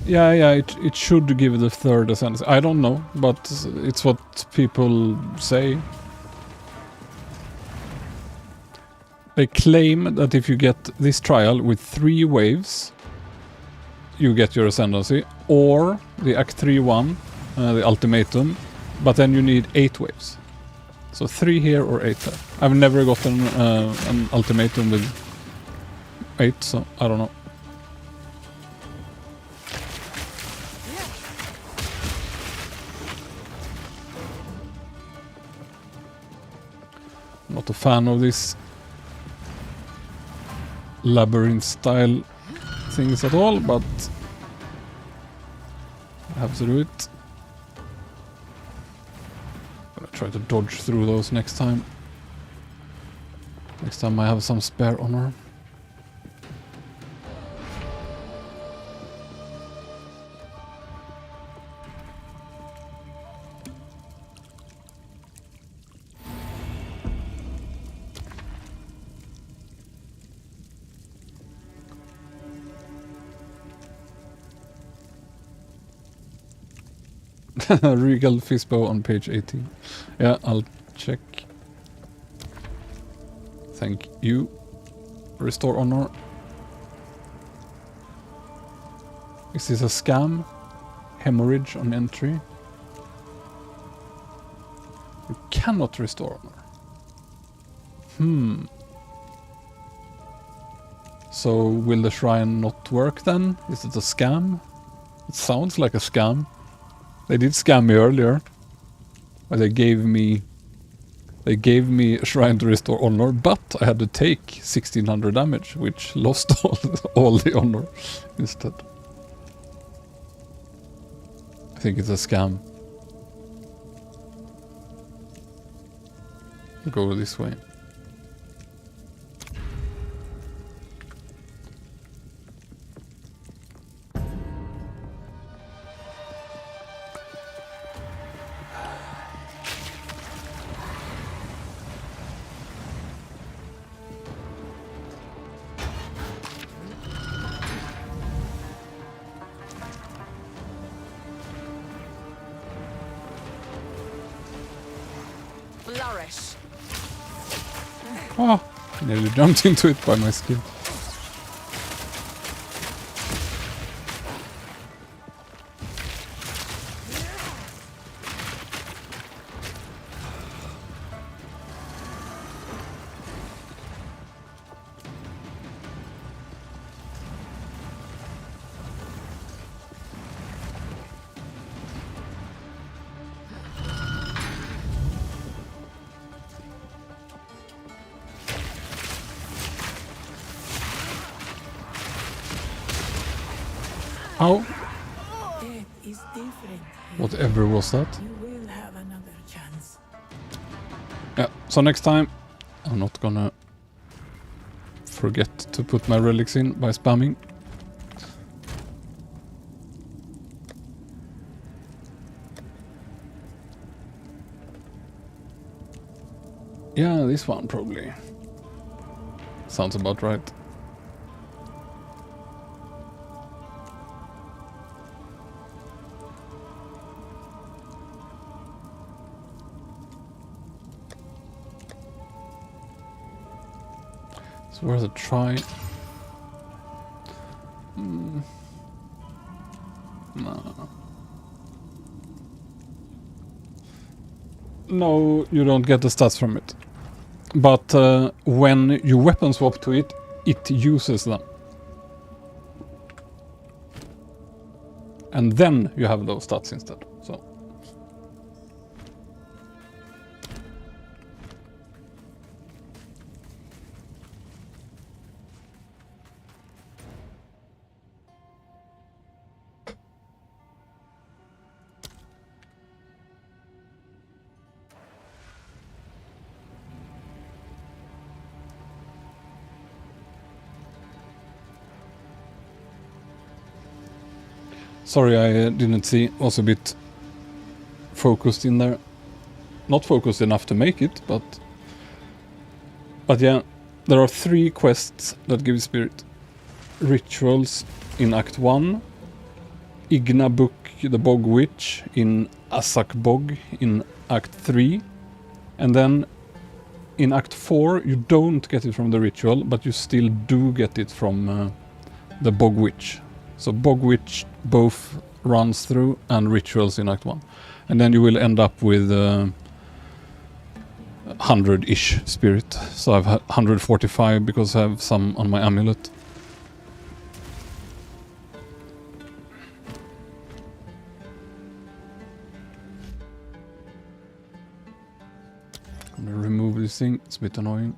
Yeah, it should give the third ascendancy. I don't know, but it's what people say. They claim that if you get this trial with 3 waves, you get your ascendancy, or the Act 3 one, the ultimatum, but then you need 8 waves. So 3 here or 8 there. I've never gotten an ultimatum with 8, so I don't know. Not a fan of this labyrinth style things at all, but I have to do it. Gonna try to dodge through those next time. Next time I have some spare honor. Regal Fistbow on page 18. Yeah, I'll check. Thank you. Restore honor. Is this a scam? Hemorrhage on entry. You cannot restore honor. So will the shrine not work then? Is it a scam? It sounds like a scam. They did scam me earlier. But they gave me a shrine to restore honor, but I had to take 1600 damage, which lost all the honor instead. I think it's a scam. Go this way. Flourish. Oh, nearly jumped into it by my skill. How? Death is different. Whatever was that? You will have another chance. Yeah, so next time I'm not gonna forget to put my relics in by spamming. Yeah, this one probably. Sounds about right. So where's a try? No, you don't get the stats from it. But when you weapon swap to it, it uses them. And then you have those stats instead. So sorry, I didn't see. Was a bit focused in there. Not focused enough to make it, but yeah, there are 3 quests that give spirit. Rituals in Act 1, Ignabuk the Bog Witch in Asak Bog in Act 3, and then in Act 4 you don't get it from the ritual, but you still do get it from the Bog Witch. So Bog Witch both runs through and rituals in Act 1. And then you will end up with 100-ish spirit. So I've had 145 because I have some on my amulet. I'm gonna remove this thing, it's a bit annoying.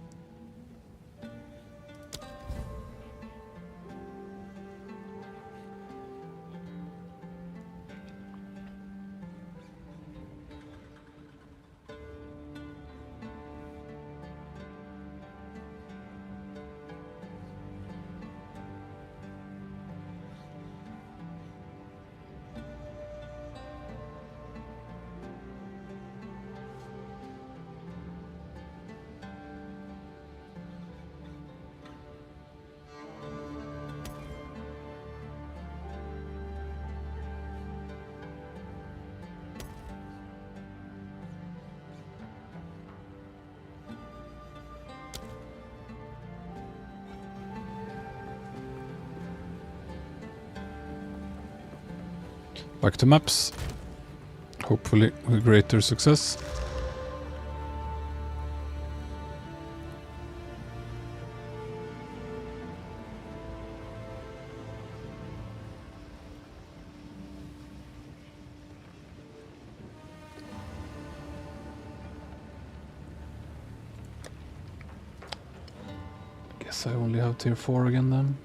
Back to maps. Hopefully with greater success. Guess I only have tier 4 again then.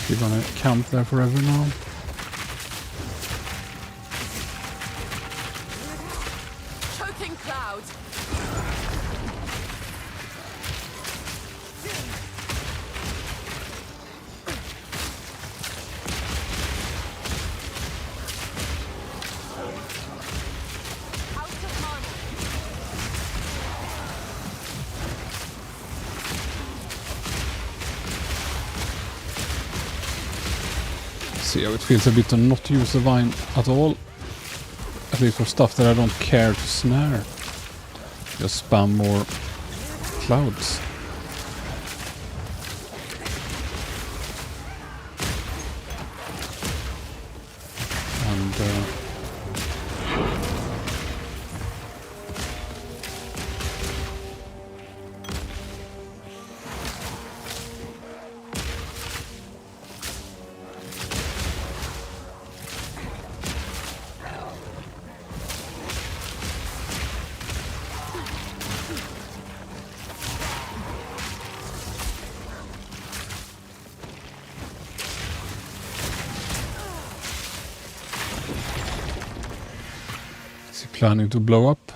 We're gonna camp there forever now. Choking cloud. See how it feels a bit to not use the vine at all. At least for stuff that I don't care to snare. Just spam more clouds. And Is he planning to blow up?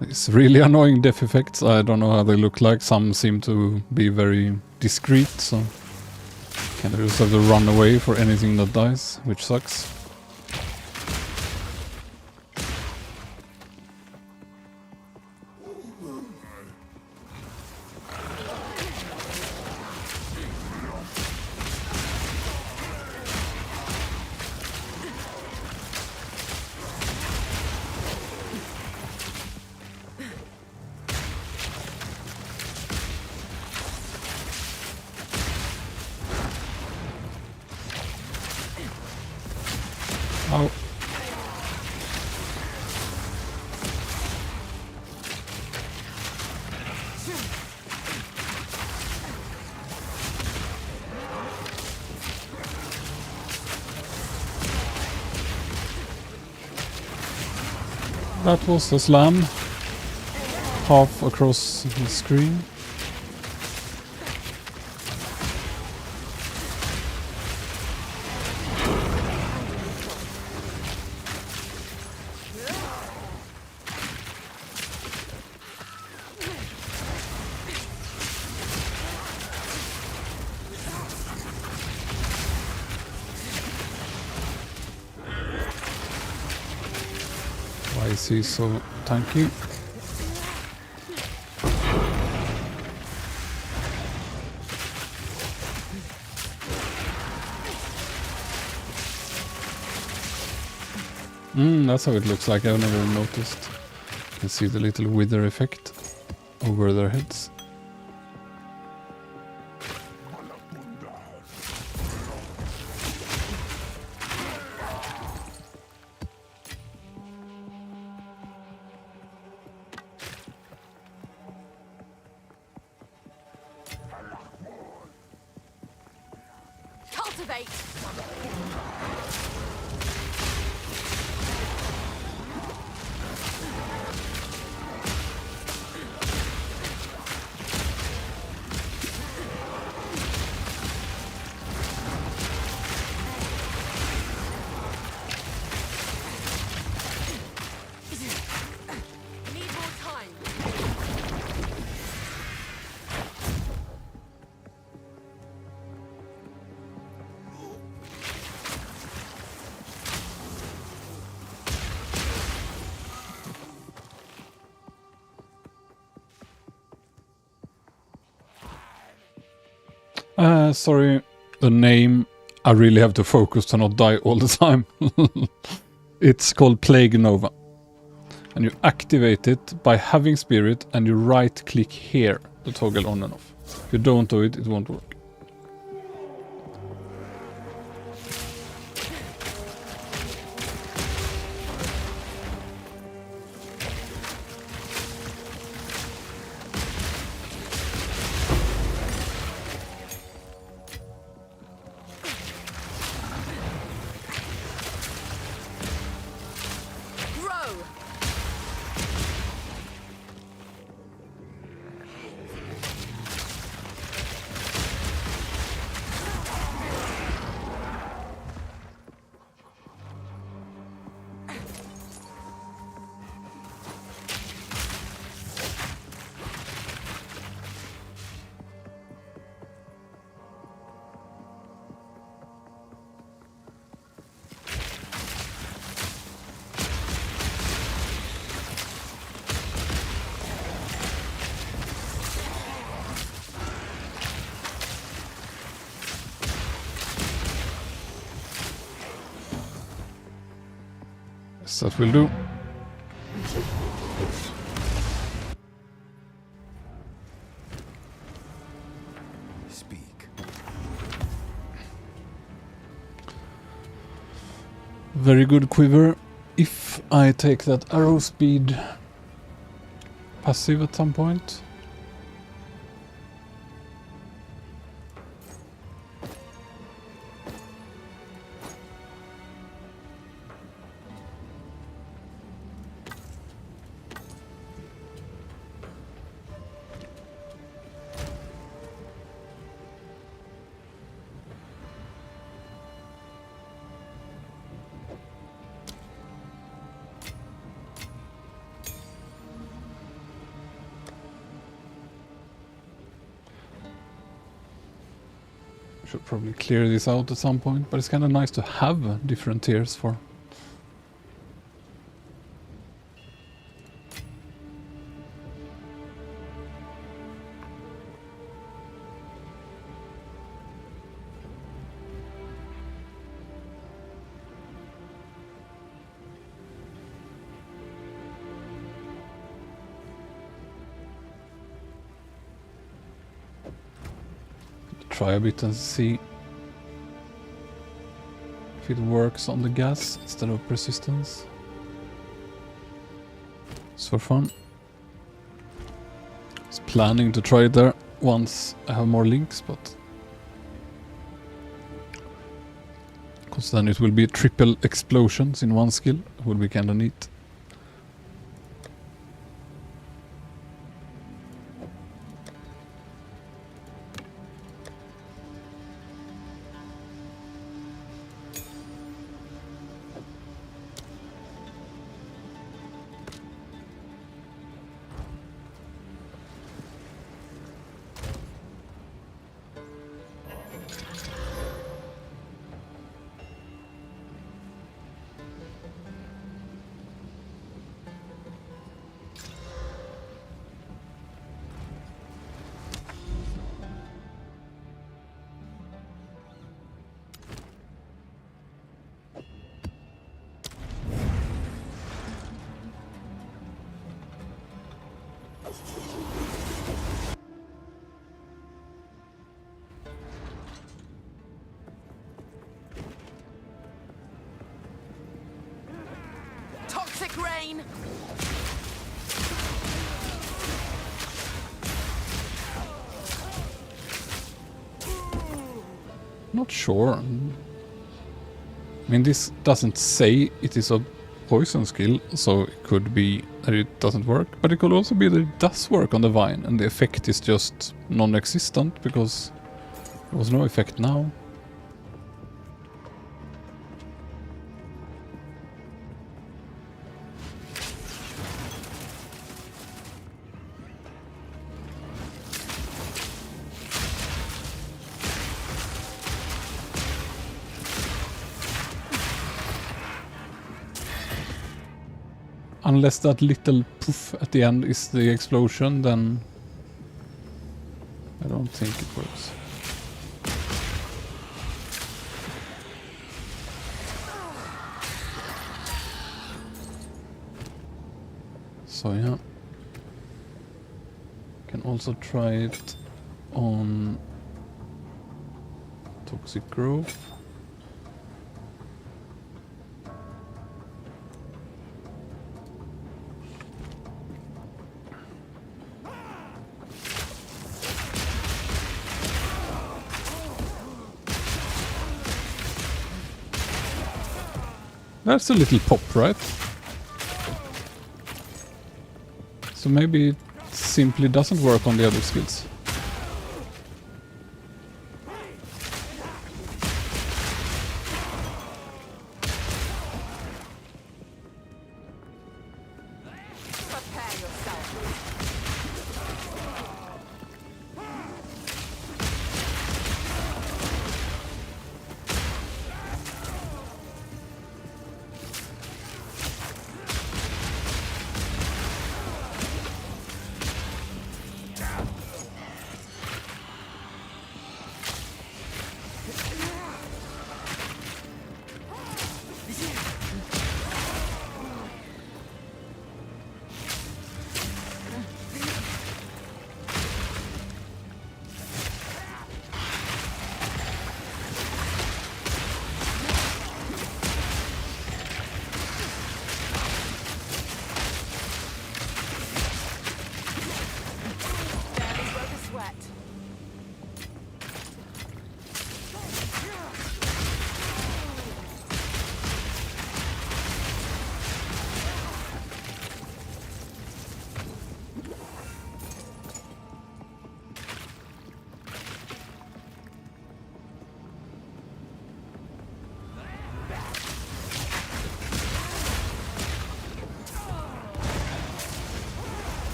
It's really annoying death effects. I don't know how they look like. Some seem to be very discreet, so kind of just have to run away for anything that dies, which sucks. Ow. That was the slam. Half across the screen. Why is he so tanky? That's how it looks like. I've never noticed. You can see the little wither effect over their heads. Cultivate! Need more time. Sorry, the name. I really have to focus to not die all the time. It's called Plague Nova. And you activate it by having spirit and you right click here to toggle on and off. If you don't do it, it won't work. Grow! Yes, that will do. Speak. Very good quiver. If I take that arrow speed passive at some point. Should probably clear this out at some point, but it's kind of nice to have different tiers for. Try a bit and see if it works on the gas instead of persistence. It's for fun. I was planning to try it there once I have more links, but because then it will be triple explosions in one skill. It would be kinda neat. Toxic rain! Not sure. I mean, this doesn't say it is a poison skill, so it could be that it doesn't work, but it could also be that it does work on the vine and the effect is just non-existent because there was no effect now. Unless that little poof at the end is the explosion, then I don't think it works. So yeah. Can also try it on Toxic Growth. That's a little pop, right? So maybe it simply doesn't work on the other skills. Prepare yourself.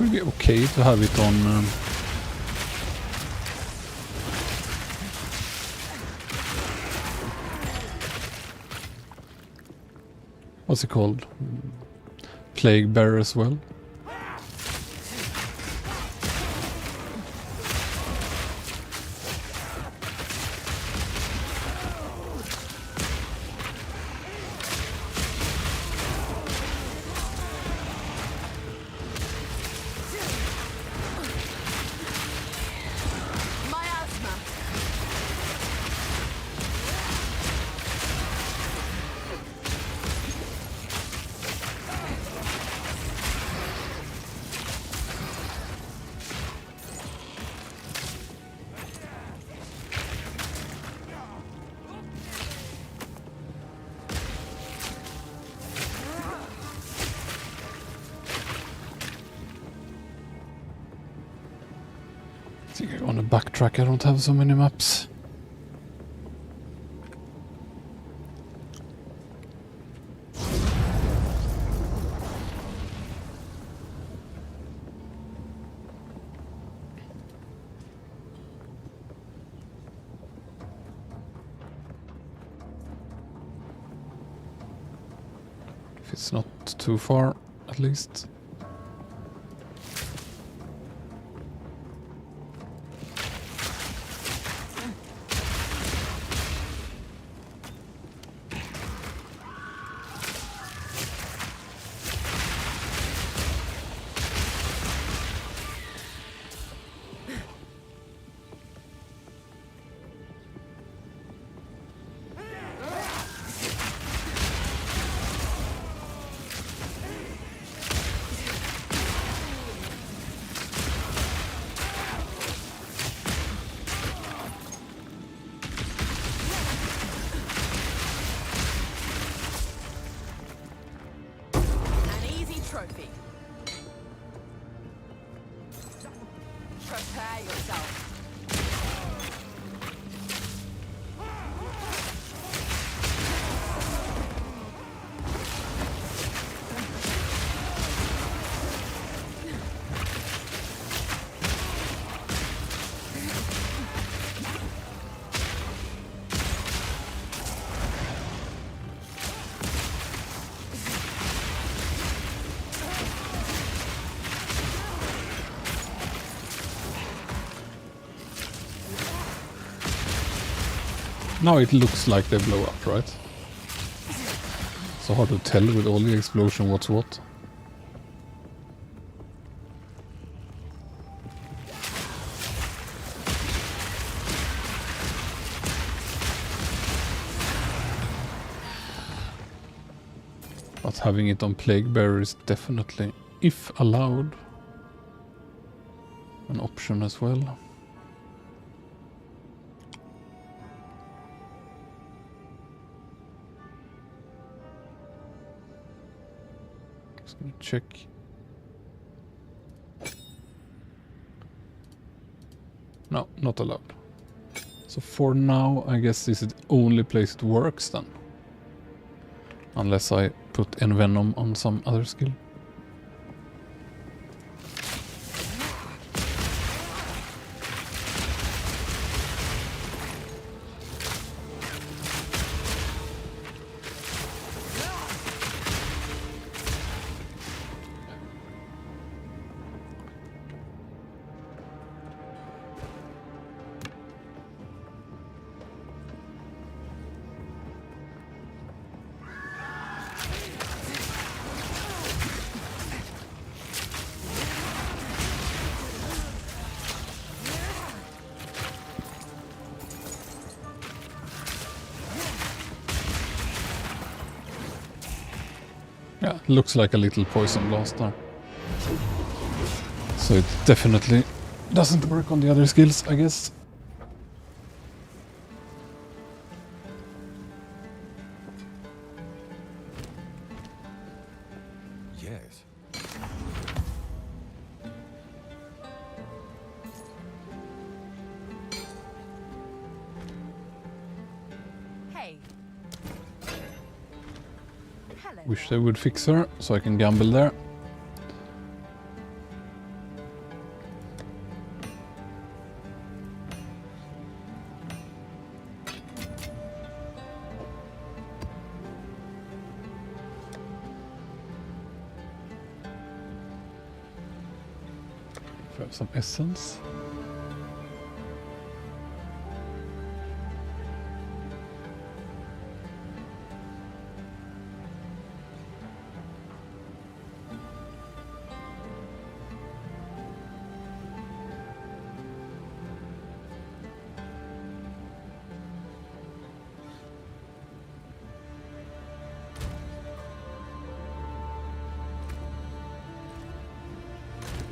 probably be okay to have it on... what's it called? Plague Bearer as well. I think I want to backtrack, I don't have so many maps. If it's not too far, at least. Trophy. Prepare yourself. Now it looks like they blow up, right? So hard to tell with all the explosion what's what. But having it on Plague Bearer is definitely, if allowed, an option as well. Just gonna check. No, not allowed. So for now, I guess this is the only place it works then. Unless I put Envenom on some other skill. Yeah, looks like a little poison blast there. So it definitely doesn't work on the other skills, I guess. Yes. Hey. Hello. Wish they would fix her, so I can gamble there. have some essence.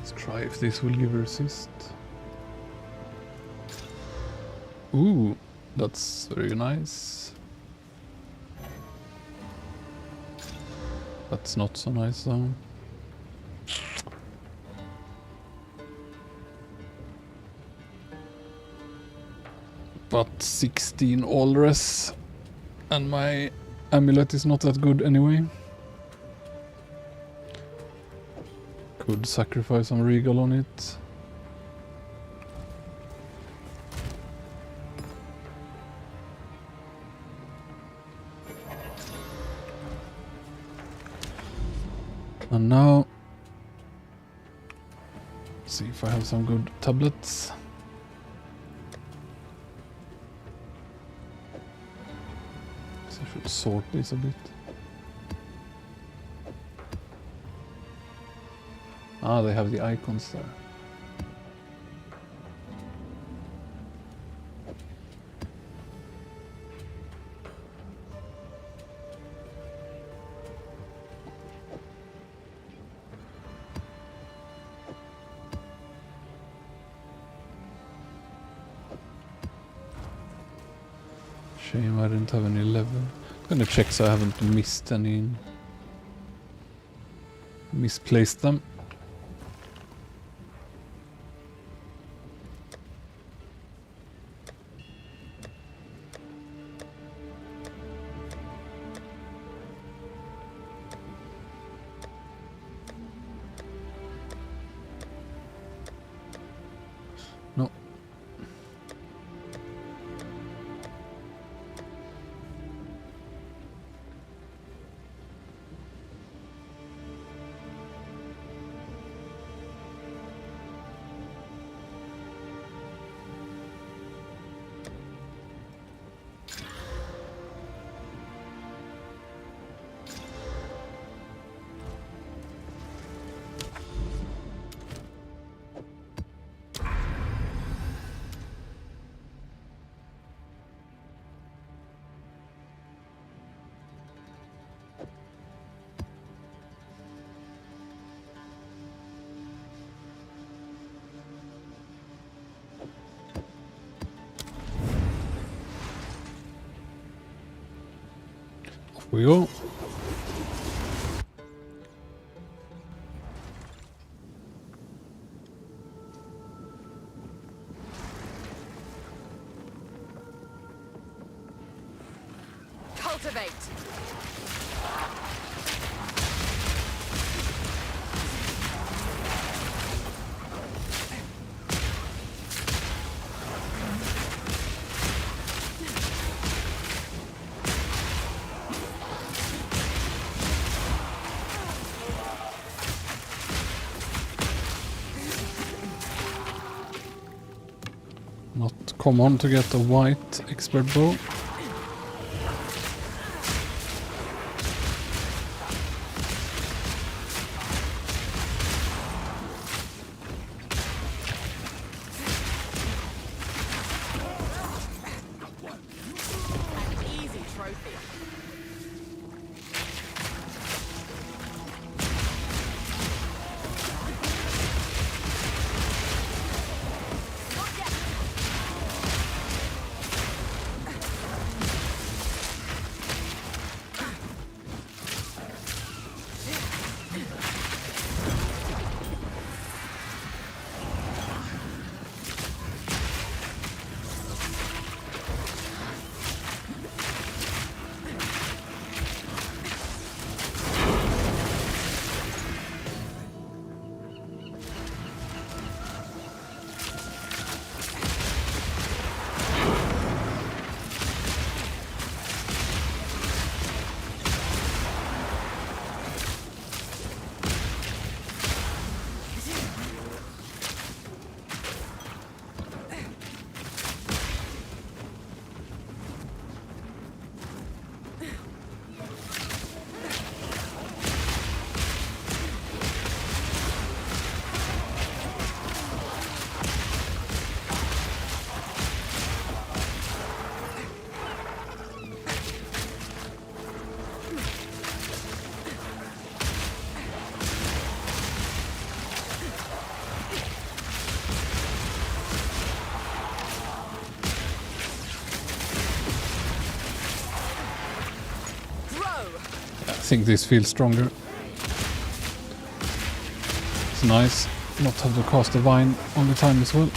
Let's try if this will give resist. Ooh, that's very nice. That's not so nice though. But 16 Allres, and my amulet is not that good anyway. Could sacrifice some regal on it. And now, see if I have some good tablets. So I should sort this a bit. Ah, they have the icons there. Shame I didn't have any level. I'm gonna check so I haven't missed any. Misplaced them. No. Off we go. Cultivate. Not common to get a white expert bow. An easy trophy. think this feels stronger. It's nice not have to cast the vine all the time as well,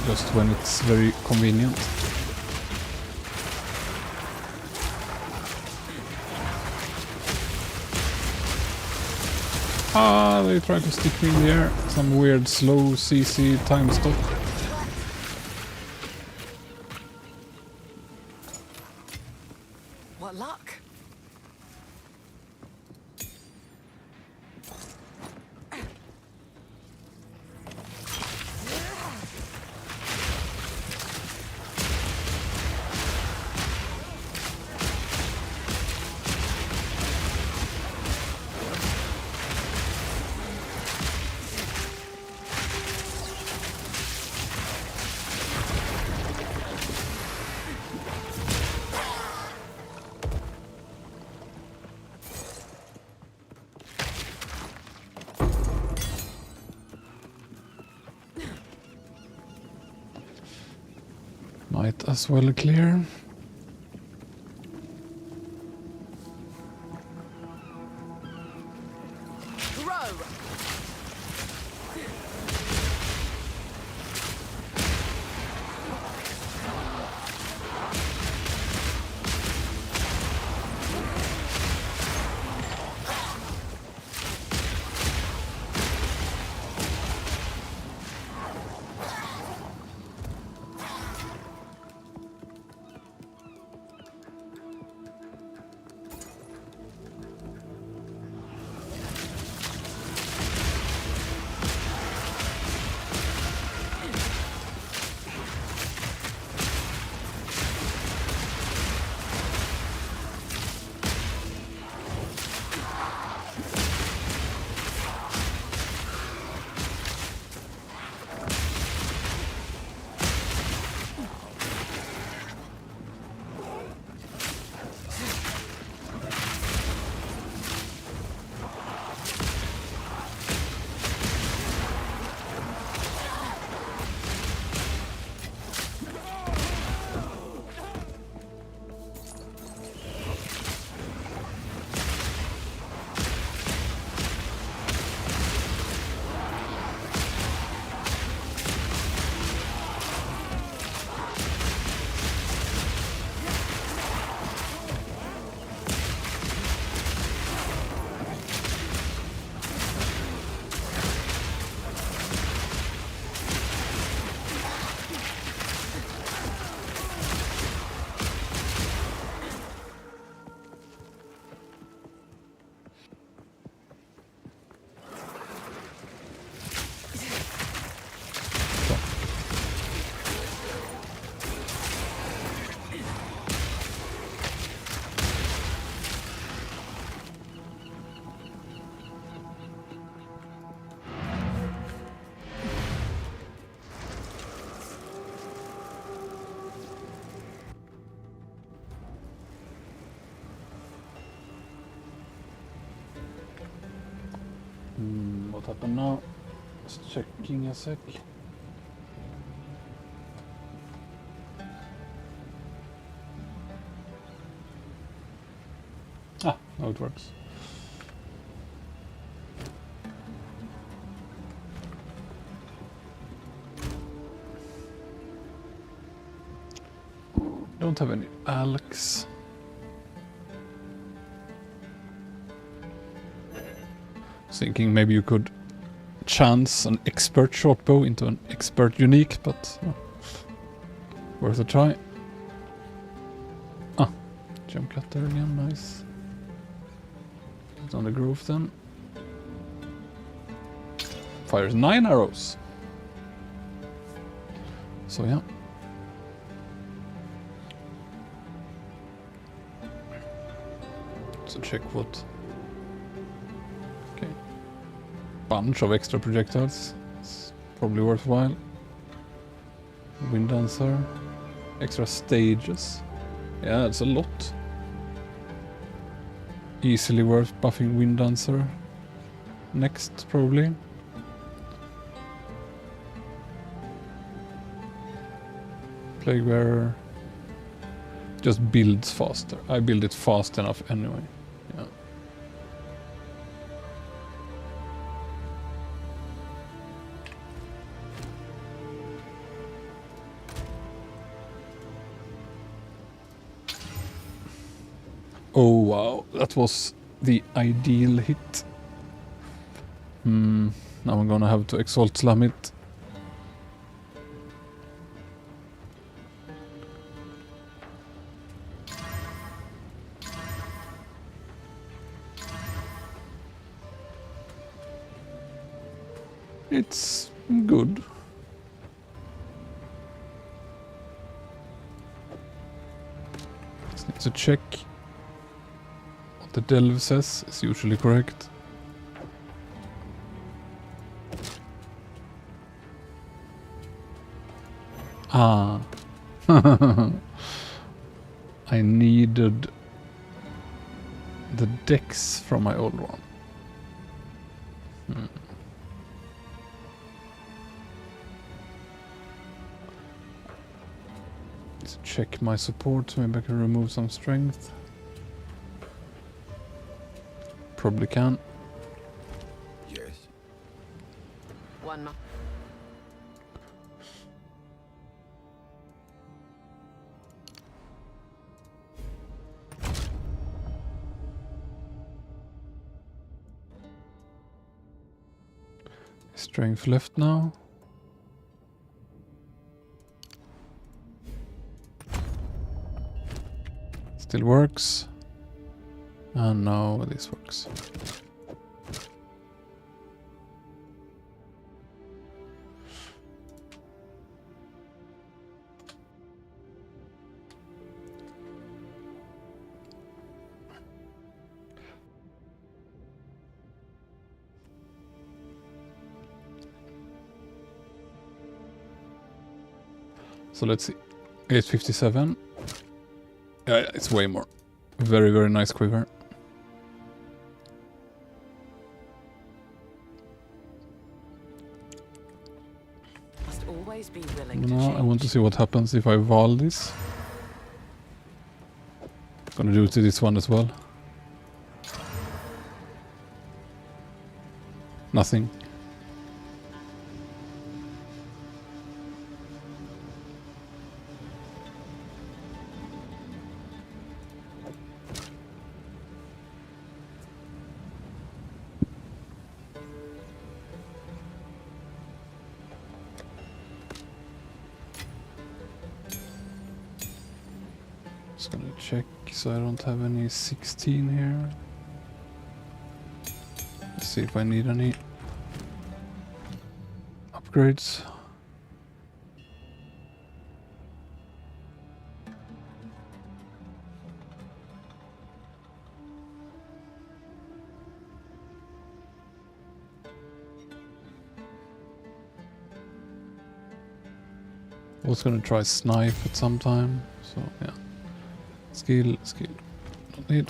just when it's very convenient. Ah, they tried to stick me in the air. Some weird slow CC time stop. What luck? Might as well clear. Row! What happened now? Just checking a sec. Ah, now it works. Don't have any Alex. Thinking maybe you could chance an expert shortbow into an expert unique, but worth a try. Ah, jump cut there again, nice. It's on the grove then. Fires 9 arrows. So yeah. So check what. Okay. Bunch of extra projectiles. It's probably worthwhile. Wind dancer. Extra stages. Yeah, it's a lot. Easily worth buffing wind dancer. Next, probably. Plague Bearer just builds faster. I build it fast enough anyway. Yeah. Oh wow, that was the ideal hit. Now I'm gonna have to exalt slam it. It's good. Just need to check what the delve says is usually correct. Ah. I needed the dex from my old one. Let's check my support. Maybe I can remove some strength. Probably can. Yes. One more. Strength left now. Still works. And now this works. So let's see. 857. Yeah, it's way more. Very, very nice quiver. Must always be willing to Now I want to change. see what happens if I val this. Gonna do it to this one as well. Nothing. Just gonna check so I don't have any 16 here. Let's see if I need any upgrades. I was gonna try snipe at some time, so yeah. Skill. Don't need.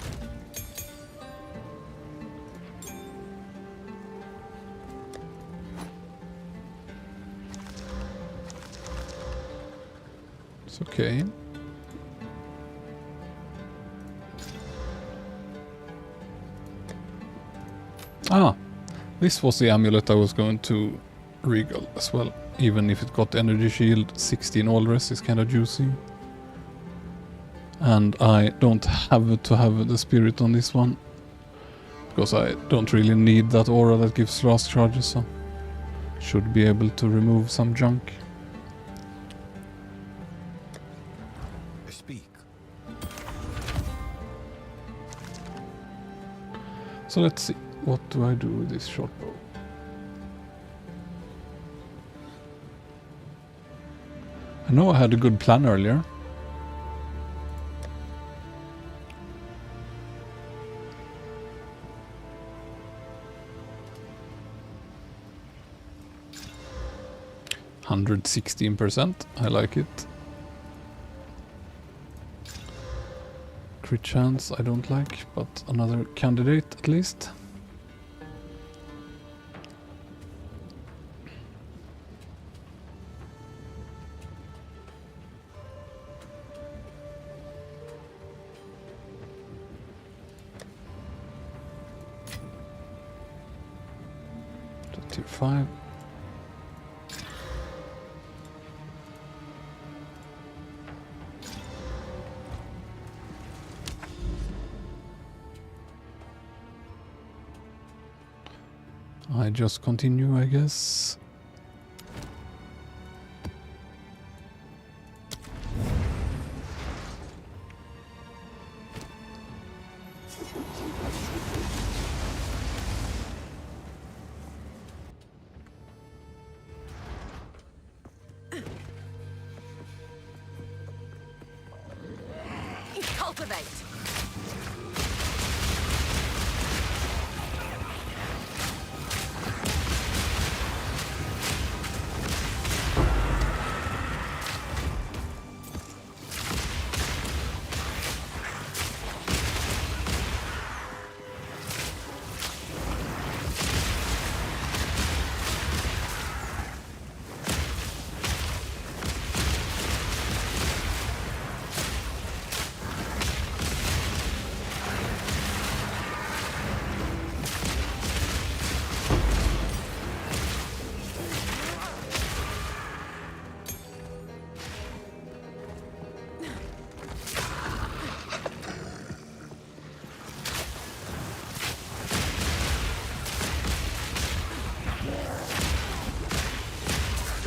It's okay. Ah, this was the amulet I was going to regal as well. Even if it got energy shield, 16 all rest is kind of juicy. And I don't have to have the spirit on this one. Because I don't really need that aura that gives last charges, so should be able to remove some junk. Speak. So let's see, what do I do with this short bow? I know I had a good plan earlier. %16%, I like it. Crit chance I don't like, but another candidate at least. Tier 5. I just continue, I guess. Cultivate.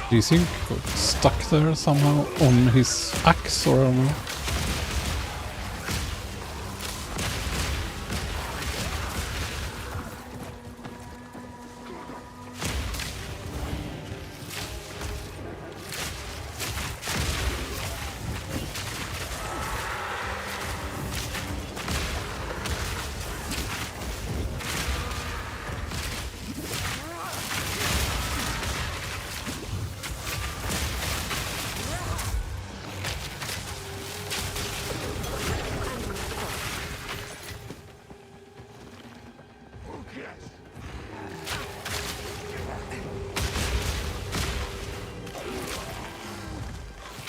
Do you think got stuck there somehow on his axe, or I don't know?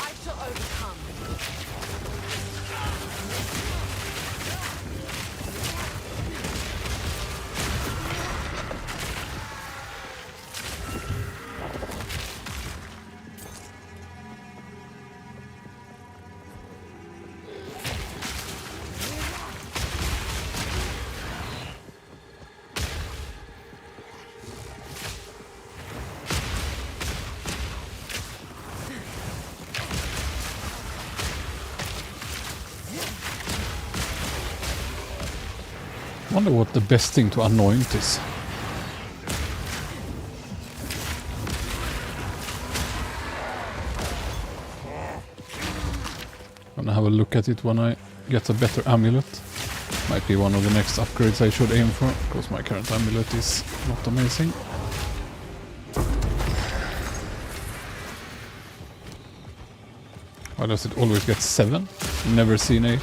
I shall overcome. Wonder what the best thing to anoint is. Gonna have a look at it when I get a better amulet. Might be one of the next upgrades I should aim for, because my current amulet is not amazing. Why does it always get 7? Never seen 8.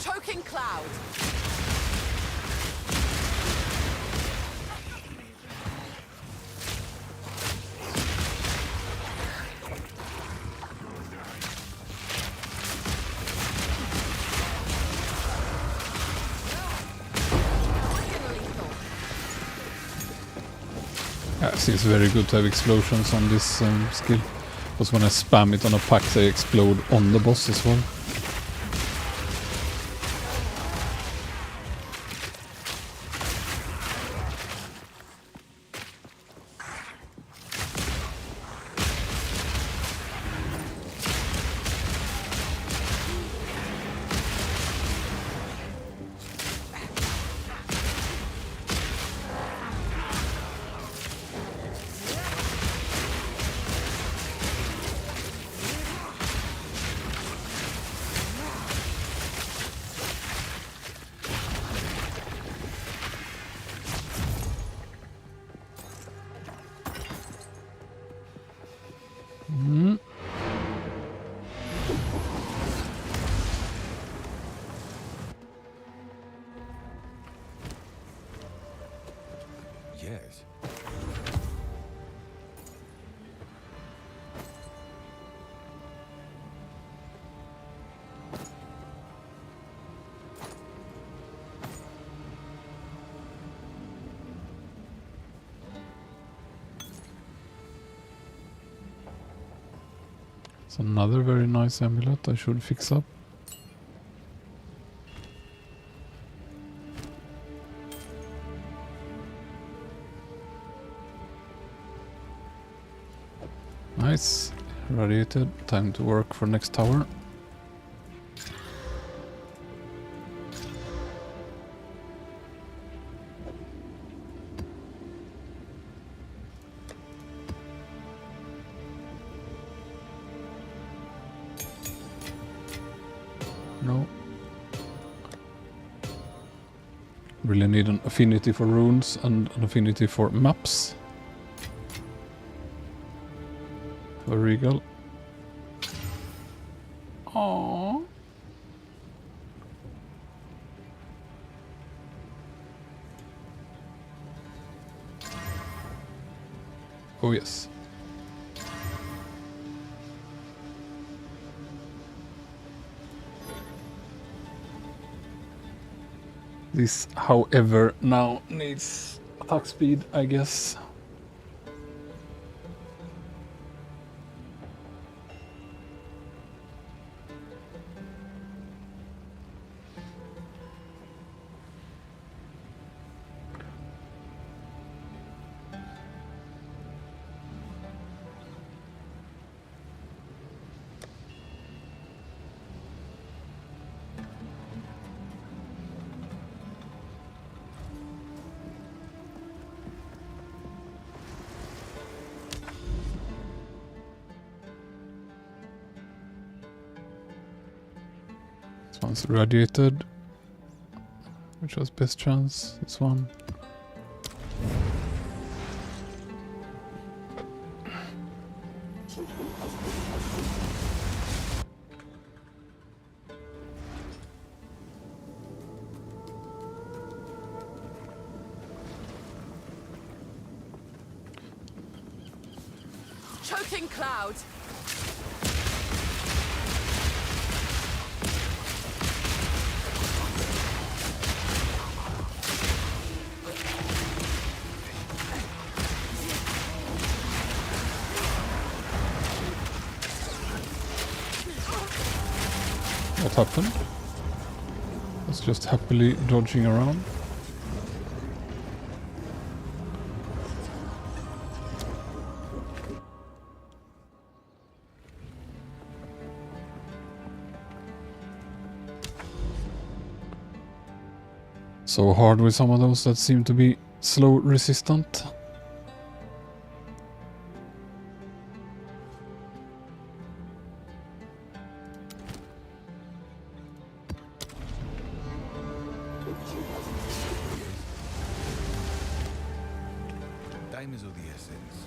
Choking cloud. Yeah, it seems very good to have explosions on this skill. Because when I spam it on a pack, they explode on the boss as well. guess. It's another very nice amulet I should fix up. Nice. Radiated. Time to work for next tower. No. Really need an affinity for runes and an affinity for maps. For Regal. Aww. Oh yes. This, however, now needs attack speed, I guess. This one's radiated. Which was best chance? This one. Choking cloud. What happened? It's just happily dodging around. So hard with some of those that seem to be slow resistant. Time is of the essence.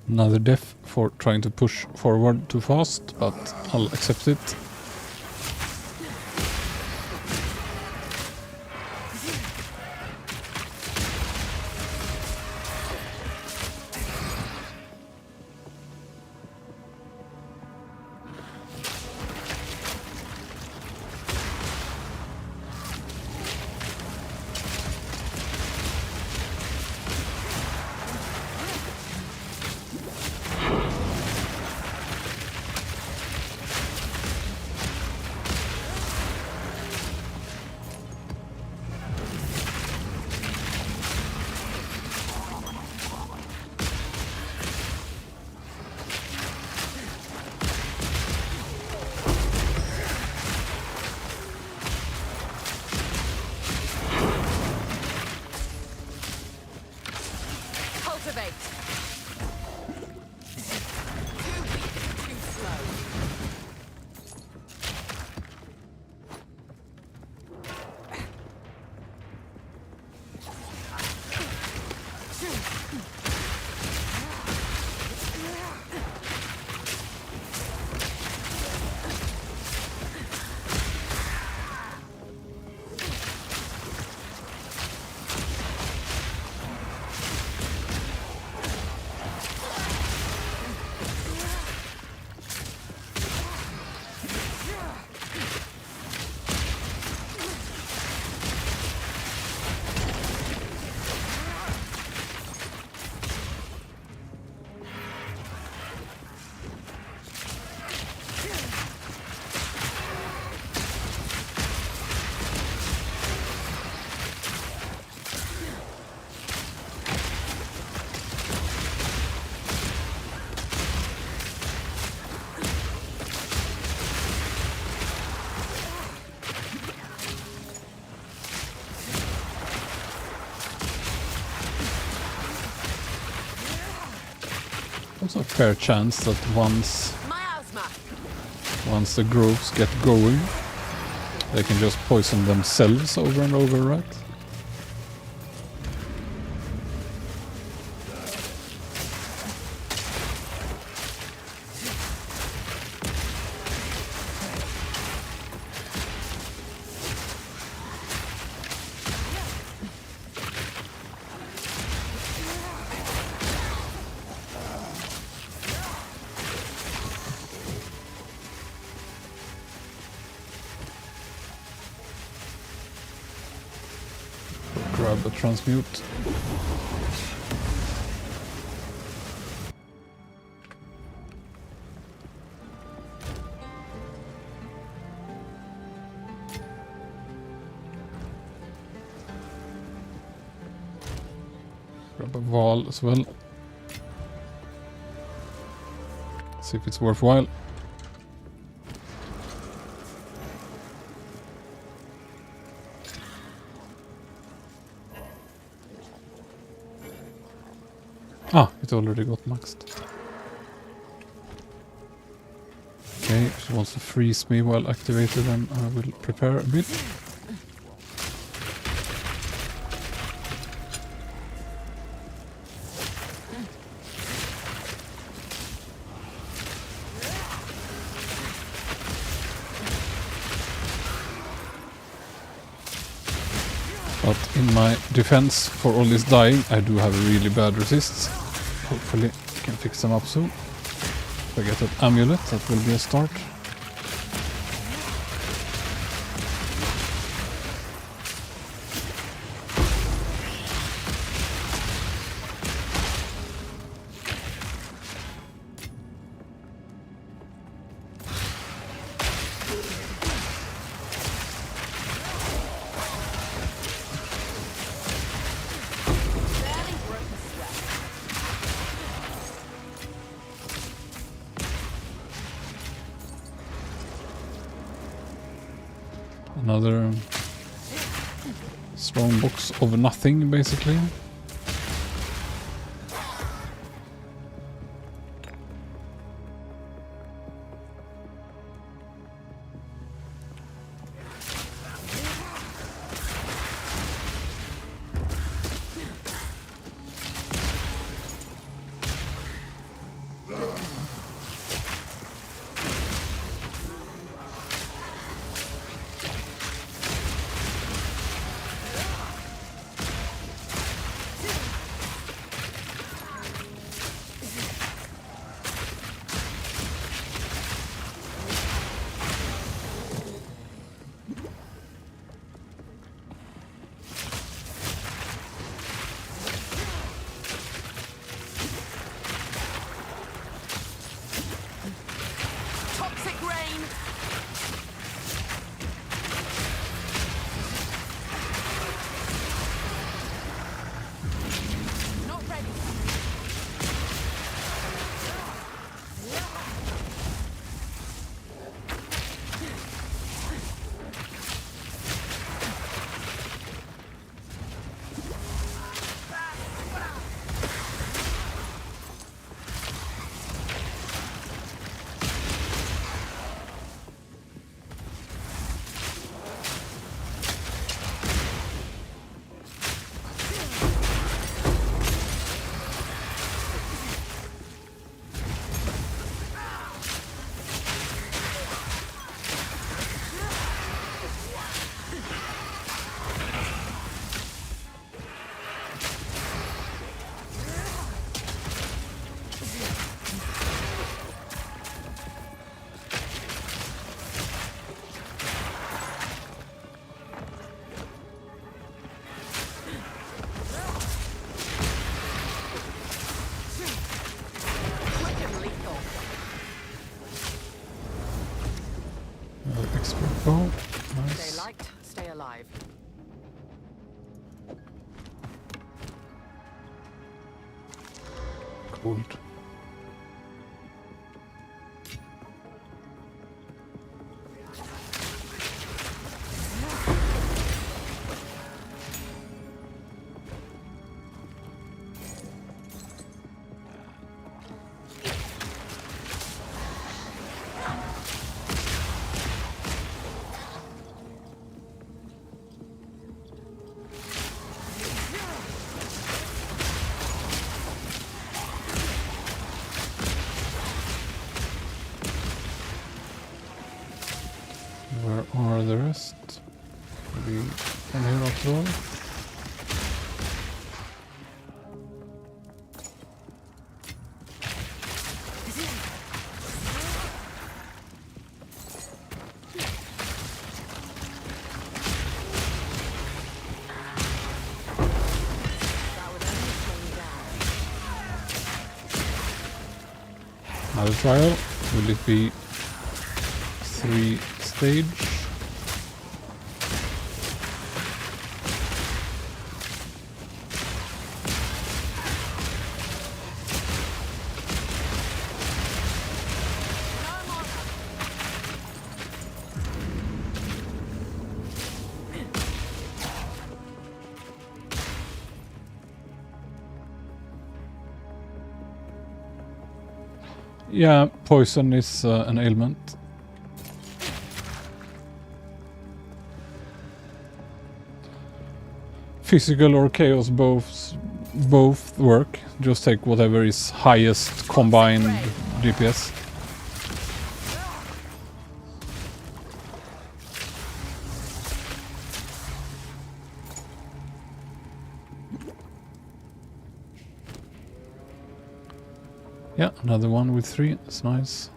Another death for trying to push forward too fast, but I'll accept it. also a fair chance that Miasma! once the growths get going, they can just poison themselves over and over, right? Grab a transmute. Grab a wall as well. See if it's worthwhile. Ah, it already got maxed. Okay, if she wants to freeze me while activated, then I will prepare a bit. But in my defense for all this dying, I do have a really bad resists. Hopefully I can fix them up soon. If I get that amulet, that will be a start. Another strong box of nothing, basically. Toxic rain! Not ready. Expert bow. Stay Nice. light, stay alive. Cold. Where are the rest? Maybe from here after all? Another trial. Will it be 3 stage? Yeah, poison is an ailment. Physical or chaos both work. Just take whatever is highest combined DPS. Yeah, another one with 3. That's nice.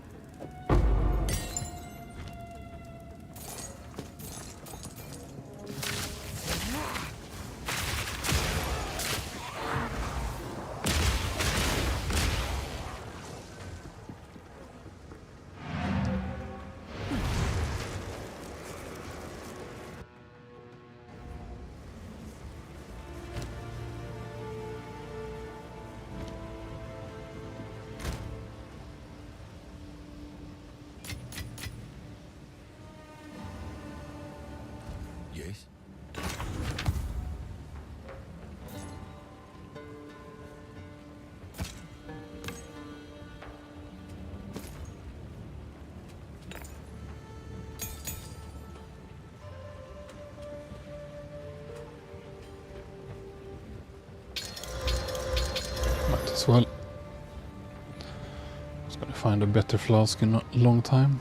Yes? Might as well. Just gonna find a better flask in a long time.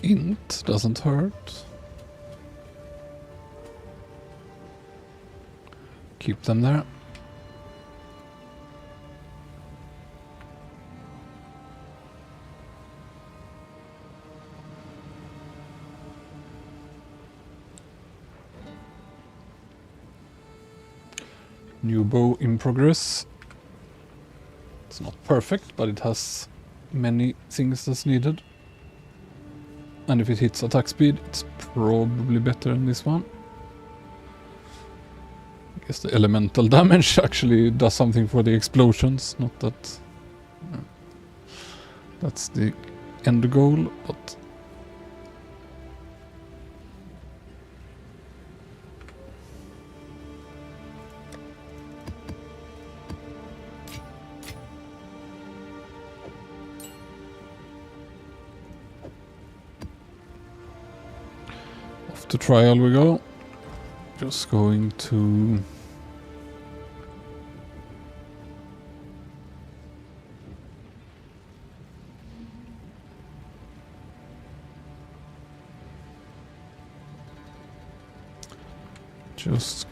Int doesn't hurt. Keep them there. New bow in progress. It's not perfect, but it has many things that's needed. And if it hits attack speed, it's probably better than this one. I guess the elemental damage actually does something for the explosions, not that that's the end goal, but off to trial we go. Just going to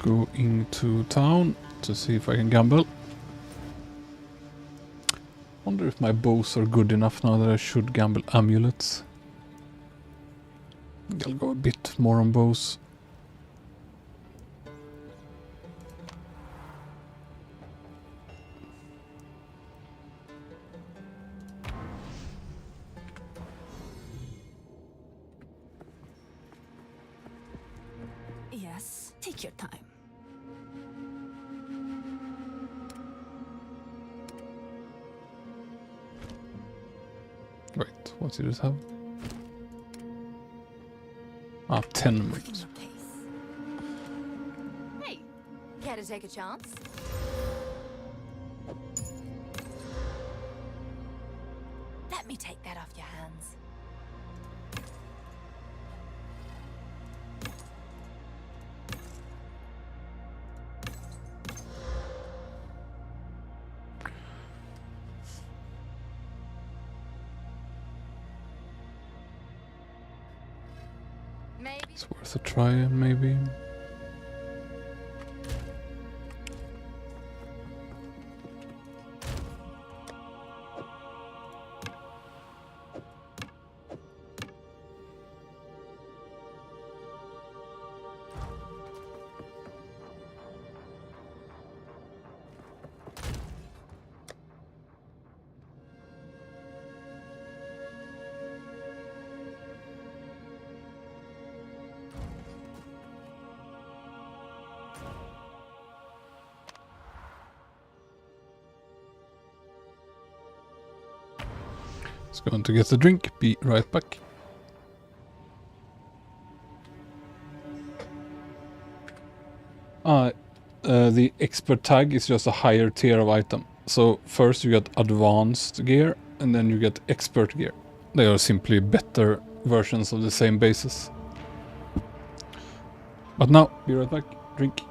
go into town to see if I can gamble. Wonder if my bows are good enough now that I should gamble amulets. I'll go a bit more on bows. Yes, take your time. Wait, what did it have? Ah, 10 moves. Hey, care to take a chance? Let me take that off your hands. Maybe. It's worth a try, maybe. Just going to get a drink. Be right back. The expert tag is just a higher tier of item. So first you get advanced gear and then you get expert gear. They are simply better versions of the same basis. But now, be right back. Drink.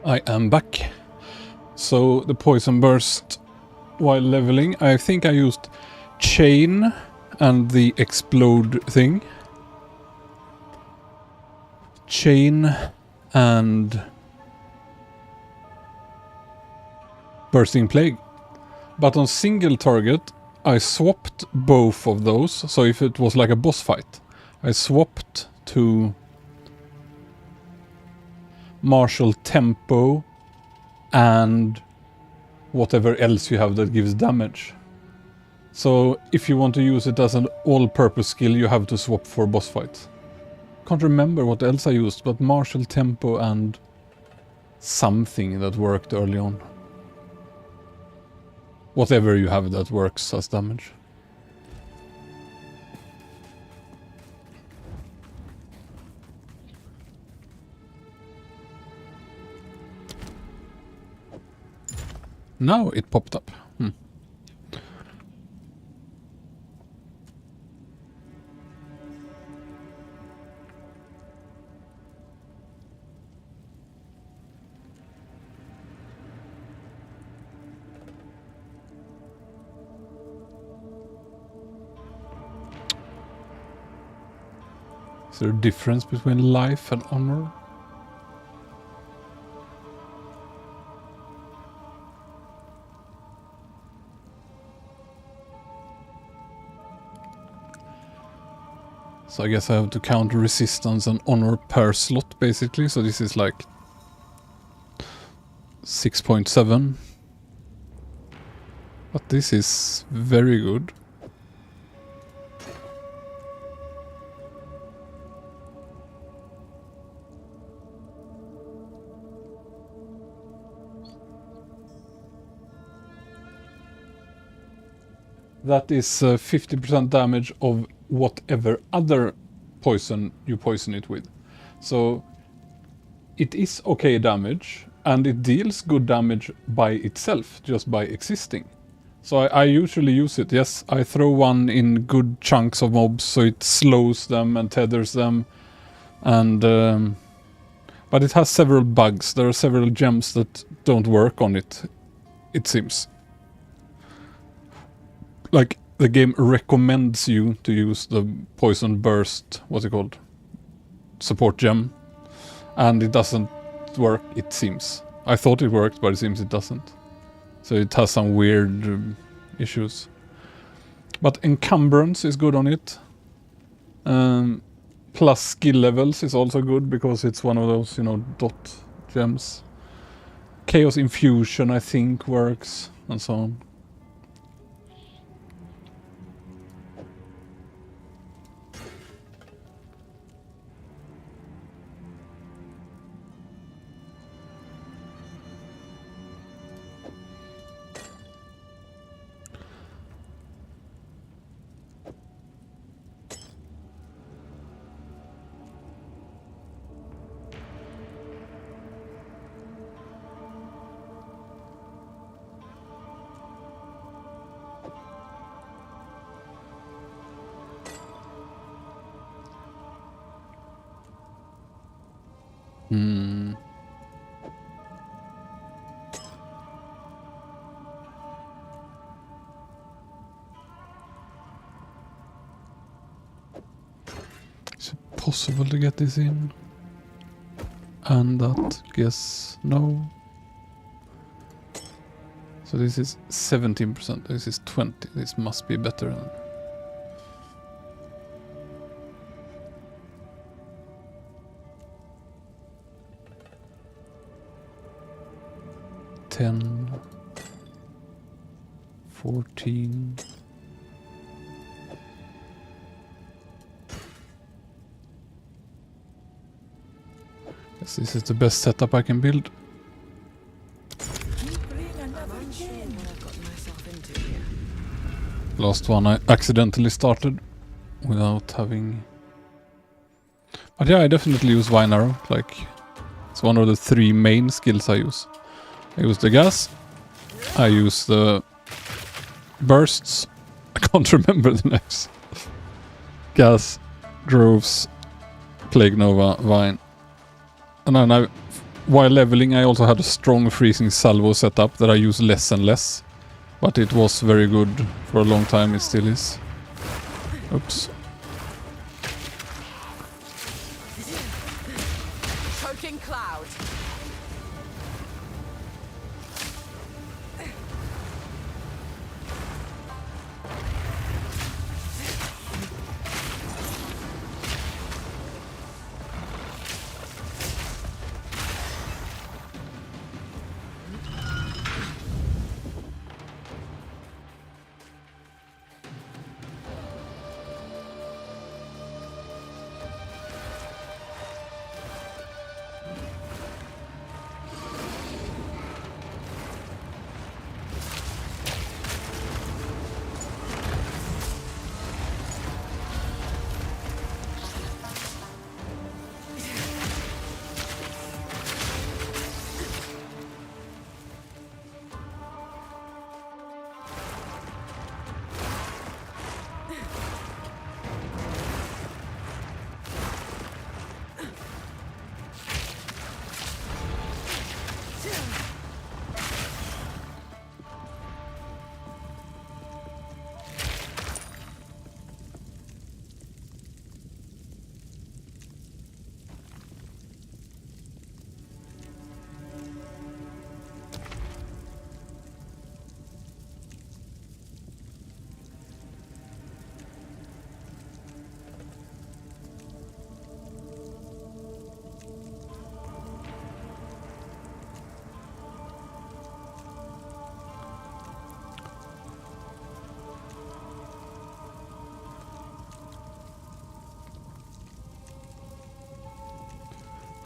I am back. So the poison burst while leveling, I think I used chain and the explode thing. Chain and bursting plague. But on single target I swapped both of those. So if it was like a boss fight, I swapped to martial tempo and whatever else you have that gives damage. So if you want to use it as an all-purpose skill, you have to swap for boss fights. Can't remember what else I used, but martial tempo and something that worked early on. Whatever you have that works as damage. Now it popped up. Is there a difference between life and honor? So I guess I have to count resistance and honor per slot basically. So this is like 6.7. But this is very good. That is 50% damage of whatever other poison you poison it with. So it is okay damage, and it deals good damage by itself, just by existing. So I usually use it. Yes, I throw one in good chunks of mobs, so it slows them and tethers them. And but it has several bugs. There are several gems that don't work on it, it seems. Like, the game recommends you to use the poison burst, what's it called? Support gem. And it doesn't work, it seems. I thought it worked, but it seems it doesn't. So it has some weird issues. But encumbrance is good on it. Plus skill levels is also good, because it's one of those, you know, dot gems. Chaos infusion, I think, works, and so on. Is it possible to get this in? And that, guess no. So this is 17%, this is 20, this must be better than. $10, 14. Yes, this is the best setup I can build. Last one I accidentally started without having. But yeah, I definitely use Vine Arrow. Like, it's one of the 3 main skills I use. I use the gas, I use the bursts, I can't remember the names. Gas, Groves, Plague Nova, Vine. And then while leveling, I also had a strong freezing salvo setup that I use less and less. But it was very good for a long time, it still is. Oops. Choking cloud.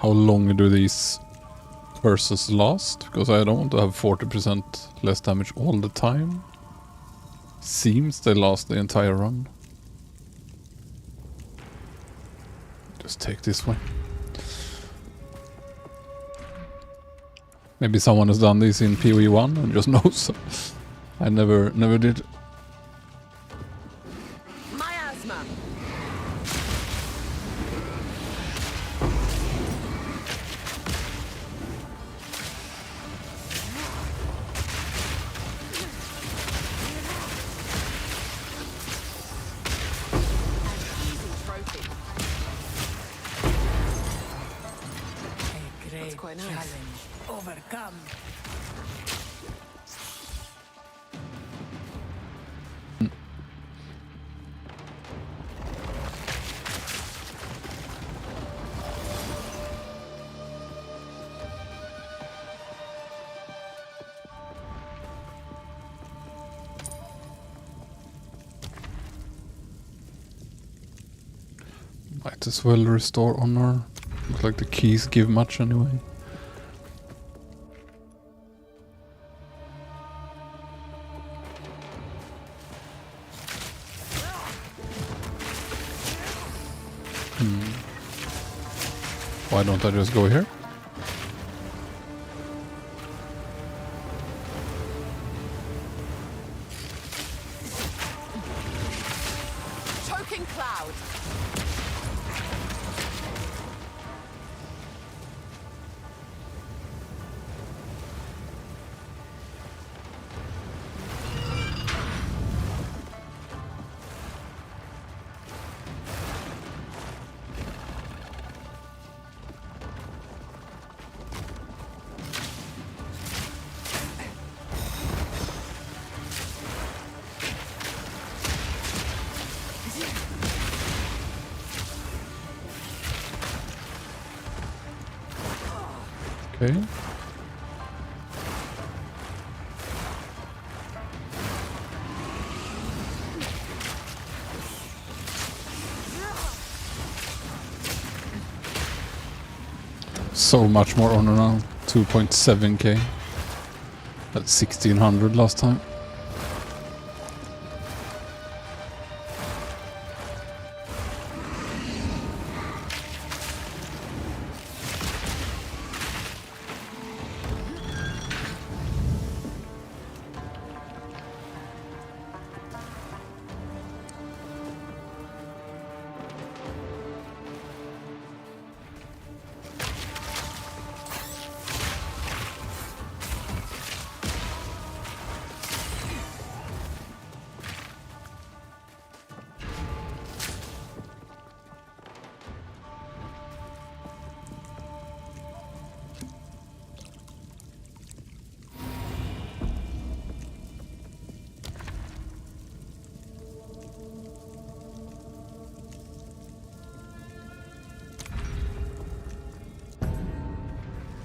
how long do these curses last? Because I don't want to have 40% less damage all the time. Seems they last the entire run. Just take this way. Maybe someone has done this in POE1 and just knows. I never did. Miasma. An easy trophy. A great quite nice. challenge overcome. Might as well restore honor. Looks like the keys give much anyway. Why don't I just go here? Choking cloud. Okay. So much more honor now. 2.7k. That's 1600 last time.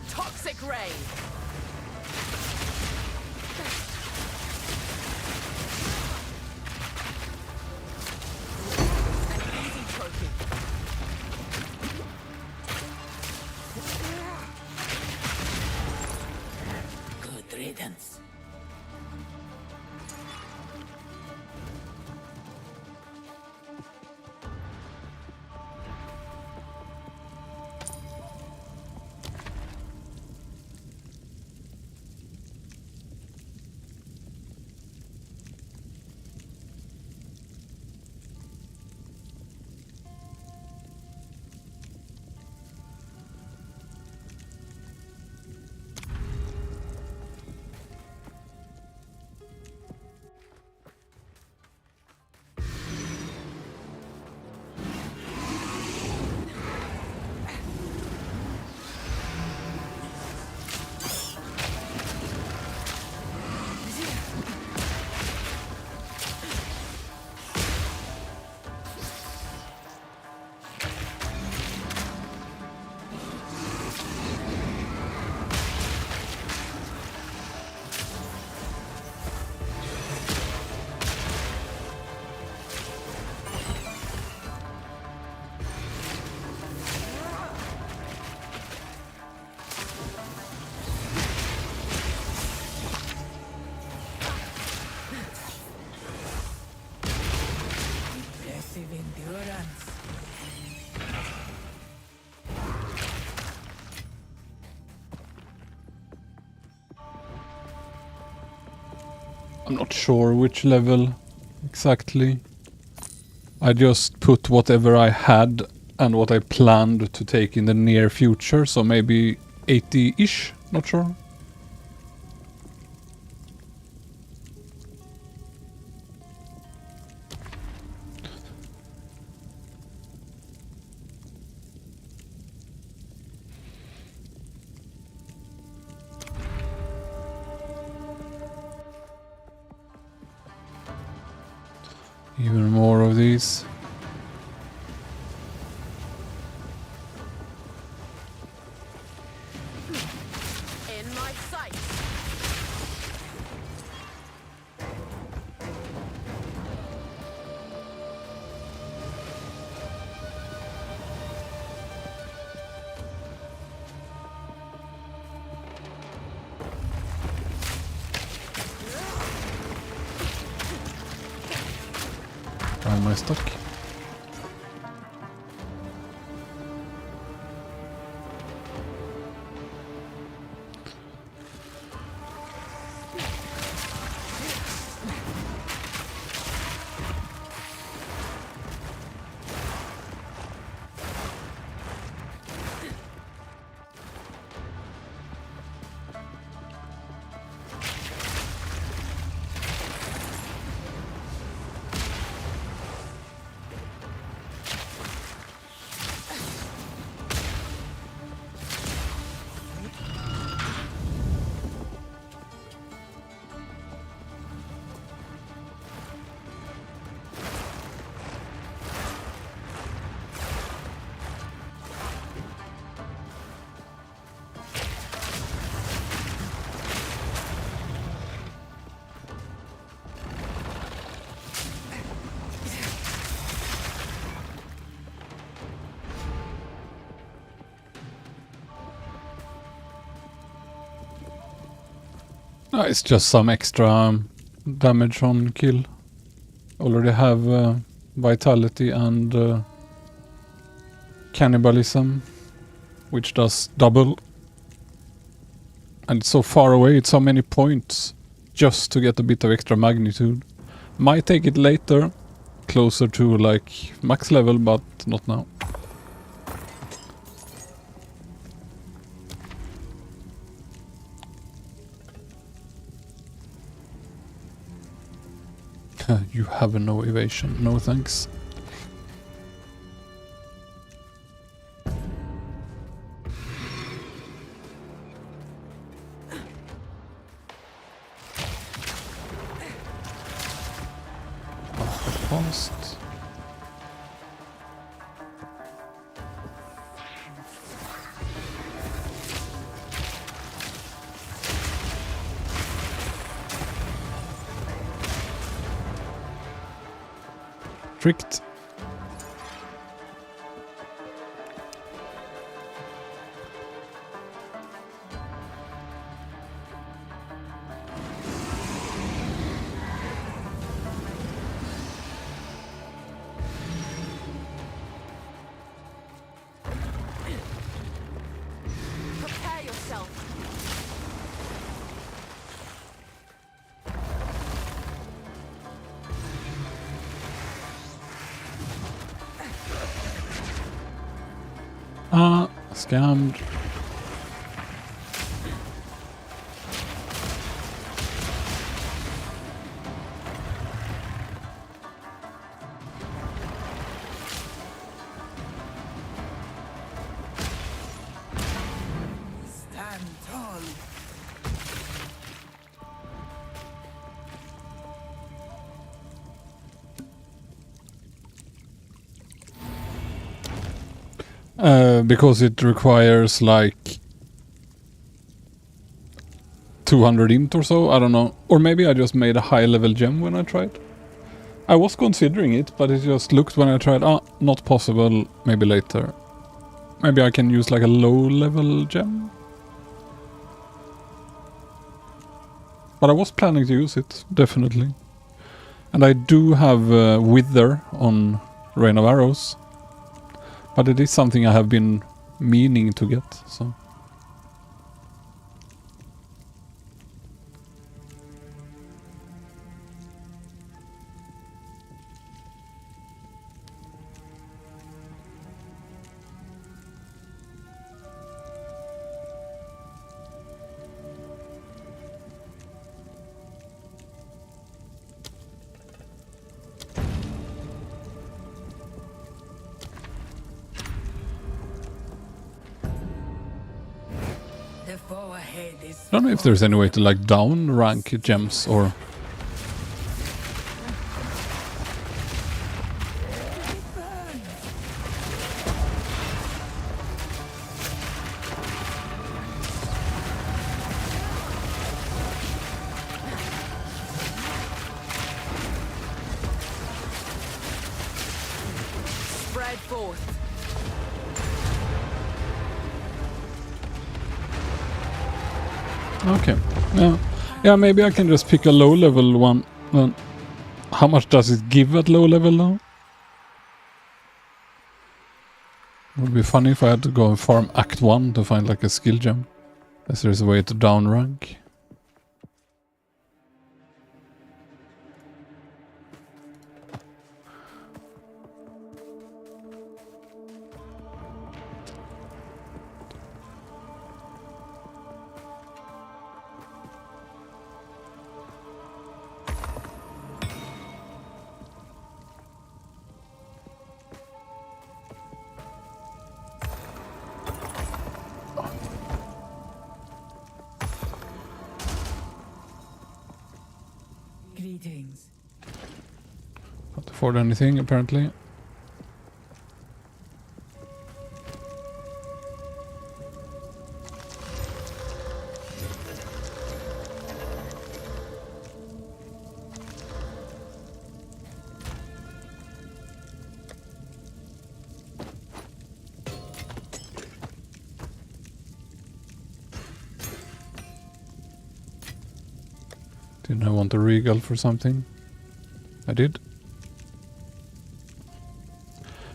Toxic ray. An easy trophy. Good riddance. Impressive endurance. I'm not sure which level exactly. I just put whatever I had and what I planned to take in the near future, so maybe 80-ish, not sure. Even more of these. In my sight. Why am I stuck? It's just some extra damage on kill. Already have vitality and cannibalism, which does double. And it's so far away, it's so many points just to get a bit of extra magnitude. Might take it later, closer to like max level, but not now. You have no evasion, no thanks. Fast. Tricked. Prepare yourself. Scammed. Stand tall. Because it requires like 200 int or so, I don't know. Or maybe I just made a high level gem when I tried. I was considering it, but it just looked when I tried, not possible, maybe later. Maybe I can use like a low level gem. But I was planning to use it, definitely. And I do have Wither on Rain of Arrows. But it is something I have been meaning to get, so... The foe ahead is I don't know if there's any way to like down rank gems or... Spread forth. Okay. Yeah, maybe I can just pick a low level one. How much does it give at low level now? It would be funny if I had to go and farm Act 1 to find like a skill gem. As there's a way to down rank. greetings. Can't afford anything apparently. Didn't I want a regal for something? I did.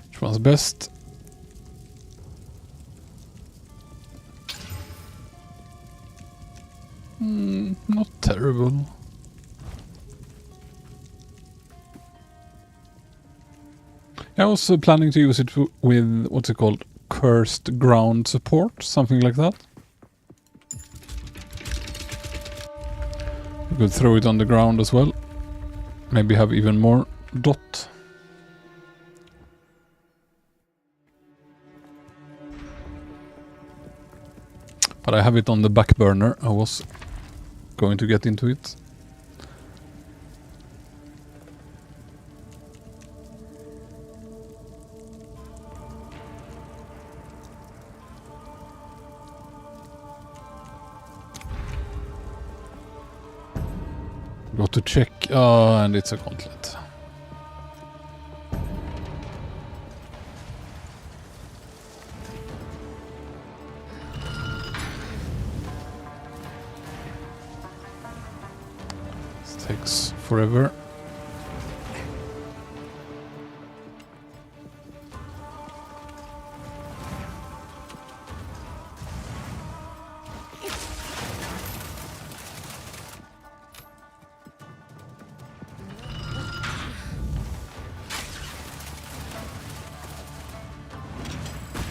Which one's best? Not terrible. I was planning to use it with, what's it called? Cursed ground support, something like that. You could throw it on the ground as well. Maybe have even more dot. But I have it on the back burner. I was going to get into it. Got to check. And it's a gauntlet. This takes forever.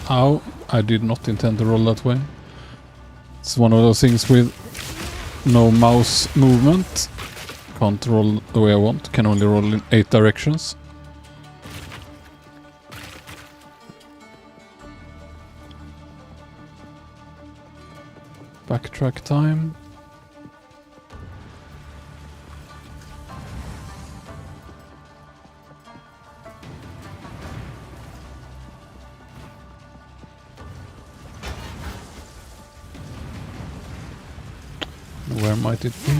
Ow, I did not intend to roll that way. It's one of those things with no mouse movement. Can't roll the way I want, can only roll in 8 directions. Backtrack time. Where might it be?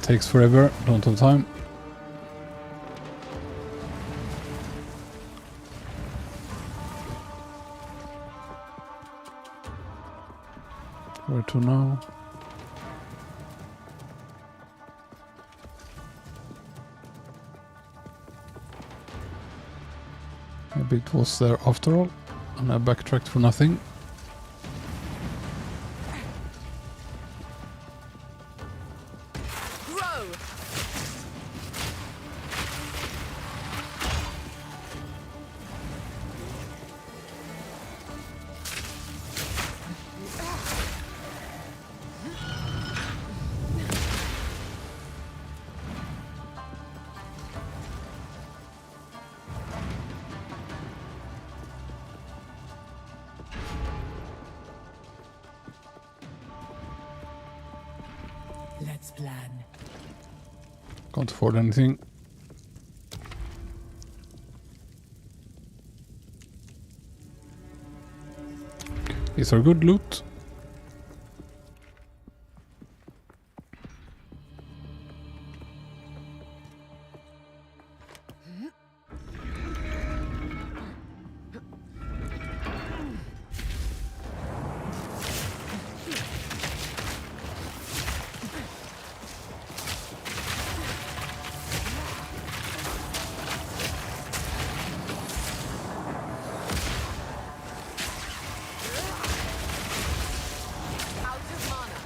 Takes forever, don't have time. Where to now? Maybe it was there after all, and I backtracked for nothing. Grow! Let's plan. Can't afford anything. These are good loot. Out of mana.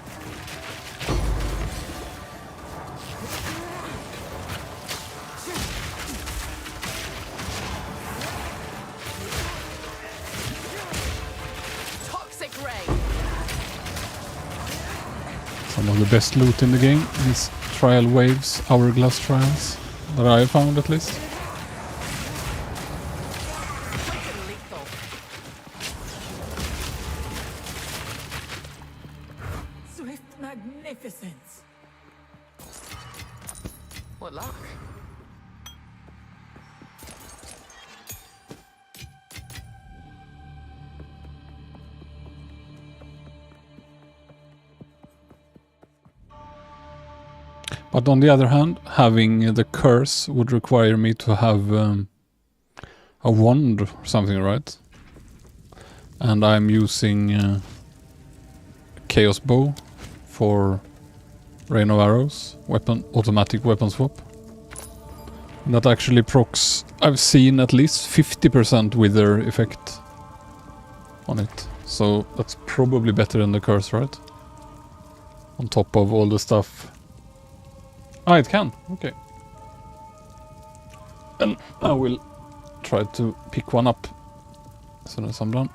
Toxic ray. Some of the best loot in the game. These trial waves, hourglass trials, that I have found at least. Quick and lethal. Swift magnificence. What luck? But on the other hand, having the curse would require me to have a wand or something, right? And I'm using Chaos Bow for Rain of Arrows, automatic weapon swap. And that actually procs, I've seen at least 50% wither effect on it. So that's probably better than the curse, right? On top of all the stuff. Ah, it can. Okay. And I will try to pick one up as soon as I'm done.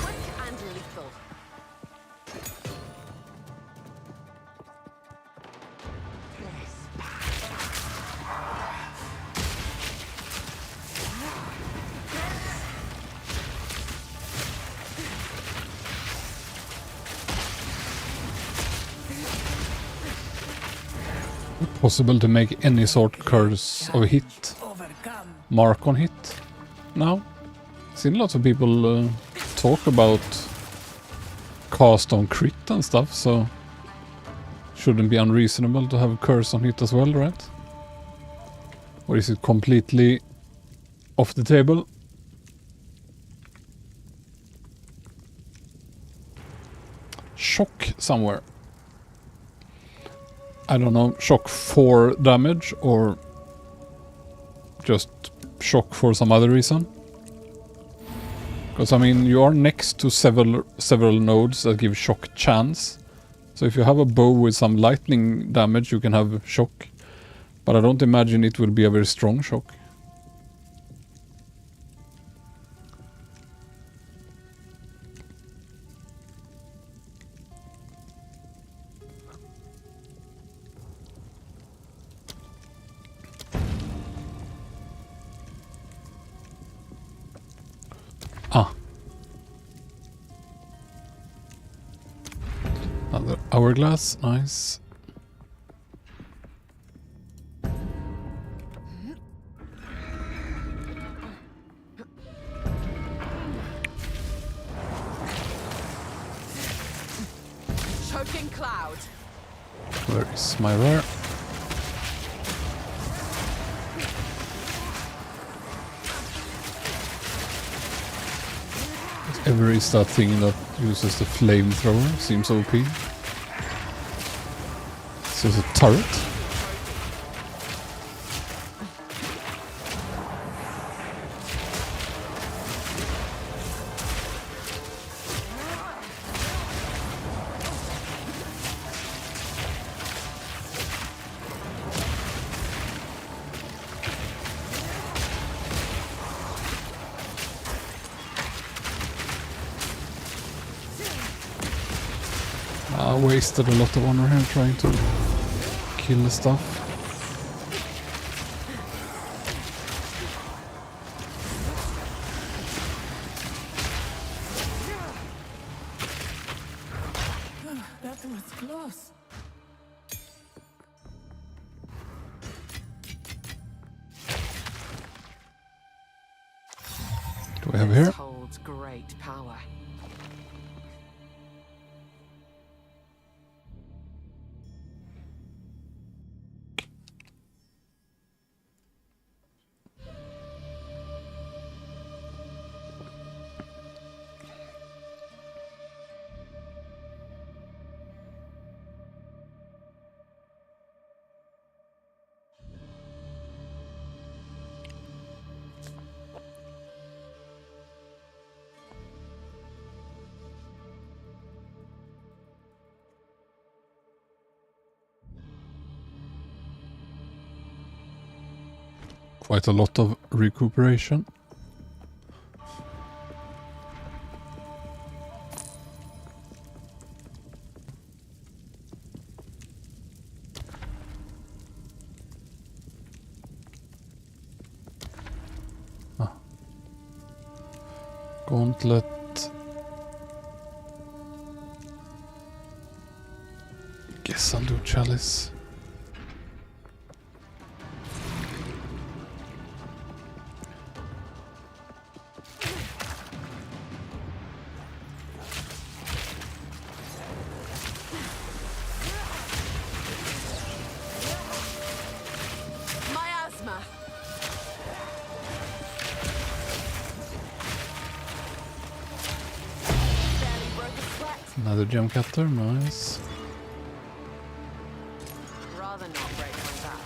Quick and lethal. Possible to make any sort curse of hit Overcome. mark on hit now. Seen lots of people talk about cast on crit and stuff, so shouldn't be unreasonable to have curse on hit as well, right? Or is it completely off the table? Shock somewhere. I don't know, shock 4 damage or just shock for some other reason. Because I mean, you are next to several nodes that give shock chance. So if you have a bow with some lightning damage, you can have shock. But I don't imagine it will be a very strong shock. Ah. Another hourglass, nice. Choking cloud. Where is my rare? Whatever is that thing that uses the flamethrower? Seems OP. This is a turret. I wasted a lot of honor here trying to kill the stuff. That was close. Do we have here? This holds great power. Quite a lot of recuperation. Ah. Gauntlet. Guess I'll do chalice. Miasma. Barely broke a sweat. Another gem cutter, nice. Rather not break my back.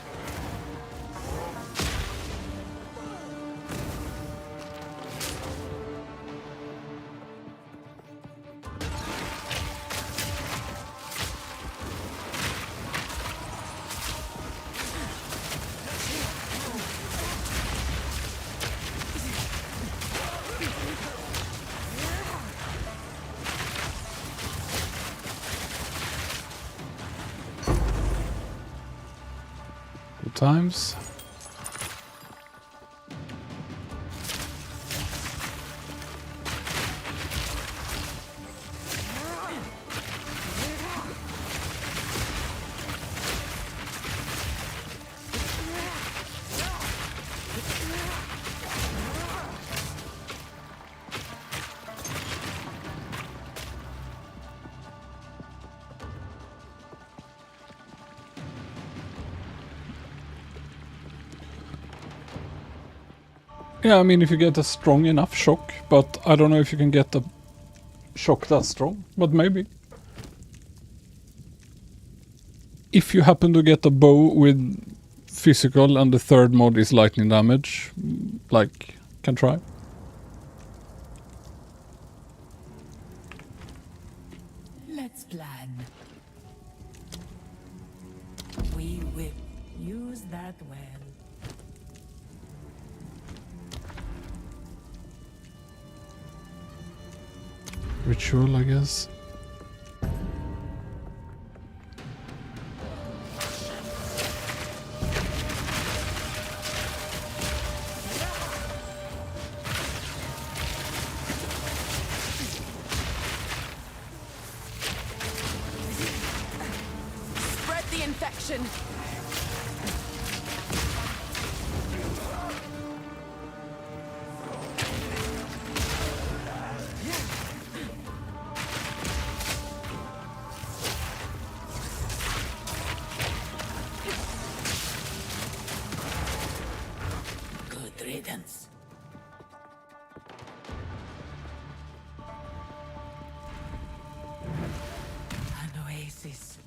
Good times. Yeah, I mean, if you get a strong enough shock, but I don't know if you can get a shock that strong, but maybe. If you happen to get a bow with physical and the third mod is lightning damage, like, can try. Let's plan. We will use that ritual, I guess. Spread the infection. Good riddance. An oasis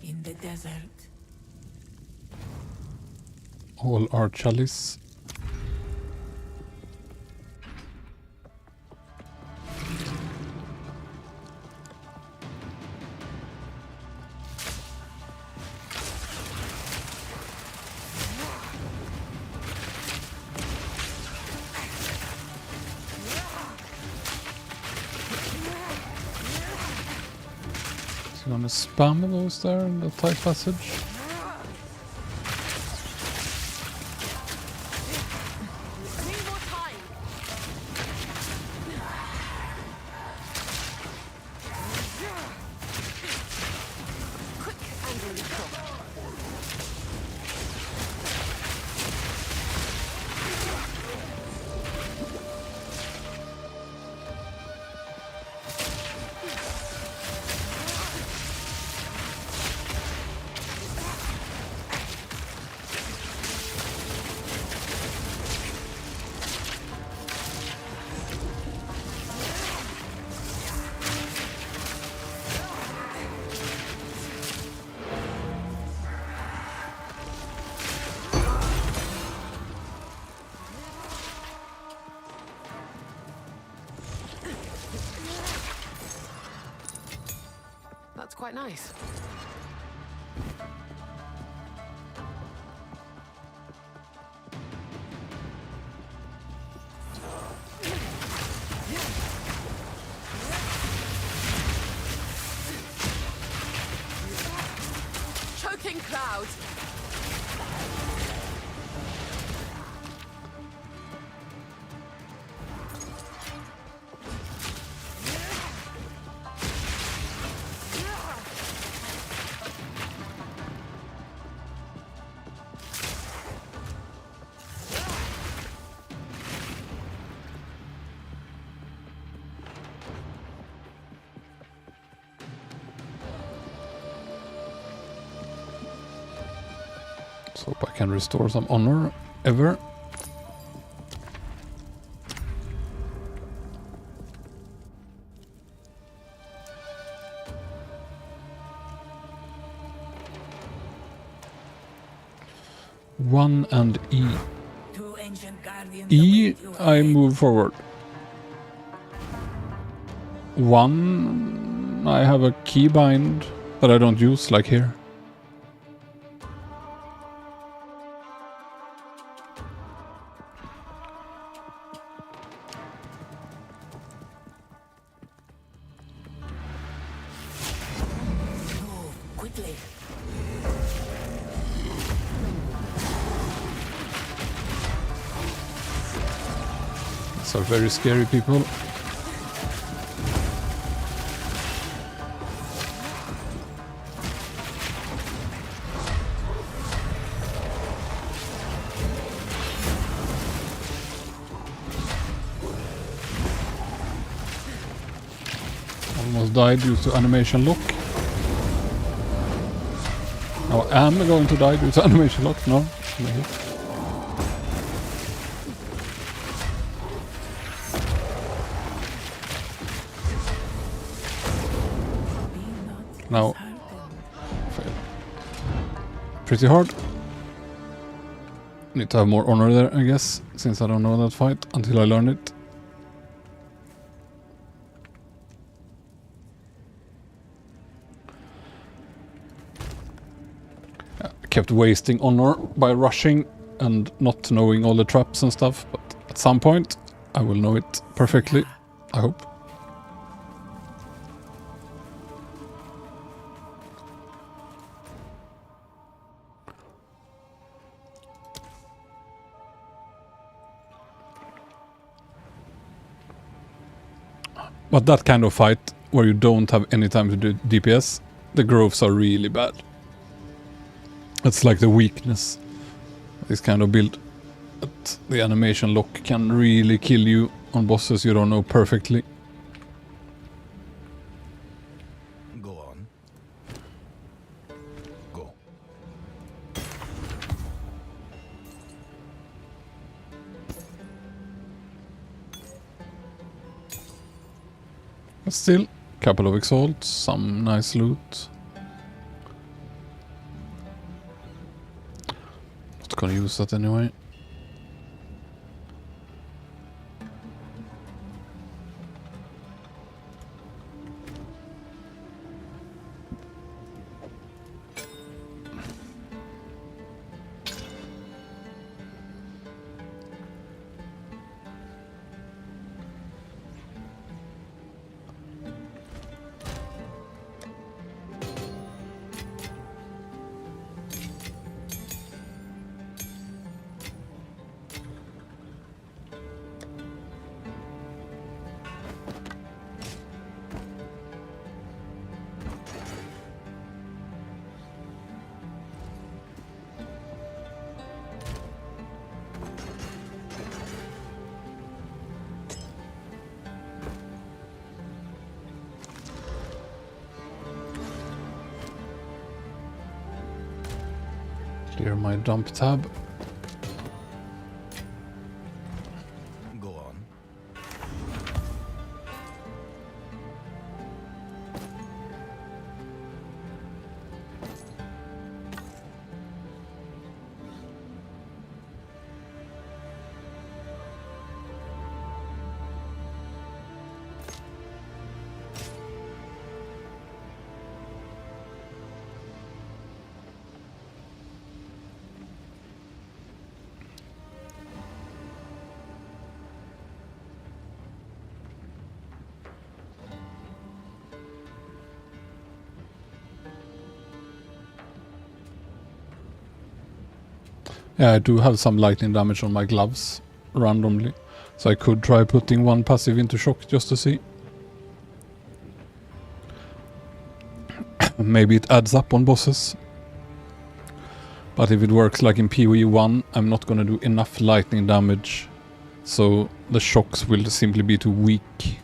in the desert. All our chalice. So gonna spam those there in the tight passage. Need more time. Quick and lethal. That's quite nice. Choking cloud. So hope I can restore some honor ever. One and E. Two ancient guardians E, await you I ahead. move forward. One, I have a keybind that I don't use, like here. Move quickly. These are very scary people. Almost died due to animation lock. Now am I going to die due to animation lock? No. Maybe. Be not Now. disheartened. Fail. Pretty hard. Need to have more honor there, I guess, since I don't know that fight until I learn it. I kept wasting honor by rushing and not knowing all the traps and stuff, but at some point I will know it perfectly, I hope. But that kind of fight, where you don't have any time to do DPS, the growths are really bad. That's like the weakness of this kind of build. That the animation lock can really kill you on bosses you don't know perfectly. Go on. Go. But still, couple of exalts, some nice loot. Not gonna use that anyway. Clear my dump tab. Go on. Yeah, I do have some lightning damage on my gloves randomly. So I could try putting one passive into shock just to see. Maybe it adds up on bosses. But if it works like in POE1, I'm not gonna do enough lightning damage. So the shocks will simply be too weak.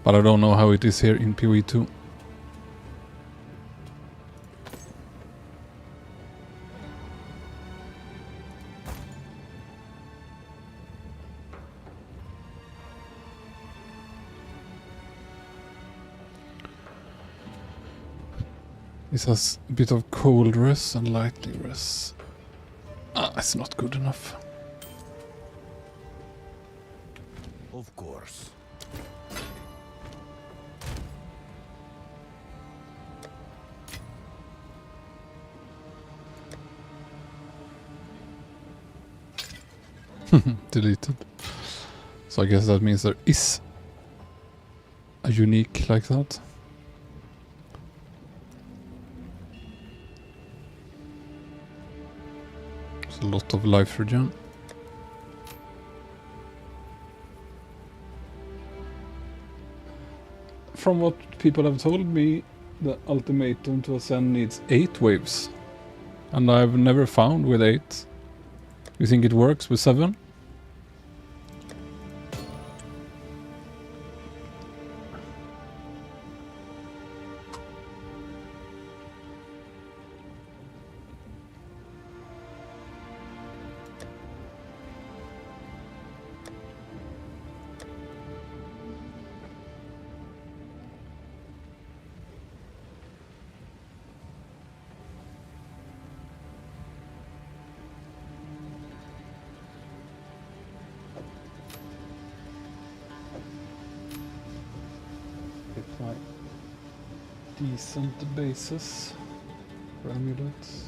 But I don't know how it is here in POE2. This has a bit of cold res and lightning res. Ah, it's not good enough. Of course. Deleted. So I guess that means there is a unique like that. There's a lot of life regen. From what people have told me, the ultimatum to ascend needs 8 waves. And I've never found with 8. You think it works with 7? Decent basis for amulets.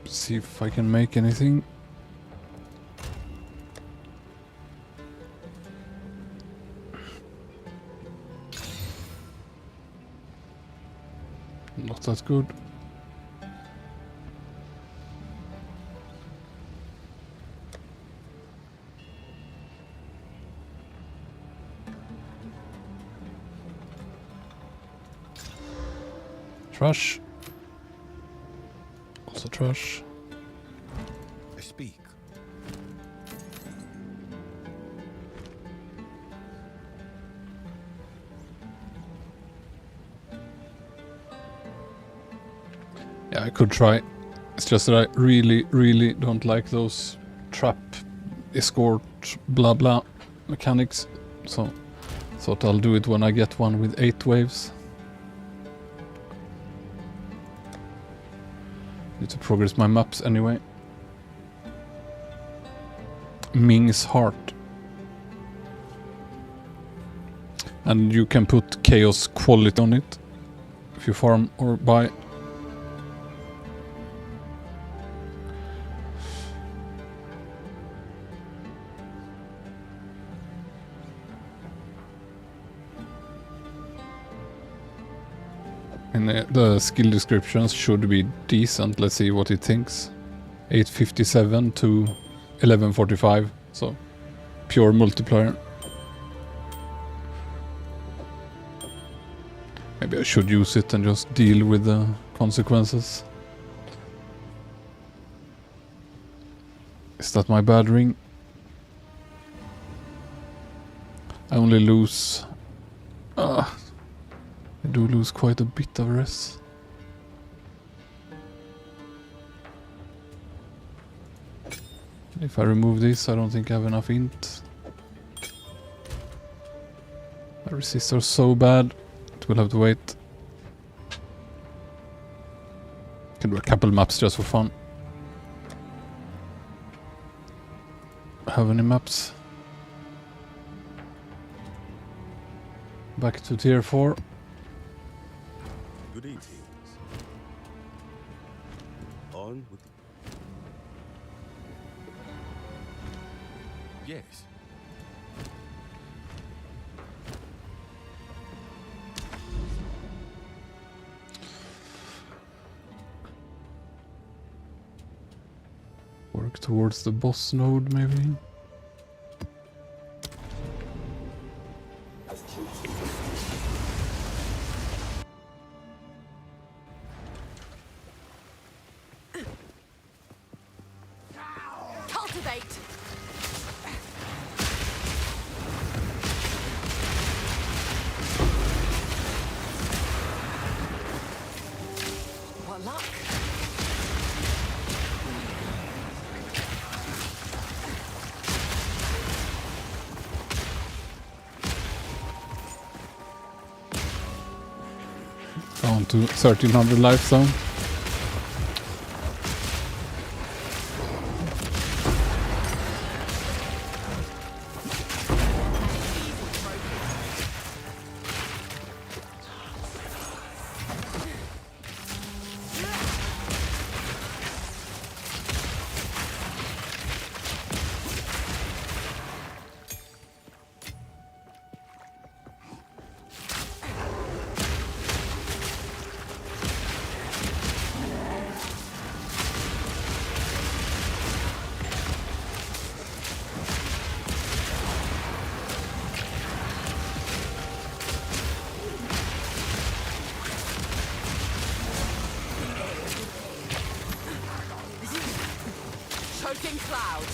See if I can make anything. Not that good. Trash. Also trash. I speak. Yeah, I could try. It's just that I really, really don't like those trap, escort, blah blah mechanics. So thought I'll do it when I get one with 8 waves. Need to progress my maps anyway. Ming's Heart. And you can put chaos quality on it if you farm or buy. And the skill descriptions should be decent. Let's see what it thinks. 857 to 1145. So pure multiplier. Maybe I should use it and just deal with the consequences. Is that my bad ring? I only lose... I do lose quite a bit of res. If I remove this, I don't think I have enough int. My resists are so bad, it will have to wait. Can do a couple maps just for fun. Have any maps? Back to tier 4. Good evening. On with Yes. Work towards the boss node, maybe? Cultivate! What luck? Down to 1300 life zone. Choking cloud.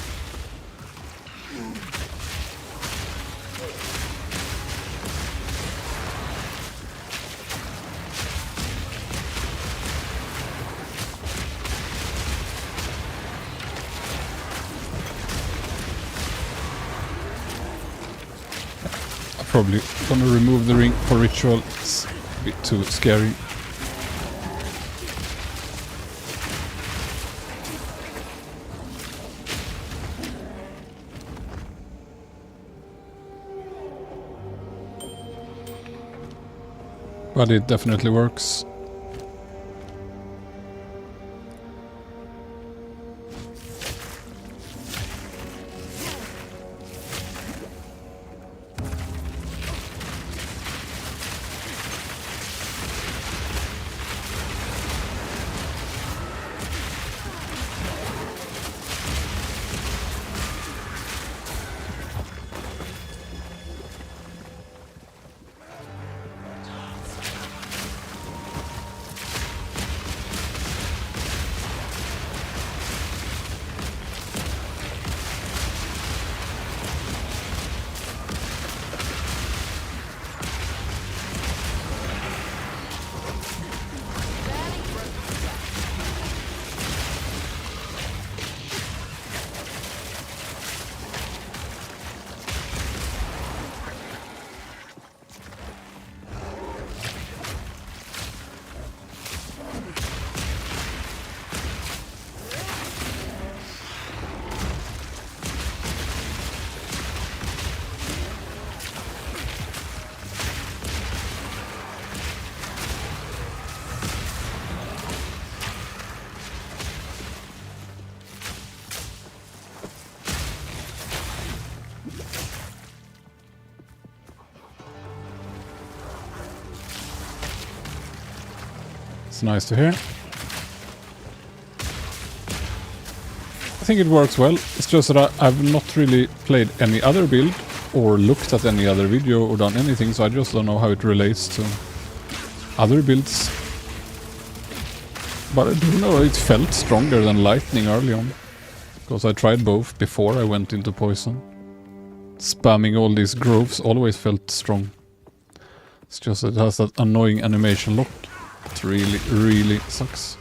I'm probably gonna remove the ring for ritual. It's a bit too scary. But it definitely works. It's nice to hear. I think it works well. It's just that I've not really played any other build or looked at any other video or done anything, so I just don't know how it relates to other builds. But I do know it felt stronger than lightning early on, because I tried both before I went into poison. Spamming all these groves always felt strong. It's just that it has that annoying animation lock. It really, really sucks.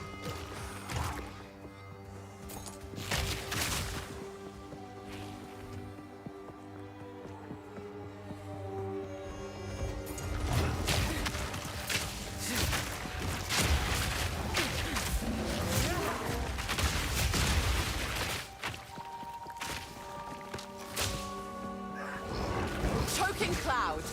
Choking cloud.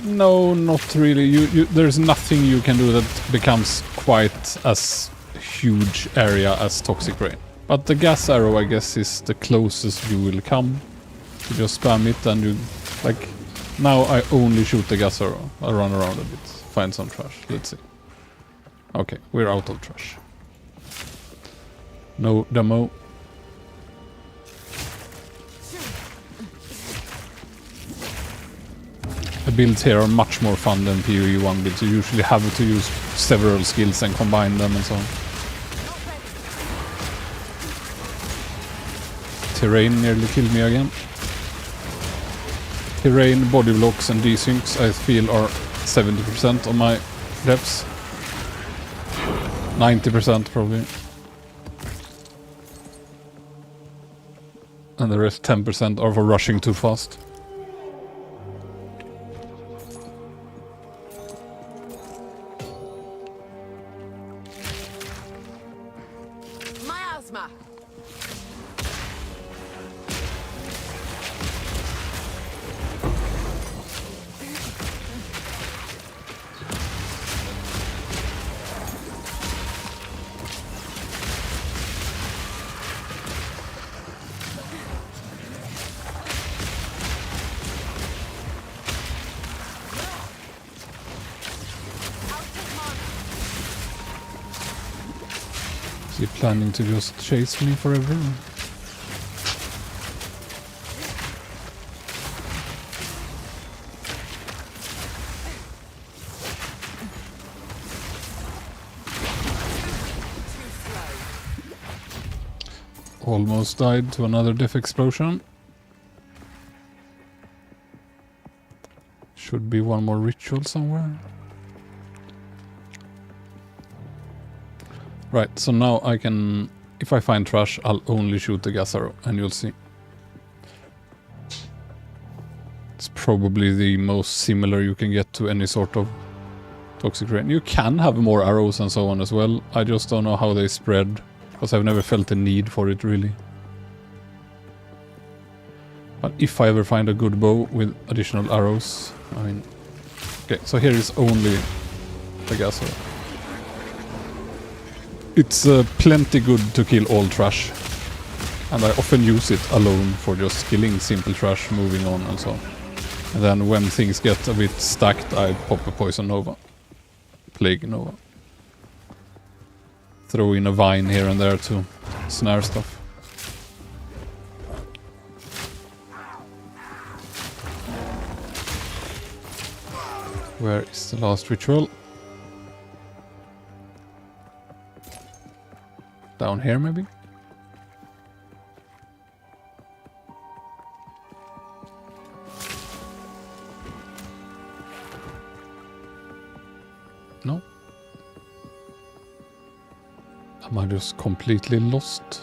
No, not really. There's nothing you can do that becomes quite as huge area as Toxic Rain. But the gas arrow, I guess, is the closest you will come. You just spam it and you... Like, now I only shoot the gas arrow. I'll run around a bit, find some trash. Let's see. Okay, we're out of trash. No demo. The builds here are much more fun than POE1 builds. You usually have to use several skills and combine them and so on. Terrain nearly killed me again. Terrain, body blocks and desyncs I feel are 70% of my depths. 90% probably. And the rest 10% are for rushing too fast. Miasma. Is he planning to just chase me forever? Almost died to another death explosion. Should be one more ritual somewhere. Right, so now I can... If I find trash, I'll only shoot the gas arrow, and you'll see. It's probably the most similar you can get to any sort of Toxic Rain. You can have more arrows and so on as well. I just don't know how they spread, because I've never felt the need for it really. But if I ever find a good bow with additional arrows, I mean... Okay, so here is only the gas arrow. It's plenty good to kill all trash. And I often use it alone for just killing simple trash, moving on and so on. And then when things get a bit stacked, I pop a Poison Nova. Plague Nova. Throw in a vine here and there to snare stuff. Where is the last ritual? Down here maybe? No? Am I just completely lost?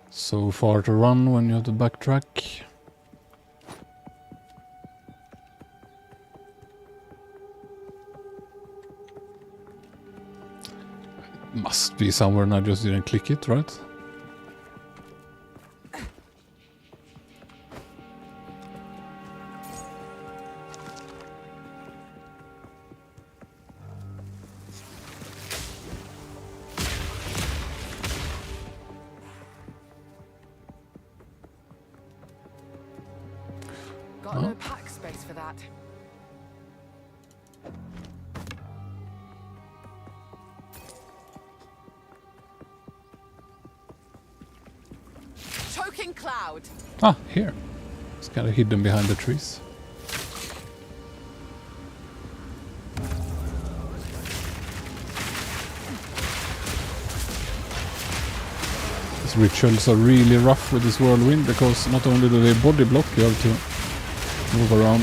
So far to run when you have to backtrack. Must be somewhere and I just didn't click it, right? Got no pack space for that. Choking cloud. Ah, here. It's kind of hidden behind the trees. These rituals are really rough with this whirlwind because not only do they body block, you have to move around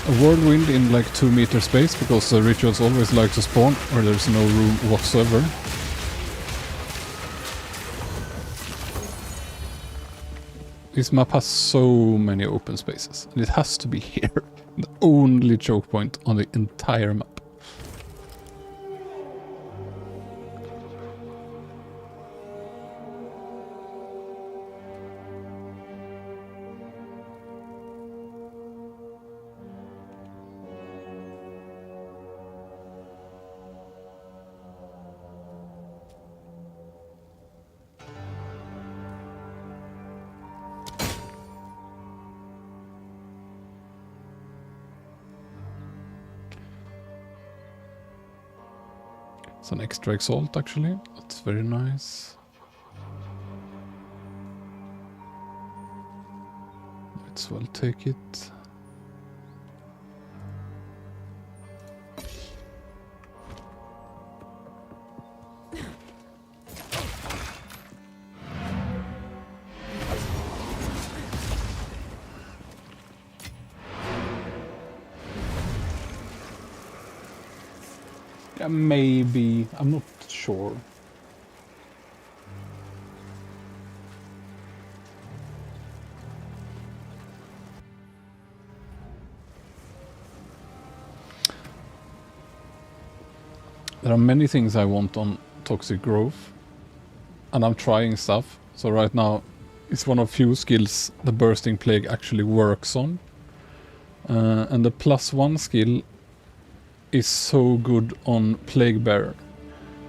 a whirlwind in like 2 meter space because the rituals always like to spawn where there's no room whatsoever. This map has so many open spaces and it has to be here. The only choke point on the entire map. It's an extra exalt actually. That's very nice. Might as well take it. Yeah, maybe. I'm not sure. There are many things I want on Toxic Growth, and I'm trying stuff. So right now, it's one of few skills the Bursting Plague actually works on. And the +1 skill is so good on Plague Bearer,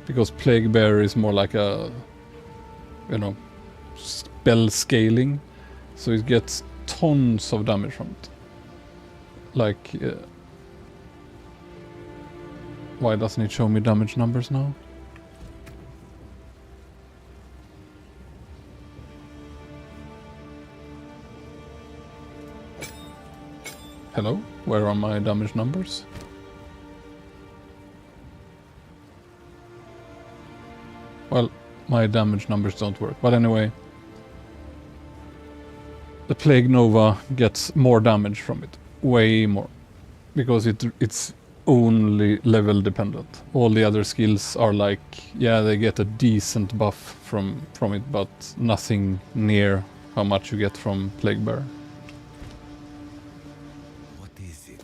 because Plague Bearer is more like a, you know, spell scaling, so it gets tons of damage from it. Like, why doesn't it show me damage numbers now? Hello? Where are my damage numbers? Well, my damage numbers don't work. But anyway, the Plague Nova gets more damage from it. Way more. Because it's only level dependent. All the other skills are like, yeah, they get a decent buff from it, but nothing near how much you get from Plague Bearer. What is it?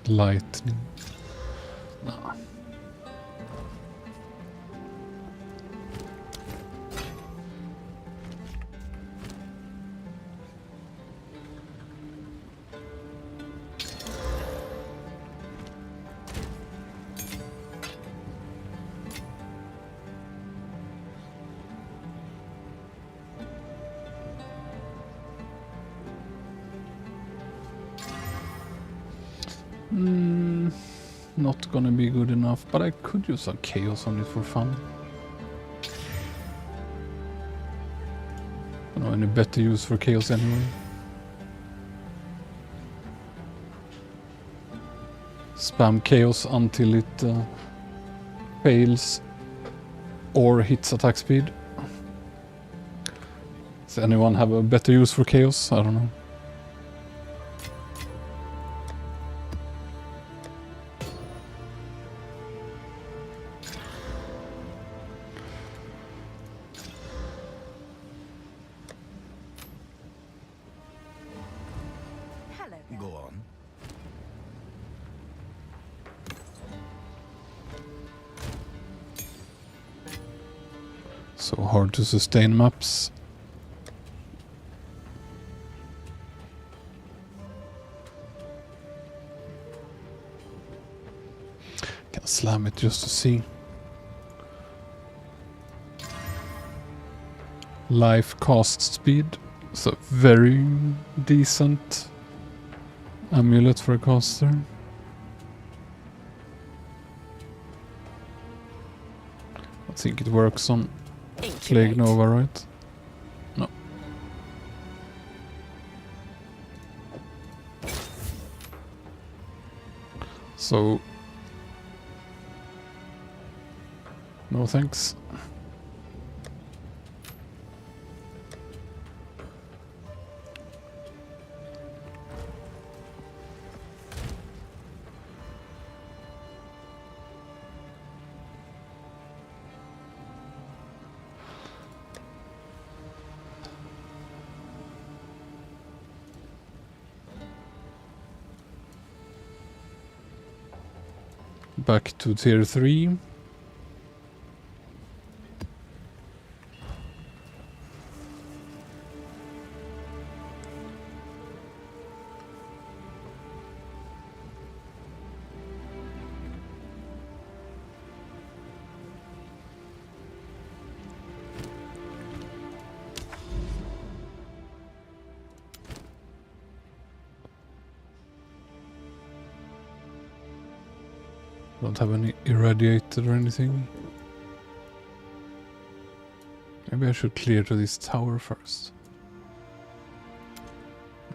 Lightning. No. Not gonna be good enough, but I could use some chaos on it for fun. Don't know any better use for chaos anyway. Spam chaos until it fails or hits attack speed. Does anyone have a better use for chaos? I don't know. Hello there. Go on. So hard to sustain maps. Can slam it just to see. Life cast speed. So very decent amulet for a caster. I think it works on Plague Nova, right? No. So no thanks. Back to tier 3. Don't have any irradiated or anything. Maybe I should clear to this tower first.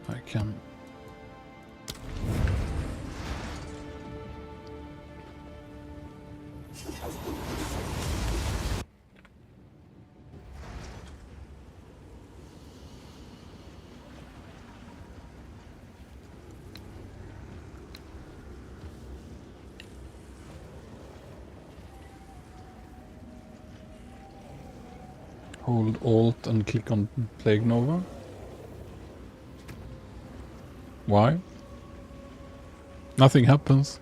I can. Hold Alt and click on Plague Nova. Why? Nothing happens.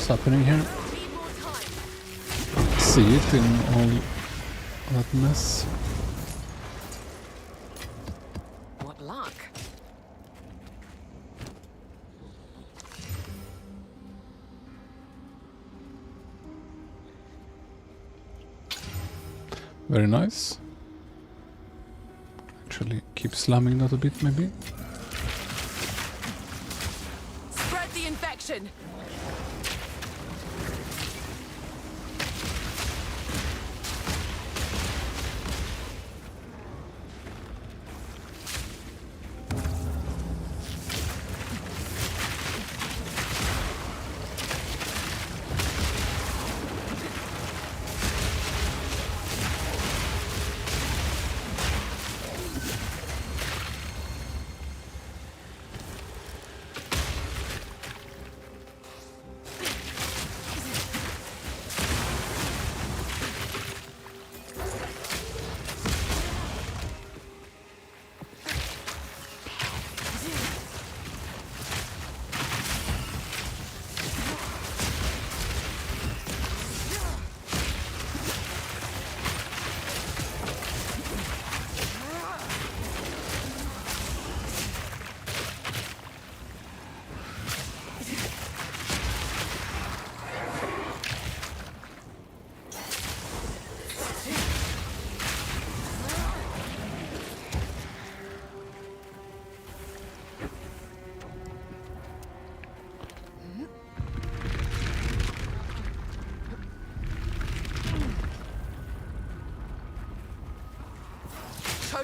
What's happening here? See it in all that mess. What luck? Very nice. Actually, keep slamming that a bit, maybe. Spread the infection.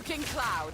Smoking cloud.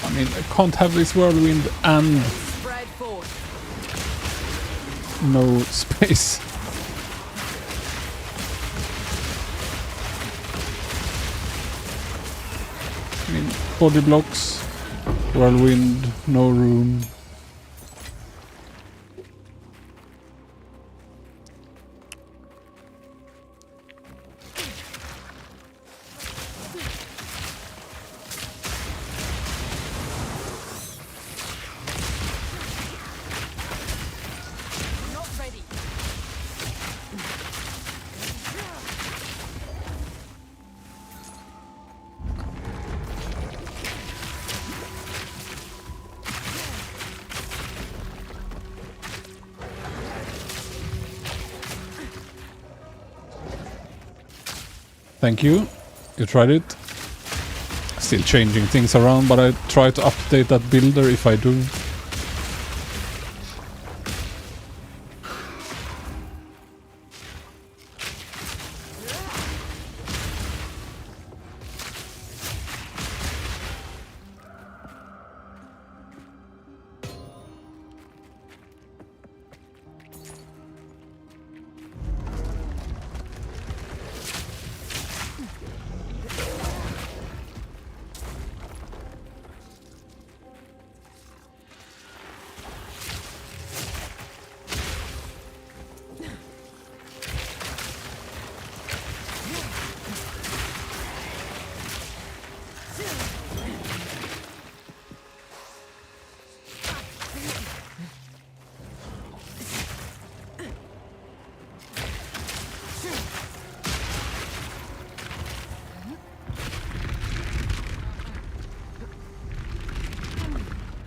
I mean, I can't have this whirlwind and Spread forth. no space. I mean, body blocks, whirlwind, no room. Not ready. Thank you. You tried it. Still changing things around, but I try to update that builder if I do.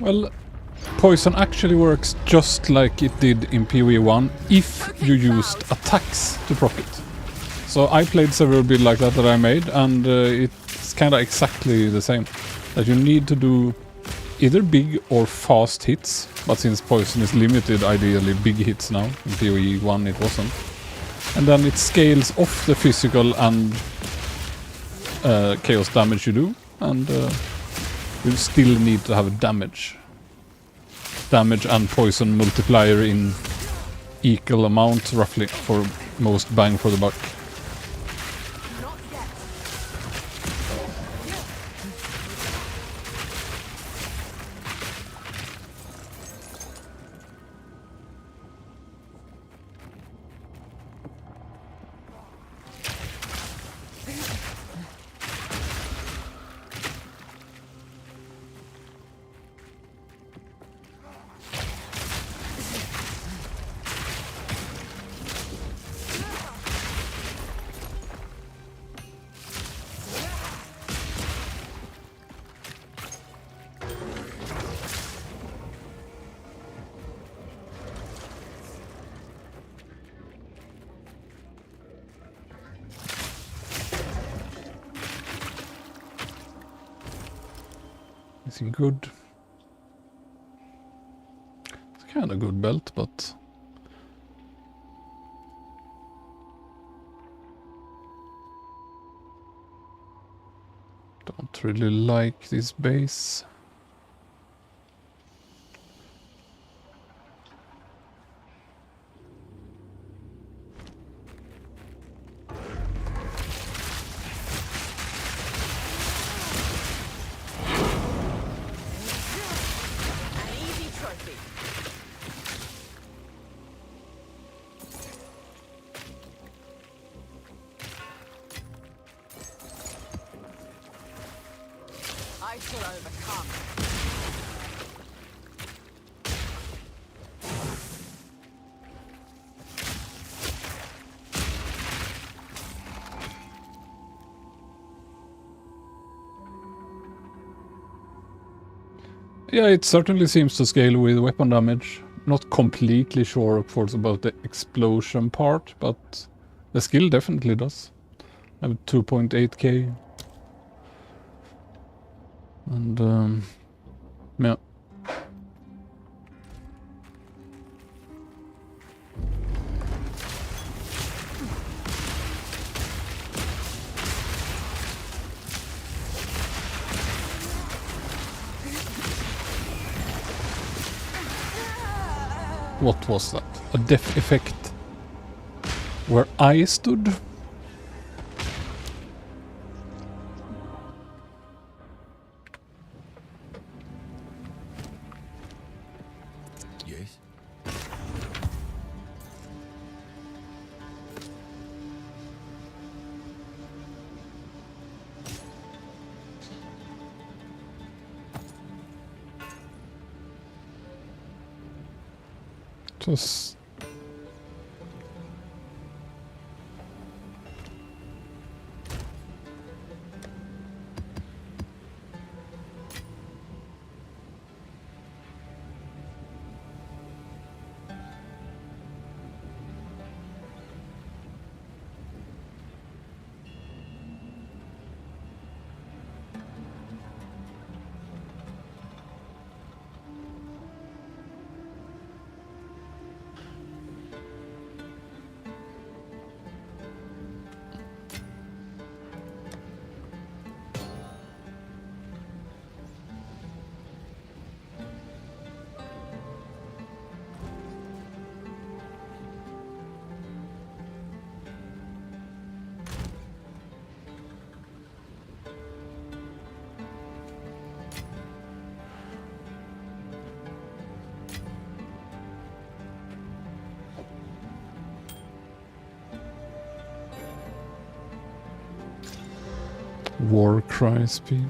Well, poison actually works just like it did in POE1 if you used attacks to proc it. So I played several builds like that I made, and it's kind of exactly the same. That you need to do either big or fast hits, but since poison is limited, ideally big hits now. In POE1 it wasn't. And then it scales off the physical and chaos damage you do, and you still need to have damage. Damage and poison multiplier in equal amount, roughly, for most bang for the buck. Is he good? It's kind of good belt, but don't really like this base. An easy trophy. I shall overcome. Yeah, it certainly seems to scale with weapon damage. Not completely sure, of course, about the explosion part, but the skill definitely does. I have 2.8k. And, yeah. What was that? A death effect where I stood? Yes. Just... War cry speed.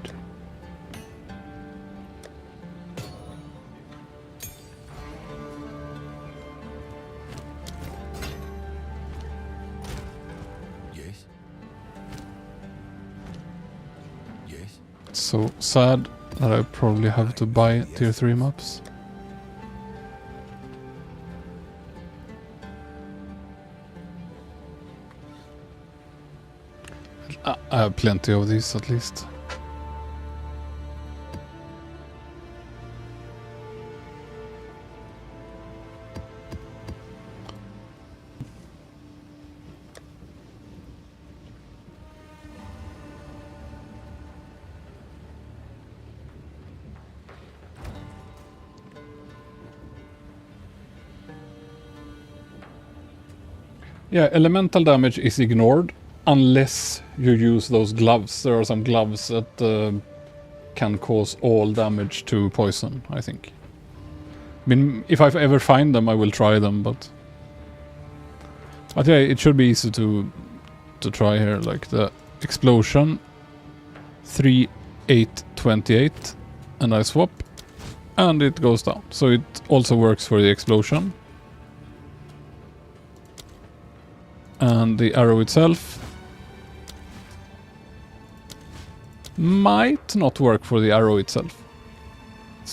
Yes. Yes. It's so sad that I probably have to buy tier 3 maps. I have plenty of these at least. Yeah, elemental damage is ignored unless you use those gloves. There are some gloves that can cause all damage to poison, I think. I mean, if I ever find them, I will try them, but yeah, it should be easy to try here. Like the explosion, 3, 8, 28, and I swap, and it goes down. So it also works for the explosion. And the arrow itself might not work for the arrow itself,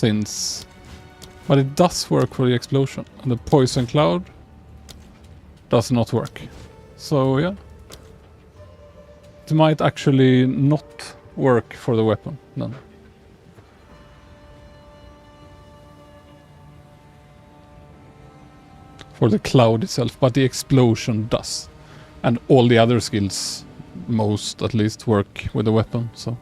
but it does work for the explosion. And the poison cloud does not work. So yeah, it might actually not work for the weapon then. for the cloud itself, but the explosion does. And all the other skills, most at least, work with the weapon, so...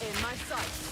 In my sights.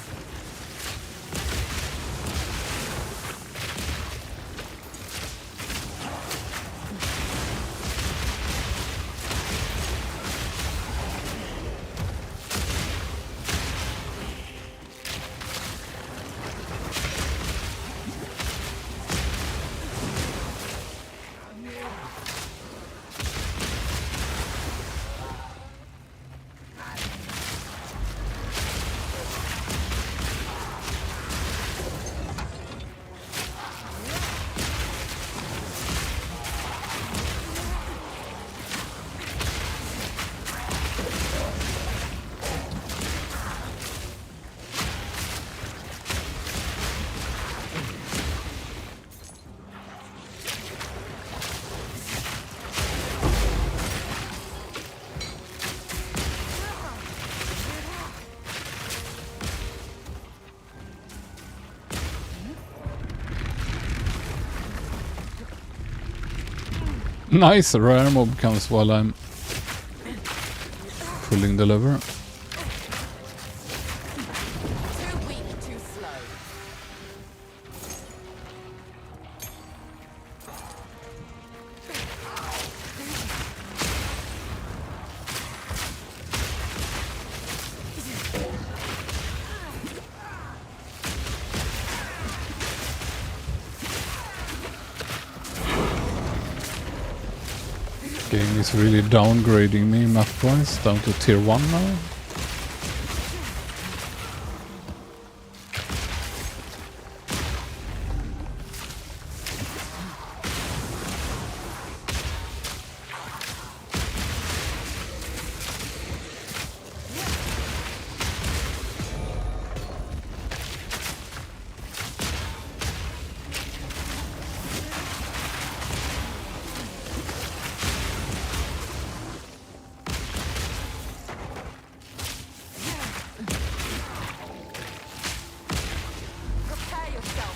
Nice, a rare mob comes while I'm pulling the lever. Too weak, too slow. Game is really downgrading me map-wise, down to tier 1 now. Prepare yourself.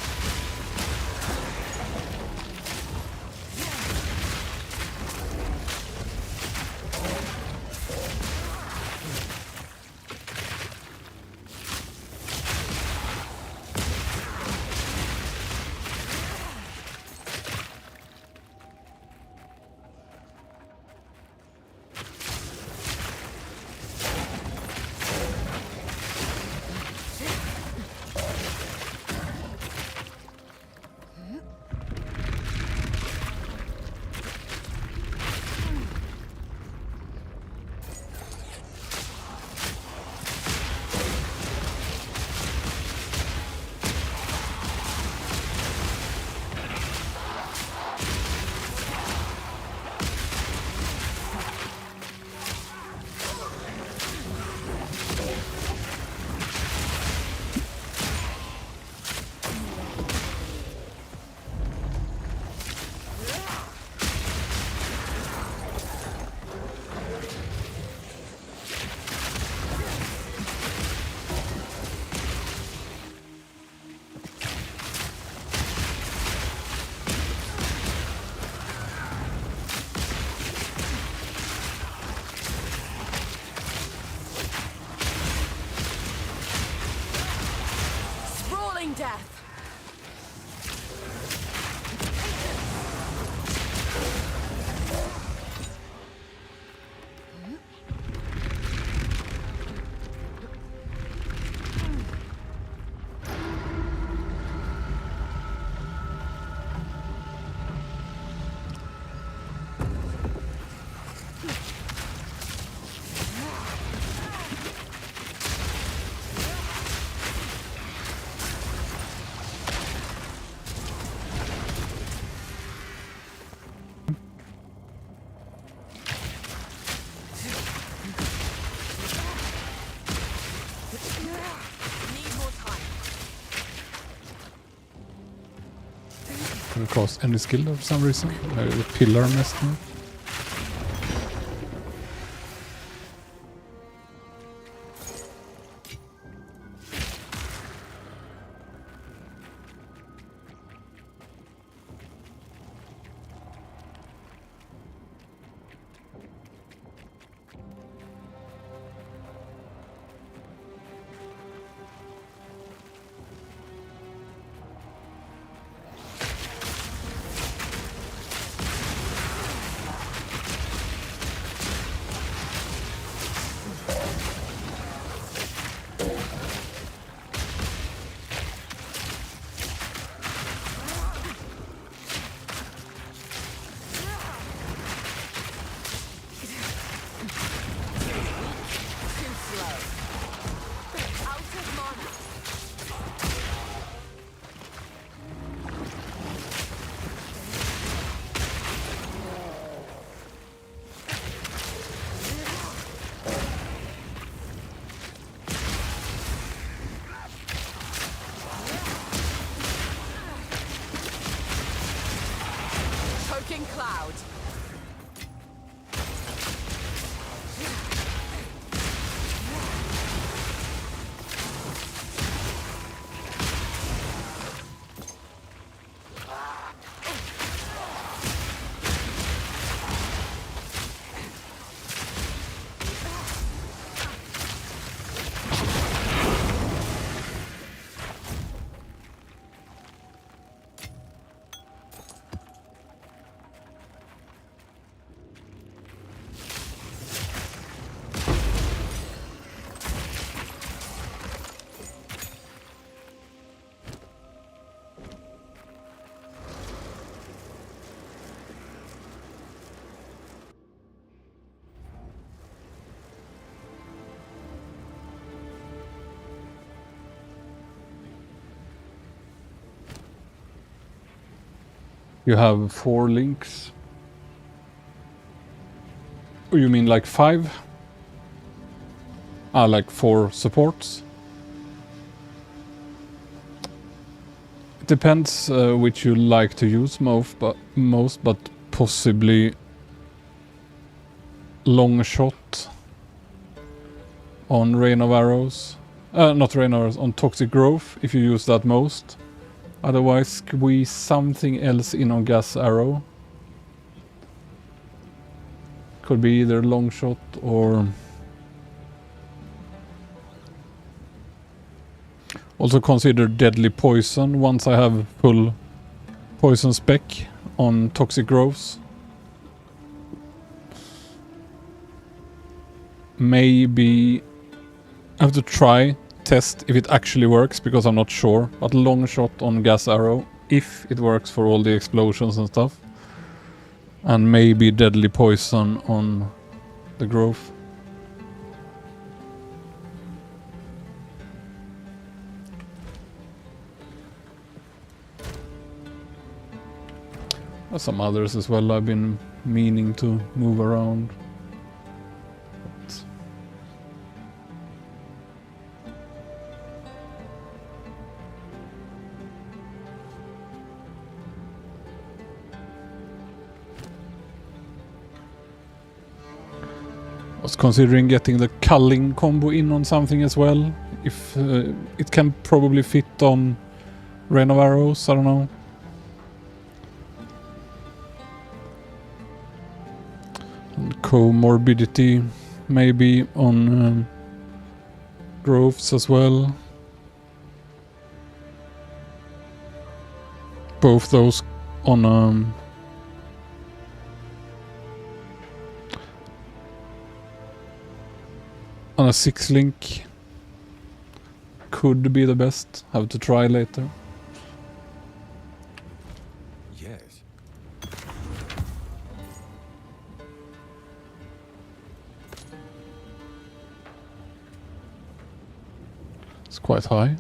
Sprawling death. Can cast any skill for some reason. Maybe the pillar messed me. Choking cloud. You have 4 links. Oh, you mean like 5? Ah, like 4 supports? It depends which you like to use most, but possibly long shot on Rain of Arrows. Not Rain of Arrows, on Toxic Growth, if you use that most. Otherwise, squeeze something else in on Gas Arrow. Could be either long shot or... Also consider Deadly Poison once I have full poison spec on Toxic Growths. Maybe I have to test if it actually works, because I'm not sure. But long shot on Gas Arrow, if it works for all the explosions and stuff. And maybe Deadly Poison on the Growth. There's some others as well I've been meaning to move around. I was considering getting the culling combo in on something as well. If it can probably fit on Rain of Arrows, I don't know. And comorbidity maybe on growths as well. Both those on on a 6-link could be the best. Have to try later. Yes. It's quite high.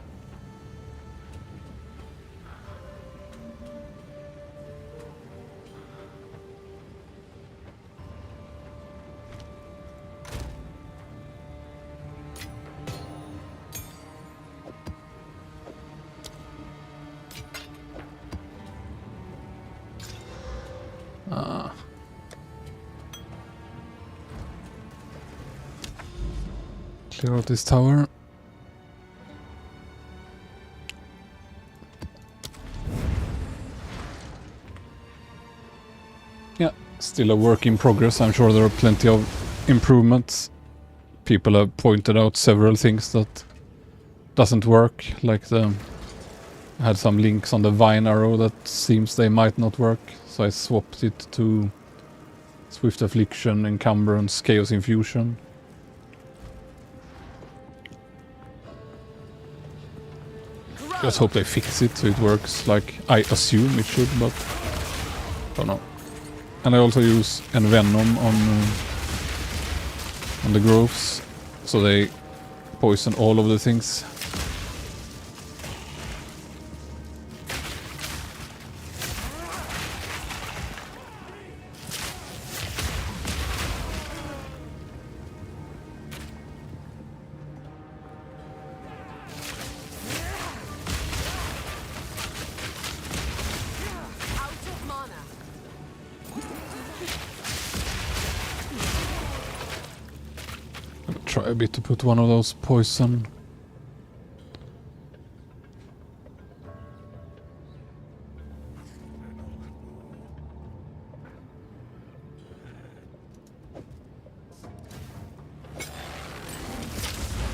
Clear out this tower. Yeah, still a work in progress. I'm sure there are plenty of improvements. People have pointed out several things that doesn't work, like I had some links on the Vine arrow that seems they might not work, so I swapped it to Swift Affliction, Encumbrance, Chaos Infusion. Just hope they fix it so it works like I assume it should, but don't know. And I also use Envenom on the growths, so they poison all of the things. Out of mana. Try a bit to put one of those poison.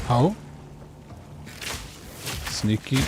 How? Sneaky.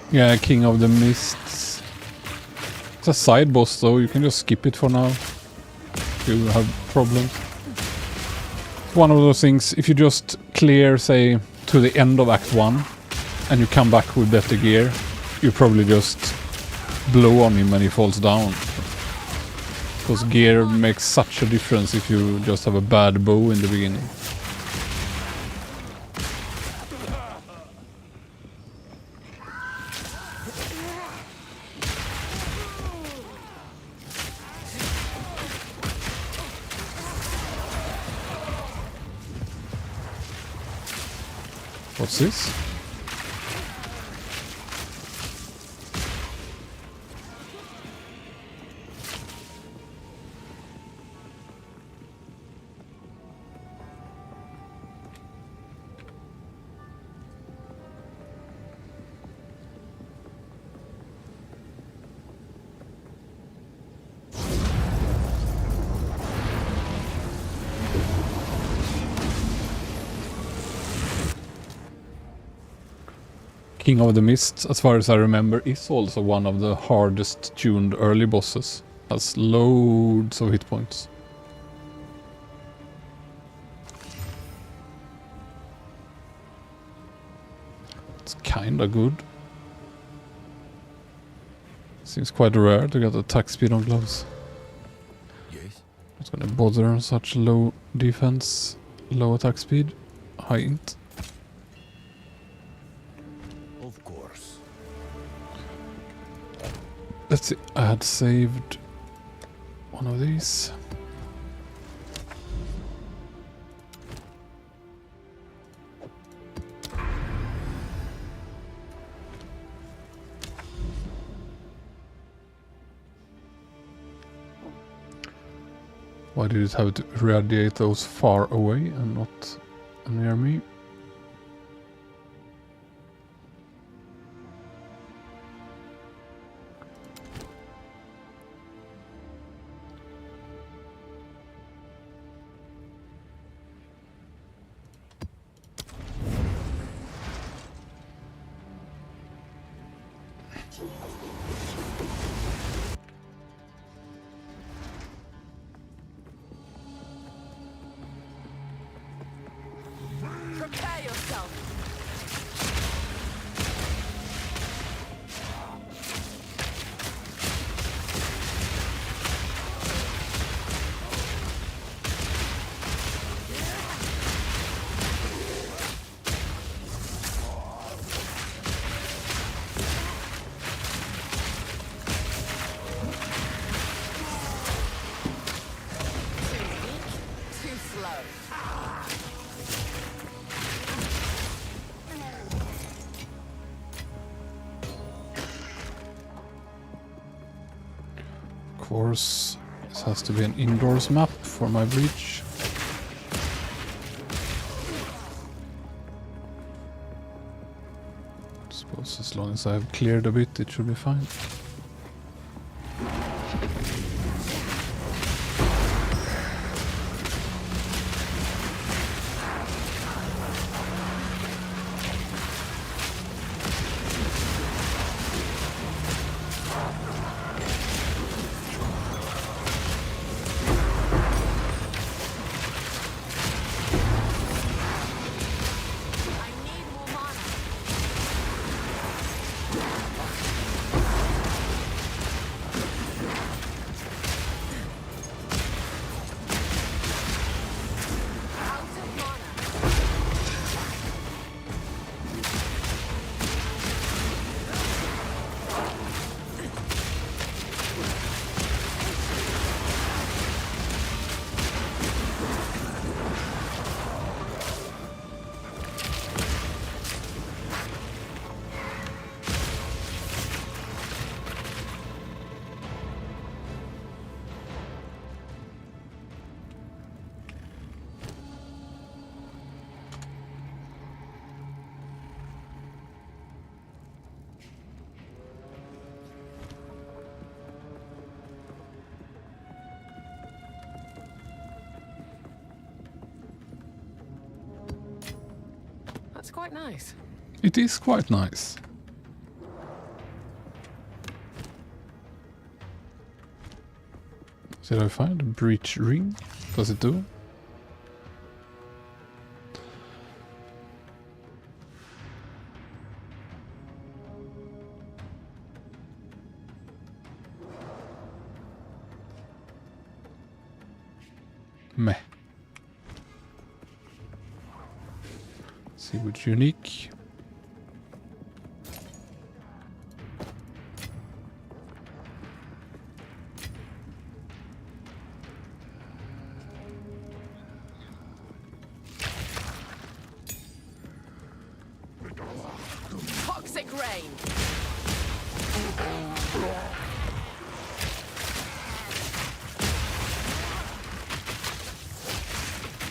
Yeah, King of the Mists. It's a side boss though, you can just skip it for now if you have problems. One of those things, if you just clear, say, to the end of Act 1 and you come back with better gear, you probably just blow on him when he falls down. Because gear makes such a difference if you just have a bad bow in the beginning. What's this? King of the Mist, as far as I remember, is also one of the hardest tuned early bosses. Has loads of hit points. It's kinda good. Seems quite rare to get attack speed on gloves. Yes. Not gonna bother on such low defense, low attack speed, high int. Of course. Let's see, I had saved one of these. Why did it have to irradiate those far away and not near me? Prepare yourself. Too weak, too slow. Of course, this has to be an indoors map for my breach. Suppose as long as I've cleared a bit, it should be fine. I need more mana. Out of mana. That's quite nice. It is quite nice. Did I find a breach ring? Does it do? Meh. See which unique. Toxic rain.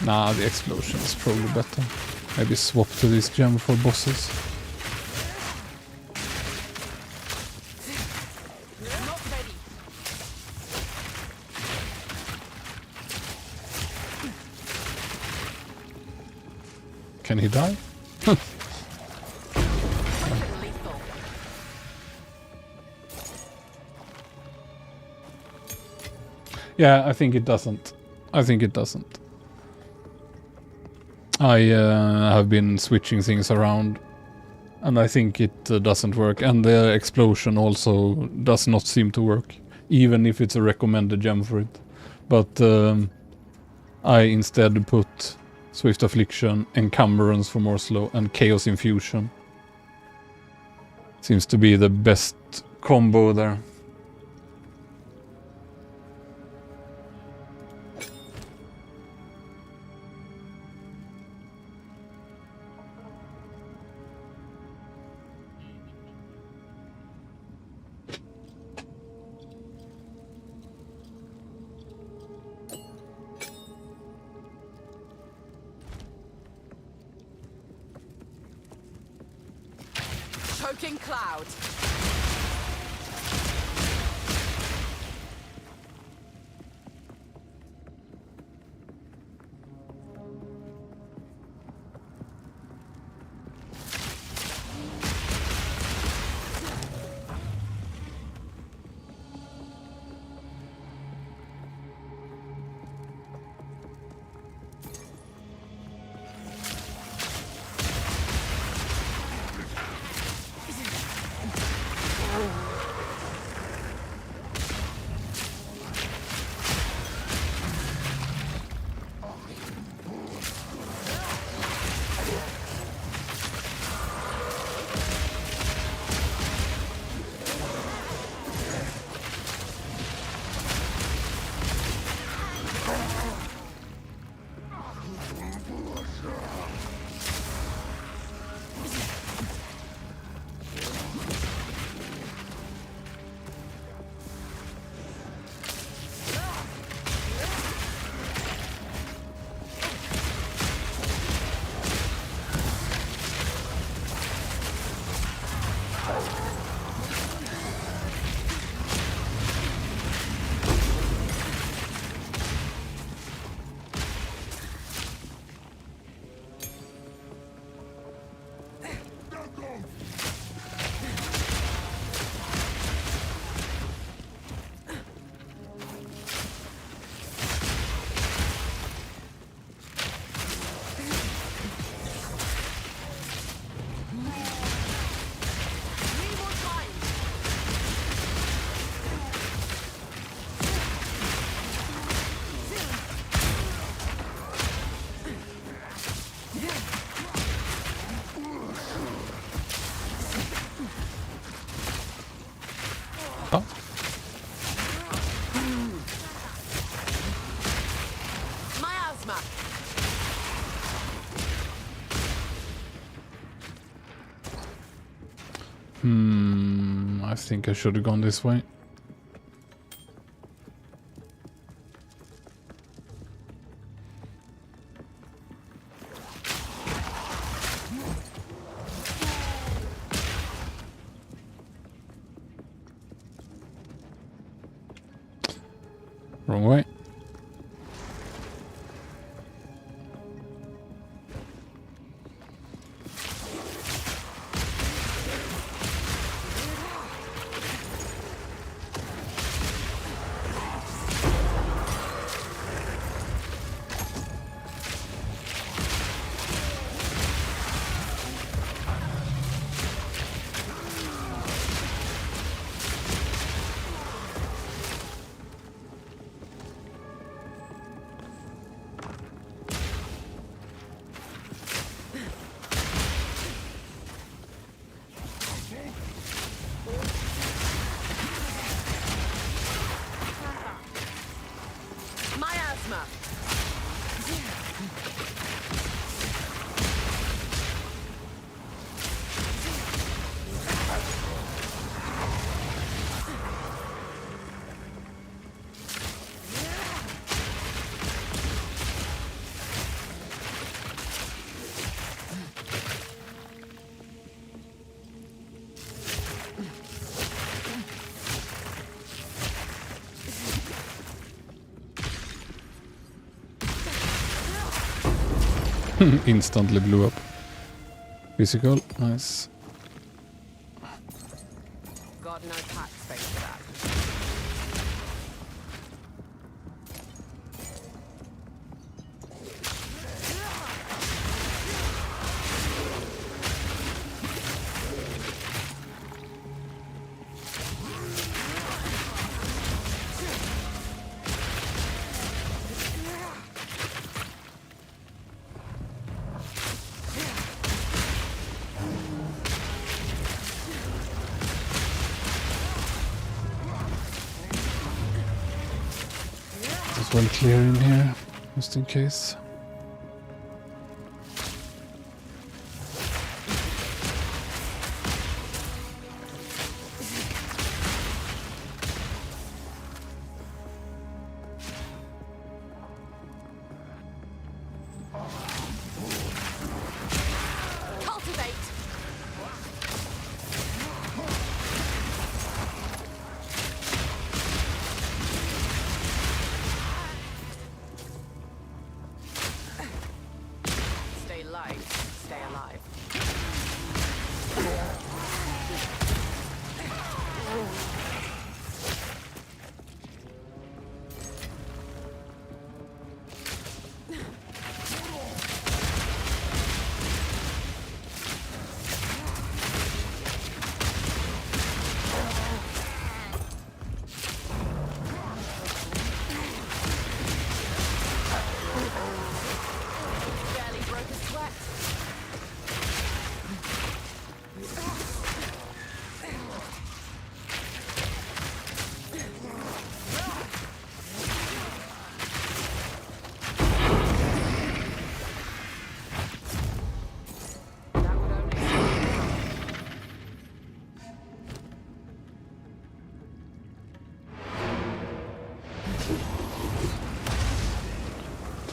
Nah, the explosion is probably better. Maybe swap to this gem for bosses. Not ready. Can he die? Lethal. Yeah, I think it doesn't. I think it doesn't. I have been switching things around and I think it doesn't work. And the explosion also does not seem to work, even if it's a recommended gem for it. But I instead put Swift Affliction, Encumbrance for more slow, and Chaos Infusion. Seems to be the best combo there. Choking cloud. Ja. Miasma. I think I should have gone this way. Wrong way. Miasma. Instantly blew up. Physical, nice. Got no tax space for that. As well clear in here, just in case. Cultivate.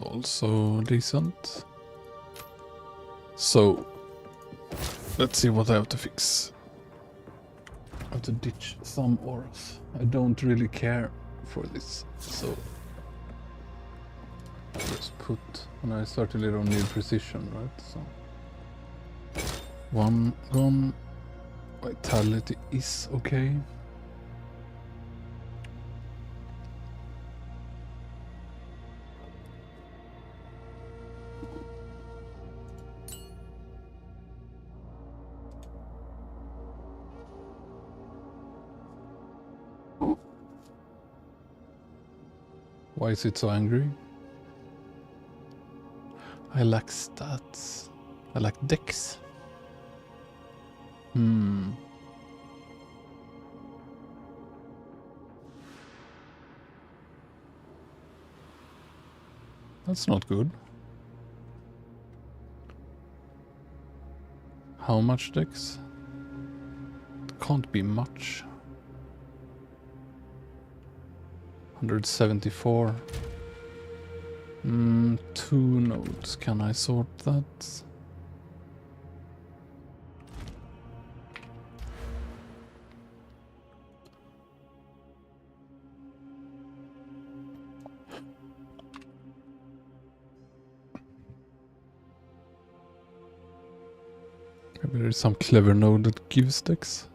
That's also decent. So, let's see what I have to fix. I have to ditch some auras. I don't really care for this, so just put, and I certainly don't need precision, right? So 1 gone. Vitality is okay. Why is it so angry? I lack stats. I lack dex. That's not good. How much dex? It can't be much. 174. 2 nodes. Can I sort that? Maybe there's some clever node that gives dex.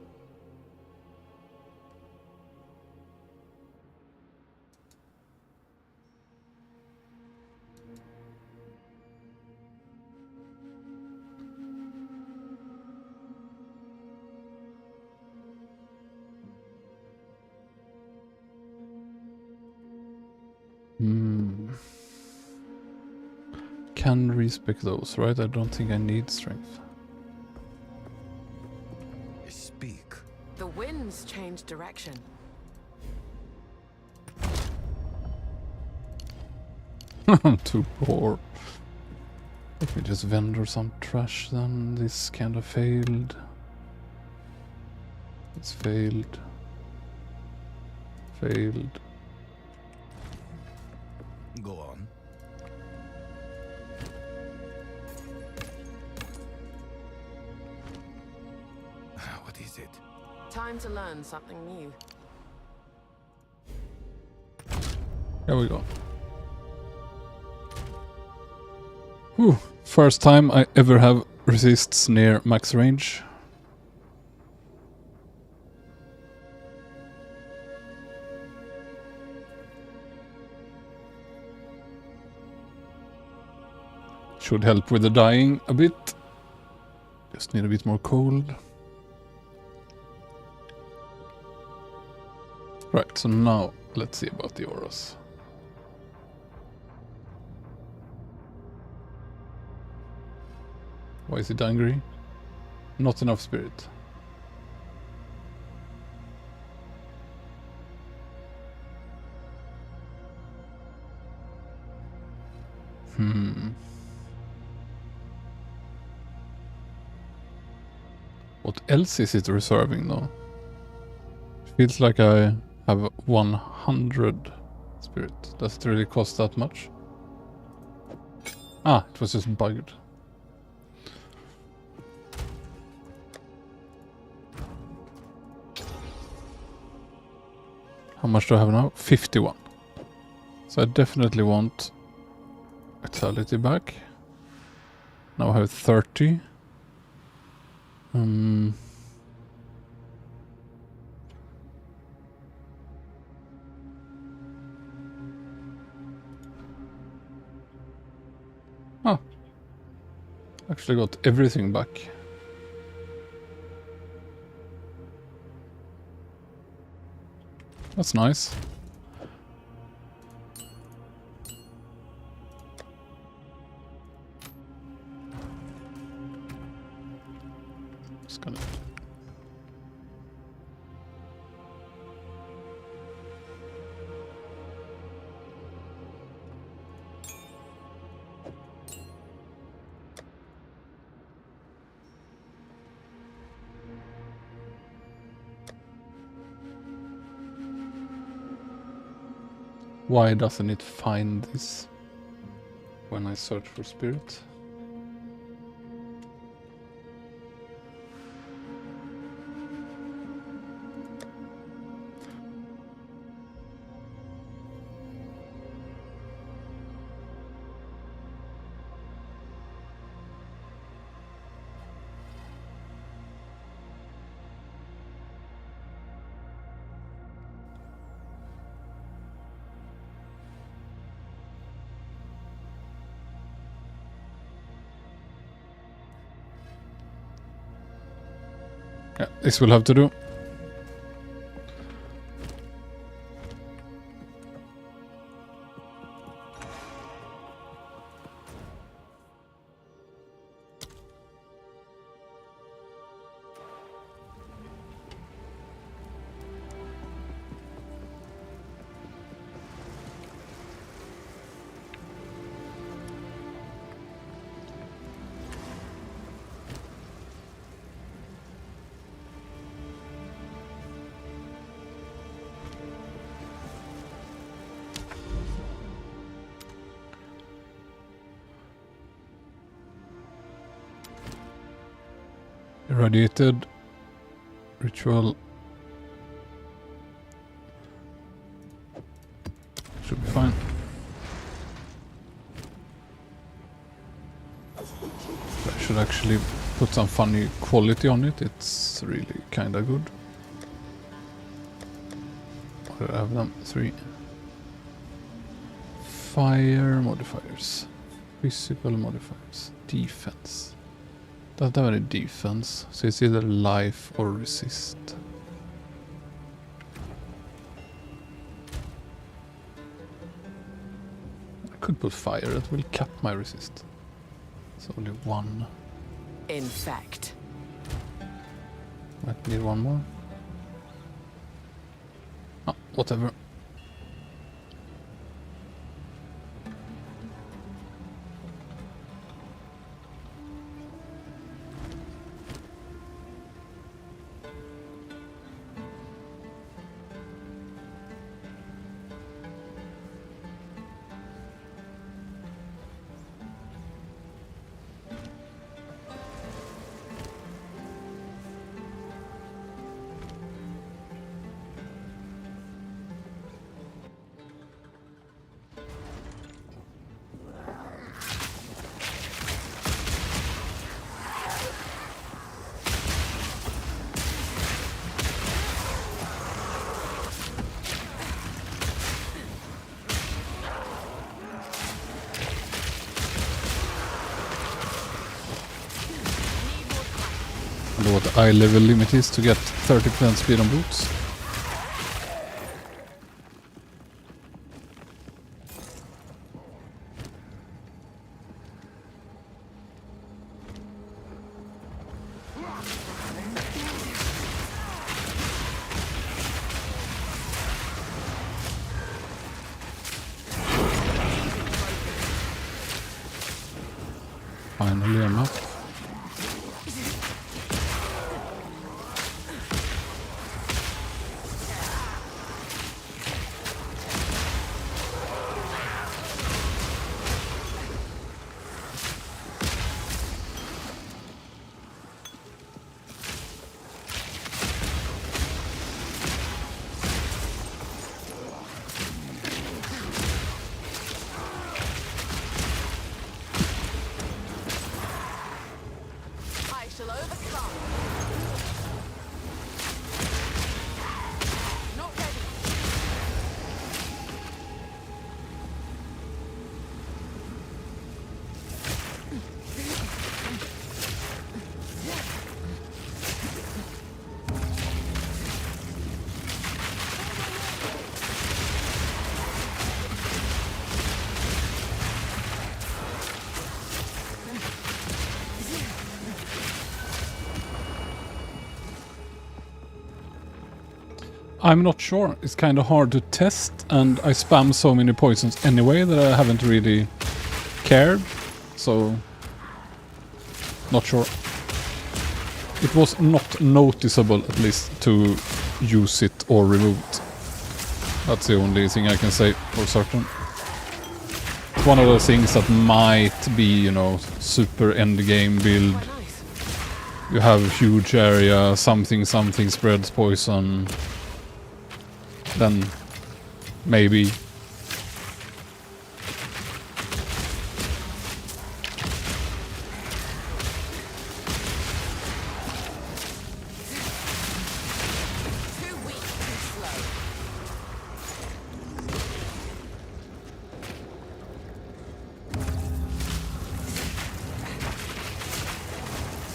Can respec those, right? I don't think I need strength. Speak. The winds change direction. I'm too poor. Let me just vendor some trash then. This kind of failed. It's failed. Failed. Go on. What is it? Time to learn something new. There we go. Whew. First time I ever have resists near max range. Should help with the dying a bit. Just need a bit more cold. Right, so now let's see about the auras. Why is it angry? Not enough spirit. What else is it reserving though? Feels like I have 100 spirit. Does it really cost that much? Ah, it was just bugged. How much do I have now? 51. So I definitely want vitality back. Now I have 30. Oh. Actually got everything back. That's nice. Just gonna... Why doesn't it find this? when I search for spirit. Yeah, this will have to do. Irradiated ritual should be fine. I should actually put some funny quality on it. It's really kinda good. What do I have them? 3. Fire modifiers. Physical modifiers. Defense. Doesn't have any defense, so it's either life or resist. I could put fire, that will cap my resist. It's only 1. In fact, Might need 1 more. Ah, whatever. I wonder what the eye level limit is to get 30% speed on boots. Finally I'm up. I'm not sure. It's kind of hard to test, and I spam so many poisons anyway that I haven't really cared. So, not sure. It was not noticeable, at least, to use it or remove it. That's the only thing I can say for certain. it's one of those things that might be, you know, super endgame build. Quite nice. You have a huge area, something spreads poison. Then maybe. Too weak, too slow.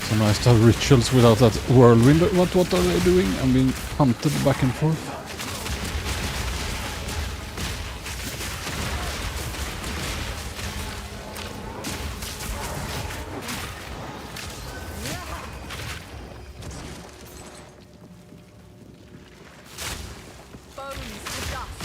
So nice to have rituals without that whirlwind. What are they doing? I'm being hunted back and forth. Bones to dust.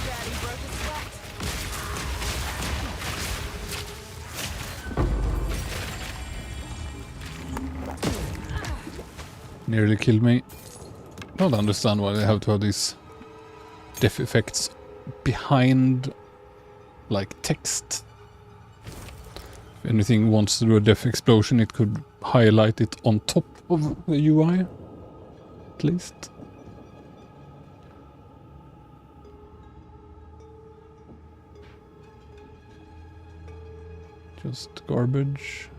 Daddy broke a sweat. Nearly killed me. Don't understand why they have to have these death effects behind, like, text. If anything wants to do a death explosion, it could highlight it on top of the UI, at least. Just garbage.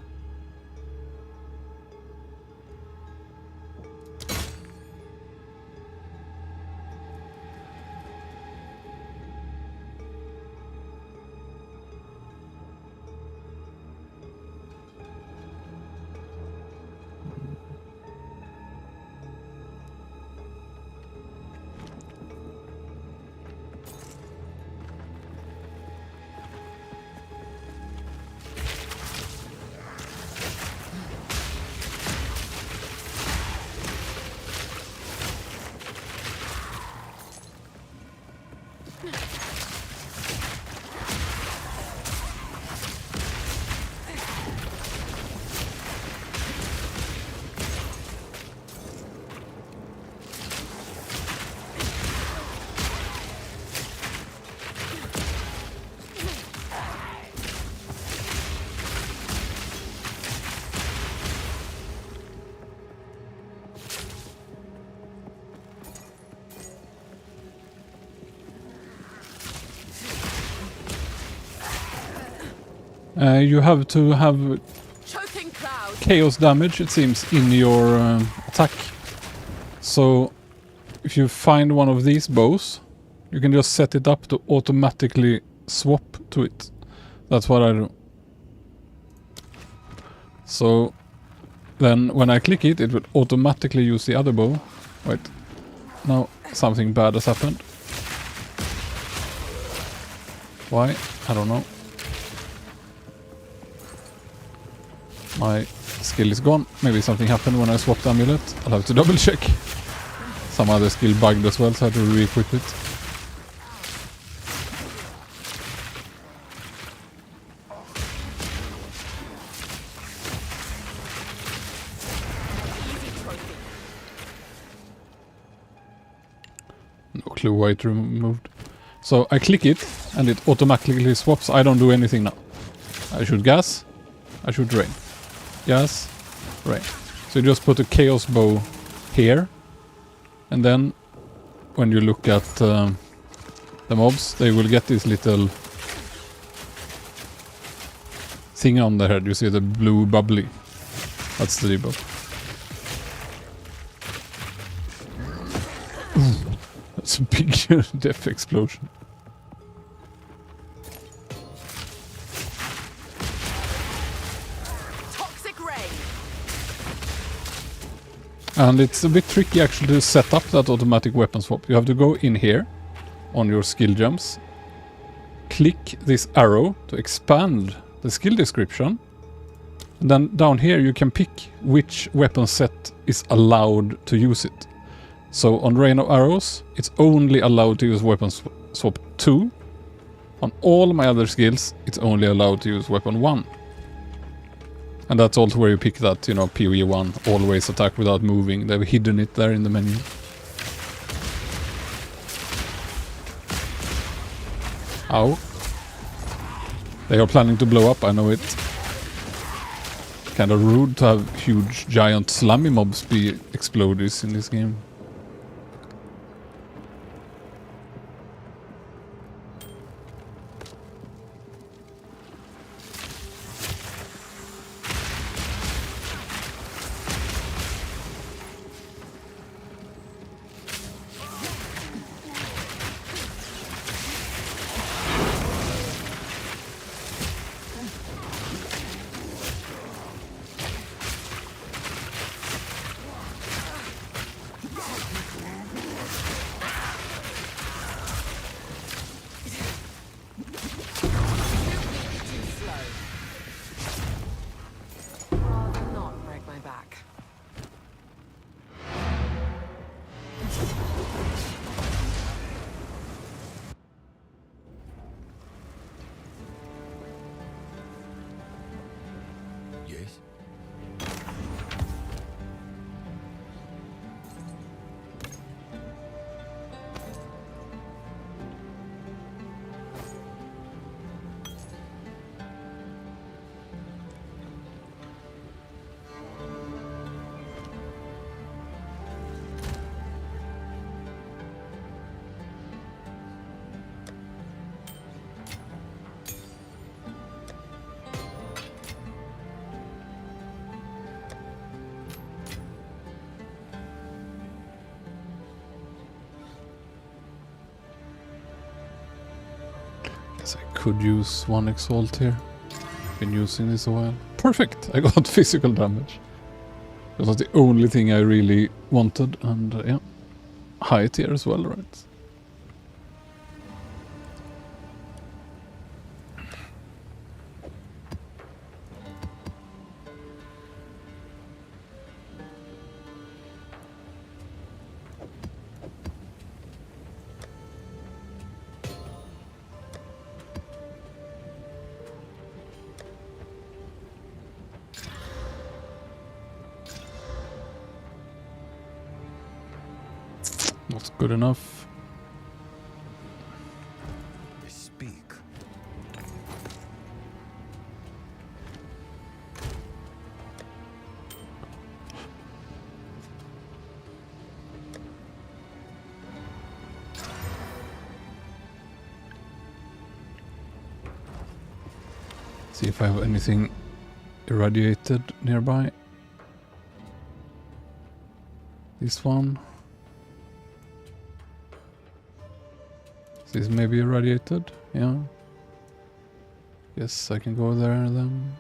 You have to have Choking cloud. chaos damage, it seems, in your attack. So if you find one of these bows, you can just set it up to automatically swap to it. That's what I do. So then when I click it, it will automatically use the other bow. Wait, no, something bad has happened. Why? I don't know. My skill is gone. Maybe something happened when I swapped the amulet. I'll have to double check. Some other skill bugged as well, so I had to re-equip it. Easy trophy. clue why it removed. So I click it and it automatically swaps. I don't do anything now. I shoot gas. I shoot rain. Gas. Rain. So you just put a chaos bow here. And then when you look at the mobs, they will get this little thing on their head. You see the blue bubbly. That's the debuff. That's a big death explosion. Toxic ray. And it's a bit tricky actually to set up that automatic weapon swap. You have to go in here on your skill gems. Click this arrow to expand the skill description. And then down here you can pick which weapon set is allowed to use it. So on Rain of Arrows, it's only allowed to use weapon swap 2. On all my other skills, it's only allowed to use weapon 1. And that's also where you pick that, you know, POE1, always attack without moving. They've hidden it there in the menu. Ow. They are planning to blow up, I know it. Kind of rude to have huge giant slimy mobs be exploders in this game. Rather not break my back. Yes? Guess I could use one exalt here. Been using this a while. Perfect! I got physical damage. That was the only thing I really wanted, and yeah. High tier as well, right? Not good enough. Speak. See if I have anything irradiated nearby. This one. This may be irradiated, yeah. Yes, I can go there then.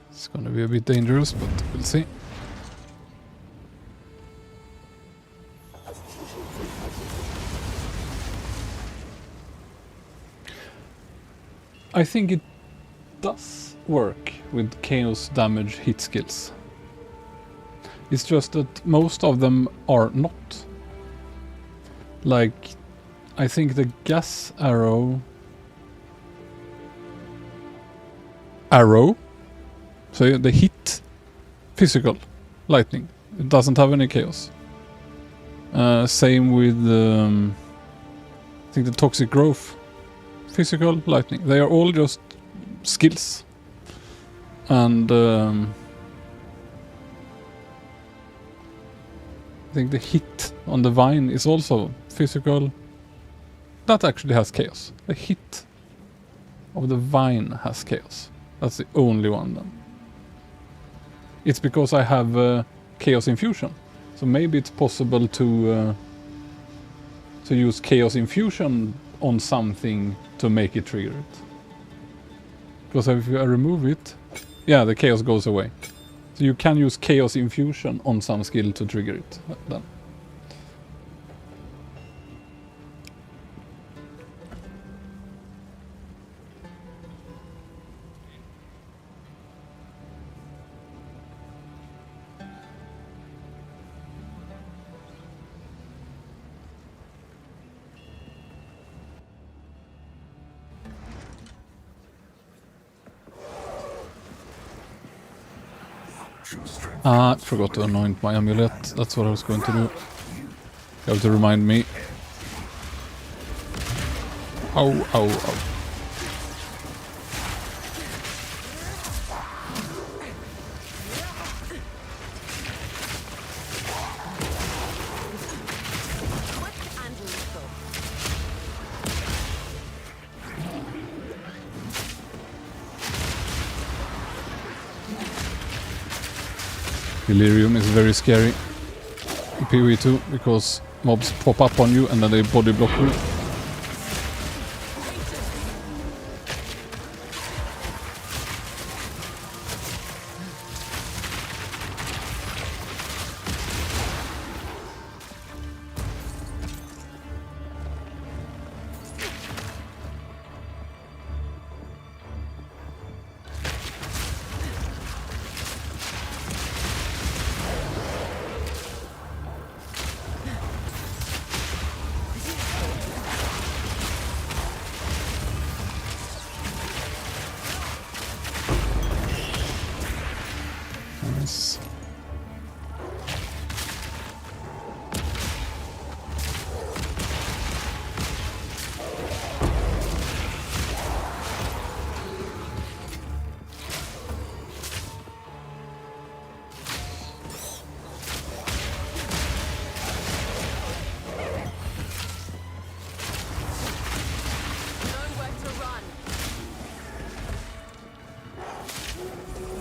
It's gonna be a bit dangerous, but we'll see. I think it does work with chaos damage hit skills. It's just that most of them are not. Like, I think the gas arrow So they hit physical lightning. It doesn't have any chaos. Same with I think the toxic growth. Physical lightning. They are all just skills. And I think the hit on the vine is also physical. That actually has chaos. The hit of the vine has chaos. That's the only one then. It's because I have chaos infusion. So maybe it's possible to use chaos infusion on something to make it trigger it. Because if I remove it, yeah, the chaos goes away. So you can use chaos infusion on some skill to trigger it then. I forgot to anoint my amulet. That's what I was going to do. You have to remind me. Ow, ow, ow. Delirium is very scary in POE2 because mobs pop up on you and then they body block you. Nice.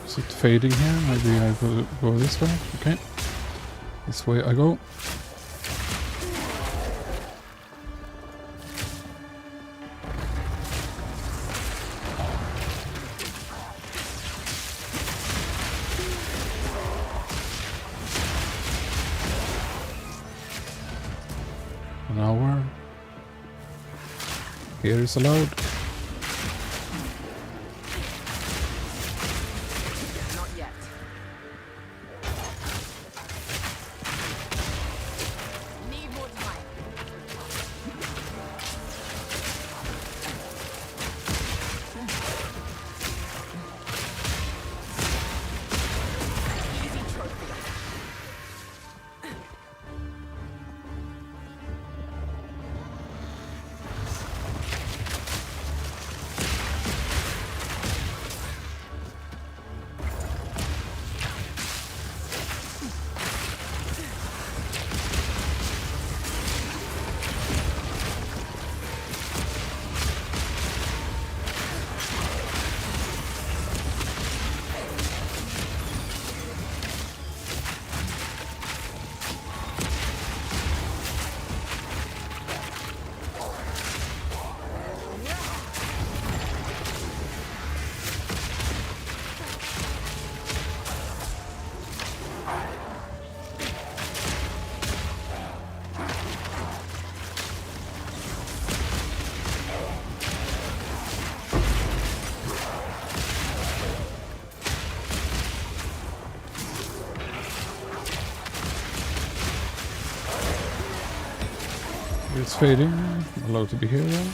Is it fading here? Maybe I will go this way. Okay. This way I go. An hour. Here is allowed. It's fading. Allowed to be here then.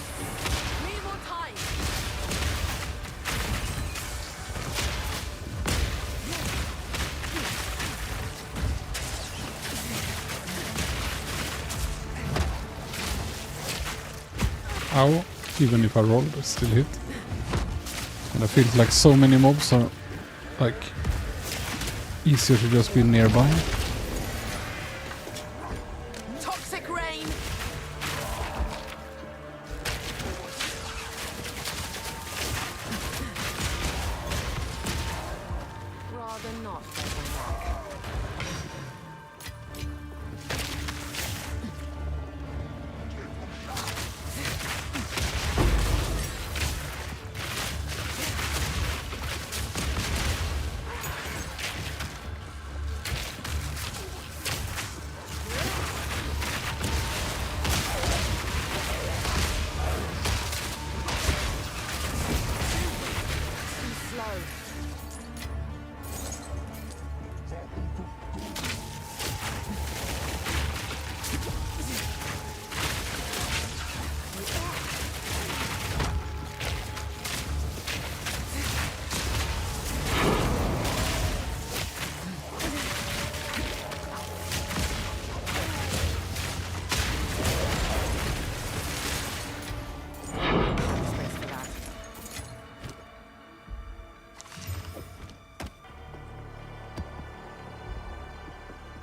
Ow. Even if I rolled, I still hit. And I feel like so many mobs are like easier to just be nearby. Toxic rain! Rather not break my back.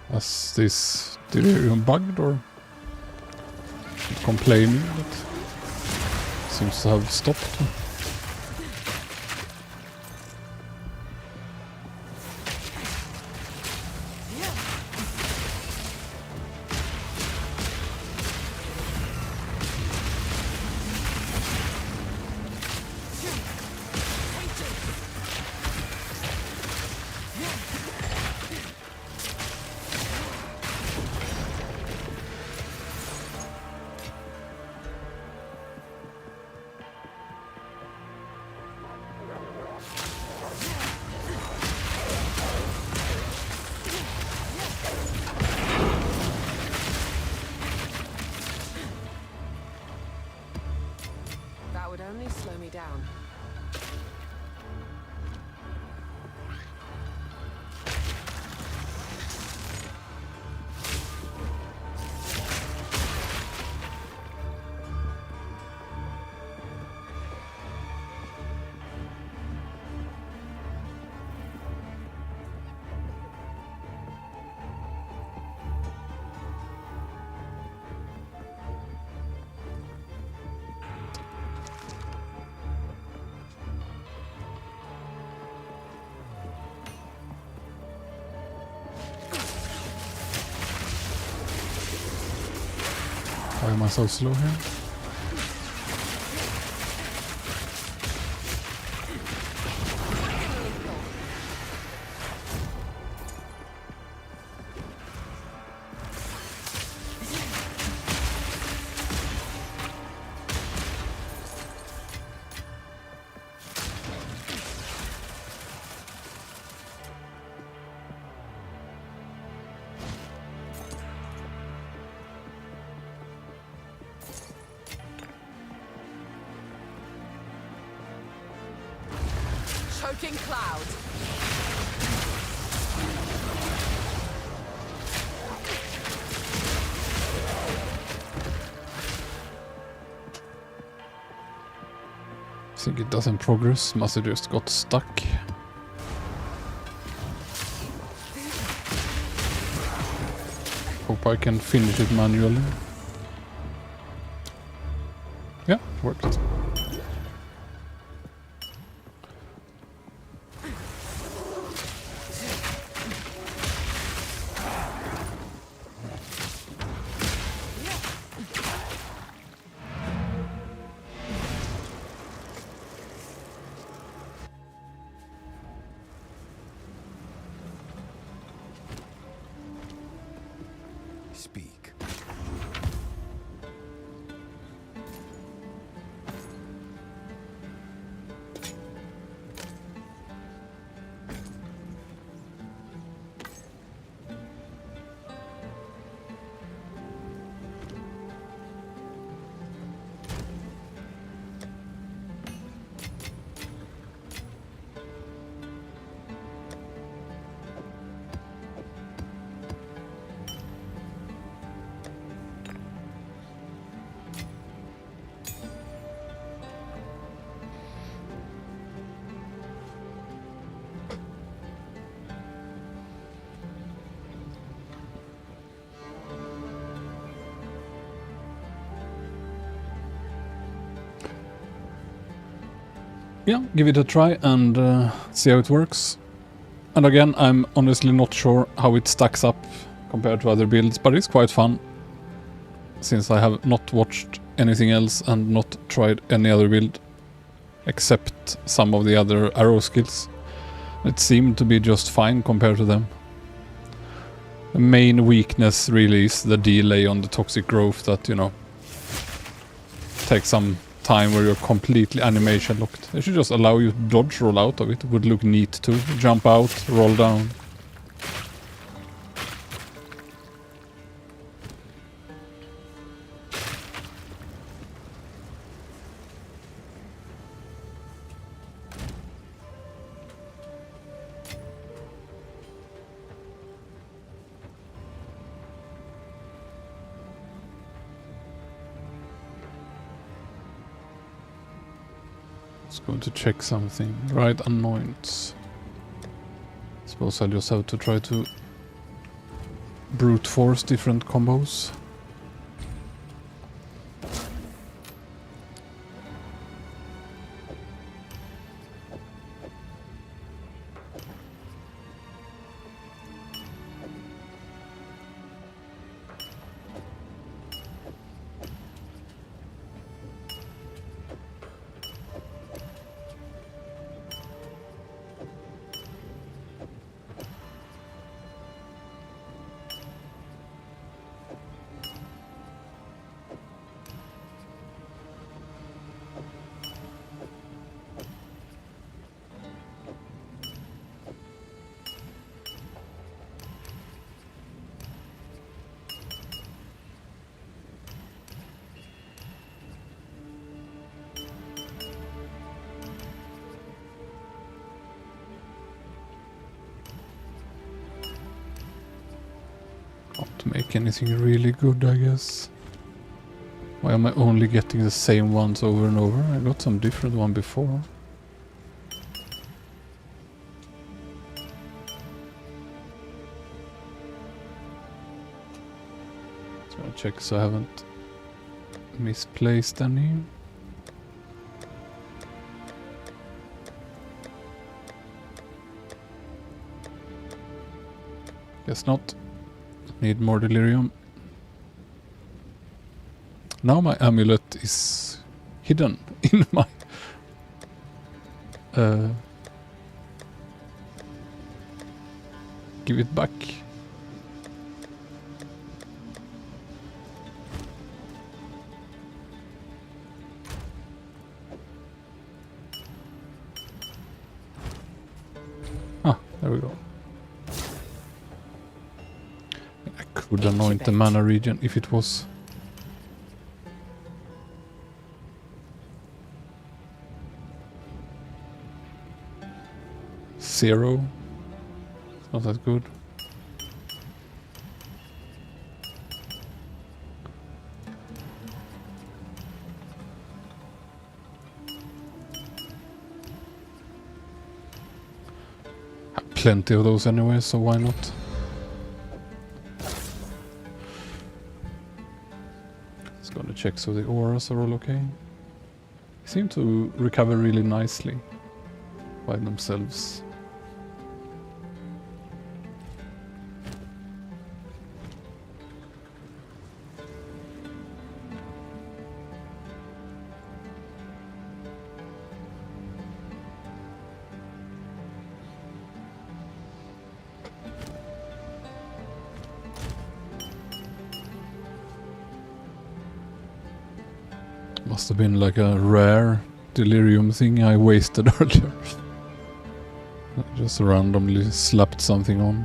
Was this delirium bugged or complaining that seems to have stopped? That would only slow me down. Why am I so slow here? Choking cloud. I think it doesn't progress. Must have just got stuck. Hope I can finish it manually. Yeah, worked. Speak. yeah, give it a try and see how it works. And again, I'm honestly not sure how it stacks up compared to other builds, but it's quite fun. Since I have not watched anything else and not tried any other build except some of the other arrow skills. It seemed to be just fine compared to them. The main weakness really is the delay on the toxic growth that, you know, takes some time where you're completely animation locked. They should just allow you to dodge roll out of it. It would look neat too. Jump out, roll down. Going to check something. Right, anoints. Suppose I'll just have to try to brute force different combos. Can't make anything really good, I guess. Why am I only getting the same ones over and over? I got some different one before. Just gonna check so I haven't misplaced any. Guess not. Need more delirium. Now my amulet is hidden in my give it back. Ah, there we go. Would anoint the mana region if it was zero. It's not that good. Have plenty of those anyway, so why not? Gonna check so the auras are all okay. They seem to recover really nicely by themselves. Must have been like a rare delirium thing I wasted earlier. I just randomly slapped something on.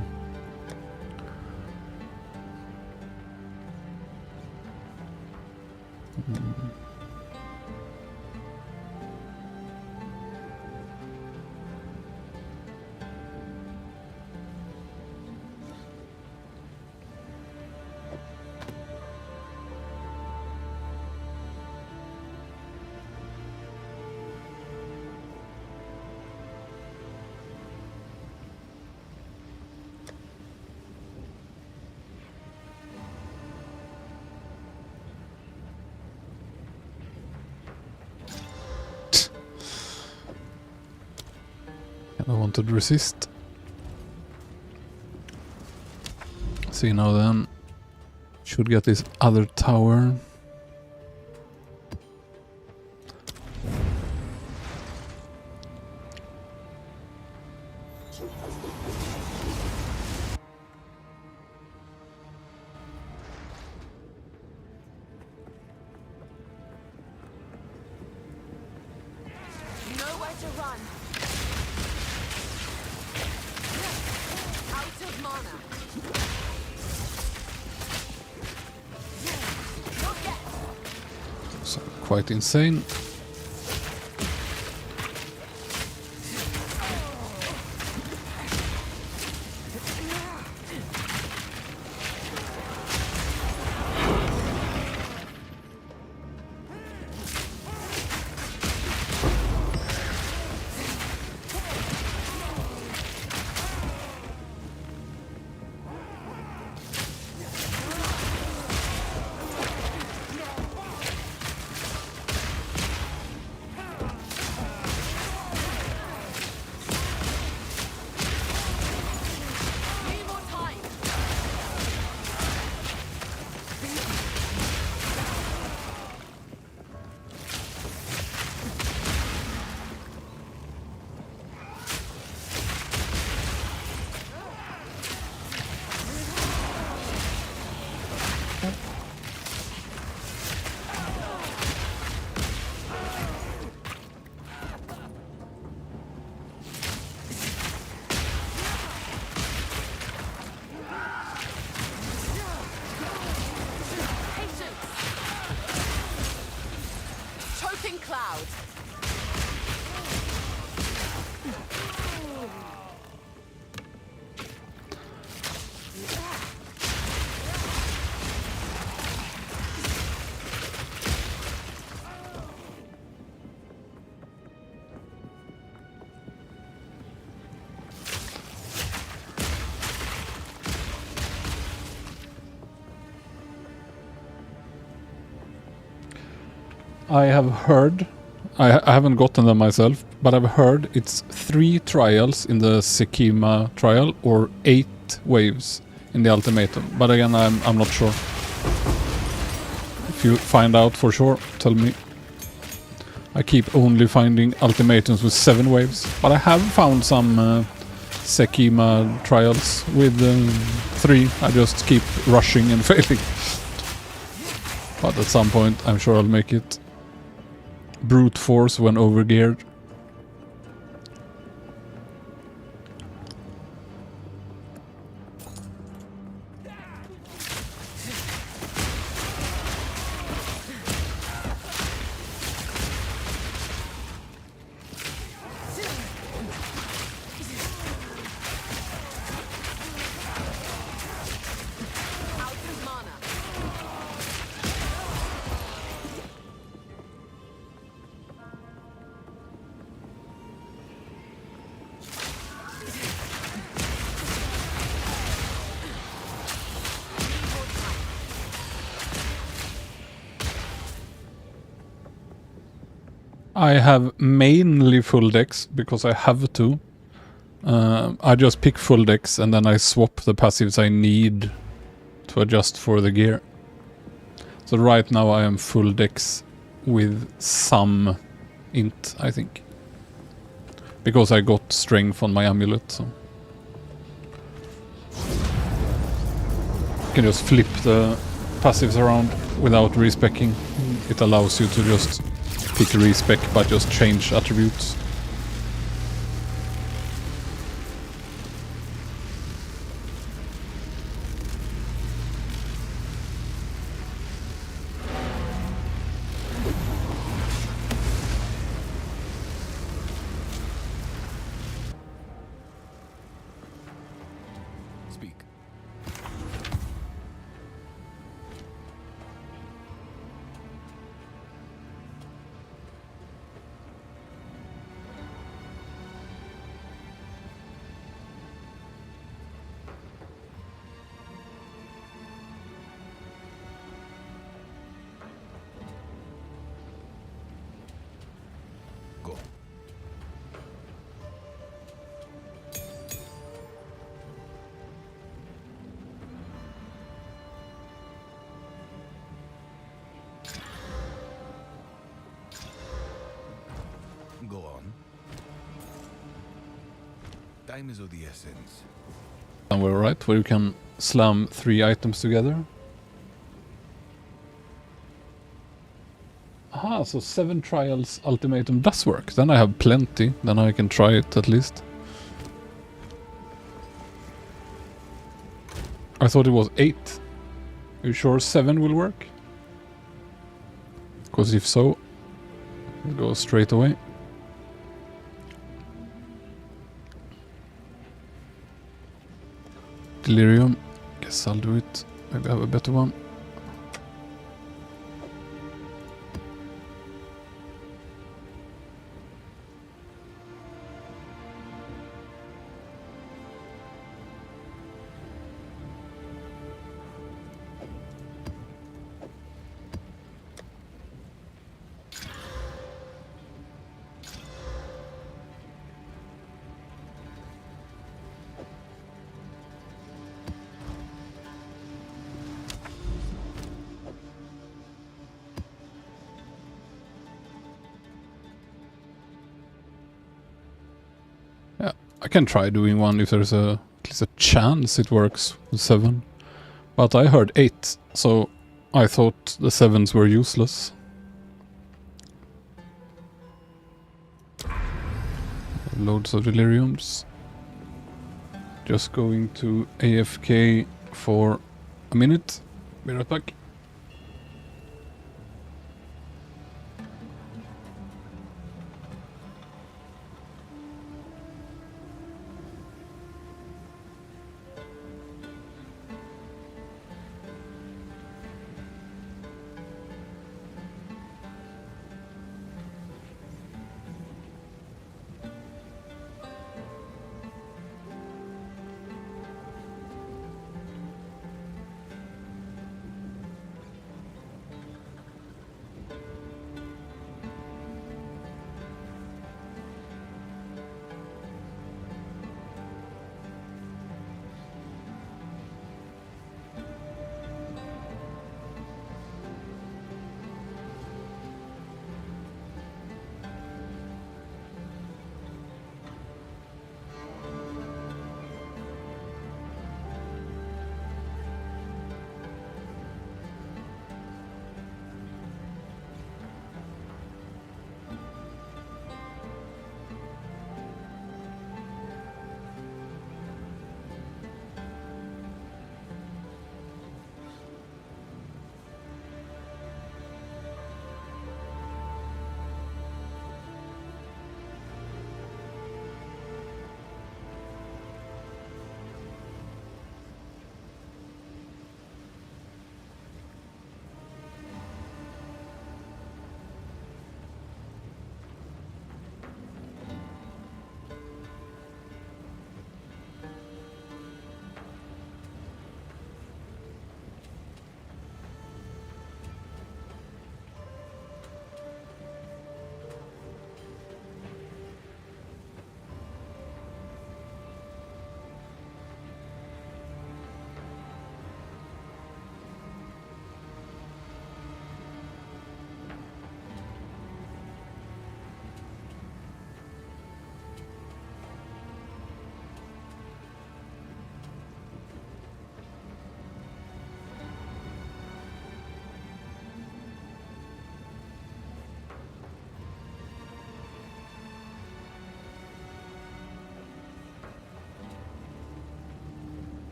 wanted to resist. See now then. Should get this other tower. Nowhere to run. Out of mana. So quite insane. Need more time. Patience. Choking cloud. I have heard, I haven't gotten them myself, but I've heard it's 3 trials in the Sekima trial or 8 waves in the ultimatum. But again, I'm not sure. If you find out for sure, tell me. I keep only finding ultimatums with 7 waves, but I have found some Sekima trials with 3. I just keep rushing and failing. But at some point, I'm sure I'll make it. Brute force when overgeared. Out of mana. I have mainly full decks because I have to. I just pick full decks and then I swap the passives I need to adjust for the gear. So right now I am full decks with some int, I think. Because I got strength on my amulet, so. You can just flip the passives around without respecking. It allows you to just pick respec but just change attributes. Speak. Time is of the essence. Somewhere, right? Where you can slam 3 items together. Aha, so 7 trials ultimatum does work. Then I have plenty. Then I can try it at least. I thought it was 8. Are you sure 7 will work? Because if so, we'll go straight away. Delirium. Guess I'll do it. Maybe I have a better one. I can try doing one if there's at least a chance it works with 7. But I heard 8, so I thought the 7s were useless. Loads of deliriums. Just going to AFK for a minute. Be right back.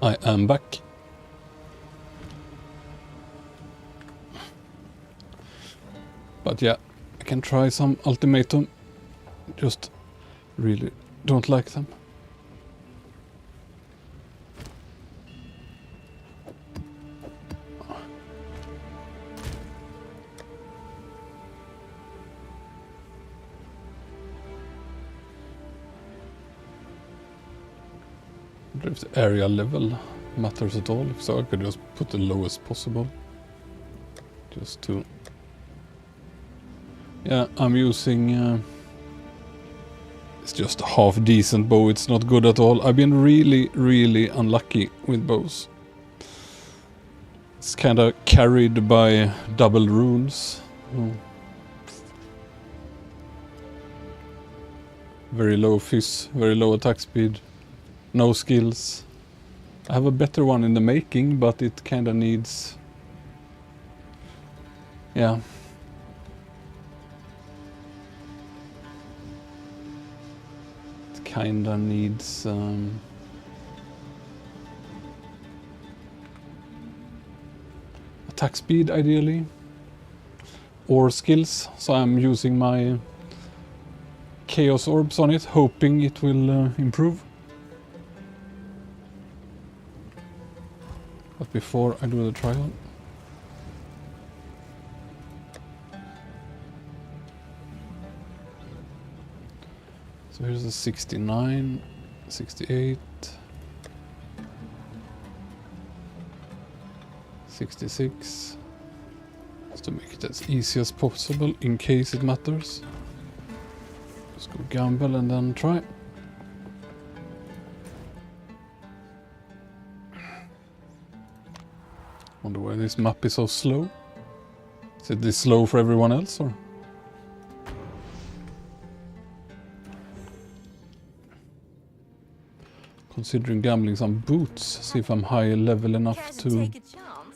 I am back. But yeah, I can try some ultimatum. Just really don't like them. I wonder if the area level matters at all. If so, I could just put the lowest possible. Just to... Yeah, I'm using It's just a half decent bow, it's not good at all. I've been really, really unlucky with bows. It's kinda carried by double runes. Oh. Very low fizz, very low attack speed, no skills. I have a better one in the making, but it kinda needs... Yeah. It kinda needs... attack speed, ideally. Or skills, so I'm using my Chaos Orbs on it, hoping it will improve. But before I do the trial... So here's a 69, 68, 66, just to make it as easy as possible in case it matters. Let's go gamble and then try. Wonder why this map is so slow. Is it this slow for everyone else or? Considering gambling some boots, see if I'm high level enough to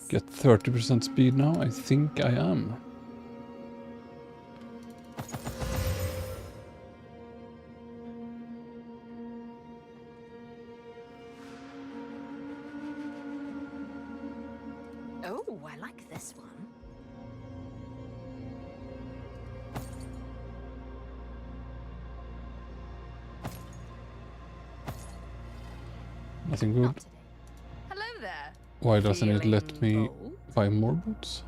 get 30% speed now. I think I am. Oh, I like this one. Nothing good. Hello there. Why doesn't it let Feeling me bold? buy more boots?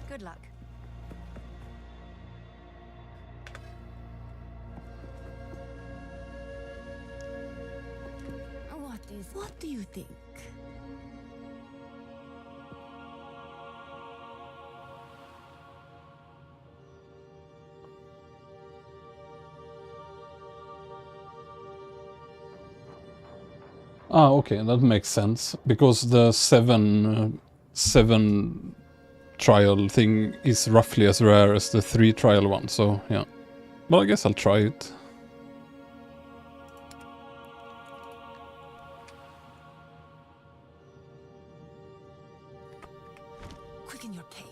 Good luck. What do you think? Ah, okay, that makes sense. Because the seven trial thing is roughly as rare as the 3 trial one, so yeah. Well, I guess I'll try it. Quicken your pace.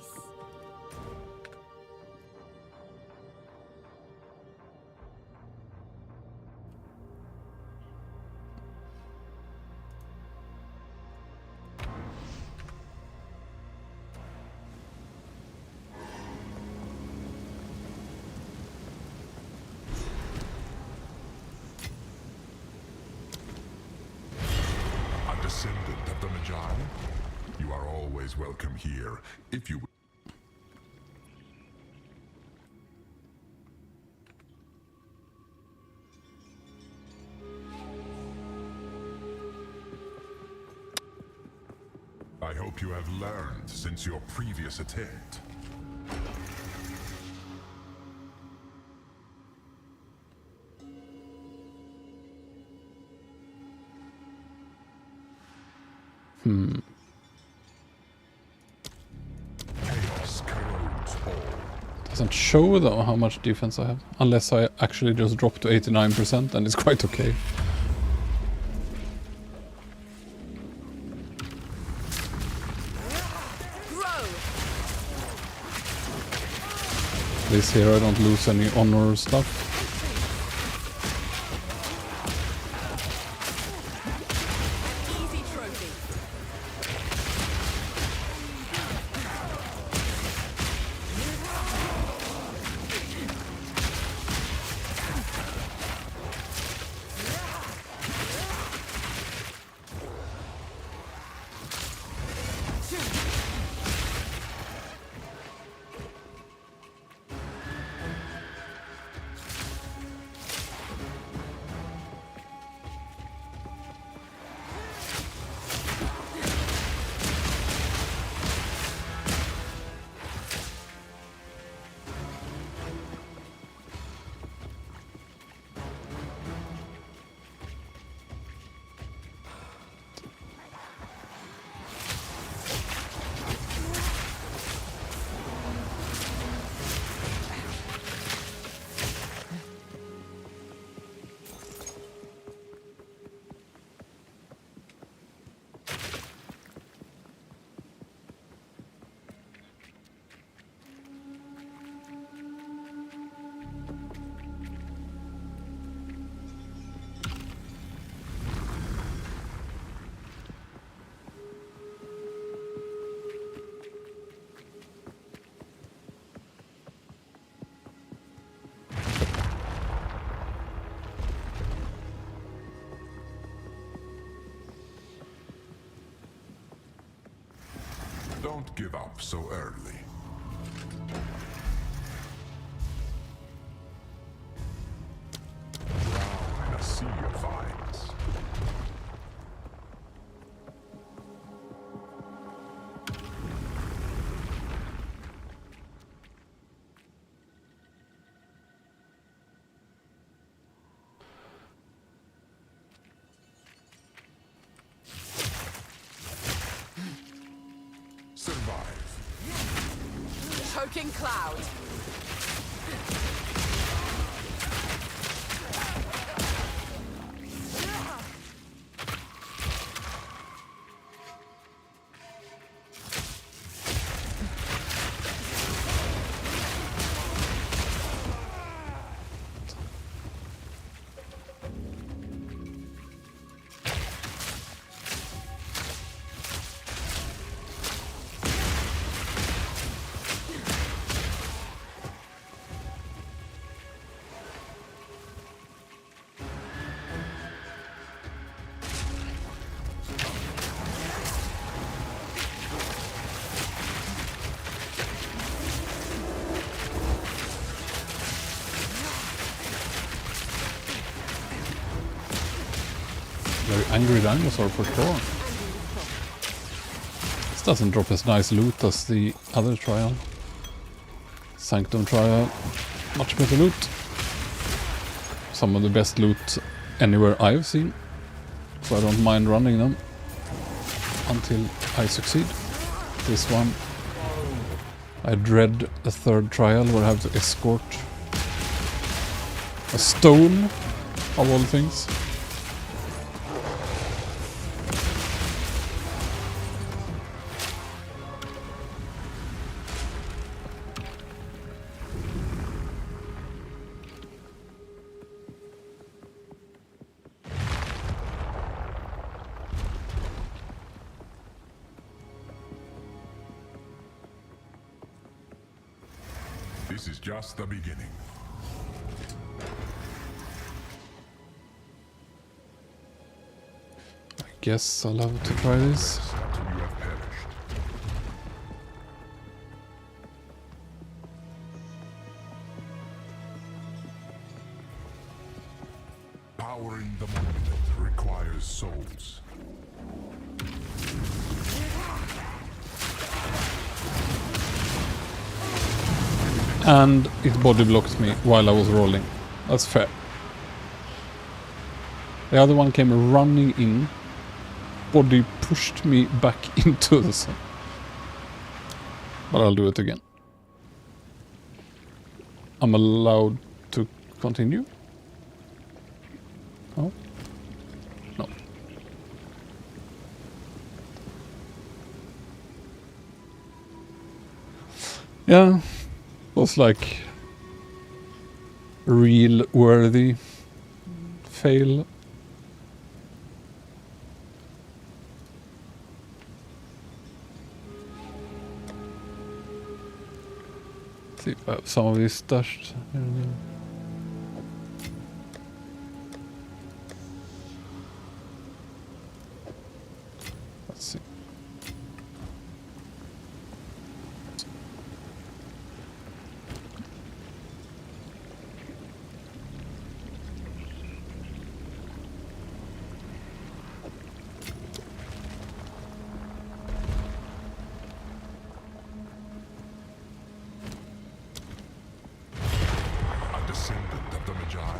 A descendant of the Magi? You are always welcome here, if you... I hope you have learned since your previous attempt. Chaos corrodes all. Doesn't show though how much defense I have. Unless I actually just drop to 89% and it's quite okay. At least here I don't lose any honor stuff. Easy trophy. Don't give up so early. Drown in a sea of vines. Survive. Choking cloud. Very angry dinosaur for sure. This doesn't drop as nice loot as the other trial. Sanctum trial. Much better loot. Some of the best loot anywhere I've seen. So I don't mind running them until I succeed. This one, I dread the third trial where I have to escort a stone of all things. This is just the beginning. I guess I'll have to try this. Rest until you have perished. Powering the monument requires souls. And it body blocked me while I was rolling. That's fair. The other one came running in. Body pushed me back into the sun. But I'll do it again. I'm allowed to continue? No? No. Yeah. Was like real worthy fail. See if I have some of these stashed. Let's see. Descendant of the Magi,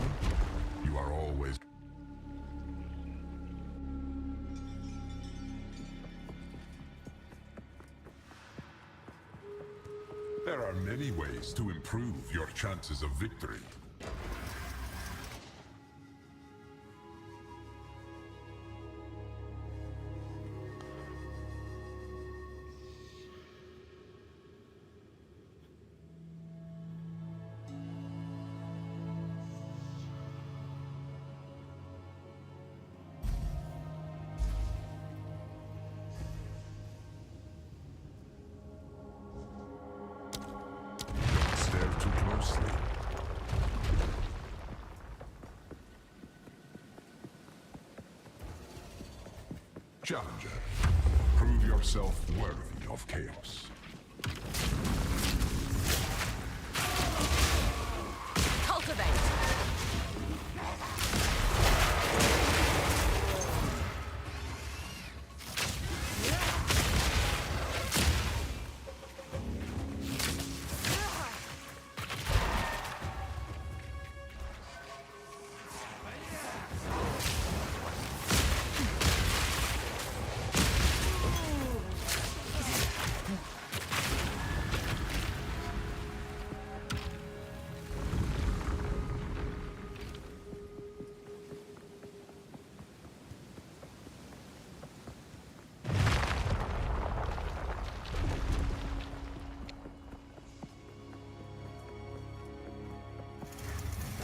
you are always... There are many ways to improve your chances of victory. Stare too closely. Challenger, prove yourself worthy of chaos. Cultivate!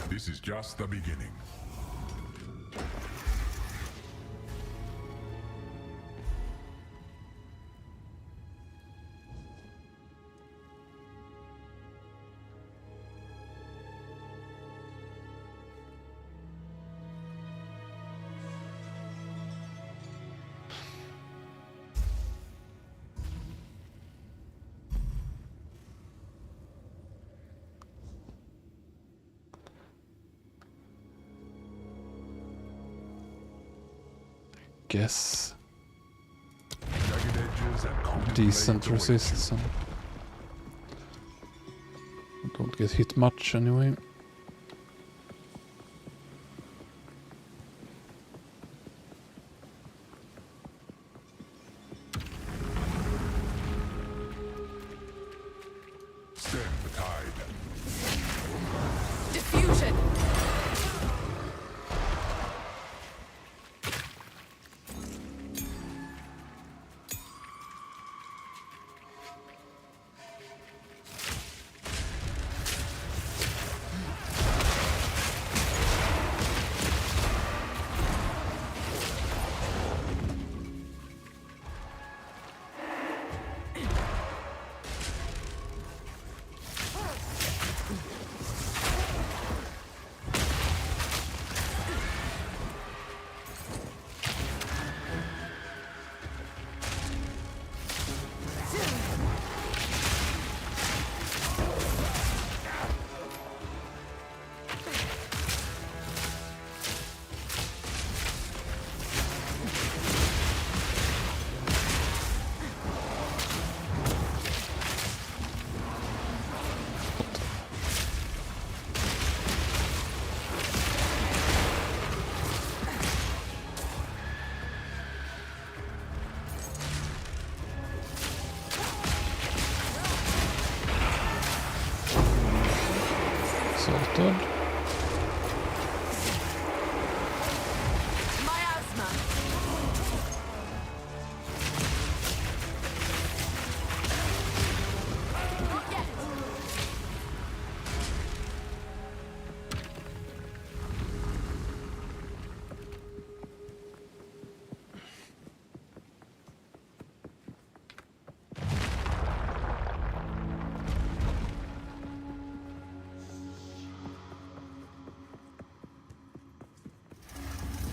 This is just the beginning. Guess Jagged edges and contemplate decent the way. resists and don't get hit much anyway. Stem the tide. Diffusion! Sorted. Miasma! Not yet!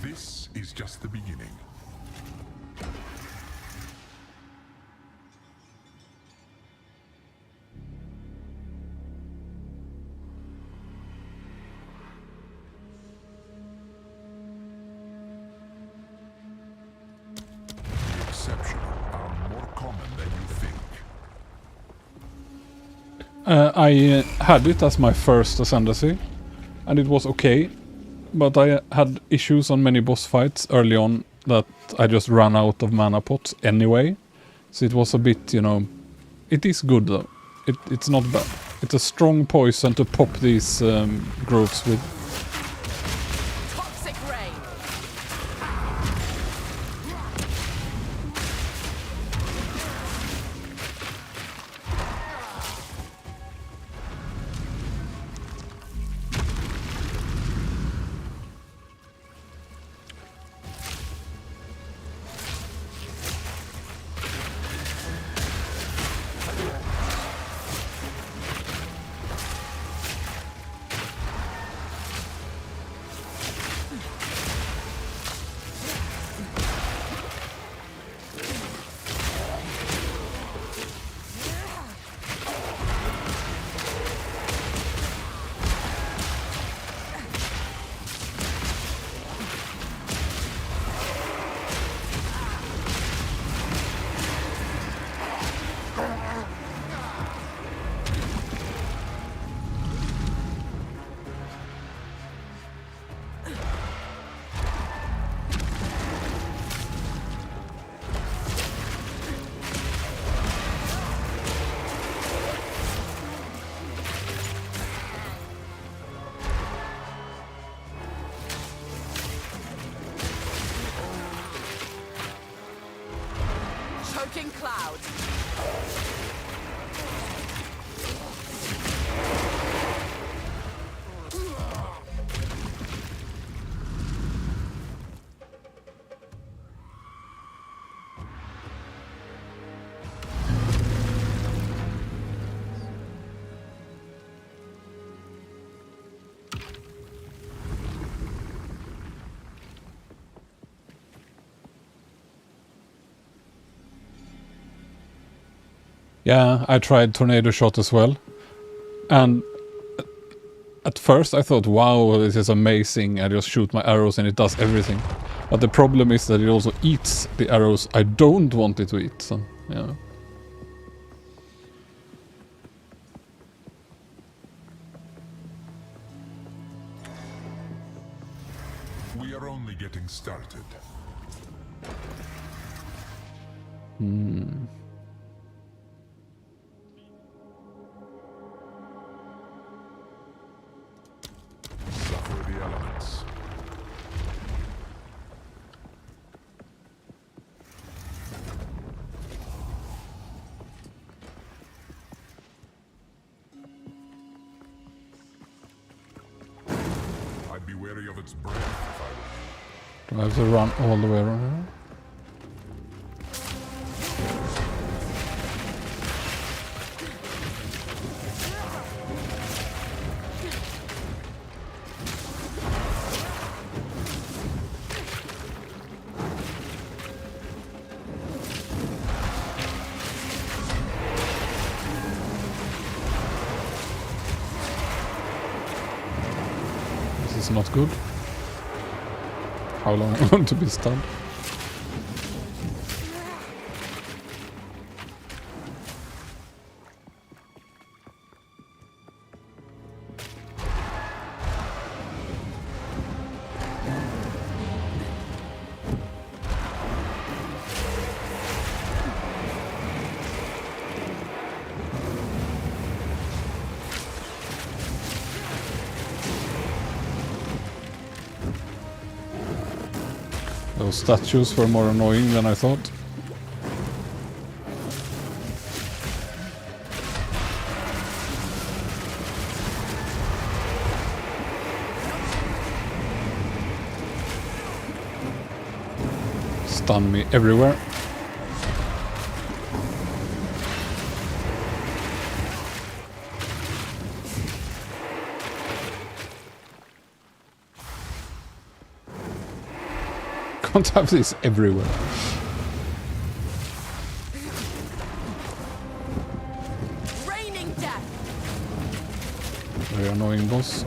This is just the beginning. The exceptional are more common than you think. I had it as my first ascendancy, and it was okay, but I had issues on many boss fights early on that I just ran out of mana pots anyway. So it was a bit, you know, it is good though. It's not bad. It's a strong poison to pop these growths with. Toxic rain! Cloaking cloud. Yeah, I tried tornado shot as well. And at first I thought, wow, this is amazing. I just shoot my arrows and it does everything. But the problem is that it also eats the arrows I don't want it to eat. So, yeah. We are only getting started. Suffer the elements. I'd be wary of its breath if I were Do I have to run all the way around here? This is not good. How long am I going to be stunned? Those statues were more annoying than I thought. Stun me everywhere. Can't have this everywhere. Raining death. Very annoying boss.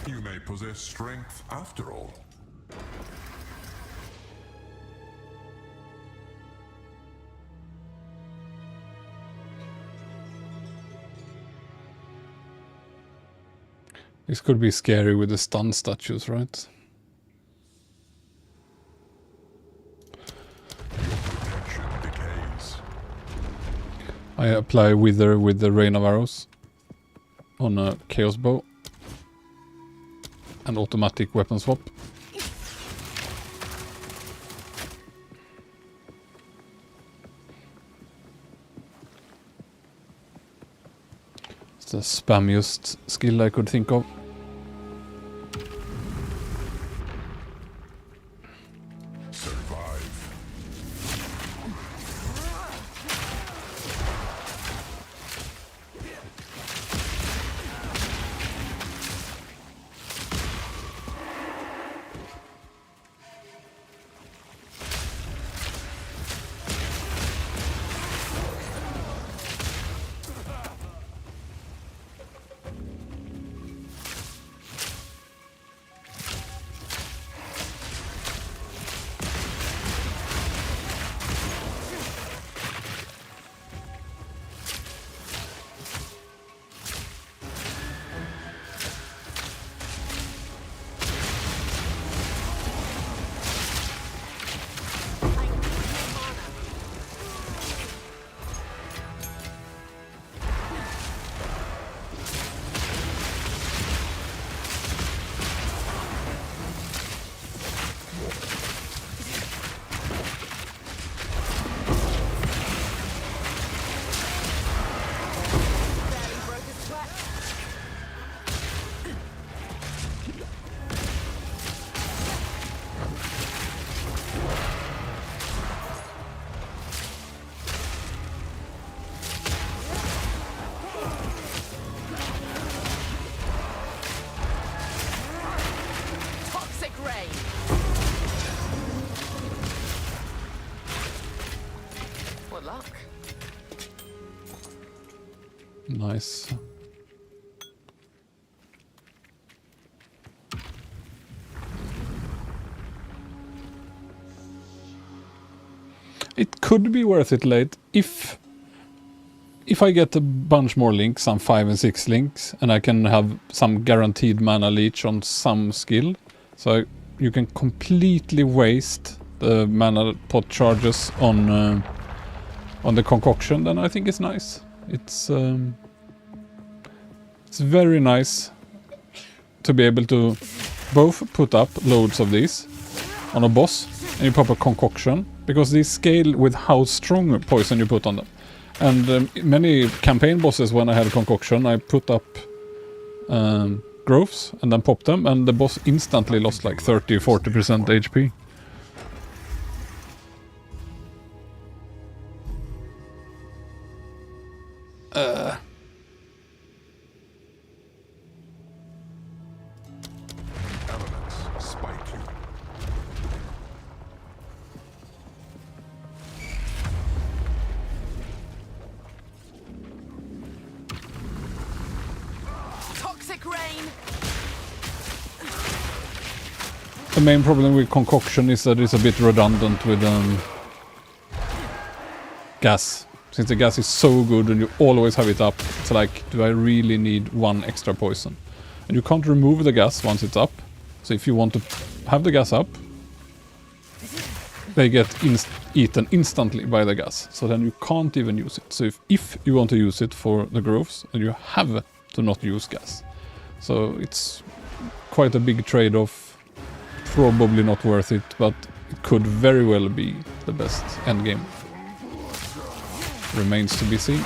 You may possess strength after all. This could be scary with the stun statues, right? Protection decays. I apply Wither with the Rain of Arrows on a Chaos Bow. And automatic weapon swap. It's the spammiest skill I could think of. Survive. rain. What luck? Nice. It could be worth it late if I get a bunch more links, some 5 and 6 links, and I can have some guaranteed mana leech on some skill. So you can completely waste the mana pot charges on the concoction, then I think it's nice. It's very nice to be able to both put up loads of these on a boss and you pop a concoction, because they scale with how strong poison you put on them. And many campaign bosses, when I had a concoction, I put up growths and then popped them, and the boss instantly lost like 30-40% HP. Elements spike you. Toxic rain! The main problem with concoction is that it's a bit redundant with gas. Since the gas is so good and you always have it up, it's like, do I really need one extra poison? And you can't remove the gas once it's up. So if you want to have the gas up, they get eaten instantly by the gas. So then you can't even use it. So if you want to use it for the growths, then you have to not use gas. So it's quite a big trade-off. Probably not worth it, but it could very well be the best endgame. Remains to be seen.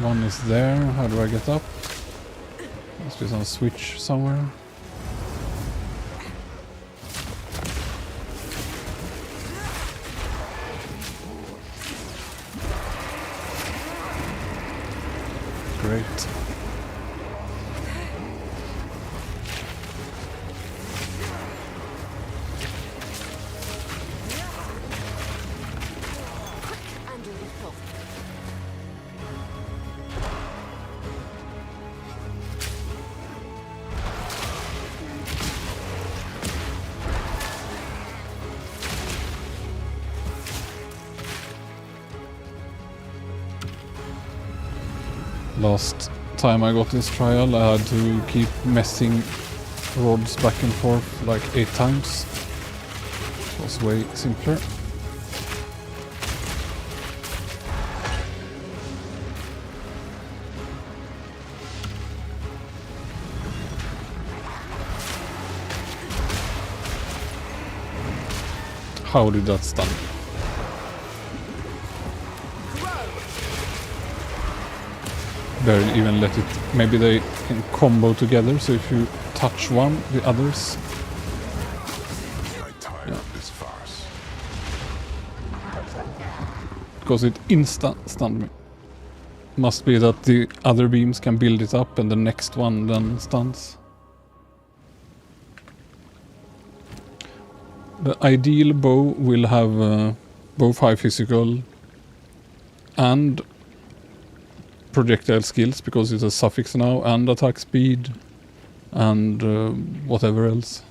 One is there. How do I get up? Must be some switch somewhere. Great. And lethal. Last time I got this trial, I had to keep messing rods back and forth like 8 times. It was way simpler. How did that stun? Barely even let it. Maybe they can combo together, so if you touch one, the others. I tire of this farce. Because it stunned me. Must be that the other beams can build it up and the next one then stuns. The ideal bow will have both high physical and projectile skills because it's a suffix now, and attack speed, and whatever else.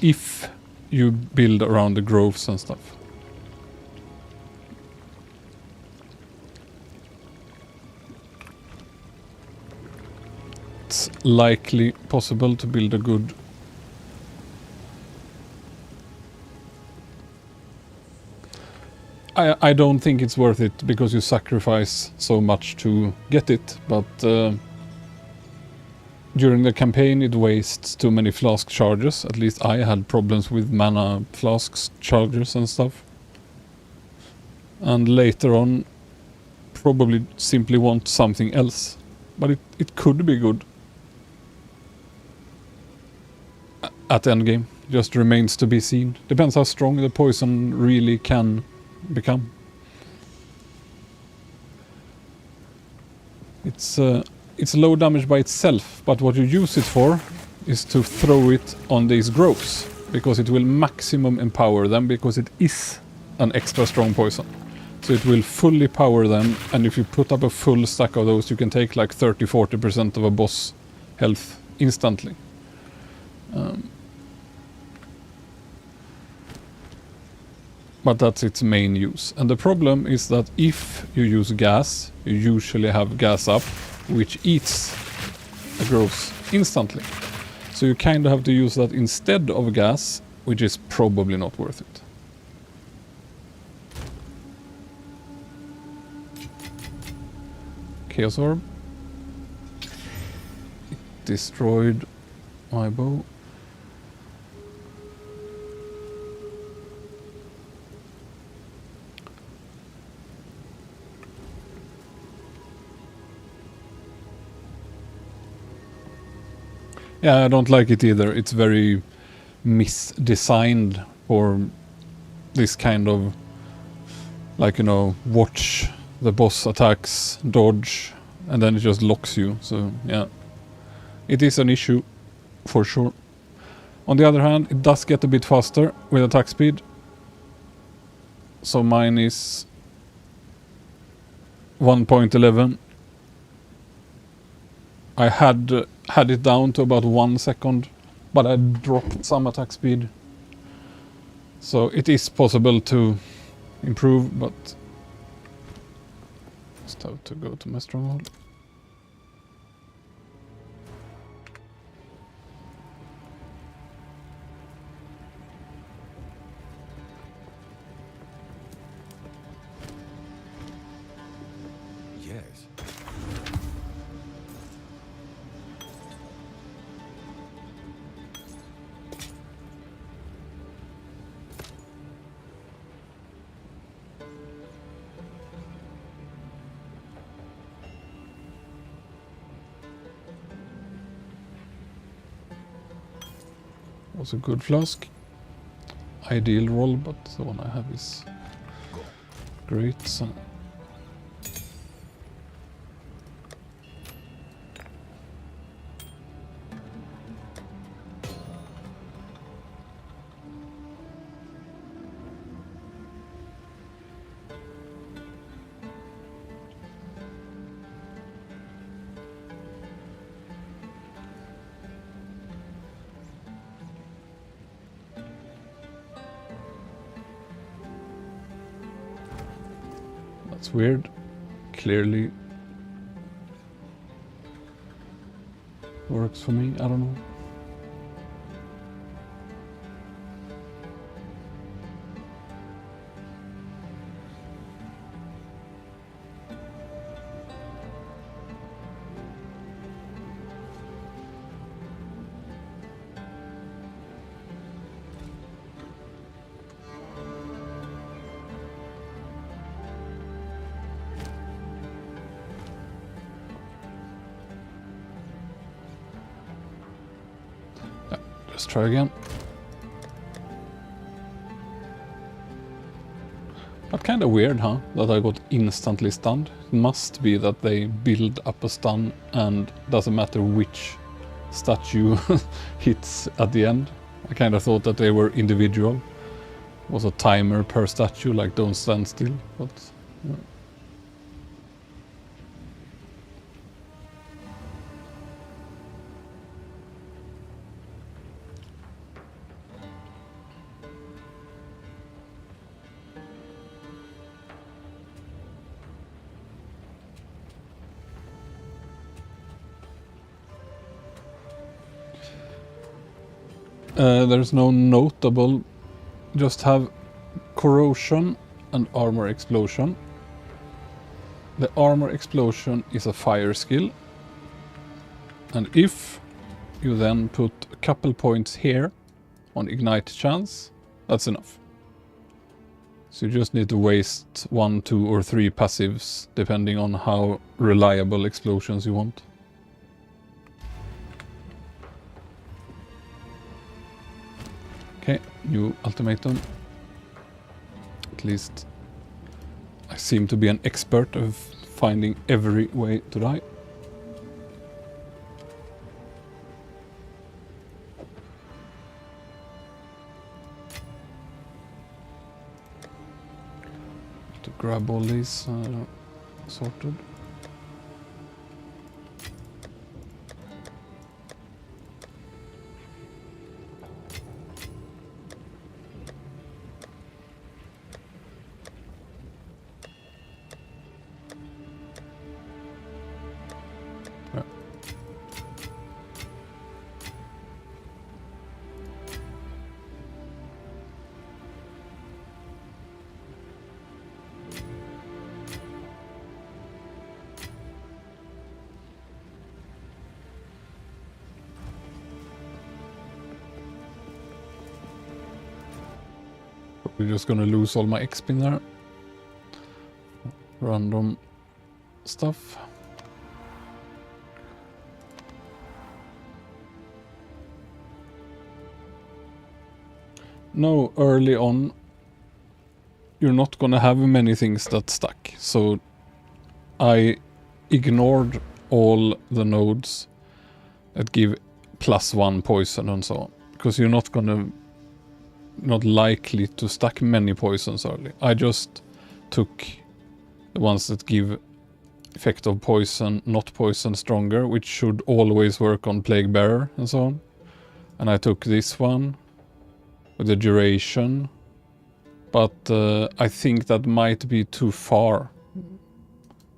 If you build around the groves and stuff. It's likely possible to build a good I don't think it's worth it because you sacrifice so much to get it, but during the campaign it wastes too many flask charges. At least I had problems with mana flasks charges and stuff. And later on probably simply want something else. But it could be good at endgame. Just remains to be seen. Depends how strong the poison really can become. It's low damage by itself, but what you use it for is to throw it on these groves, because it will maximum empower them, because it is an extra strong poison. So it will fully power them, and if you put up a full stack of those, you can take like 30-40% of a boss health instantly. But that's its main use. And the problem is that if you use gas, you usually have gas up, which eats the groves instantly. So you kind of have to use that instead of gas, which is probably not worth it. Chaos Orb. It destroyed my bow. Yeah, I don't like it either. It's very misdesigned for this kind of, like, you know, watch the boss attacks, dodge, and then it just locks you. So, yeah. It is an issue, for sure. On the other hand, it does get a bit faster with attack speed. So mine is 1.11. I had it down to about 1 second, but I dropped some attack speed. So it is possible to improve, but just have to go to my stronghold. Yes. Was a good flask. Ideal roll, but the one I have is great. So that's weird. Clearly works for me. I don't know. Let's try again. But kind of weird, huh? That I got instantly stunned. It must be that they build up a stun and doesn't matter which statue hits at the end. I kind of thought that they were individual. Was a timer per statue, like don't stand still. But yeah. There's no notable, just have corrosion and armor explosion. The armor explosion is a fire skill, and if you then put a couple points here on ignite chance, that's enough. So you just need to waste 1, 2 or 3 passives depending on how reliable explosions you want. Okay, new ultimatum. At least I seem to be an expert of finding every way to die. To grab all these sorted. We're just gonna lose all my XP in there. Random stuff. No, early on you're not gonna have many things that stack. So I ignored all the nodes that give +1 poison and so on. Because you're not likely to stack many poisons early. I just took the ones that give effect of poison, not poison stronger, which should always work on Plague Bearer and so on. And I took this one with the duration, but I think that might be too far.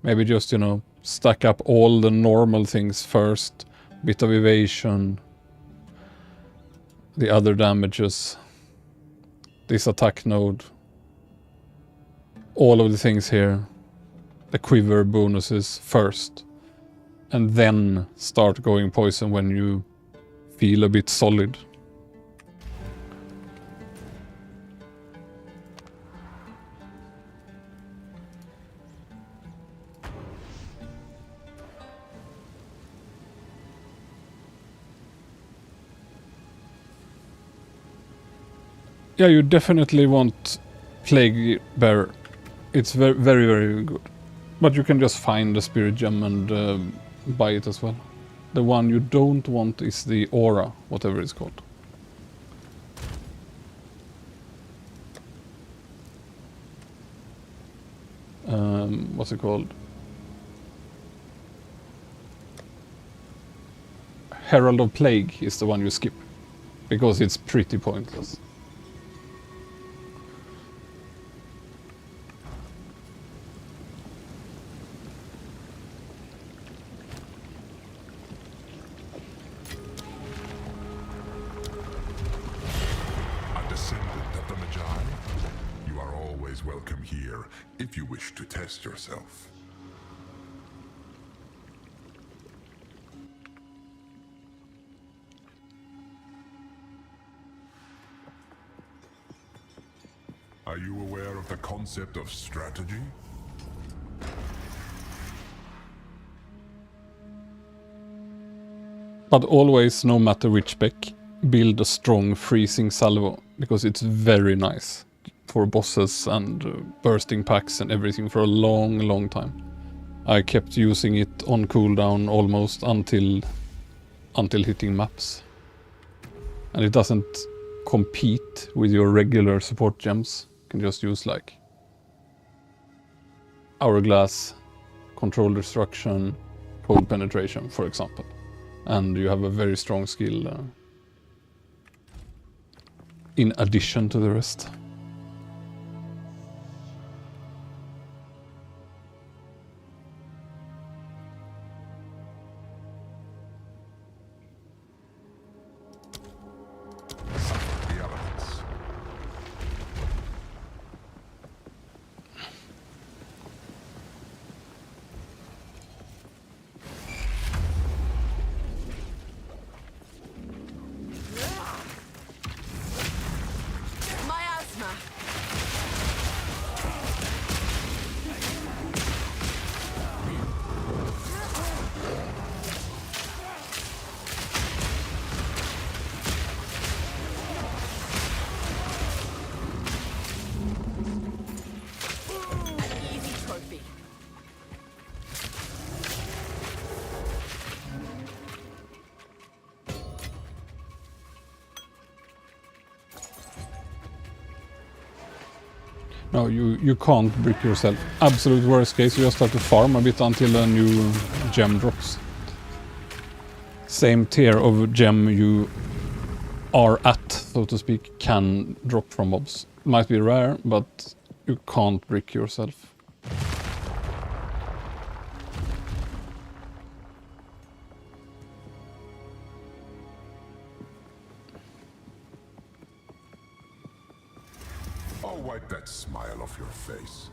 Maybe just, you know, stack up all the normal things first, bit of evasion, the other damages, this attack node, all of the things here, the quiver bonuses first, and then start going poison when you feel a bit solid. Yeah, you definitely want Plague Bearer. It's very, very, very good. But you can just find the Spirit Gem and buy it as well. The one you don't want is the Aura, whatever it's called. What's it called? Herald of Plague is the one you skip, because it's pretty pointless. Welcome here if you wish to test yourself. Are you aware of the concept of strategy? But always, no matter which spec, build a strong freezing salvo, because it's very nice for bosses and bursting packs and everything for a long, long time. I kept using it on cooldown almost until hitting maps. And it doesn't compete with your regular support gems. You can just use like Hourglass, Control Destruction, Cold Penetration, for example. And you have a very strong skill in addition to the rest. No, you can't brick yourself. Absolute worst case, you just have to farm a bit until a new gem drops. Same tier of gem you are at, so to speak, can drop from mobs. Might be rare, but you can't brick yourself. I'll wipe that smile off your face.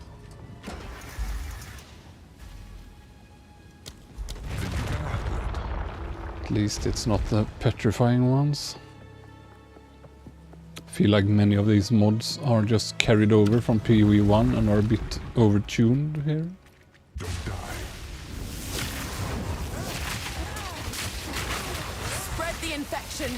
Think you can handle it? At least it's not the petrifying ones. Feel like many of these mods are just carried over from POE1 and are a bit overtuned here. Don't die. Spread the infection.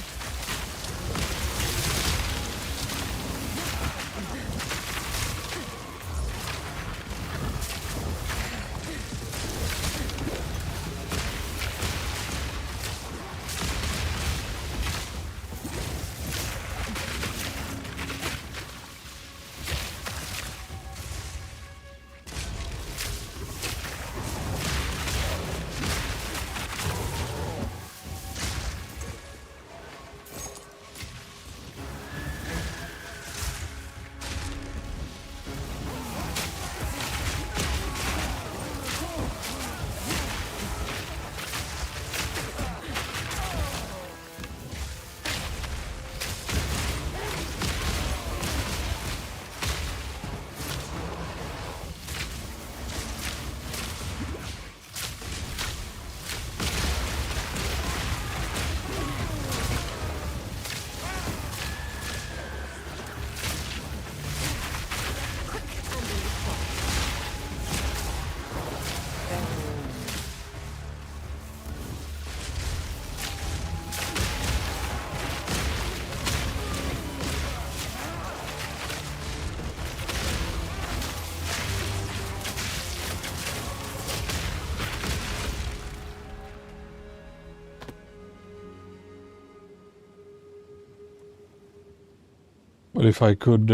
But if I could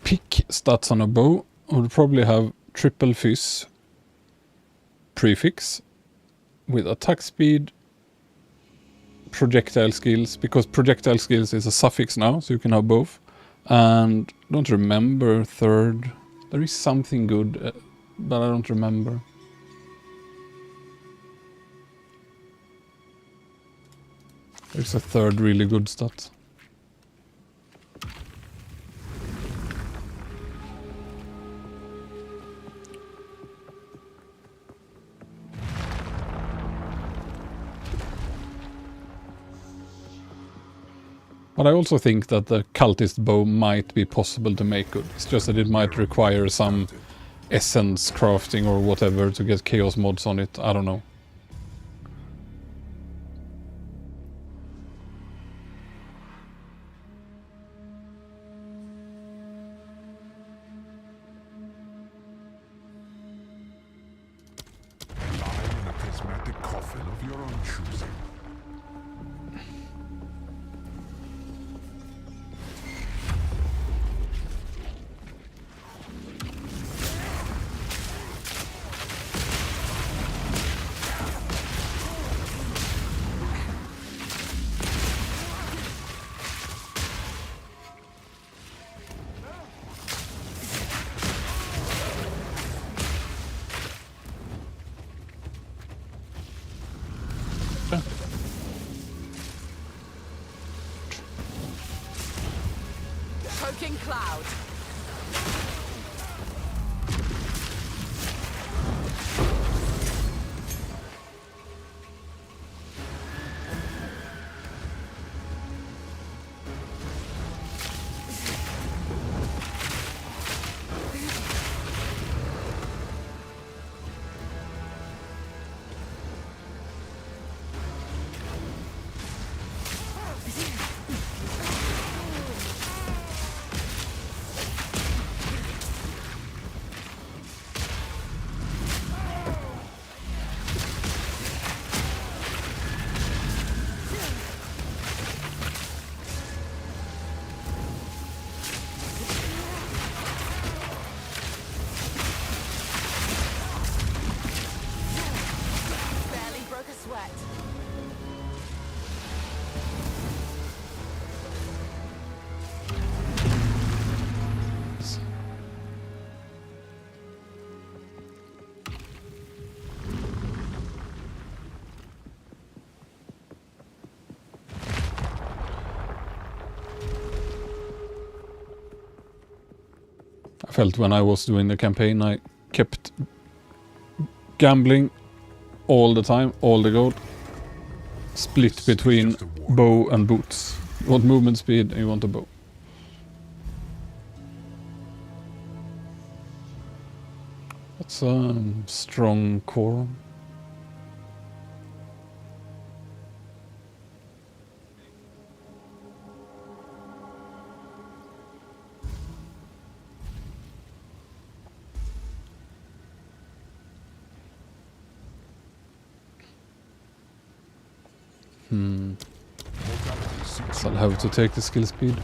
pick stats on a bow, I would probably have triple fizz prefix with attack speed, projectile skills, because projectile skills is a suffix now, so you can have both. And don't remember third. There is something good, but I don't remember. There's a third really good stat. But I also think that the cultist bow might be possible to make good. It's just that it might require some essence crafting or whatever to get chaos mods on it. I don't know. Lie in a prismatic coffin of your own choosing. Choking cloud. threat. I felt when I was doing the campaign, I kept gambling all the time, all the gold. Split between bow and boots. You want movement speed and you want a bow. That's a strong core. So I'll have to take the skill speed.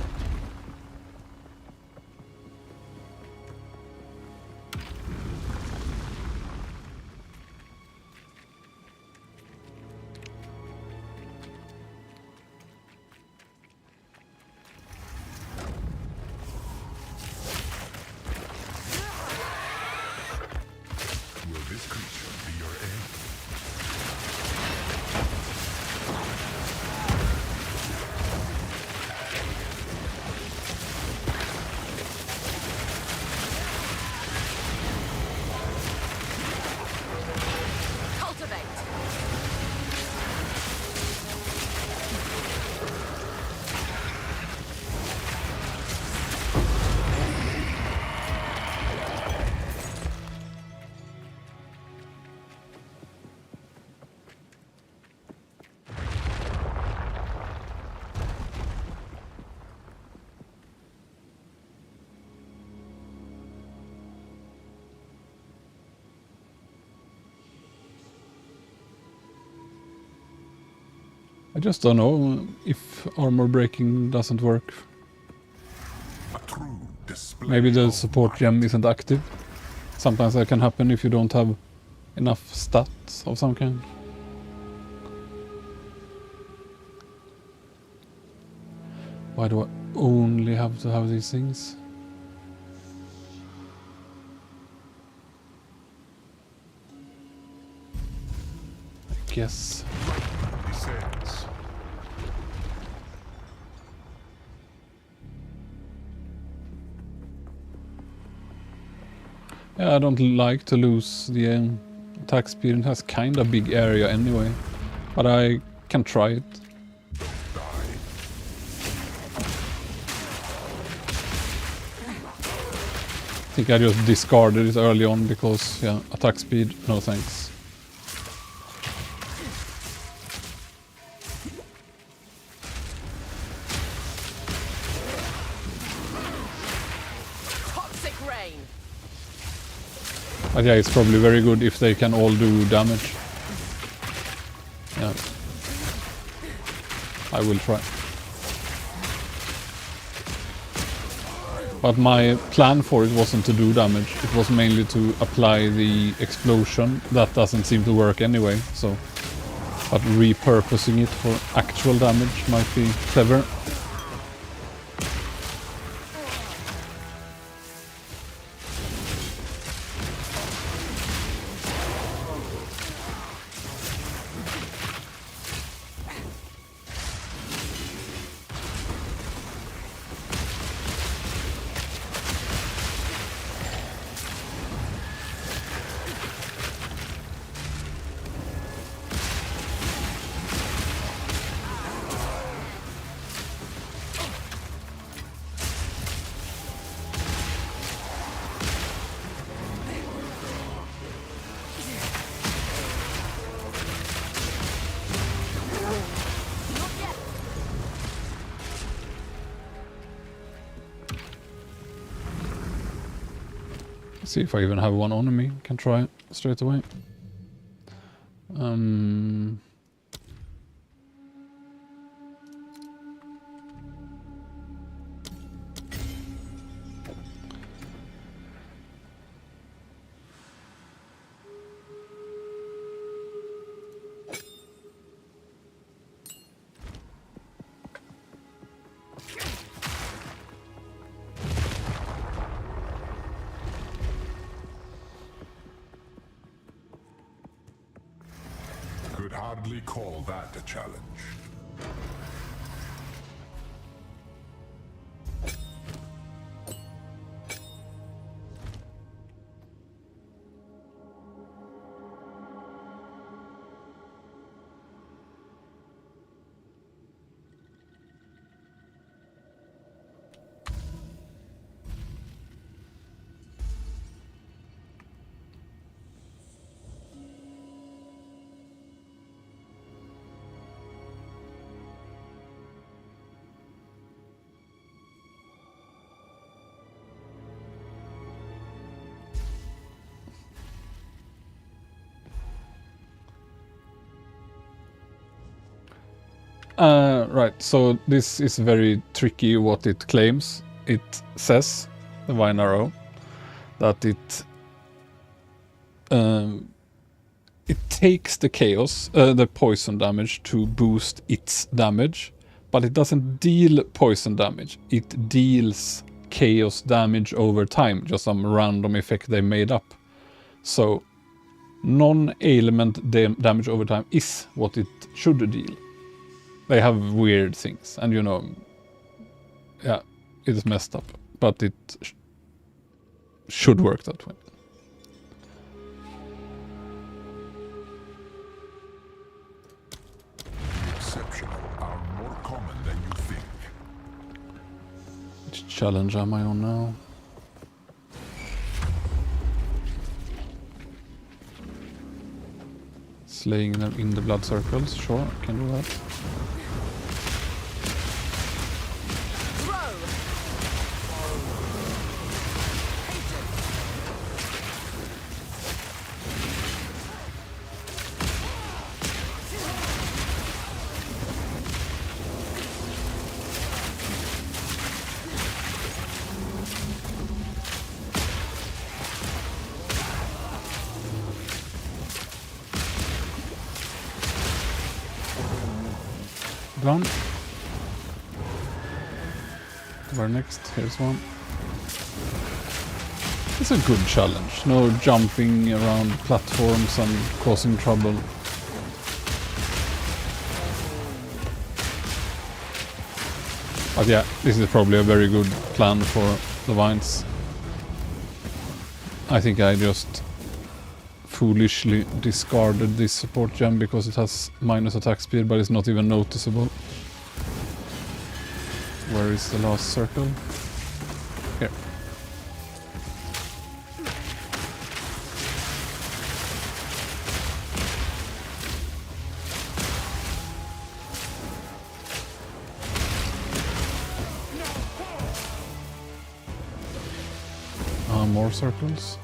Will this creature be your end? Cultivate. I just don't know if armor breaking doesn't work. A true display Maybe the of support might. gem isn't active. Sometimes that can happen if you don't have enough stats of some kind. Why do I only have to have these things? I guess. Descends. Yeah, I don't like to lose the attack speed. It has kind of big area anyway, but I can try it. Die. I think I just discarded it early on because, yeah, attack speed, no thanks. Toxic rain. But yeah, it's probably very good if they can all do damage. Yeah. I will try. But my plan for it wasn't to do damage. It was mainly to apply the explosion. That doesn't seem to work anyway, so... But repurposing it for actual damage might be clever. See if I even have one on me. Can try it straight away. Could hardly call that a challenge. Right, so this is very tricky what it claims. It says, the Vine Arrow, that it takes the chaos, the poison damage to boost its damage, but it doesn't deal poison damage. It deals chaos damage over time, just some random effect they made up. So non-ailment damage over time is what it should deal. They have weird things, and you know, yeah, it is messed up, but it should work that way. The exceptional are more common than you think. Which challenge am I on now? Slaying them in the blood circles, sure, I can do that. Done. Where next? Here's one. It's a good challenge. No jumping around platforms and causing trouble. But yeah, this is probably a very good plan for the vines. I think I just foolishly discarded this support gem because it has minus attack speed, but it's not even noticeable. Where is the last circle? Here. More circles.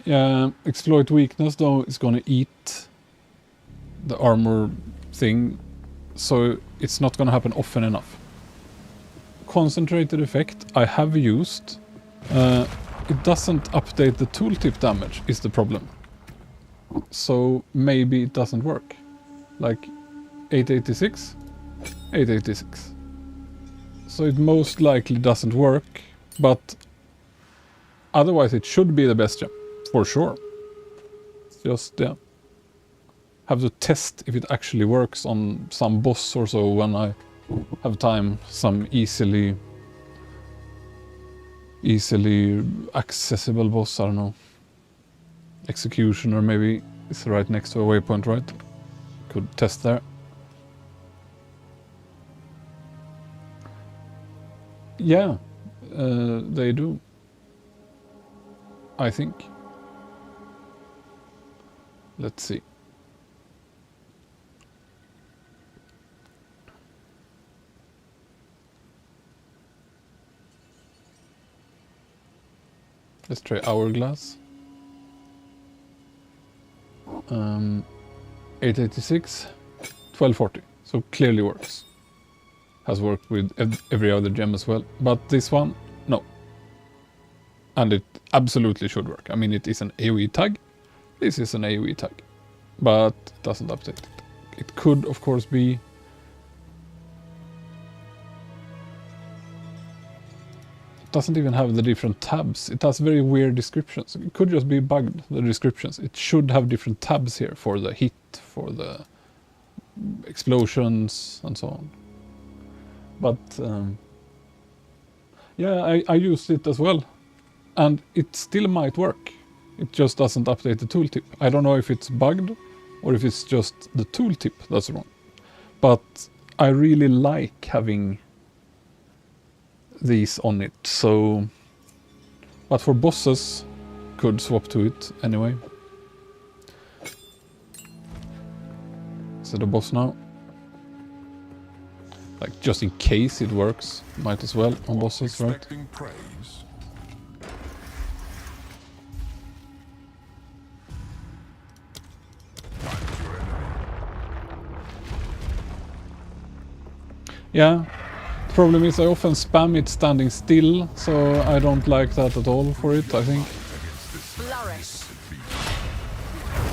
Yeah, exploit weakness though is gonna eat the armor thing, so it's not gonna happen often enough. Concentrated effect I have used. It doesn't update the tooltip damage is the problem. So maybe it doesn't work. Like 886, 886. So it most likely doesn't work, but otherwise it should be the best gem. For sure. Just, yeah. Have to test if it actually works on some boss or so when I have time. Some easily accessible boss, I don't know. Executioner maybe is right next to a waypoint, right? Could test there. Yeah, they do. I think. Let's see. Let's try Hourglass. 886, 1240. So clearly works. Has worked with every other gem as well. But this one, no. And it absolutely should work. I mean, it is an AoE tag. This is an AoE tag. But it doesn't update it. It could, of course, be... It doesn't even have the different tabs. It has very weird descriptions. It could just be bugged, the descriptions. It should have different tabs here for the hit, for the explosions, and so on. But, yeah, I used it as well. And it still might work. It just doesn't update the tooltip. I don't know if it's bugged or if it's just the tooltip that's wrong. But I really like having these on it. So, but for bosses, could swap to it anyway. Is it a boss now? Like just in case it works, might as well on bosses, right? Expecting praise. Find your enemy. Yeah. The problem is I often spam it standing still, so I don't like that at all for it, I think. Flourish.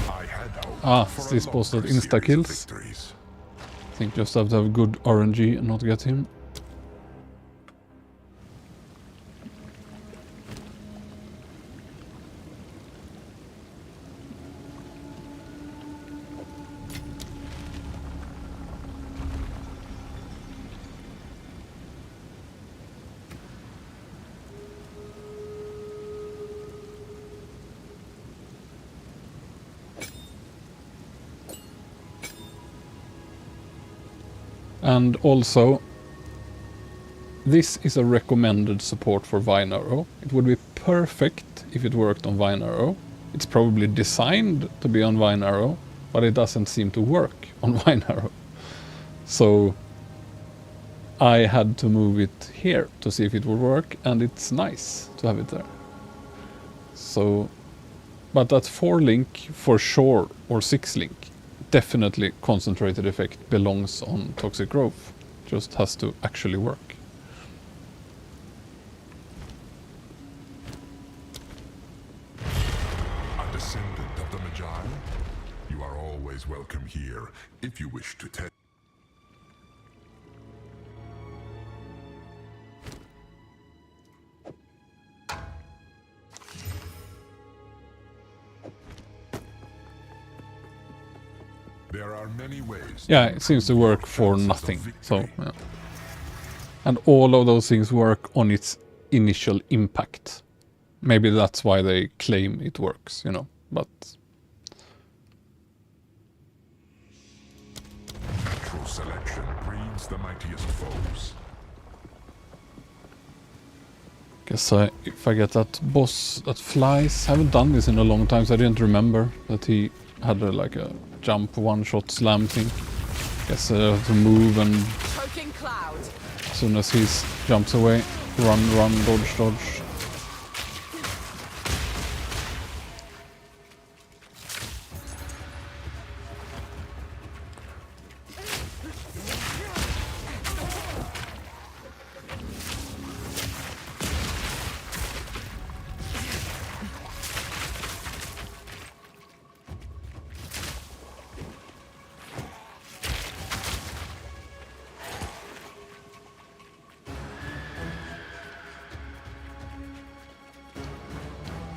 I had hoped Ah, for is a this supposed to longer insta series of kills? victories. I think just have to have good RNG and not get him. And also, this is a recommended support for Vine Arrow. It would be perfect if it worked on Vine Arrow. It's probably designed to be on Vine Arrow, but it doesn't seem to work on Vine Arrow. So I had to move it here to see if it would work, and it's nice to have it there. So, but that 4-link for sure, or 6-link, definitely concentrated effect belongs on Toxic Growth. Just has to actually work. A descendant of the Magi, you are always welcome here if you wish to test. There are many ways. Yeah, it seems to work for nothing. So, yeah. And all of those things work on its initial impact. Maybe that's why they claim it works, you know, but... Natural selection breeds the mightiest foes. Guess if I get that boss that flies... haven't done this in a long time, so I didn't remember that he had like a jump one-shot slam thing. Guess I have to move, and Choking cloud. as soon as he jumps away, run, dodge, dodge.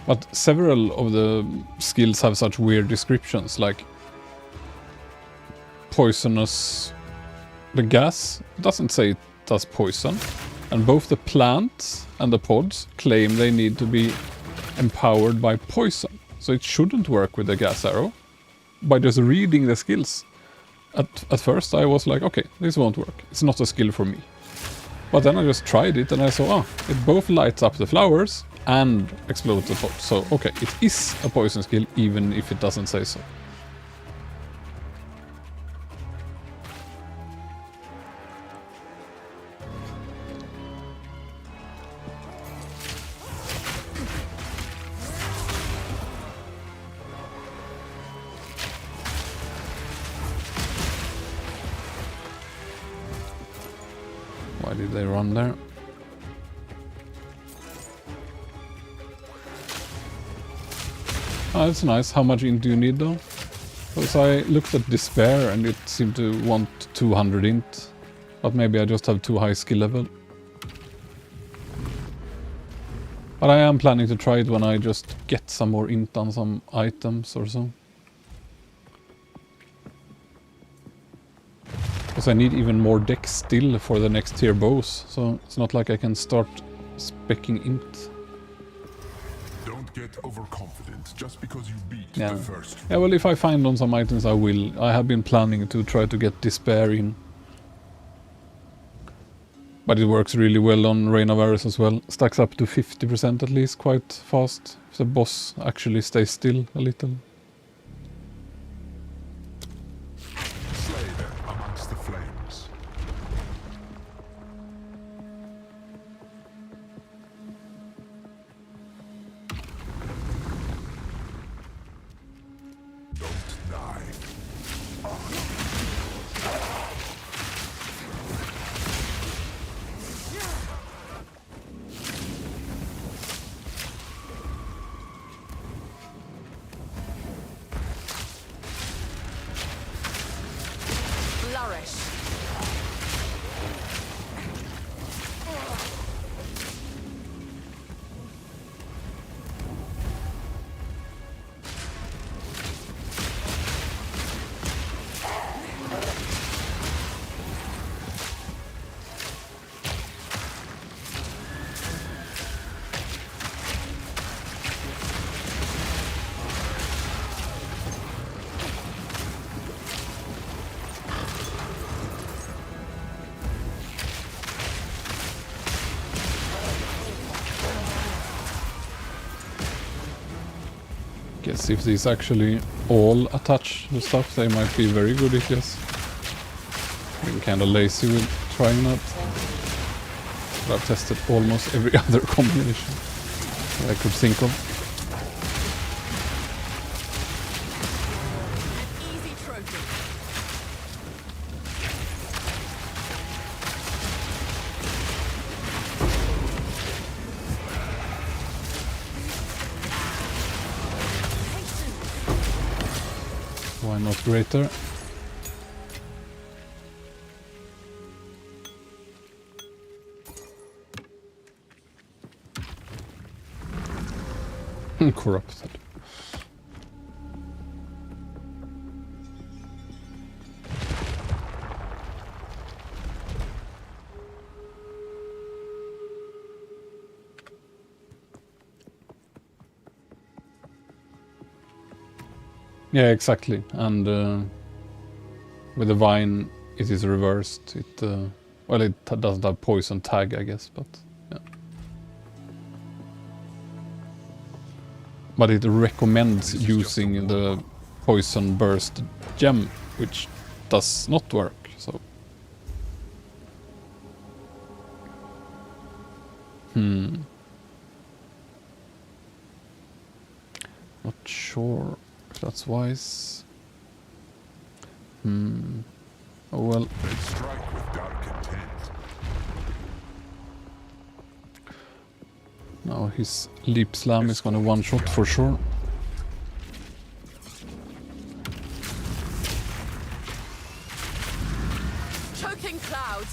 But several of the skills have such weird descriptions, like poisonous. The gas doesn't say it does poison, and both the plants and the pods claim they need to be empowered by poison. So it shouldn't work with the gas arrow. By just reading the skills, at first I was like, okay, this won't work. It's not a skill for me. But then I just tried it and I saw, it both lights up the flowers and explodes the pot. So, okay, it is a poison skill even if it doesn't say so. Why did they run there? Oh, that's nice. How much int do you need though? Because I looked at despair and it seemed to want 200 int. But maybe I just have too high skill level. But I am planning to try it when I just get some more int on some items or so. Because I need even more dex still for the next tier bows. So it's not like I can start speccing int. Don't get overconfident just because you beat Yeah. the first. Yeah, well, if I find on some items, I will. I have been planning to try to get despair in. But it works really well on Rain of Arrows as well. Stacks up to 50% at least, quite fast. If the boss actually stays still a little. Slay them amongst the flames. Don't die. Flourish. Guess if these actually all attach the stuff, they might be very good at this. I'm kinda lazy with trying that. But I've tested almost every other combination that I could think of. Easy trophy. Why not greater? Corrupted. Yeah, exactly. And with the vine, it is reversed. It well, it doesn't have poison tag, I guess, but yeah. But it recommends using the poison burst gem, which does not work. So, not sure if that's wise. Oh well. They strike with dark intent. Now his leap slam is gonna one shot for sure. Choking cloud.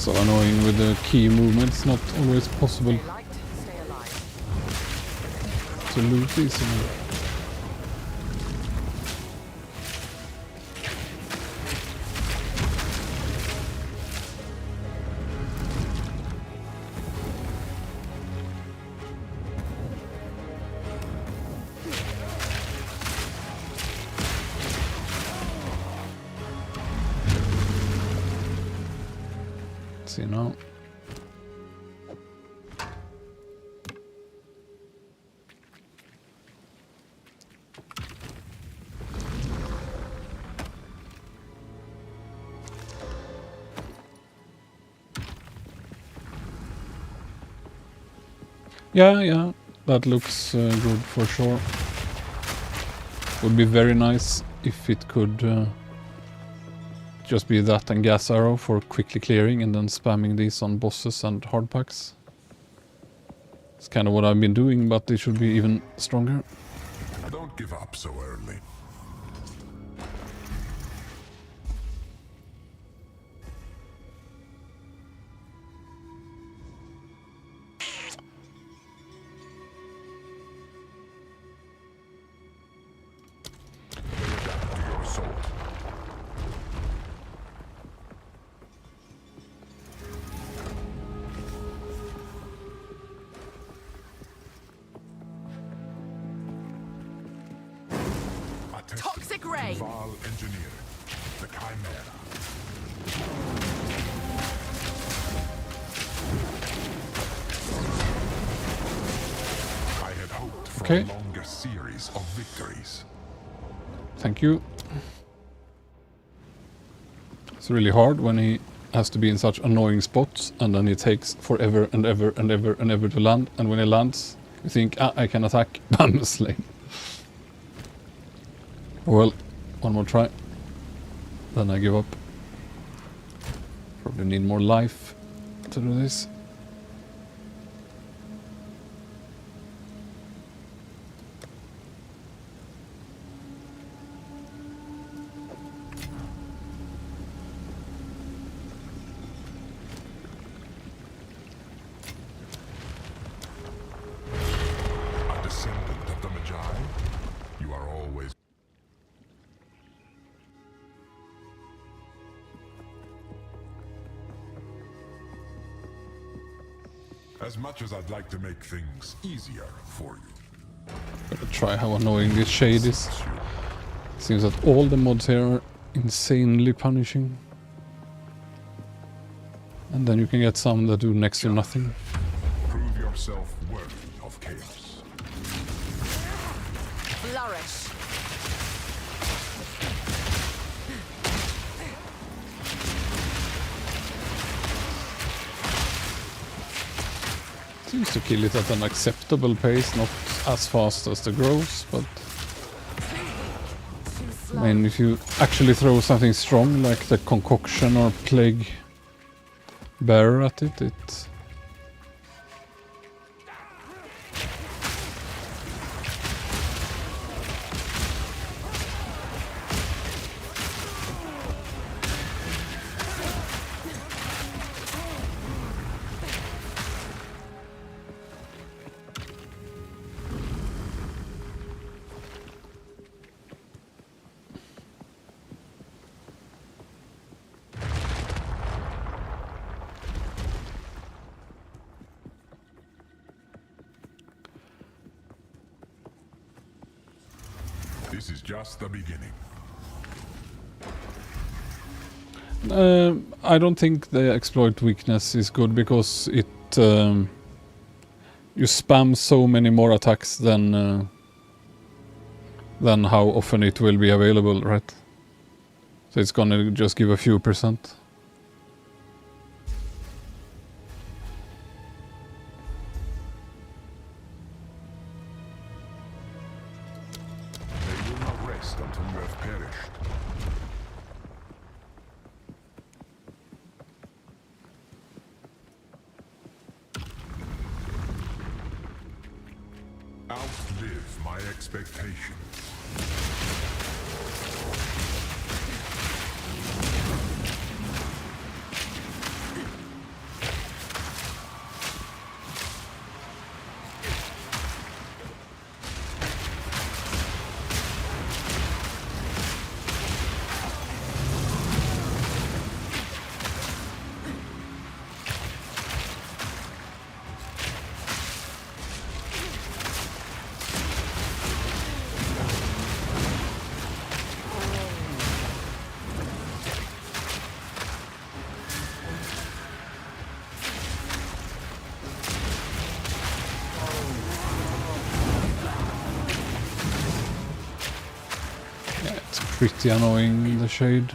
So annoying with the key movement. It's not always possible Stay light, stay alive. to loot easily. See now. Yeah, that looks good for sure. Would be very nice if it could just be that and gas arrow for quickly clearing and then spamming these on bosses and hardpacks. It's kind of what I've been doing, but they should be even stronger. Don't give up so early. Adapt to your soul. Toxic ray. Val engineer, the Chimera. I had hoped for Okay. a longer series of victories. Thank you. It's really hard when he has to be in such annoying spots and then it takes forever and ever and ever and ever to land, and when he lands you think, I can attack, bam, slain. Well, one more try, then I give up. Probably need more life to do this. A descendant of the Magi, you are always... As much as I'd like to make things easier for you. Gotta try how annoying this shade is. Seems that all the mods here are insanely punishing. And then you can get some that do next to nothing. Prove yourself worthy of chaos. Flourish. Seems to kill it at an acceptable pace, not as fast as the grows, but I mean, if you actually throw something strong like the concoction or plague bearer at it, it This is just the beginning. I don't think the exploit weakness is good because it you spam so many more attacks than how often it will be available, right? So it's gonna just give a few %. They will not rest until you have perished. Outlive my expectations. pretty annoying, the shade.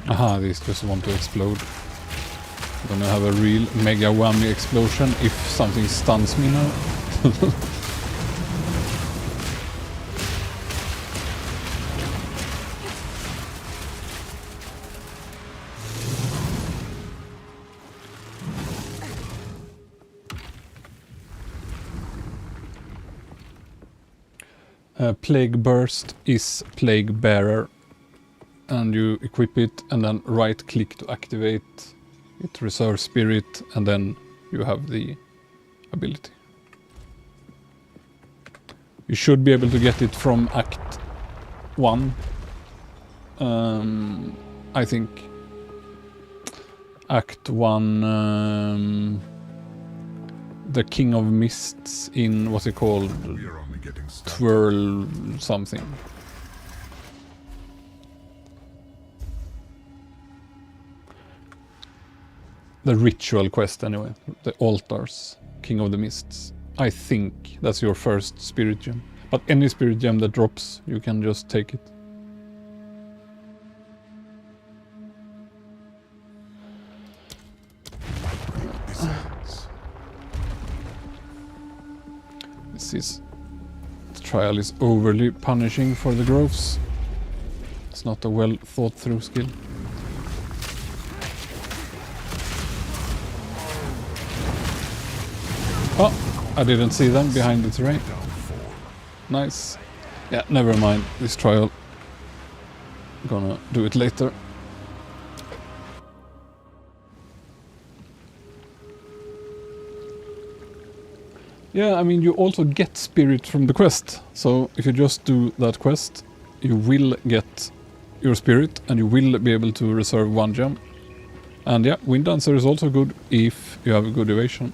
Aha, these just want to explode. Gonna have a real mega whammy explosion if something stuns me now. Plague Burst is Plague Bearer. And you equip it and then right click to activate it, reserve spirit, and then you have the ability. You should be able to get it from Act 1. I think Act 1, the King of Mists in, what's it called? We're only getting started. Twirl something. The ritual quest anyway, the altars, King of the Mists. I think that's your first spirit gem. But any spirit gem that drops, you can just take it. This trial is overly punishing for the growths. It's not a well thought through skill. Oh, I didn't see them behind the terrain. Nice. Yeah, never mind this trial. Gonna do it later. Yeah, I mean, you also get spirit from the quest. So if you just do that quest, you will get your spirit and you will be able to reserve 1 gem. And yeah, Wind Dancer is also good if you have a good evasion.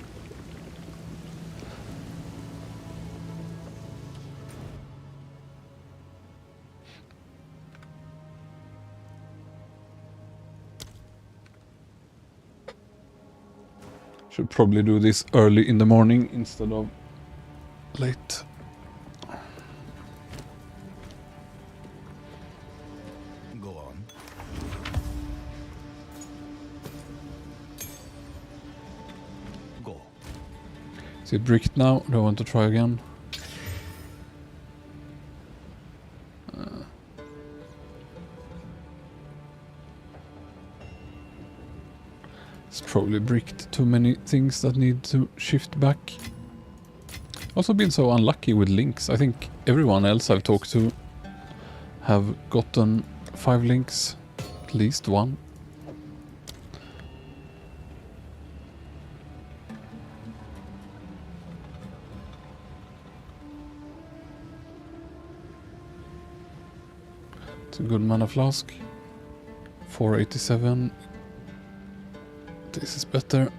Should probably do this early in the morning instead of late. Go on. Go. Is it bricked now? Do I want to try again? It's probably bricked too many things that need to shift back. Also been so unlucky with links. I think everyone else I've talked to have gotten 5 links, at least 1. It's a good mana flask. 487. This is better.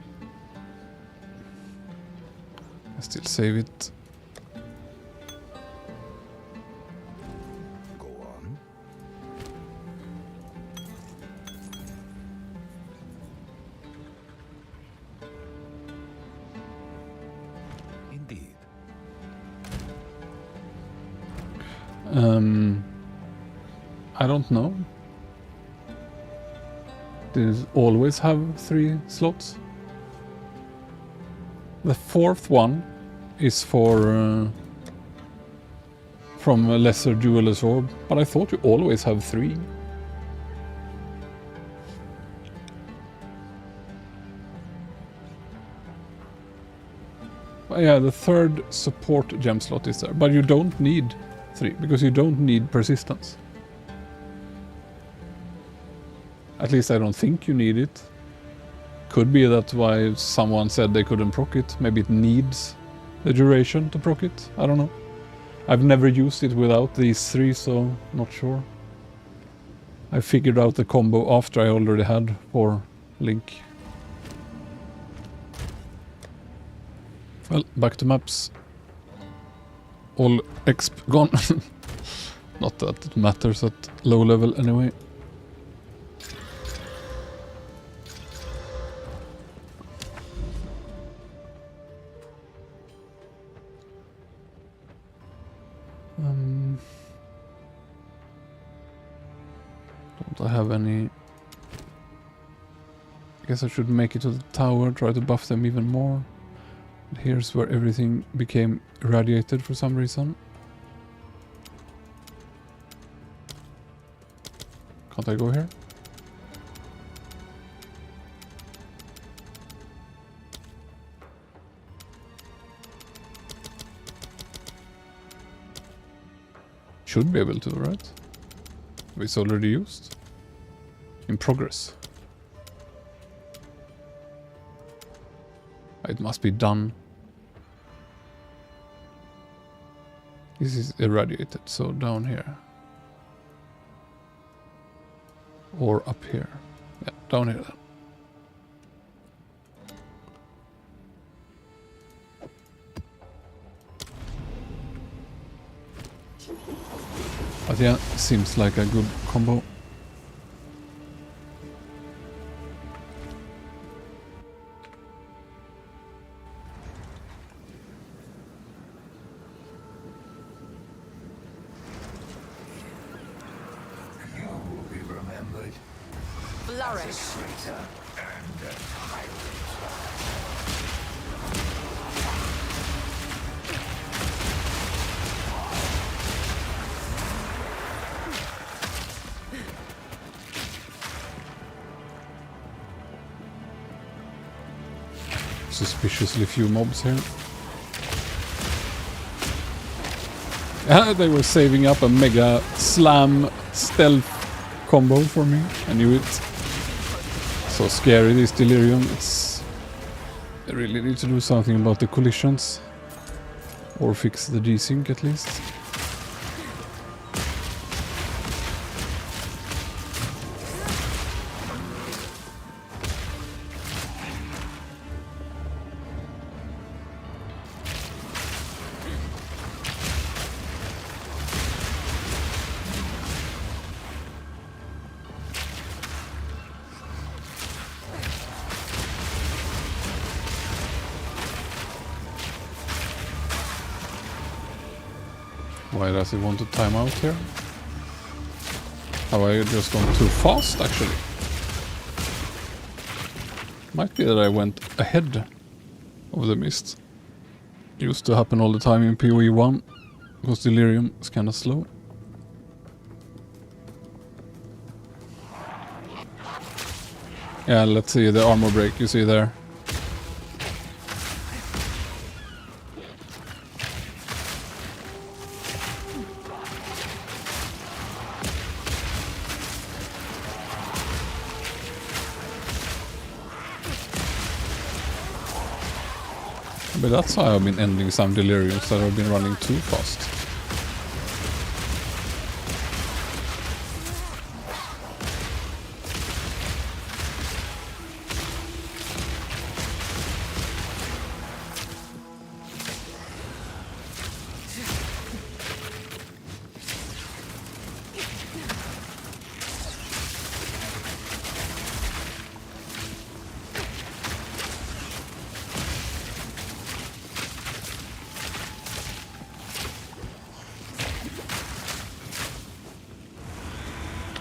I still save it. Go on. Indeed. I don't know. Did it always have 3 slots? The 4th one is for from a lesser jeweler's orb, but I thought you always have 3. But yeah, the 3rd support gem slot is there, but you don't need 3 because you don't need persistence. At least I don't think you need it. Could be that's why someone said they couldn't proc it. Maybe it needs the duration to proc it. I don't know. I've never used it without these 3, so not sure. I figured out the combo after I already had 4 Link. Well, back to maps. All exp gone. Not that it matters at low level anyway. Don't I have any... I guess I should make it to the tower, try to buff them even more. Here's where everything became irradiated for some reason. Can't I go here? Should be able to, right? It's already used. In progress. It must be done. This is irradiated, so down here. Or up here. Yeah, down here then. But yeah, seems like a good combo. Suspiciously few mobs here. Yeah, they were saving up a mega slam stealth combo for me. I knew it. So scary, this delirium. I really need to do something about the collisions. Or fix the desync at least. Why does it want to time out here? Have I just gone too fast, actually? Might be that I went ahead of the mist. Used to happen all the time in POE1, because delirium is kinda slow. Yeah, let's see the armor break you see there. But that's why I've been ending some deliriums that have been running too fast.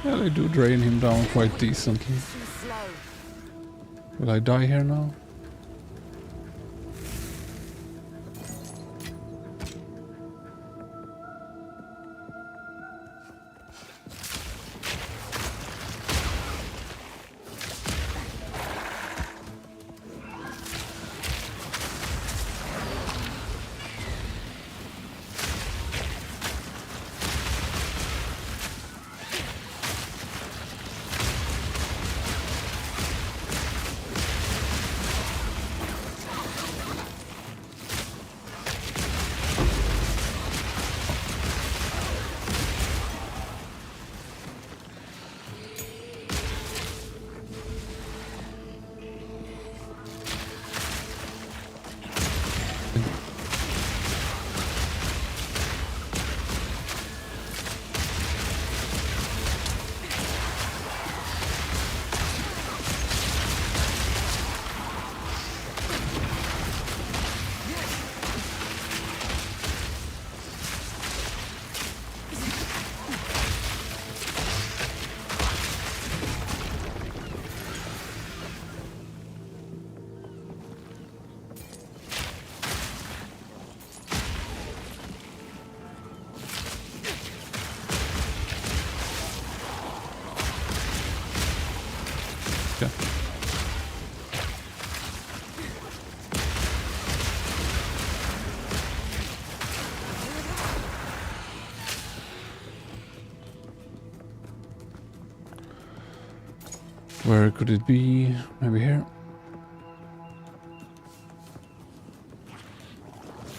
Yeah, they do drain him down quite decently. Will I die here now? Where could it be? Maybe here?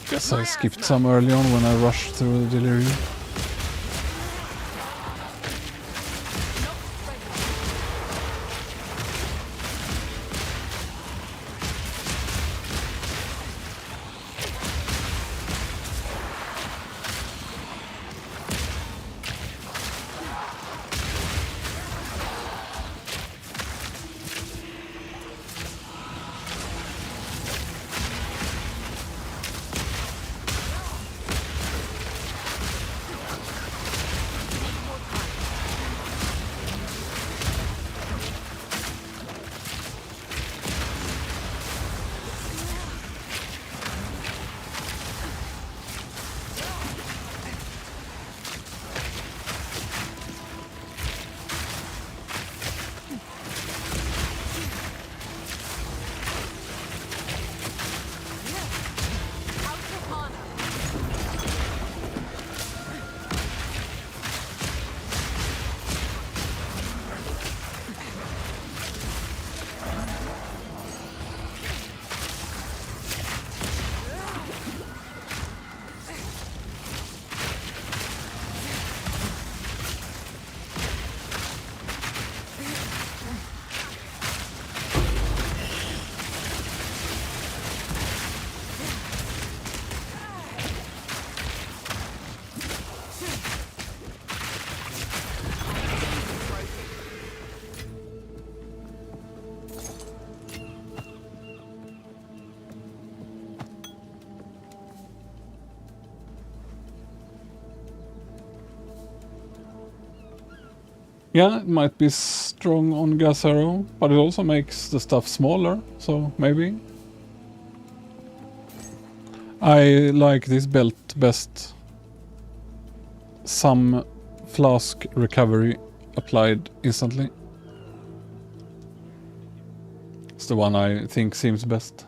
Guess I skipped some early on when I rushed through the delirium. Yeah, it might be strong on gas arrow, but it also makes the stuff smaller, so maybe. I like this belt best. Some flask recovery applied instantly. It's the one I think seems best.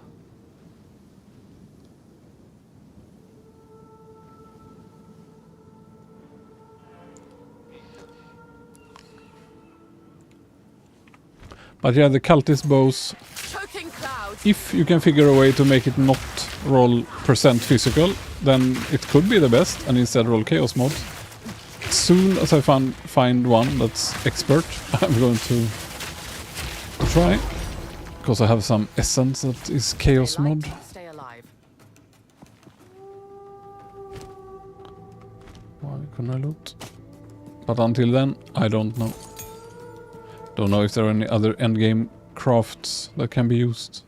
But yeah, the cultist bows, if you can figure a way to make it not roll % physical, then it could be the best, and instead roll chaos mod. As soon as I find one that's expert, I'm going to try, because I have some essence that is chaos mod. Why couldn't I loot? But until then, I don't know. Don't know if there are any other endgame crafts that can be used.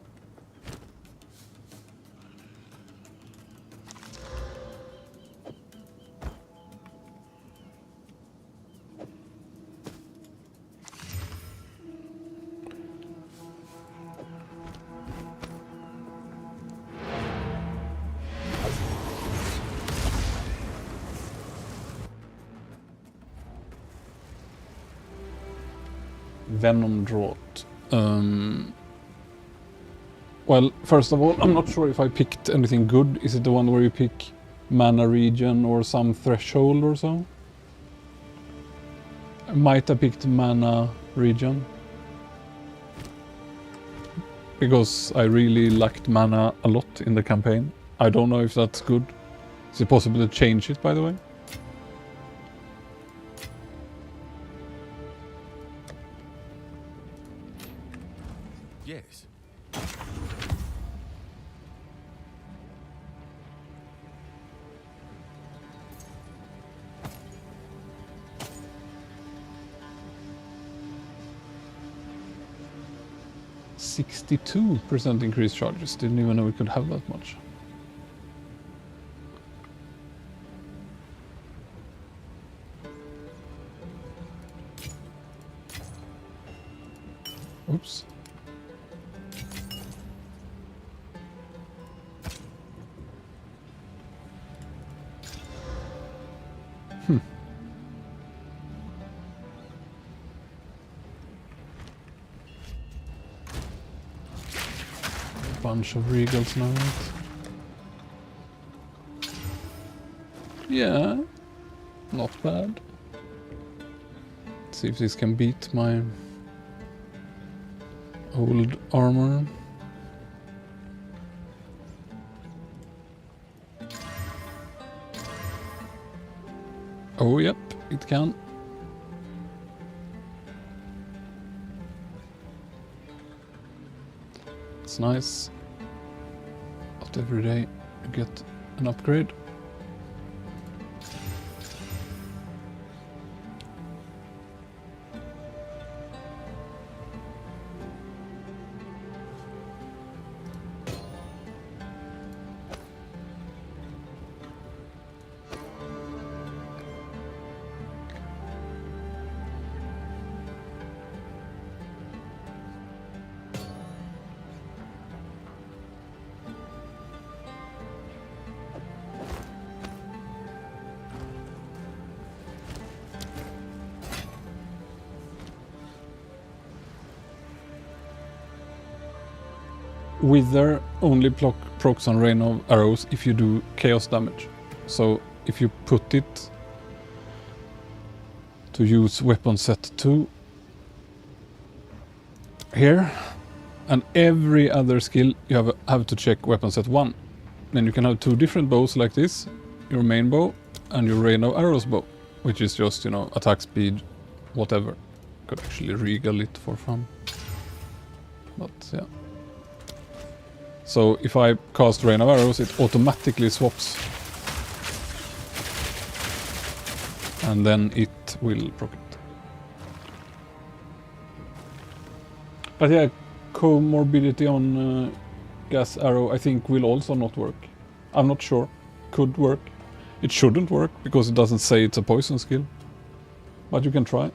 Venom Draught. Well, first of all, I'm not sure if I picked anything good. Is it the one where you pick mana region or some threshold or so? I might have picked mana region, because I really lacked mana a lot in the campaign. I don't know if that's good. Is it possible to change it, by the way? Yes. %62 increased charges. Didn't even know we could have that much. Oops. Bunch of regals now, right? Yeah, not bad. Let's see if this can beat my Old armor. Oh, yep, it can. It's nice. Not every day you get an upgrade. Wither only procs on rain of arrows if you do chaos damage. So if you put it to use weapon set 2 here, and every other skill you have to check weapon set 1. Then you can have 2 different bows like this, your main bow and your rain of arrows bow, which is just, you know, attack speed, whatever. Could actually regal it for fun. But yeah. So if I cast Rain of Arrows, it automatically swaps. And then it will proc it. But yeah, comorbidity on gas arrow I think will also not work. I'm not sure. Could work. It shouldn't work because it doesn't say it's a poison skill. But you can try.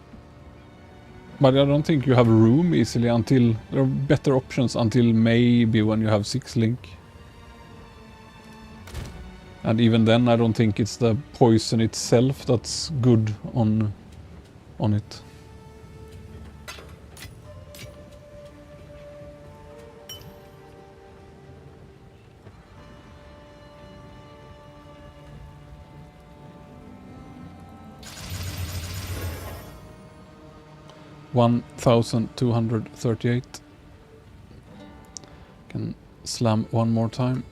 But I don't think you have room easily until... There are better options until maybe when you have 6 link. And even then I don't think it's the poison itself that's good on it. $1,238. Can slam one more time.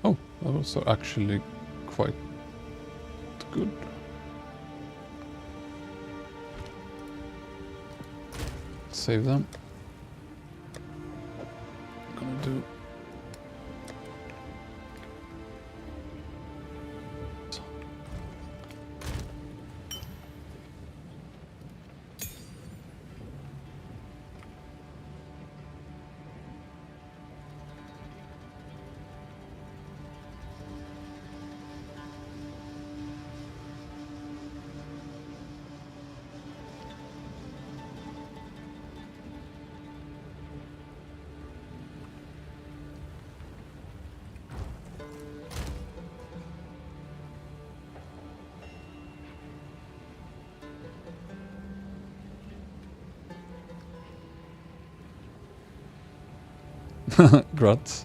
Oh, that was actually quite good. Save them. Gonna do... Grats.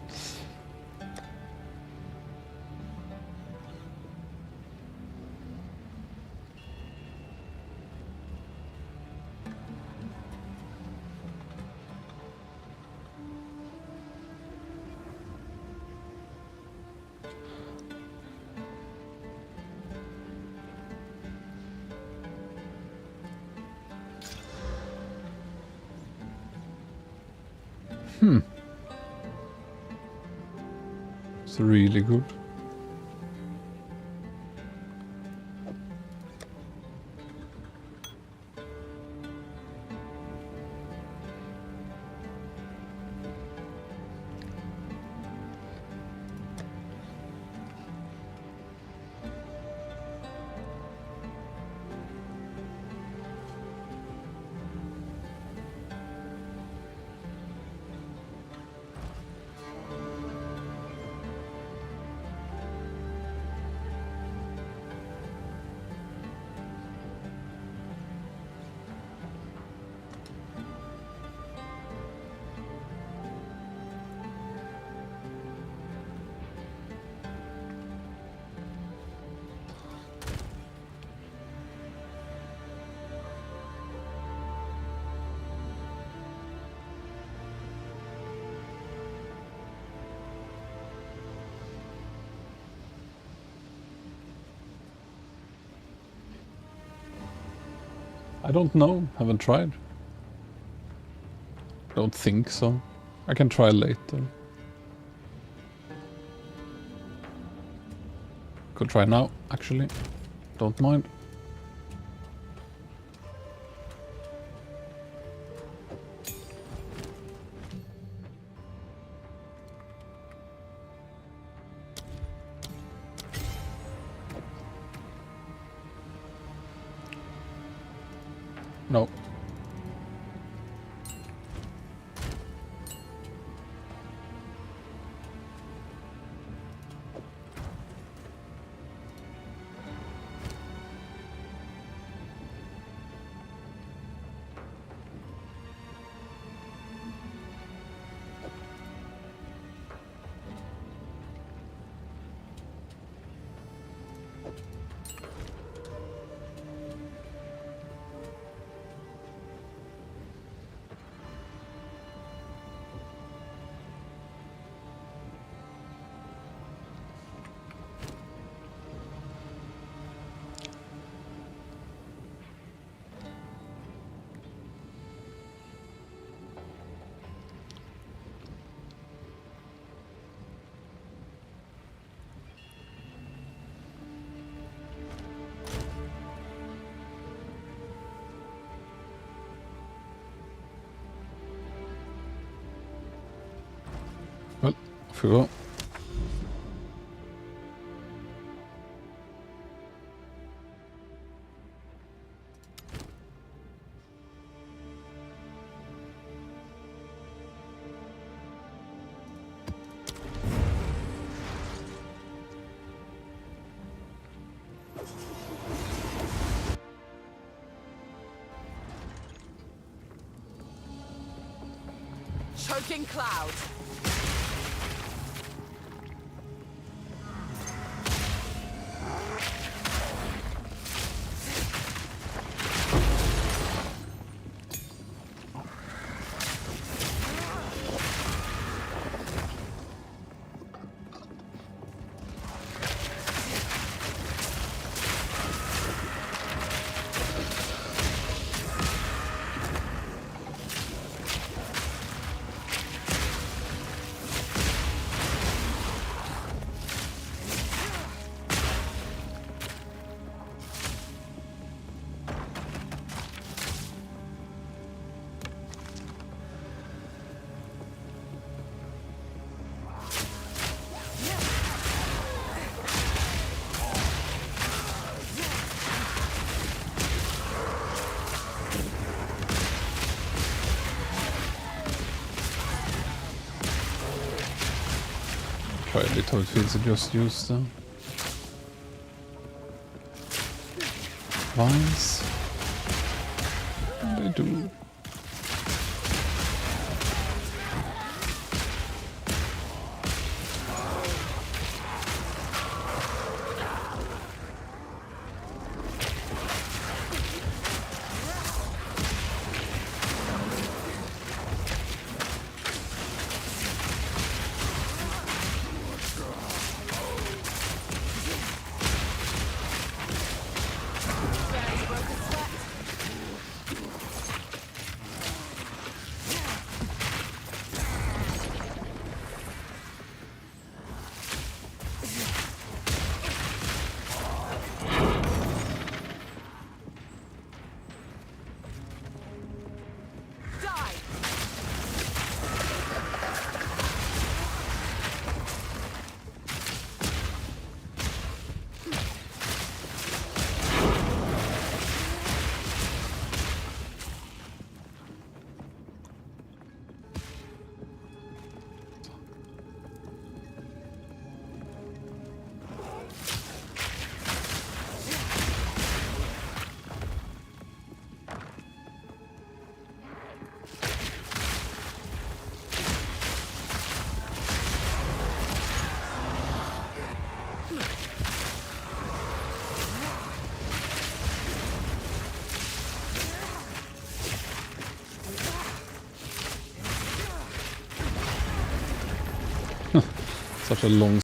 It's really good. I don't know. Haven't tried. Don't think so. I can try later. Could try now, actually. Don't mind. No. Well, off we go. Choking cloud. Try a bit how it feels to just use the vines. They do. Such a long